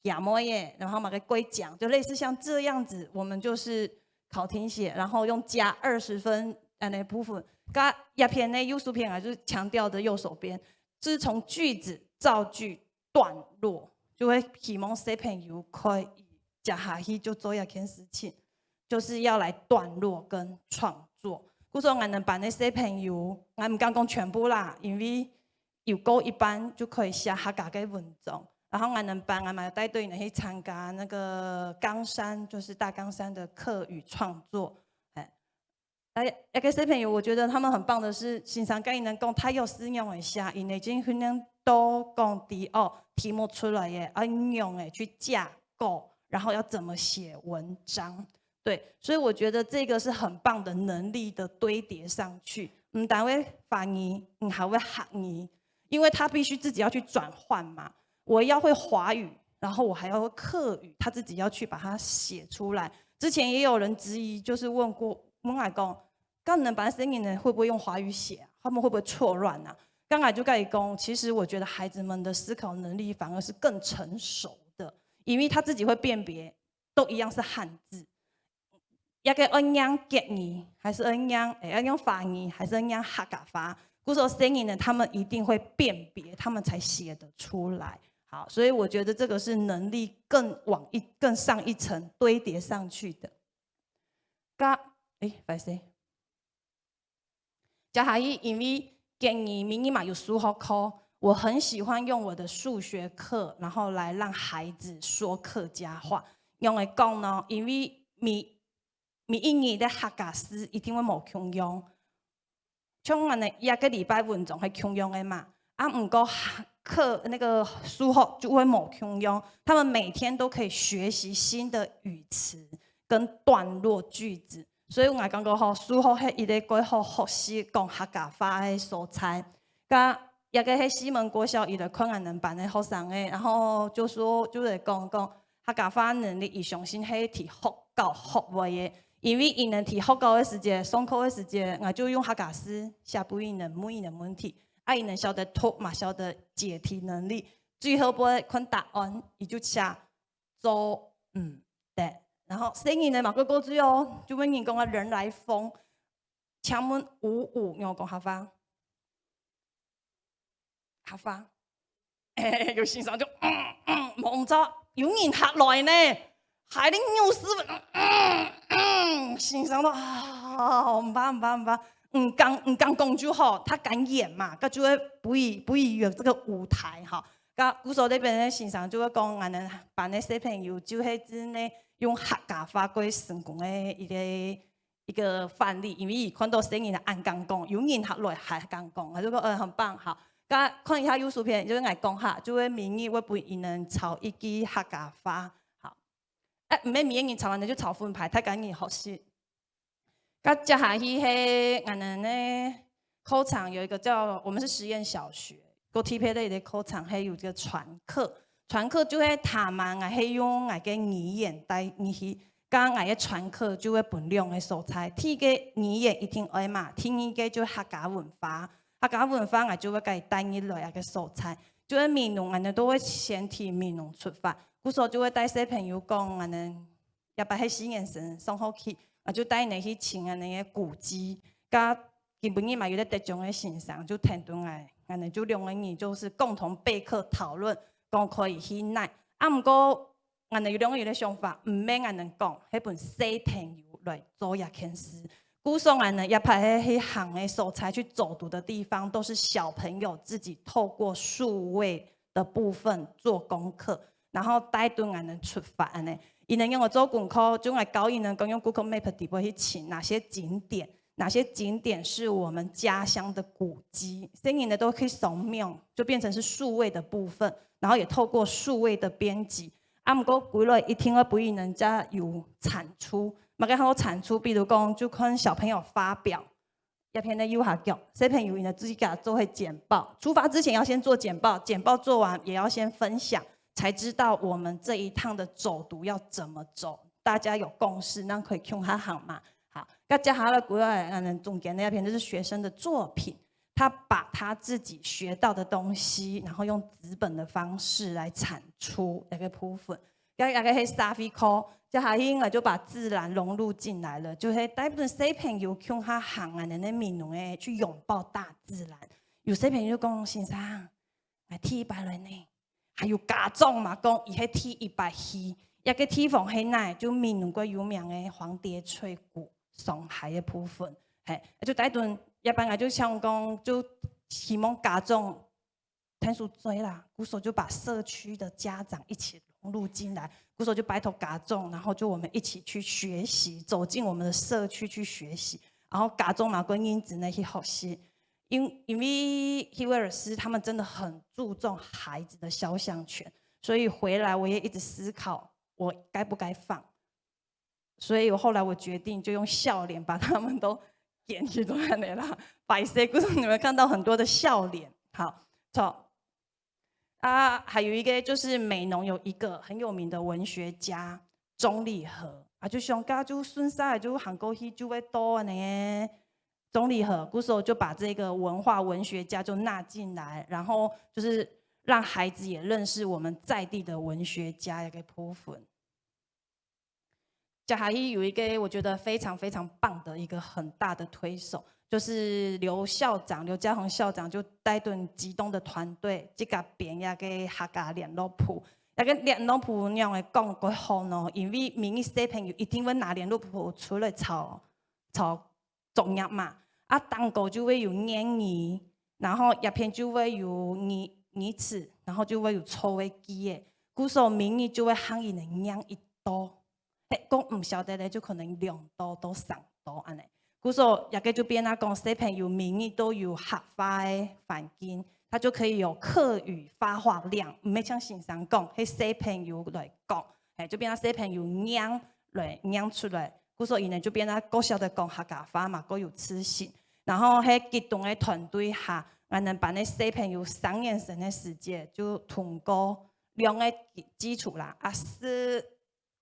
亚摩耶，然后马个归奖，就类似像这样子，我们就是考听写，然后用加20分那部分。噶一篇呢，优术篇啊，就是强调的右手边，就是从句子、造句、段落，就会希望小朋友可以接下去就做一件事情，就是要来段落跟创作。故说我能把那小朋友，我唔敢讲全部啦，因为有够一般就可以写客家嘅文章。然后俺们班俺们带队呢去参加那个冈山，就是大冈山的客语创作。一个小朋友，我觉得他们很棒的是，欣赏跟伊能讲，他有使用一下，伊已经训练都讲题目出来耶，要用去架构，然后要怎么写文章。对，所以我觉得这个是很棒的能力的堆叠上去。但会法语，还会客语，因为他必须自己要去转换嘛。我要会华语，然后我还要会客语，他自己要去把它写出来。之前也有人质疑，就是问过问我讲，刚能把声音呢会不会用华语写啊？他们会不会错乱啊？刚才就跟你讲，其实我觉得孩子们的思考能力反而是更成熟的，因为他自己会辨别，都一样是汉字。一个按样国语，还是按样法语，还是按样客家话，鼓手声音呢，他们一定会辨别，他们才写得出来。好，所以我觉得这个是能力更上一层堆叠上去的。不是，接下来因为国语、闽语嘛有数学课，我很喜欢用我的数学课，然后来让孩子说客家话。用来讲呢，因为闽语的客家诗一定会冇共用，像我们一个礼拜文章係共用的嘛，唔過课那个數學就會冇共用，他們每天都可以學習新的語詞跟段落句子。所以我感覺吼，數學係一個幾好學習講客家話的素材。甲一個係西門國小伊個困難能班的學生誒，然後就是講客家話能力伊上先係提學教學位的，因為伊能提學教的時間、上課的時間，我就用客家詩寫俾伊能每一個問題，伊能曉得讀嘛，曉得解題能力，最後尾看答案，伊就寫做對。然後聲音呢嘛個歌詞哦，就問你講個人來瘋，請問55用講客話，客話，有先生就望咗，有人客來呢，係啲牛屎，先生都唔怕，唔敢講就好，他敢演嘛，佢就會不以有這個舞台哈。咁鼓手呢邊咧，先生就會講，我哋辦啲小朋友就係真係用客家話過成功嘅一個範例，因為看到聲音係按剛講，有人客來係剛講，我就講很棒哈。咁看一下藝術片，就愛講下，就會民意會不會能炒一句客家話。好，唔係民意炒完就炒分牌，太緊要學習。咁接下去係我哋呢課場有一個叫我們是實驗小學。個 TP 類的課程係有個傳課就係他們係用我嘅語言帶入去，咁我嘅傳課就會分兩個素材，第一個語言一定愛嘛，第二個就客家文化我就會給帶入來個素材，就係閩南我哋都會先提閩南出發，故所就會帶小朋友講我哋一擺喺實驗室上學去，我就帶你去請我哋嘅古蹟，咁基本上嘛有啲特種嘅欣賞，就聽到我哋就兩個人就是共同備課討論，講可以去哪。唔過我哋有兩個人嘅想法，唔免我哋講，係本小朋友來做一件事。故所我哋一排去行嘅素材去走讀的地方，都是小朋友自己透過數位的部分做功課，然後帶動我哋出發呢。伊能用我做功課，就我教伊能講用 Google Map 底部去尋哪些景點。哪些景點是我們家鄉的古蹟？聲音呢都可以掃描，就變成是數位的部分，然後也透過數位的編輯。唔過幾耐一聽我不以人家有產出，乜嘅好產出，比如講就看小朋友發表一篇的右下角，小朋友呢自己做會簡報。出發之前要先做簡報，簡報做完也要先分享，才知道我們這一趟的走讀要怎麼走，大家有共識，那可以用下行嘛。好，那接下來總結那一篇就是學生的作品，他把他自己學到的東西，然後用紙本的方式來產出一個部分。那個係沙飛課，接下來我就把自然融入進來了，就是大部分小朋友用下行啊，那閩南誒去擁抱大自然。有小朋友講先生，係天白來呢，還有家長嘛講，伊係天一白去，一個地方係哪？就閩南國有名嘅黃蝶翠谷。上海的部分，就帶頓一般我就想講，就希望家長聽書追啦，鼓手就把社區的家長一起融入進來，鼓手就拜託家長，然後就我們一起去學習，走進我們的社區去學習，然後家長嘛跟因子呢去學習，因為希威爾斯他們真的很注重孩子的肖像權，所以回來我也一直思考，我該不該放。所以我後來我決定就用笑臉把他們都演一段嚟啦，白色故事你們看到很多的笑臉。好，錯啊，還有一個就是美濃有一個很有名的文學家鍾理和啊，就上家就順勢就韓國去就會多呢。鍾理和故事就把這個文學家就納進來，然後就是讓孩子也認識我們在地的文學家一個部分。加哈伊有一个我觉得非常非常棒的一个很大的推手，就是刘校长刘家宏校长就带顿激动的团队，这个编一个客家联络簿，那个联络簿用来讲过后呢，因为民意小朋友一定会拿联络簿出来抄作业嘛，啊，单个就会有言语，然后叶片就会有语词，然后就会有错的记的，故说民意就会喊伊来念一多。讲唔晓得咧，就可能2多到3多安尼。故说也个就变那讲小朋友民意都有合法的环境，他就可以有课语发话量，唔係像先生讲，係小朋友来讲，就变那小朋友念出来。故说伊呢就变那各晓得讲客家话嘛，各有自信。然后喺激动的团队下，我能把那小朋友3眼神的时间，就通过2个基础啦，是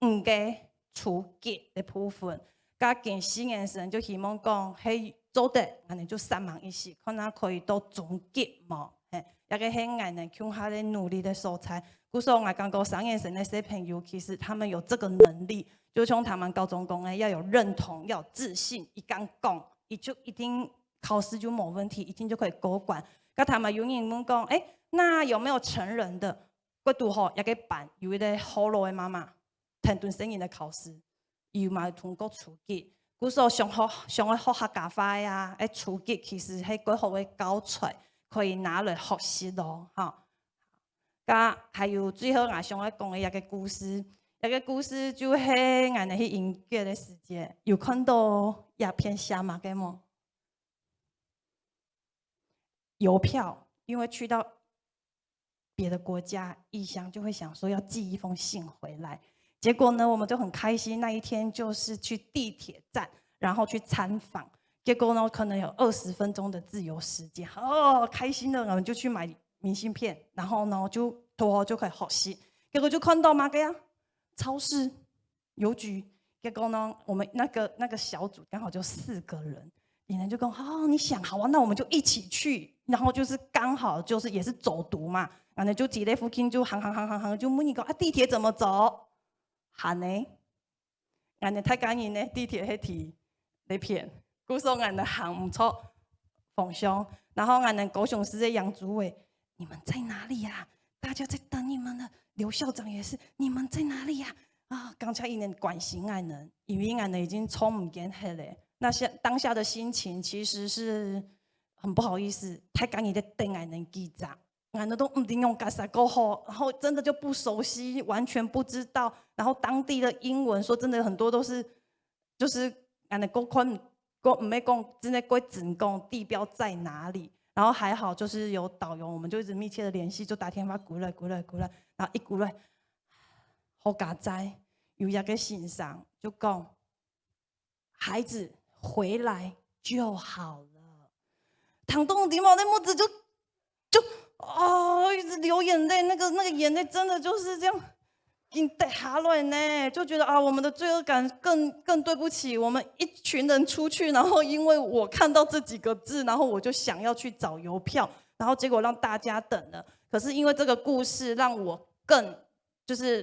5个。初级的部分，加近4眼神就希望讲，嘿做得，安尼就3忙1事，可能可以到中级嘛，嘿，一个嘿爱能向下的努力的素材。故说我刚刚3眼神的小朋友，其实他们有这个能力，就像他们高中讲的，要有认同，要有自信，一刚讲，就一定考试就没问题，一定就可以过关。跟他们有人问讲，那有没有成人的？我拄好一个班有一个好老的妈妈。谈顿声音的考试，又嘛通过初级，故说上学客家话呀，初级其实係幾好嘅教材，可以拿來學習咯，哈。加還有最後我想要講嘅一個故事，一個故事就係我哋去音樂嘅時間，有看到一片下馬嘅麼？郵票，因為去到別的國家異鄉，就會想說要寄一封信回來。結果呢，我們就很開心。那一天就是去地鐵站，然後去參訪。結果呢，可能有20分鐘的自由時間，哦，開心的，我們就去買明信片，然後呢就可以學習。結果就看到嘛個呀，超市、郵局。結果呢，我們那個小組剛好就4個人，別人就講哦，你想好啊，那我們就一起去。然後就是剛好就是也是走讀嘛，然後就擠在附近就行，就問你講啊，地鐵怎麼走？行呢，人哋睇緊人呢，地鐵係提你騙，故說人哋行唔錯方向，然後人哋高雄市的楊主委，你們在哪裡呀？大家在等你們呢。劉校長也是，你們在哪裡呀？啊，剛才一年關心俺人，因為俺人已經衝唔見去了。那當下的心情其實是很不好意思，太趕你在等俺人記賬。俺都唔定用㗎過後，然後真的就不熟悉，完全不知道。然後當地的英文，說真的很多都是，就是俺的嗰塊唔係講，真的會整講地標在哪裡。然後還好就是有導遊，我們就一直密切的聯繫，就打電話過來，然後一過來，好家在有一個先生就講，孩子回來就好了。唐東點我的母子就。哦，一直流眼淚，那個眼淚真的就是這樣，已掉下來呢，就覺得啊，我們的罪惡感更對不起我們一群人出去，然後因為我看到這幾個字，然後我就想要去找郵票，然後結果讓大家等了。可是因為這個故事讓我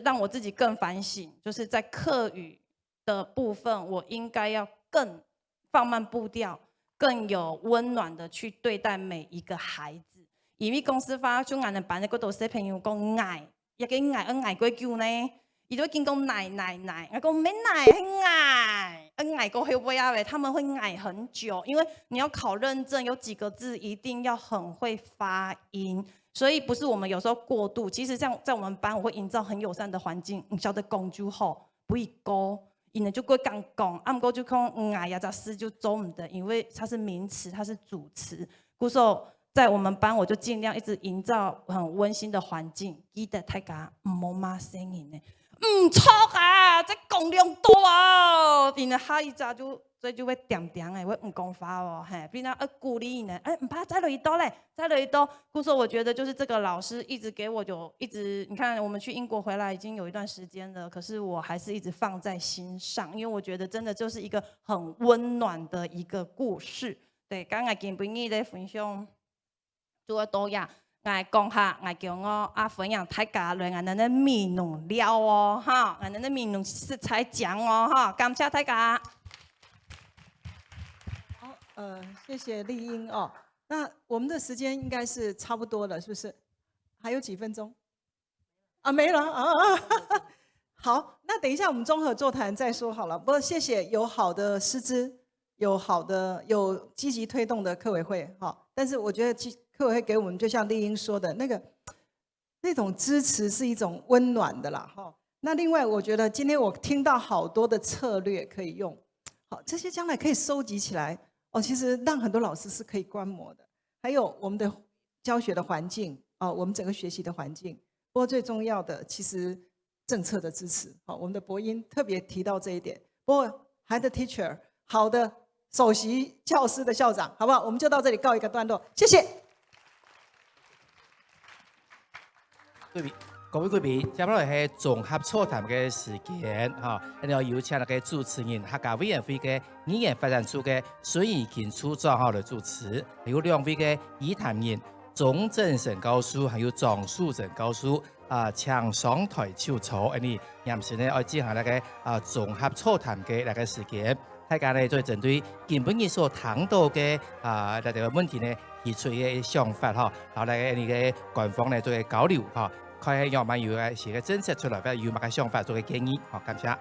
讓我自己更反省，就是在客語的部分，我應該要更放慢步調，更有溫暖的去對待每一個孩子。因為公司發出眼人辦嘅嗰度小朋友講嗌，一個嗌過叫呢，伊都見講嗌，我講沒嗌係嗌過會不會啊？他們會嗌很久，因為你要考認證，有幾個字一定要很會發音，所以不是我們有時候過度。其實像在我們班，我會營造很友善的環境，唔曉得講就好，不會高，伊呢就會講，唔過就講嗌呀，這事就做唔得，因為它是名詞，它是主詞，故說。在我們班，我就盡量一直營造很溫馨的環境。記得大家唔好罵聲音呢，唔錯啊，即講量多啊，然後下一集就會點誒，會唔講話哦，嘿，變咗鼓勵呢，唔怕再來一刀嘞，再來一刀。故說我覺得就是這個老師一直給我你看我們去英國回來已經有一段時間了，可是我還是一直放在心上，因為我覺得真的就是一個很溫暖的一個故事。對，剛才見晡日咧分享。做多呀，我讲下，我叫我分享大家对我的面容了哦，哈，我的面容色彩讲哦，哈，感谢大家。好，谢谢丽英哦。那我们的时间应该是差不多了，是不是？还有几分钟？啊，没了啊。好，那等一下我们综合座谈再说好了。不过谢谢有好的师资，有积极推动的客委会哈。但是我觉得客委会给我们，就像丽英说的那种支持是一种温暖的啦哈。那另外我觉得今天我听到好多的策略可以用，好，这些将来可以收集起来哦。其实让很多老师是可以观摩的，还有我们的教学的环境哦，我们整个学习的环境。不过最重要的其实。政策的支持，好，我们的博音特别提到这一点。不过，好的 teacher， 好的首席教师的校长，好不好？我们就到这里告一个段落，谢谢。各位贵宾，接下來係綜合座談嘅時間，嚇，我要邀請那個主持人客家委員會嘅語言發展處嘅孫怡琴處長來主持，還有兩位嘅議談人鐘正成教授，還有莊樹正教授。請上台抽草，你暫時呢，我進行那個綜合座談嘅那個時間，大家呢再針對基本嘅所談到嘅那個問題呢，提出嘅想法哈，然後呢你嘅官方呢做嘅交流哈，看下有冇有嘅寫個政策出來，或者有乜嘅想法做嘅建議，好，感謝。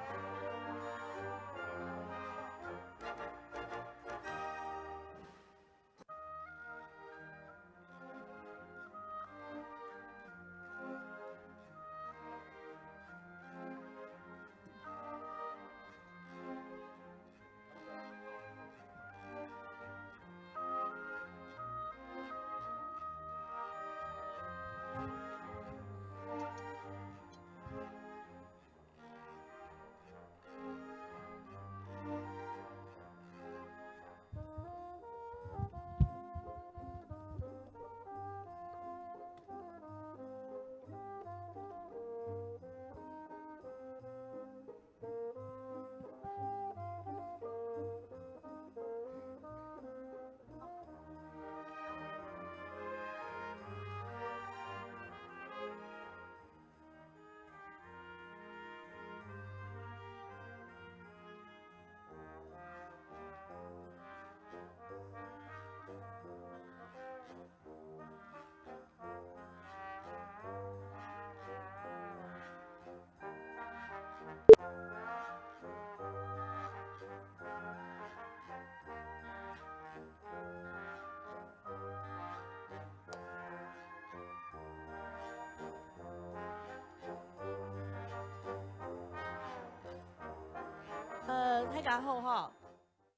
大家好哈，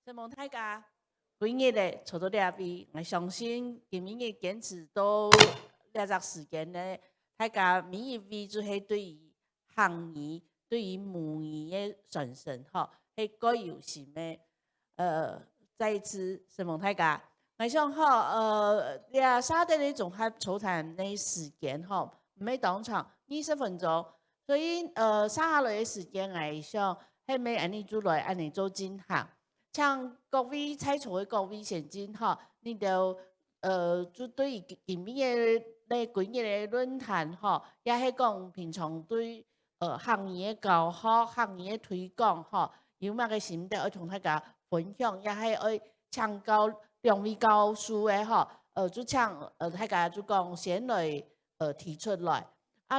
希望大家每日咧坐到呢邊，我相信今日堅持到呢個時間咧，大家每一位就係對於漢語、對於母語嘅傳承哈，係該有心嘅。再一次希望大家，我想呢沙啲嘅綜合座談嘅時間哈，唔係當場20分鐘，所以下來嘅時間我想。係咪按你做來按你做進行？像各位在座嘅各位先進哈，你就就對於今日嘅幾日嘅論壇哈，也係講平常對行業嘅教學、行業嘅推廣哈，有乜嘅心得要同大家分享，也係要請教兩位教授嘅哈，就請大家就講先來提出來，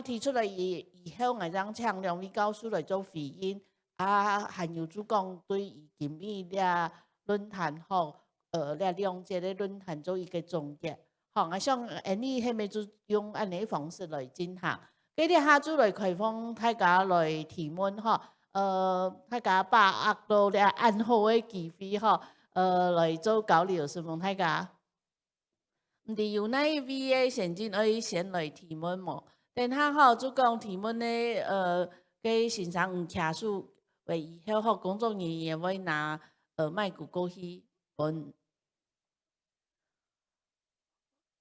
提出來以後我將請兩位教授來做回應。還有就講對於今日呢論壇吼，呢兩節嘅論壇做一個總結。好，我想你係咪就用安尼方式來進行？佢哋下就來開放大家來提問吼，大家把握到呢暗號嘅機會吼，來做交流，希望大家。唔知有哪一位嘅先進可以先來提問冇？等下吼就講提問咧，嘅先生唔卡數。為以後學工作人員會拿麥克過去問，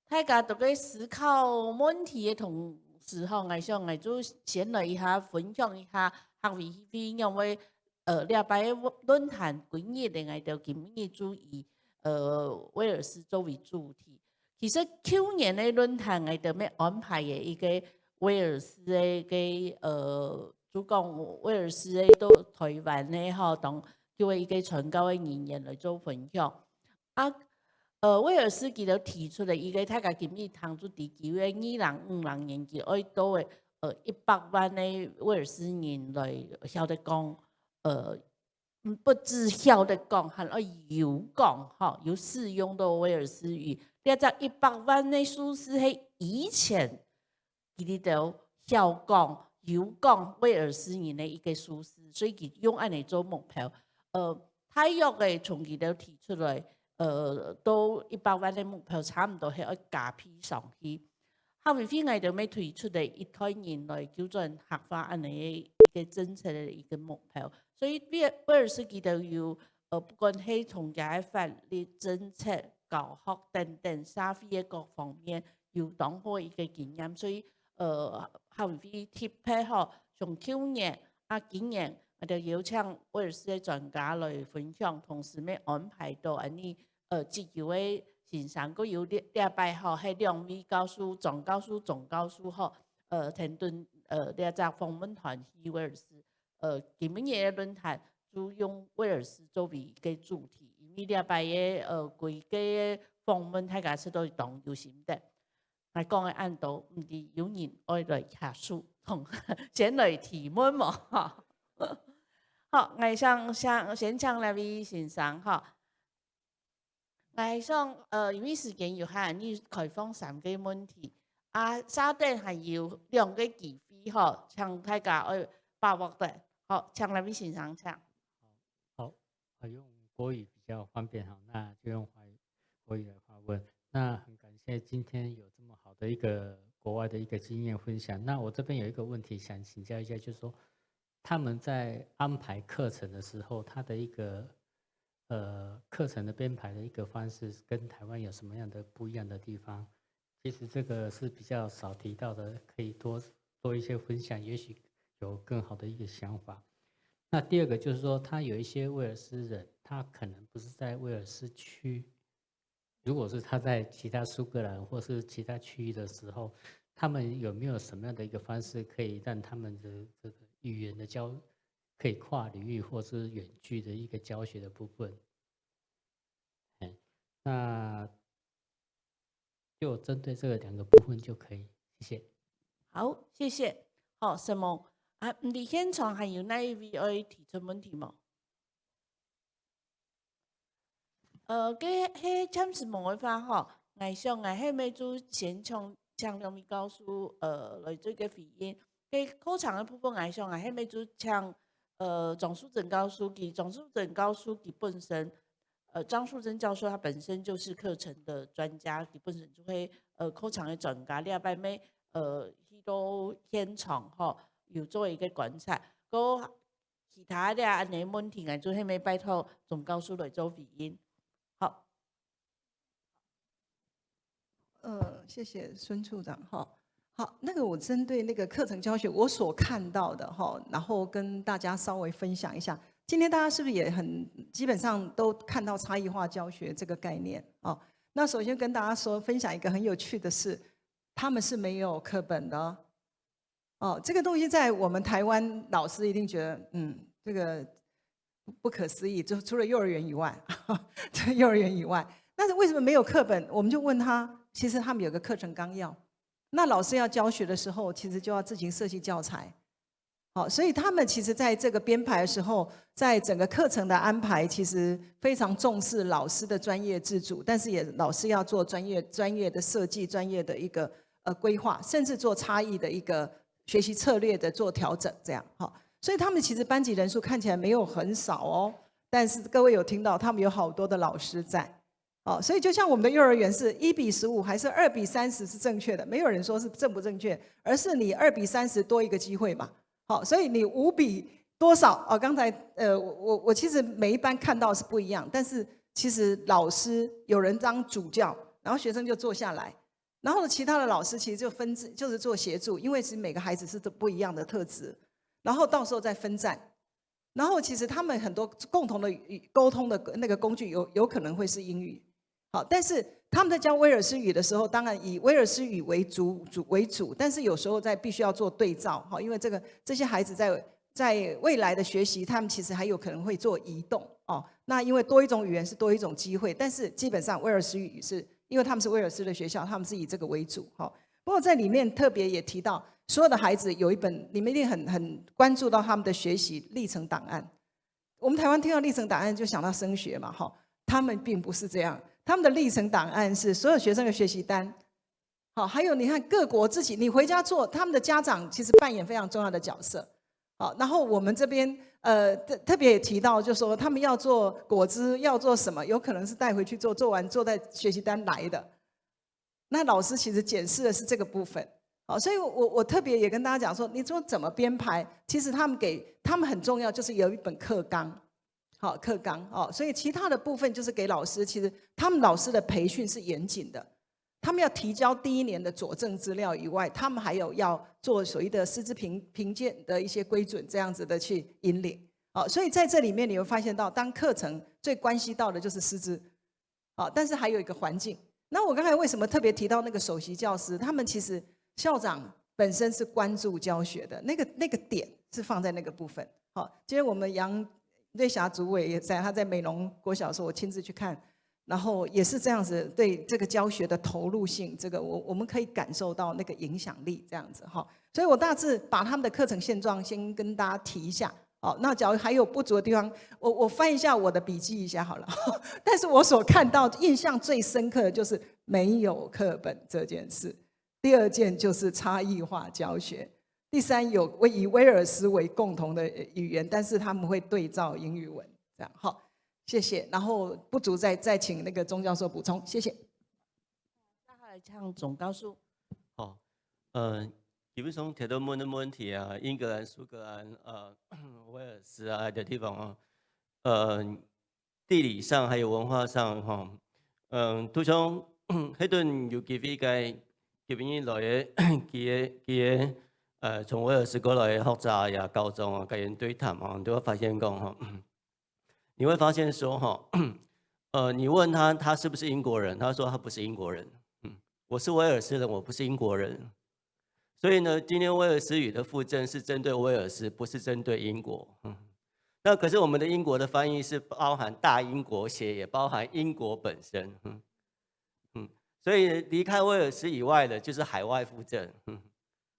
大家都在思考問題嘅同時候，我想我就先來一下分享一下學委會因為禮拜論壇幾日嘅我就今日注意威爾斯作為主題。其實去年嘅論壇我哋咩安排嘅一個威爾斯嘅主講威爾斯嘅到台灣咧，嗬，當叫佢一個傳教嘅人員嚟做分享。威爾斯佢就提出嚟一個大家今日談做地球嘅2050年期愛到嘅100萬嘅威爾斯人嚟曉得講不只曉得講，還要有講，嗬，有使用到威爾斯語。呢只100萬嘅數字係以前佢哋都曉講有講威爾斯人嘅一個數字，所以佢用安尼做目標。泰約嘅從佢哋提出來，到100萬嘅目標差唔多係要加批上去。後面我哋咪推出嚟一代人來叫做客化安尼一個政策嘅一個目標。所以威爾斯佢哋要不管係從解法律政策、教學等等社會嘅各方面，要當好一個經驗。所以後面貼配好，從去年今年我哋邀請威爾斯嘅專家來分享，同時咪安排到安尼自由嘅線上，佢有禮拜號係2位教書、總教書、總教書號停頓呢隻訪問團去威爾斯。今年嘅論壇就用威爾斯作為一個主題，因為禮拜嘅規個訪問大家出到當有心得。我講嘅按到唔係有人愛來下書同選來提問嘛。好，我先請兩位先生哈。我想因為時間有限，你開放3個問題。稍等還有2個機會哈，請大家愛把握的。好，請兩位先生請。好，用國語比較方便哈，那就用國語來發問。那很感謝今天有這麼好的一個國外的一個經驗分享。那我這邊有一個問題想請教一下，就是說他們在安排課程的時候，他的一個課程的編排的一個方式，跟台灣有什麼樣的不一樣的地方？其實這個是比較少提到的，可以多一些分享，也許有更好的一個想法。那第二個就是說，他有一些威爾斯人，他可能不是在威爾斯區。如果是他在其他蘇格蘭或是其他區域的時候，他們有沒有什麼樣的一個方式可以讓他們的這個語言的可以跨領域或是遠距的一個教學的部分？那就針對這個2個部分就可以，謝謝。好，謝謝。好，什麼你現場還有哪一位愛提出問題嗎？喺暫時冇嘅話，嗬，我想係咪就先請2位教授來做個回應。喺課程嘅部分，我想係咪就請張淑珍教授本身，張淑珍教授他本身就是課程的專家，佢本身就會課程嘅專家，禮拜尾去到現場嗬，要做一個觀察。其他嘅安尼問題，我就係咪拜託總教授來做回應。好，謝謝孫處長哈。好，那個我針對那個課程教學我所看到的哈，然後跟大家稍微分享一下。今天大家是不是也基本上都看到差異化教學這個概念啊？那首先跟大家分享一個很有趣的事，他們是沒有課本的哦。這個東西在我們台灣老師一定覺得這個不可思議，就除了幼兒園以外，幼兒園以外，但是為什麼沒有課本？我們就問他，其實他們有個課程綱要，那老師要教學的時候，其實就要自行設計教材。好，所以他們其實在這個編排的時候，在整個課程的安排，其實非常重視老師的專業自主，但是也老師要做專業的設計、專業的一個規劃，甚至做差異的一個學習策略的做調整，這樣好。所以他們其實班級人數看起來沒有很少哦，但是各位有聽到，他們有好多的老師在。哦，所以就像我們的幼兒園是1:15還是2:30是正確的，沒有人說是正不正確，而是你2:30多一個機會嘛。好，所以你5比多少？哦，剛才我其實每一班看到是不一樣，但是其實老師有人當主教，然後學生就坐下來，然後其他的老師其實就就是做協助，因為其實每個孩子是不一樣的特質，然後到時候再分站。然後其實他們很多共同的溝通的那個工具有可能會是英語。好，但是他们在教威尔斯语的时候，当然以威尔斯语为主，但是有时候必须要做对照，好，因为这些孩子在未来的学习，他们其实还有可能会做移动哦。那因为多一种语言是多一种机会，但是基本上威尔斯语是因为他们是威尔斯的学校，他们是以这个为主，好。不过在里面特别也提到，所有的孩子有一本，你们一定很关注到他们的学习历程档案。我们台湾听到历程档案就想到升学嘛，哈，他们并不是这样。他们的历程档案是所有学生的学习单，好，还有你看各国自己，你回家做，他们的家长其实扮演非常重要的角色，好，然后我们这边特别也提到，就说他们要做果汁，要做什么，有可能是带回去做，做完做在学习单来的。那老师其实检视的是这个部分，好，所以我特别也跟大家讲说，你说怎么编排，其实他们很重要，就是有一本课纲。好，课纲哦，所以其他的部分就是给老师，其实他们老师的培训是严谨的，他们要提交第1年的佐证资料以外，他们还有要做所谓的师资评鉴的一些规准，这样子的去引领。好，所以在这里面你会发现到，当课程最关系到的就是师资，好，但是还有一个环境。那我刚才为什么特别提到那个首席教师？他们其实校长本身是关注教学的，那个点是放在那个部分。好，今天我们杨瑞霞主委也在，他在美浓国小的时候，我亲自去看，然后也是这样子，对这个教学的投入性，这个我们可以感受到那个影响力这样子哈。所以我大致把他们的课程现状先跟大家提一下。好，那假如还有不足的地方，我翻一下我的笔记一下好了。但是我所看到印象最深刻的就是没有课本这件事，第2件就是差异化教学。第3有以威尔斯为共同的语言，但是他们会对照英语文，这样好，谢谢。然后不足再请那个钟教授补充，谢谢。那来唱总告诉。好，基本上提到问题啊，英格兰、苏格兰、威尔斯啊的地方啊，地理上还有文化上哈，都像迄段有机会嘅，基本上来嘅从威尔斯过来学杂呀、高中啊，跟人对谈啊，你都会发现讲哈，你会发现说哈，你问他是不是英国人，他说他不是英国人，我是威尔斯人，我不是英国人，所以呢，今天威尔斯语的附证是针对威尔斯，不是针对英国，那可是我们的英国的翻译是包含大英国协，也包含英国本身，所以离开威尔斯以外的就是海外附证，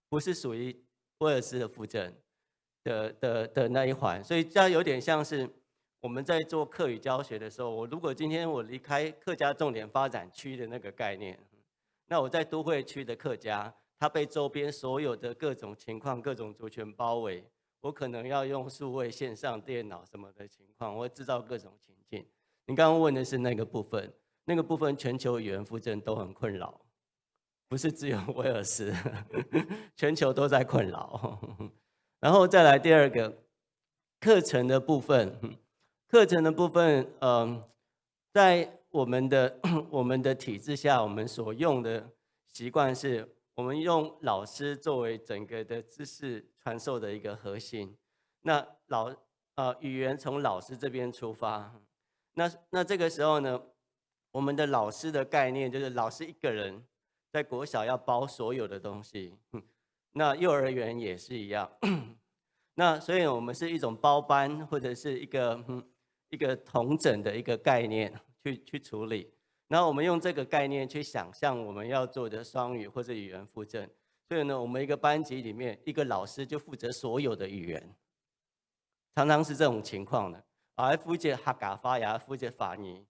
不是属于威尔斯的附证的那一环，所以这样有点像是我们在做客语教学的时候，如果今天我离开客家重点发展区的那个概念，那我在都会区的客家，它被周边所有的各种情况、各种族群包围，我可能要用数位线上电脑什么的情况，我会制造各种情境。你刚刚问的是那个部分，那个部分全球语言附证都很困扰。不是只有威尔斯，全球都在困扰。然后再来第2个课程的部分，在我们的体制下，我们所用的习惯是，我们用老师作为整个的知识传授的一个核心。那语言从老师这边出发，那这个时候呢，我们的老师的概念就是老师一个人。在国小要包所有的东西，那幼儿园也是一样。那所以我们是一种包班或者是一个统整的一个概念去处理。然后我们用这个概念去想象我们要做的双语或者语言附证。所以呢，我们一个班级里面一个老师就负责所有的语言，常常是这种情况的。而负责客家话也负责法语，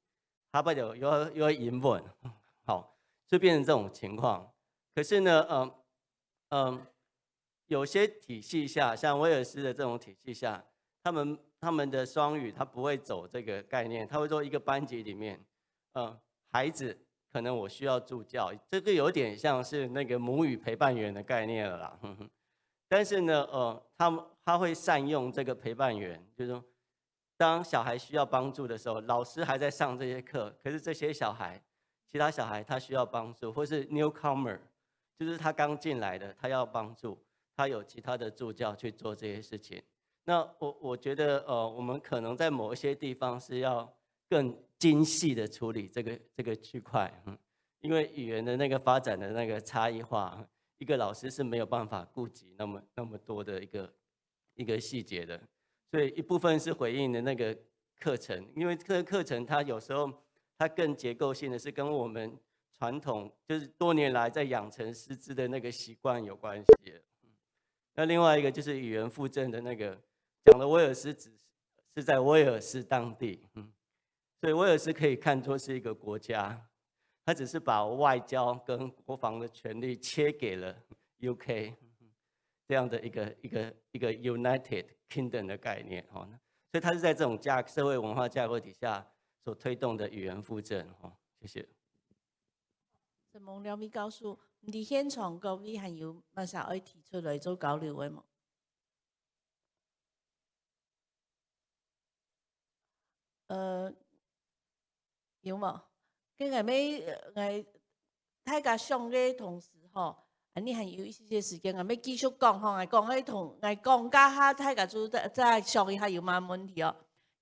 他不就有英文，好。就变成这种情况，可是呢，有些体系下，像威尔斯的这种体系下，他们的双语他不会走这个概念，他会说一个班级里面，孩子可能我需要助教，这个有点像是那个母语陪伴员的概念了啦。但是呢，他会善用这个陪伴员，就是说，当小孩需要帮助的时候，老师还在上这些课，可是这些其他小孩他需要帮助，或是 newcomer， 就是他刚进来的，他要帮助，他有其他的助教去做这些事情。那我觉得我们可能在某一些地方是要更精细的处理这个区块，因为语言的那个发展的那个差异化，一个老师是没有办法顾及那么多的一个细节的，所以一部分是回应的那个课程，因为这个课程它有时候它更结构性的是跟我们传统就是多年来在养成师资的那个习惯有关系。那另外一个就是语言复振的那个讲的威尔斯只是在威尔斯当地，所以威尔斯可以看作是一个国家，他只是把外交跟国防的权力切给了 UK 这样的一个 United Kingdom 的概念，所以它是在这种社会文化架构底下所推动的语言复振，谢谢。陈蒙两位教授，伫现场各位还有乜啥可以提出来做交流的吗？有冇？跟下尾大家上嘅同时吼，你还有一些时间，下尾继续讲吼，讲喺同讲家下大家就再上一下有乜问题哦。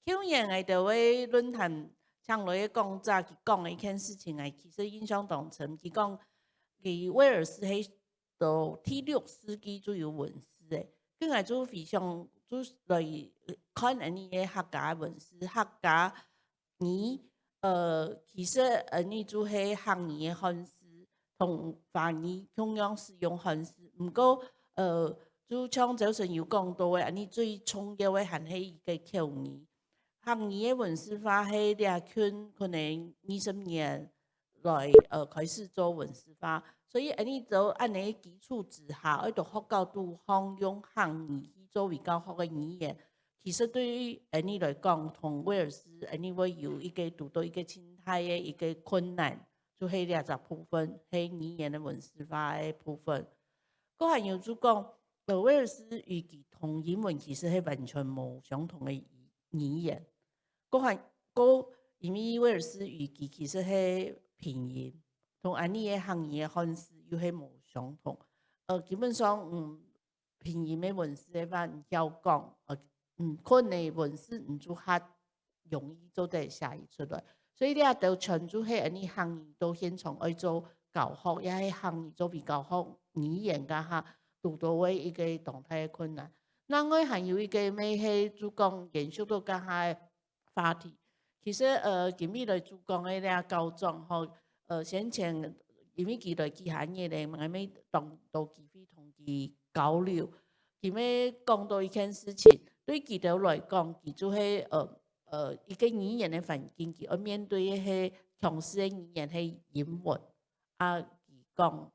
去年就位论坛上来讲早佢讲嘅一件事情，其实印象当中，佢讲佢威尔斯喺到第6世纪就有文字嘅，跟下就非常就来看呢啲客家文字，客家其实你就係漢語嘅漢字同華語同樣使用漢字，不過就像早晨有講到嘅，你最重要嘅係一個口語。漢語嘅文字化係兩圈可能20年來開始做文字化，所以你就按你基礎之下，喺度學到對方用漢語去做比較好嘅語言。其實對於你來講，同威爾斯你會有一個讀到一個心態嘅一個困難，就係20部分係語言嘅文字化嘅部分。嗰還有就講，威爾斯語言同英文其實係完全冇相同嘅語言。因為威爾斯語言其實係拼音，同安尼嘅漢語嘅漢字又係冇相同。基本上拼音嘅文字嘅話唔曉講。可能文字唔就較容易做得寫出來，所以你也都全就係你漢語到現場去做教學，也係漢語做比較好語言噶嚇，讀到嘅一個動態嘅困難。另外還有一個咩係就講延續到家下話題，其實今日來就講嘅咧教狀吼，先前因為佢來其他嘢咧，咪咪當到機會同佢交流，佢咪講到一件事情。對佢哋來講，佢就係一個語言嘅環境，佢面對係強勢嘅語言係英文，佢講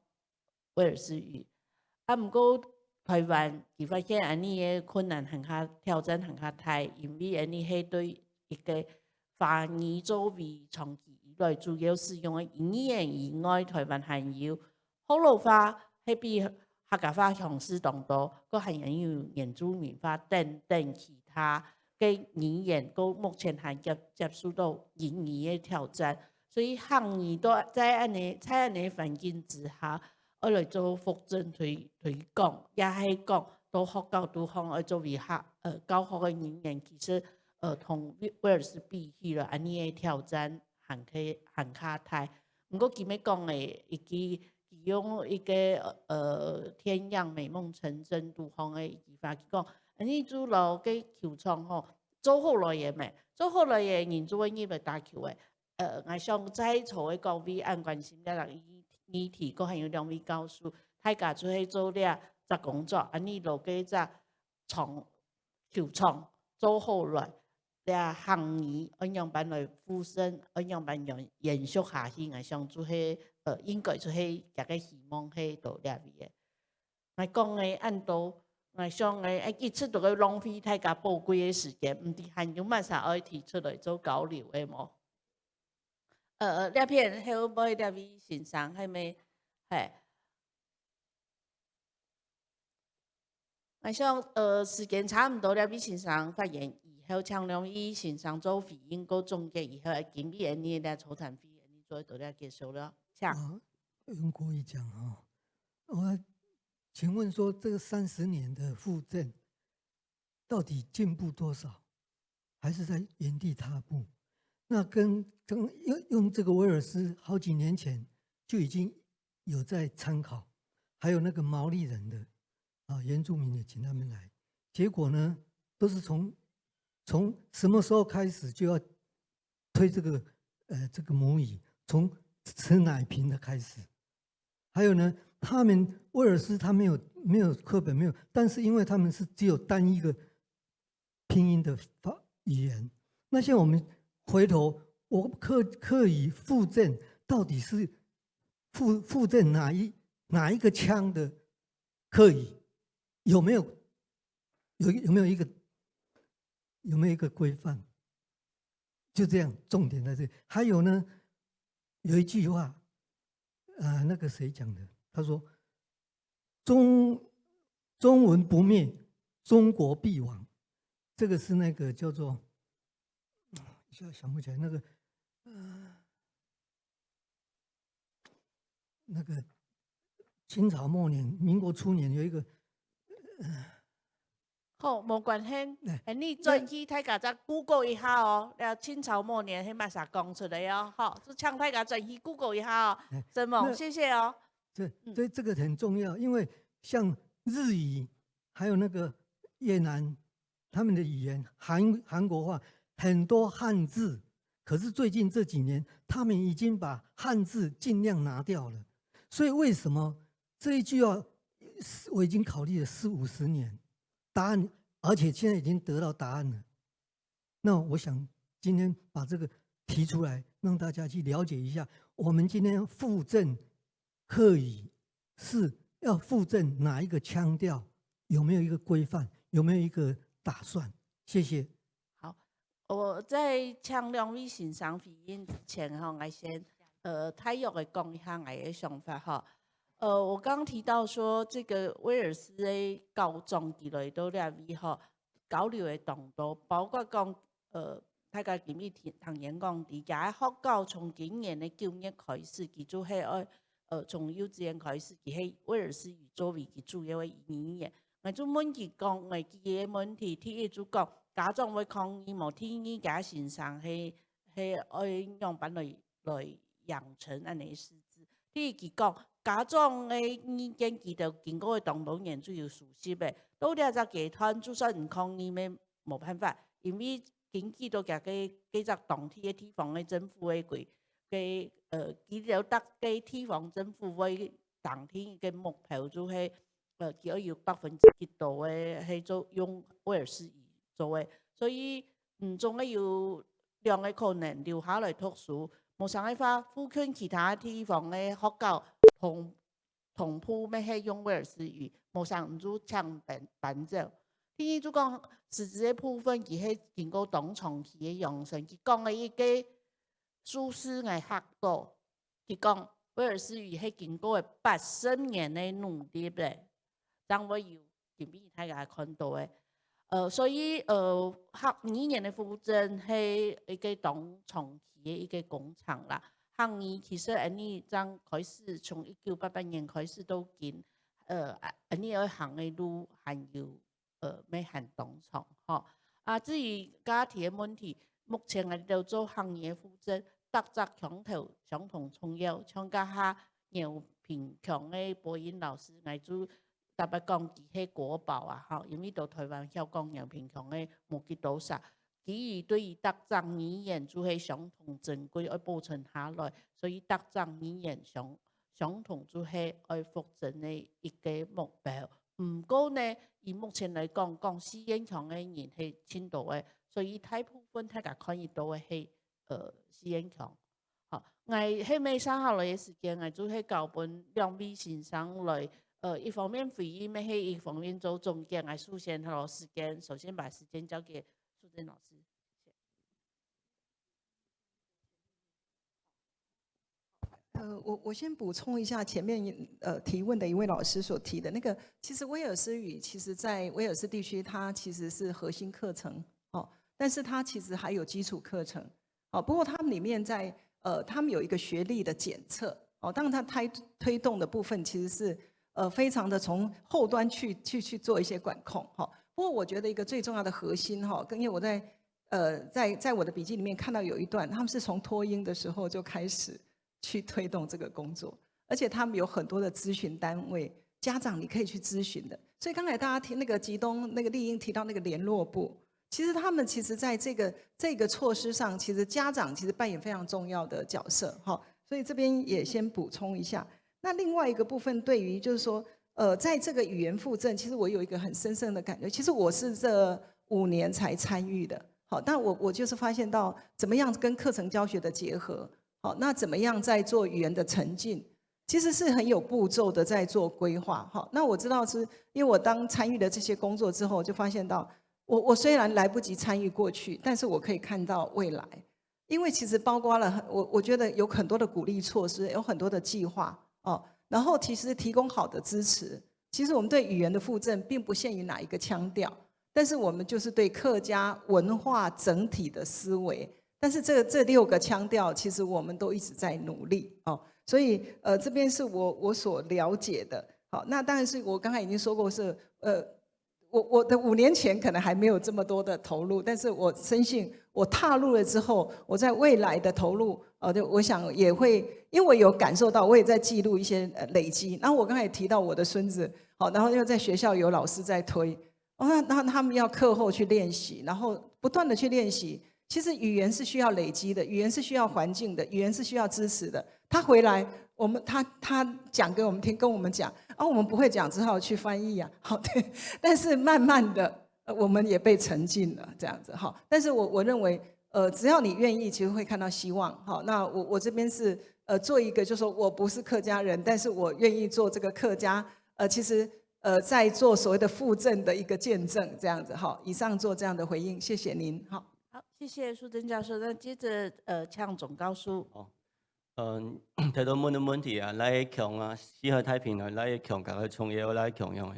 威爾斯語。唔過台灣佢發現安尼嘅困難很較挑戰很較大，因為安尼係對一個華語作為長期以來主要使用嘅語言以外，台灣還有福佬話係比客家話強勢當多，個還有原住民話等等其他嘅語言，個目前還接受到英語嘅挑戰，所以漢語都在安尼環境之下，我來做復振推廣，也係講都學到對方去做為教學嘅語言，其實同威爾斯比起了安尼嘅挑戰很較大。不過佢咪講嘅一個。用一個天樣美夢成真杜方嘅語法，佢講，你做老嘅球場吼，做好來嘅咩？做好來嘅人做緊咪打球嘅。我想在座嘅各位按關心呢個議題，個還有兩位教授，大家就係做呢隻工作，你老嘅隻球場做好來。嘅漢語按樣版來附身，按樣版用延續下去，我想就係應該就係一個希望係到呢邊嘅。我講嘅按到，我想嘅一次都會浪費大家寶貴嘅時間，唔知還有乜啥可以提出來做交流嘅冇？呢邊係唔可以呢邊先生係咪？係。我想時間差唔多，呢邊先生發言。後請兩位先生做回應個總結以後，今日你哋座談會你做到了結束了。用國語講哈，我請問說，這個30年的復振到底進步多少，還是在原地踏步？那跟用这个威尔斯好几年前就已经有在参考，还有那个毛利人的原住民也请他们来，结果呢都是从什么时候开始就要推这个母语，从吃奶瓶的开始，还有呢，他们威尔斯他没有课本没有，但是因为他们是只有单一个拼音的语言，那现在我们回头，我课语附赠到底是附赠哪一个腔的课语，有没有一个规范？就这样，重点在这里。还有呢，有一句话，那个谁讲的？他说：“中文不灭，中国必亡。”这个是那个叫做，一下想不起来那个，那个清朝末年、民国初年有一个，好，无关系。你转去大家再 Google 一下哦。清朝末年，迄马上讲出来哦。好，就请大家转去 Google 一下哦。真梦，谢谢哦。这个很重要，因为像日语，还有那个越南，他们的语言韩国话很多汉字，可是最近这几年，他们已经把汉字尽量拿掉了。所以为什么这一句话，我已经考虑了40-50年，答案，而且现在已经得到答案了。那我想今天把这个提出来，让大家去了解一下，我们今天附赠课语是要附赠哪一个腔调，有没有一个规范，有没有一个打算？谢谢。好，我在请两位先生回应之前哈，我先太约的讲一下我的想法哈。我刚刚提到说，这个威尔斯的高中之类都两位哈交流的动作，包括讲大家今日同演讲，伫家學校從今年的9月開始，佢就係從幼稚園開始，佢係威爾斯語作為佢主要的語言。我就問佢講，我佢嘅問題，佢就講家長會抗議無聽佢家先生係愛用版來養成安尼師資。佢講家長嘅意見，佢就經過當當然最有熟悉嘅，到了只集團就算唔抗議咩冇辦法，因為經濟都夾嘅幾隻當地嘅地方嘅政府嘅佢佢就得嘅地方政府嘅當天嘅目標就係佢要有100%幾多嘅係做用威爾斯語做嘅，所以總係有兩個可能留下來讀書，冇想嘅話，附近其他地方嘅學校同步咩係用威爾斯語，冇想就搶搬走。第二就講實質嘅部分，佢係經過當長期嘅養成，佢講嘅一個書史嘅學度，佢講威爾斯語係經過80年嘅努力嘅，當我有見俾大家看到嘅。所以學語言嘅附贈係一個當長期嘅一個工廠啦。學語其實你將開始從1988年開始都見，你要行嘅路還有。咩行動場，嗬至於家庭嘅問題，目前我哋就做行業負責，特質強調相同重要，像家下有貧窮嘅播音老師，我就特別講佢係國寶啊，嗬，因為到台灣曉講有貧窮嘅冇幾多少，基於對於特質語言就係相同珍貴，要保存下來，所以特質語言相同就係要復振嘅一個目標。唔過呢，以目前嚟講語言強嘅人係青島嘅，所以大部分大家看得到嘅係語言強。好，我喺尾生下來嘅時間，我就係教本兩位先生來，一方面回應咩係，一方面做總結。我首先攞時間，首先把時間交給蘇振老師。我先補充一下前面提問的一位老師所提的那個，其實威爾斯語其實在威爾斯地區，它其實是核心課程哦，但是它其實還有基礎課程哦。不過他們裡面他們有一個學歷的檢測哦，當然它推動的部分其實是非常的從後端去做一些管控哈。不過我覺得一個最重要的核心哈，因為我在在我的笔记里面看到有一段，他们是从托婴的时候就开始去推动这个工作，而且他们有很多的咨询单位，家长你可以去咨询的。所以刚才大家听那个吉东那个丽英提到那个联络部，其实他们其实在这个措施上，其实家长其实扮演非常重要的角色哈。所以这边也先补充一下。那另外一个部分，对于就是说，在这个语言复振，其实我有一个很深深的感觉。其实我是这5年才参与的，好，但我就是发现到怎么样跟课程教学的结合，好，那怎么样在做语言的沉浸，其实是很有步骤的在做规划，好，那我知道是因为我当参与了这些工作之后，就发现到我虽然来不及参与过去，但是我可以看到未来，因为其实包括了我觉得有很多的鼓励措施，有很多的计划哦，然后其实提供好的支持。其实我们对语言的复振并不限于哪一个腔调，但是我们就是对客家文化整体的思维。但是这6个腔调，其实我们都一直在努力哦。所以这边是我所了解的。好，那当然是我刚才已经说过是我的5年前可能还没有这么多的投入，但是我深信我踏入了之后，我在未来的投入，我想也会，因为我有感受到，我也在记录一些累积。然后我刚才也提到我的孙子，好，然后又在学校有老师在推，那他们要课后去练习，然后不断的去练习。其实语言是需要累积的，语言是需要环境的，语言是需要支持的。他回来，他讲给我们听，跟我们讲，我们不会讲，只好去翻译啊。好，对。但是慢慢的，我们也被沉浸了，这样子哈。但是我认为，只要你愿意，其实会看到希望。好，那我这边是做一个，就是说我不是客家人，但是我愿意做这个客家，其实在做所谓的复振的一个见证，这样子哈。以上做这样的回应，谢谢您。好。好，谢谢苏珍教授。那接着向总高书。提到问的问题啊，来强啊，西和太平啊，来强赶快从业来强用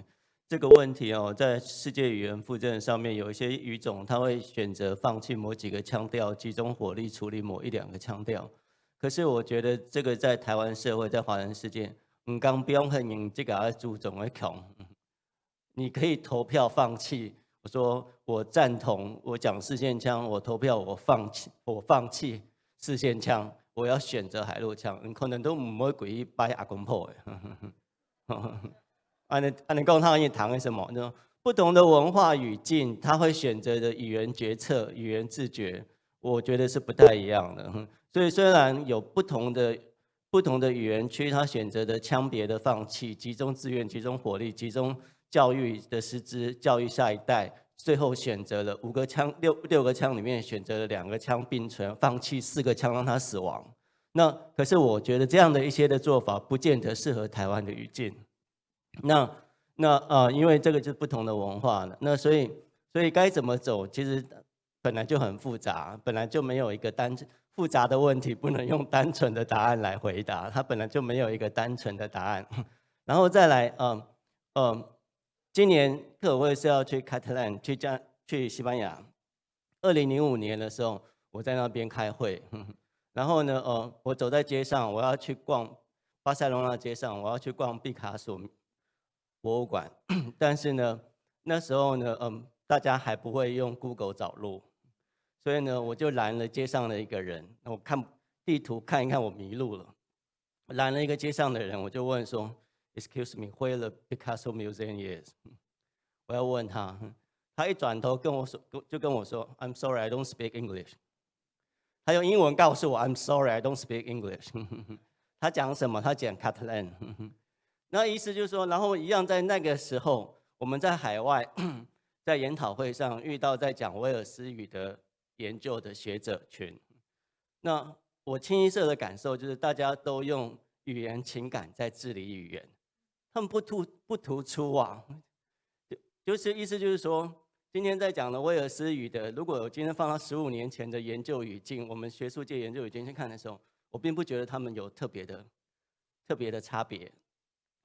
这个问题哦，在世界语言复振上面，有一些语种它会选择放弃某几个腔调，集中火力处理某1、2个腔调。可是我觉得这个在台湾社会，在华人世界，刚不用很用这个要注重的强，你可以投票放弃。我说我赞同，我讲4线腔，我投票我放弃4线腔，我要选择海陆腔，可能都唔会故意摆阿公婆的。按你讲他会谈什么？不同的文化语境，他会选择的语言决策、语言自觉，我觉得是不太一样的。所以虽然有不同的语言区，他选择的腔别的放弃，集中资源、集中火力、集中教育的师资，教育下一代，最后选择了5个腔、6个腔里面选择了2个腔并存，放弃4个腔让它死亡。那可是我觉得这样的一些的做法，不见得适合台湾的语境。因为这个就是不同的文化了。那所以该怎么走，其实本来就很复杂，本来就没有一个复杂的问题不能用单纯的答案来回答，它本来就没有一个单纯的答案。然后再来，今年客委会是要去卡特兰，去西班牙。2005年的时候，我在那边开会，然后呢，我走在街上，我要去逛巴塞罗那街上，我要去逛毕卡索博物馆，但是呢，那时候呢，大家还不会用 Google 找路，所以呢，我就拦了街上的一个人，我看地图看一看，我迷路了，拦了一个街上的人，我就问说 ，Excuse me, where the Picasso Museum is？ 我要问他，他一转头跟我说 ，I'm sorry, I don't speak English。他用英文告诉我 ，I'm sorry, I don't speak English 。他讲什么？他讲 Catalan。那意思就是说，然后一样在那个时候，我们在海外，在研讨会上遇到在讲威尔斯语的研究的学者群。那我清一色的感受就是，大家都用语言情感在治理语言，他们不突出啊。就是意思就是说，今天在讲的威尔斯语的，如果我今天放到15年前的研究语境，我们学术界研究语境去看的时候，我并不觉得他们有特别的差别，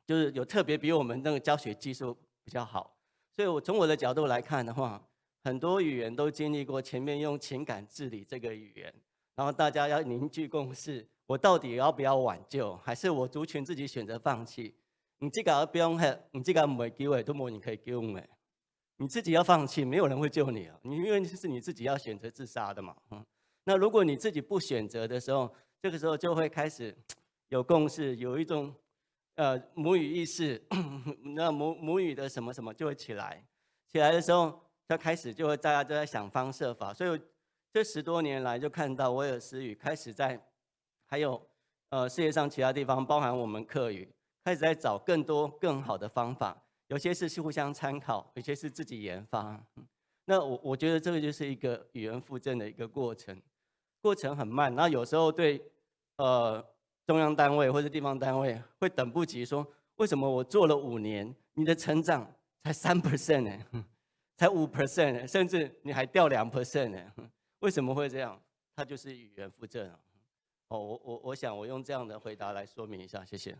就是有特别比我们那个教学技术比较好。所以我从我的角度来看的话，很多语言都经历过前面用情感治理这个语言，然后大家要凝聚共识，我到底要不要挽救，还是我族群自己选择放弃？你这个不用黑，你这个没机会都没人可以救我。你自己要放弃，没有人会救你啊！因为是你自己要选择自杀的嘛。那如果你自己不选择的时候，这个时候就会开始有共识，有一种母语意识，那母语的什么什么就会起来。起来的时候，就开始就会大家都在想方设法。所以这10多年来，就看到威尔斯语开始在，还有世界上其他地方，包含我们客语，开始在找更多更好的方法。有些是互相参考，有些是自己研发。那我觉得这个就是一个语言复振的一个过程，过程很慢。那有时候对中央单位或者地方单位会等不及，说为什么我做了5年，你的成长才3% 呢？才5%呢？甚至你还掉2% 呢？为什么会这样？它就是语言复振啊。我想我用这样的回答来说明一下，谢谢。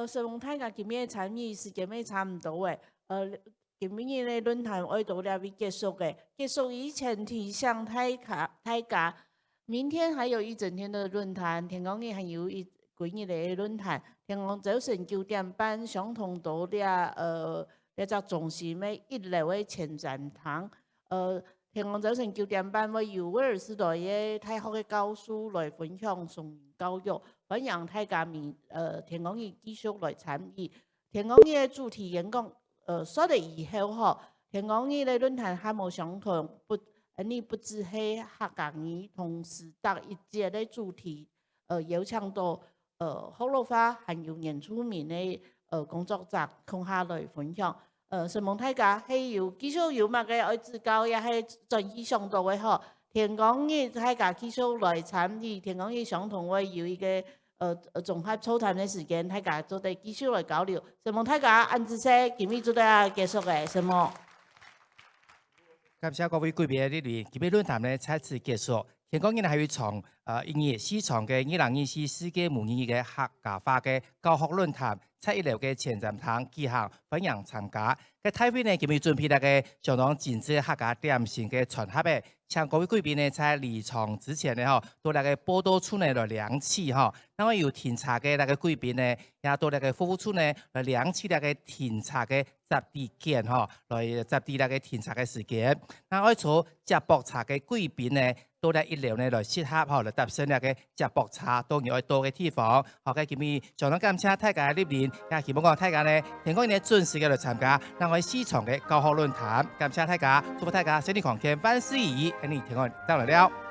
希望大家今日參與時間咪差唔多嘅。今日嘅論壇我到了結束嘅，結束以前提醒大家，明天還有一整天的論壇，聽講嘅還有幾日嘅論壇。聽講早晨9點半相同到了一隻中心嘅1樓嘅前瞻堂。聽講早晨9點半會由威爾斯來嘅大學嘅教授來分享崇明教育。歡迎大家聽講嘅繼續來參與。聽講嘅主題演講，說了以後嗬，聽講嘅論壇還冇相同，你不只係客家語，同時搭一節嘅主題，邀請到福佬話還有原住民嘅工作者共下來分享。希望大家係有繼續有乜嘅愛指教，也係盡意上到嘅嗬。聽講嘅大家繼續來參與，聽講嘅相同會有一個綜合座談嘅時間，大家做啲繼續來交流。希望大家按知識，今日做得結束嘅，希望。感謝各位貴賓莅臨，今日論壇呢再次結束。聽講嘅係會從1月4場嘅2024世界母語嘅客家話嘅教學論壇，1樓嘅前瞻堂舉行，歡迎參加。嘅大會呢，今日準備了嘅相當精緻客家點心嘅傳合嘅，請各位貴賓呢在離場之前呢，到那個報道處呢來量測哈。那麼有停車嘅那個貴賓呢，也到那個服務處呢來量測那個停車嘅集地鍵哈，來集地那個停車嘅時間。那我坐接駁車嘅貴賓呢，到嚟1樓呢來適合哈來搭上那個接駁車到要到嘅地方。好嘅，今日相當感謝大家蒞臨，也希望講大家呢，聽講呢準時嘅來參加。我哋4場嘅教學論壇，感謝大家，祝福大家身體康健，萬事如意。你聽講到嚟了。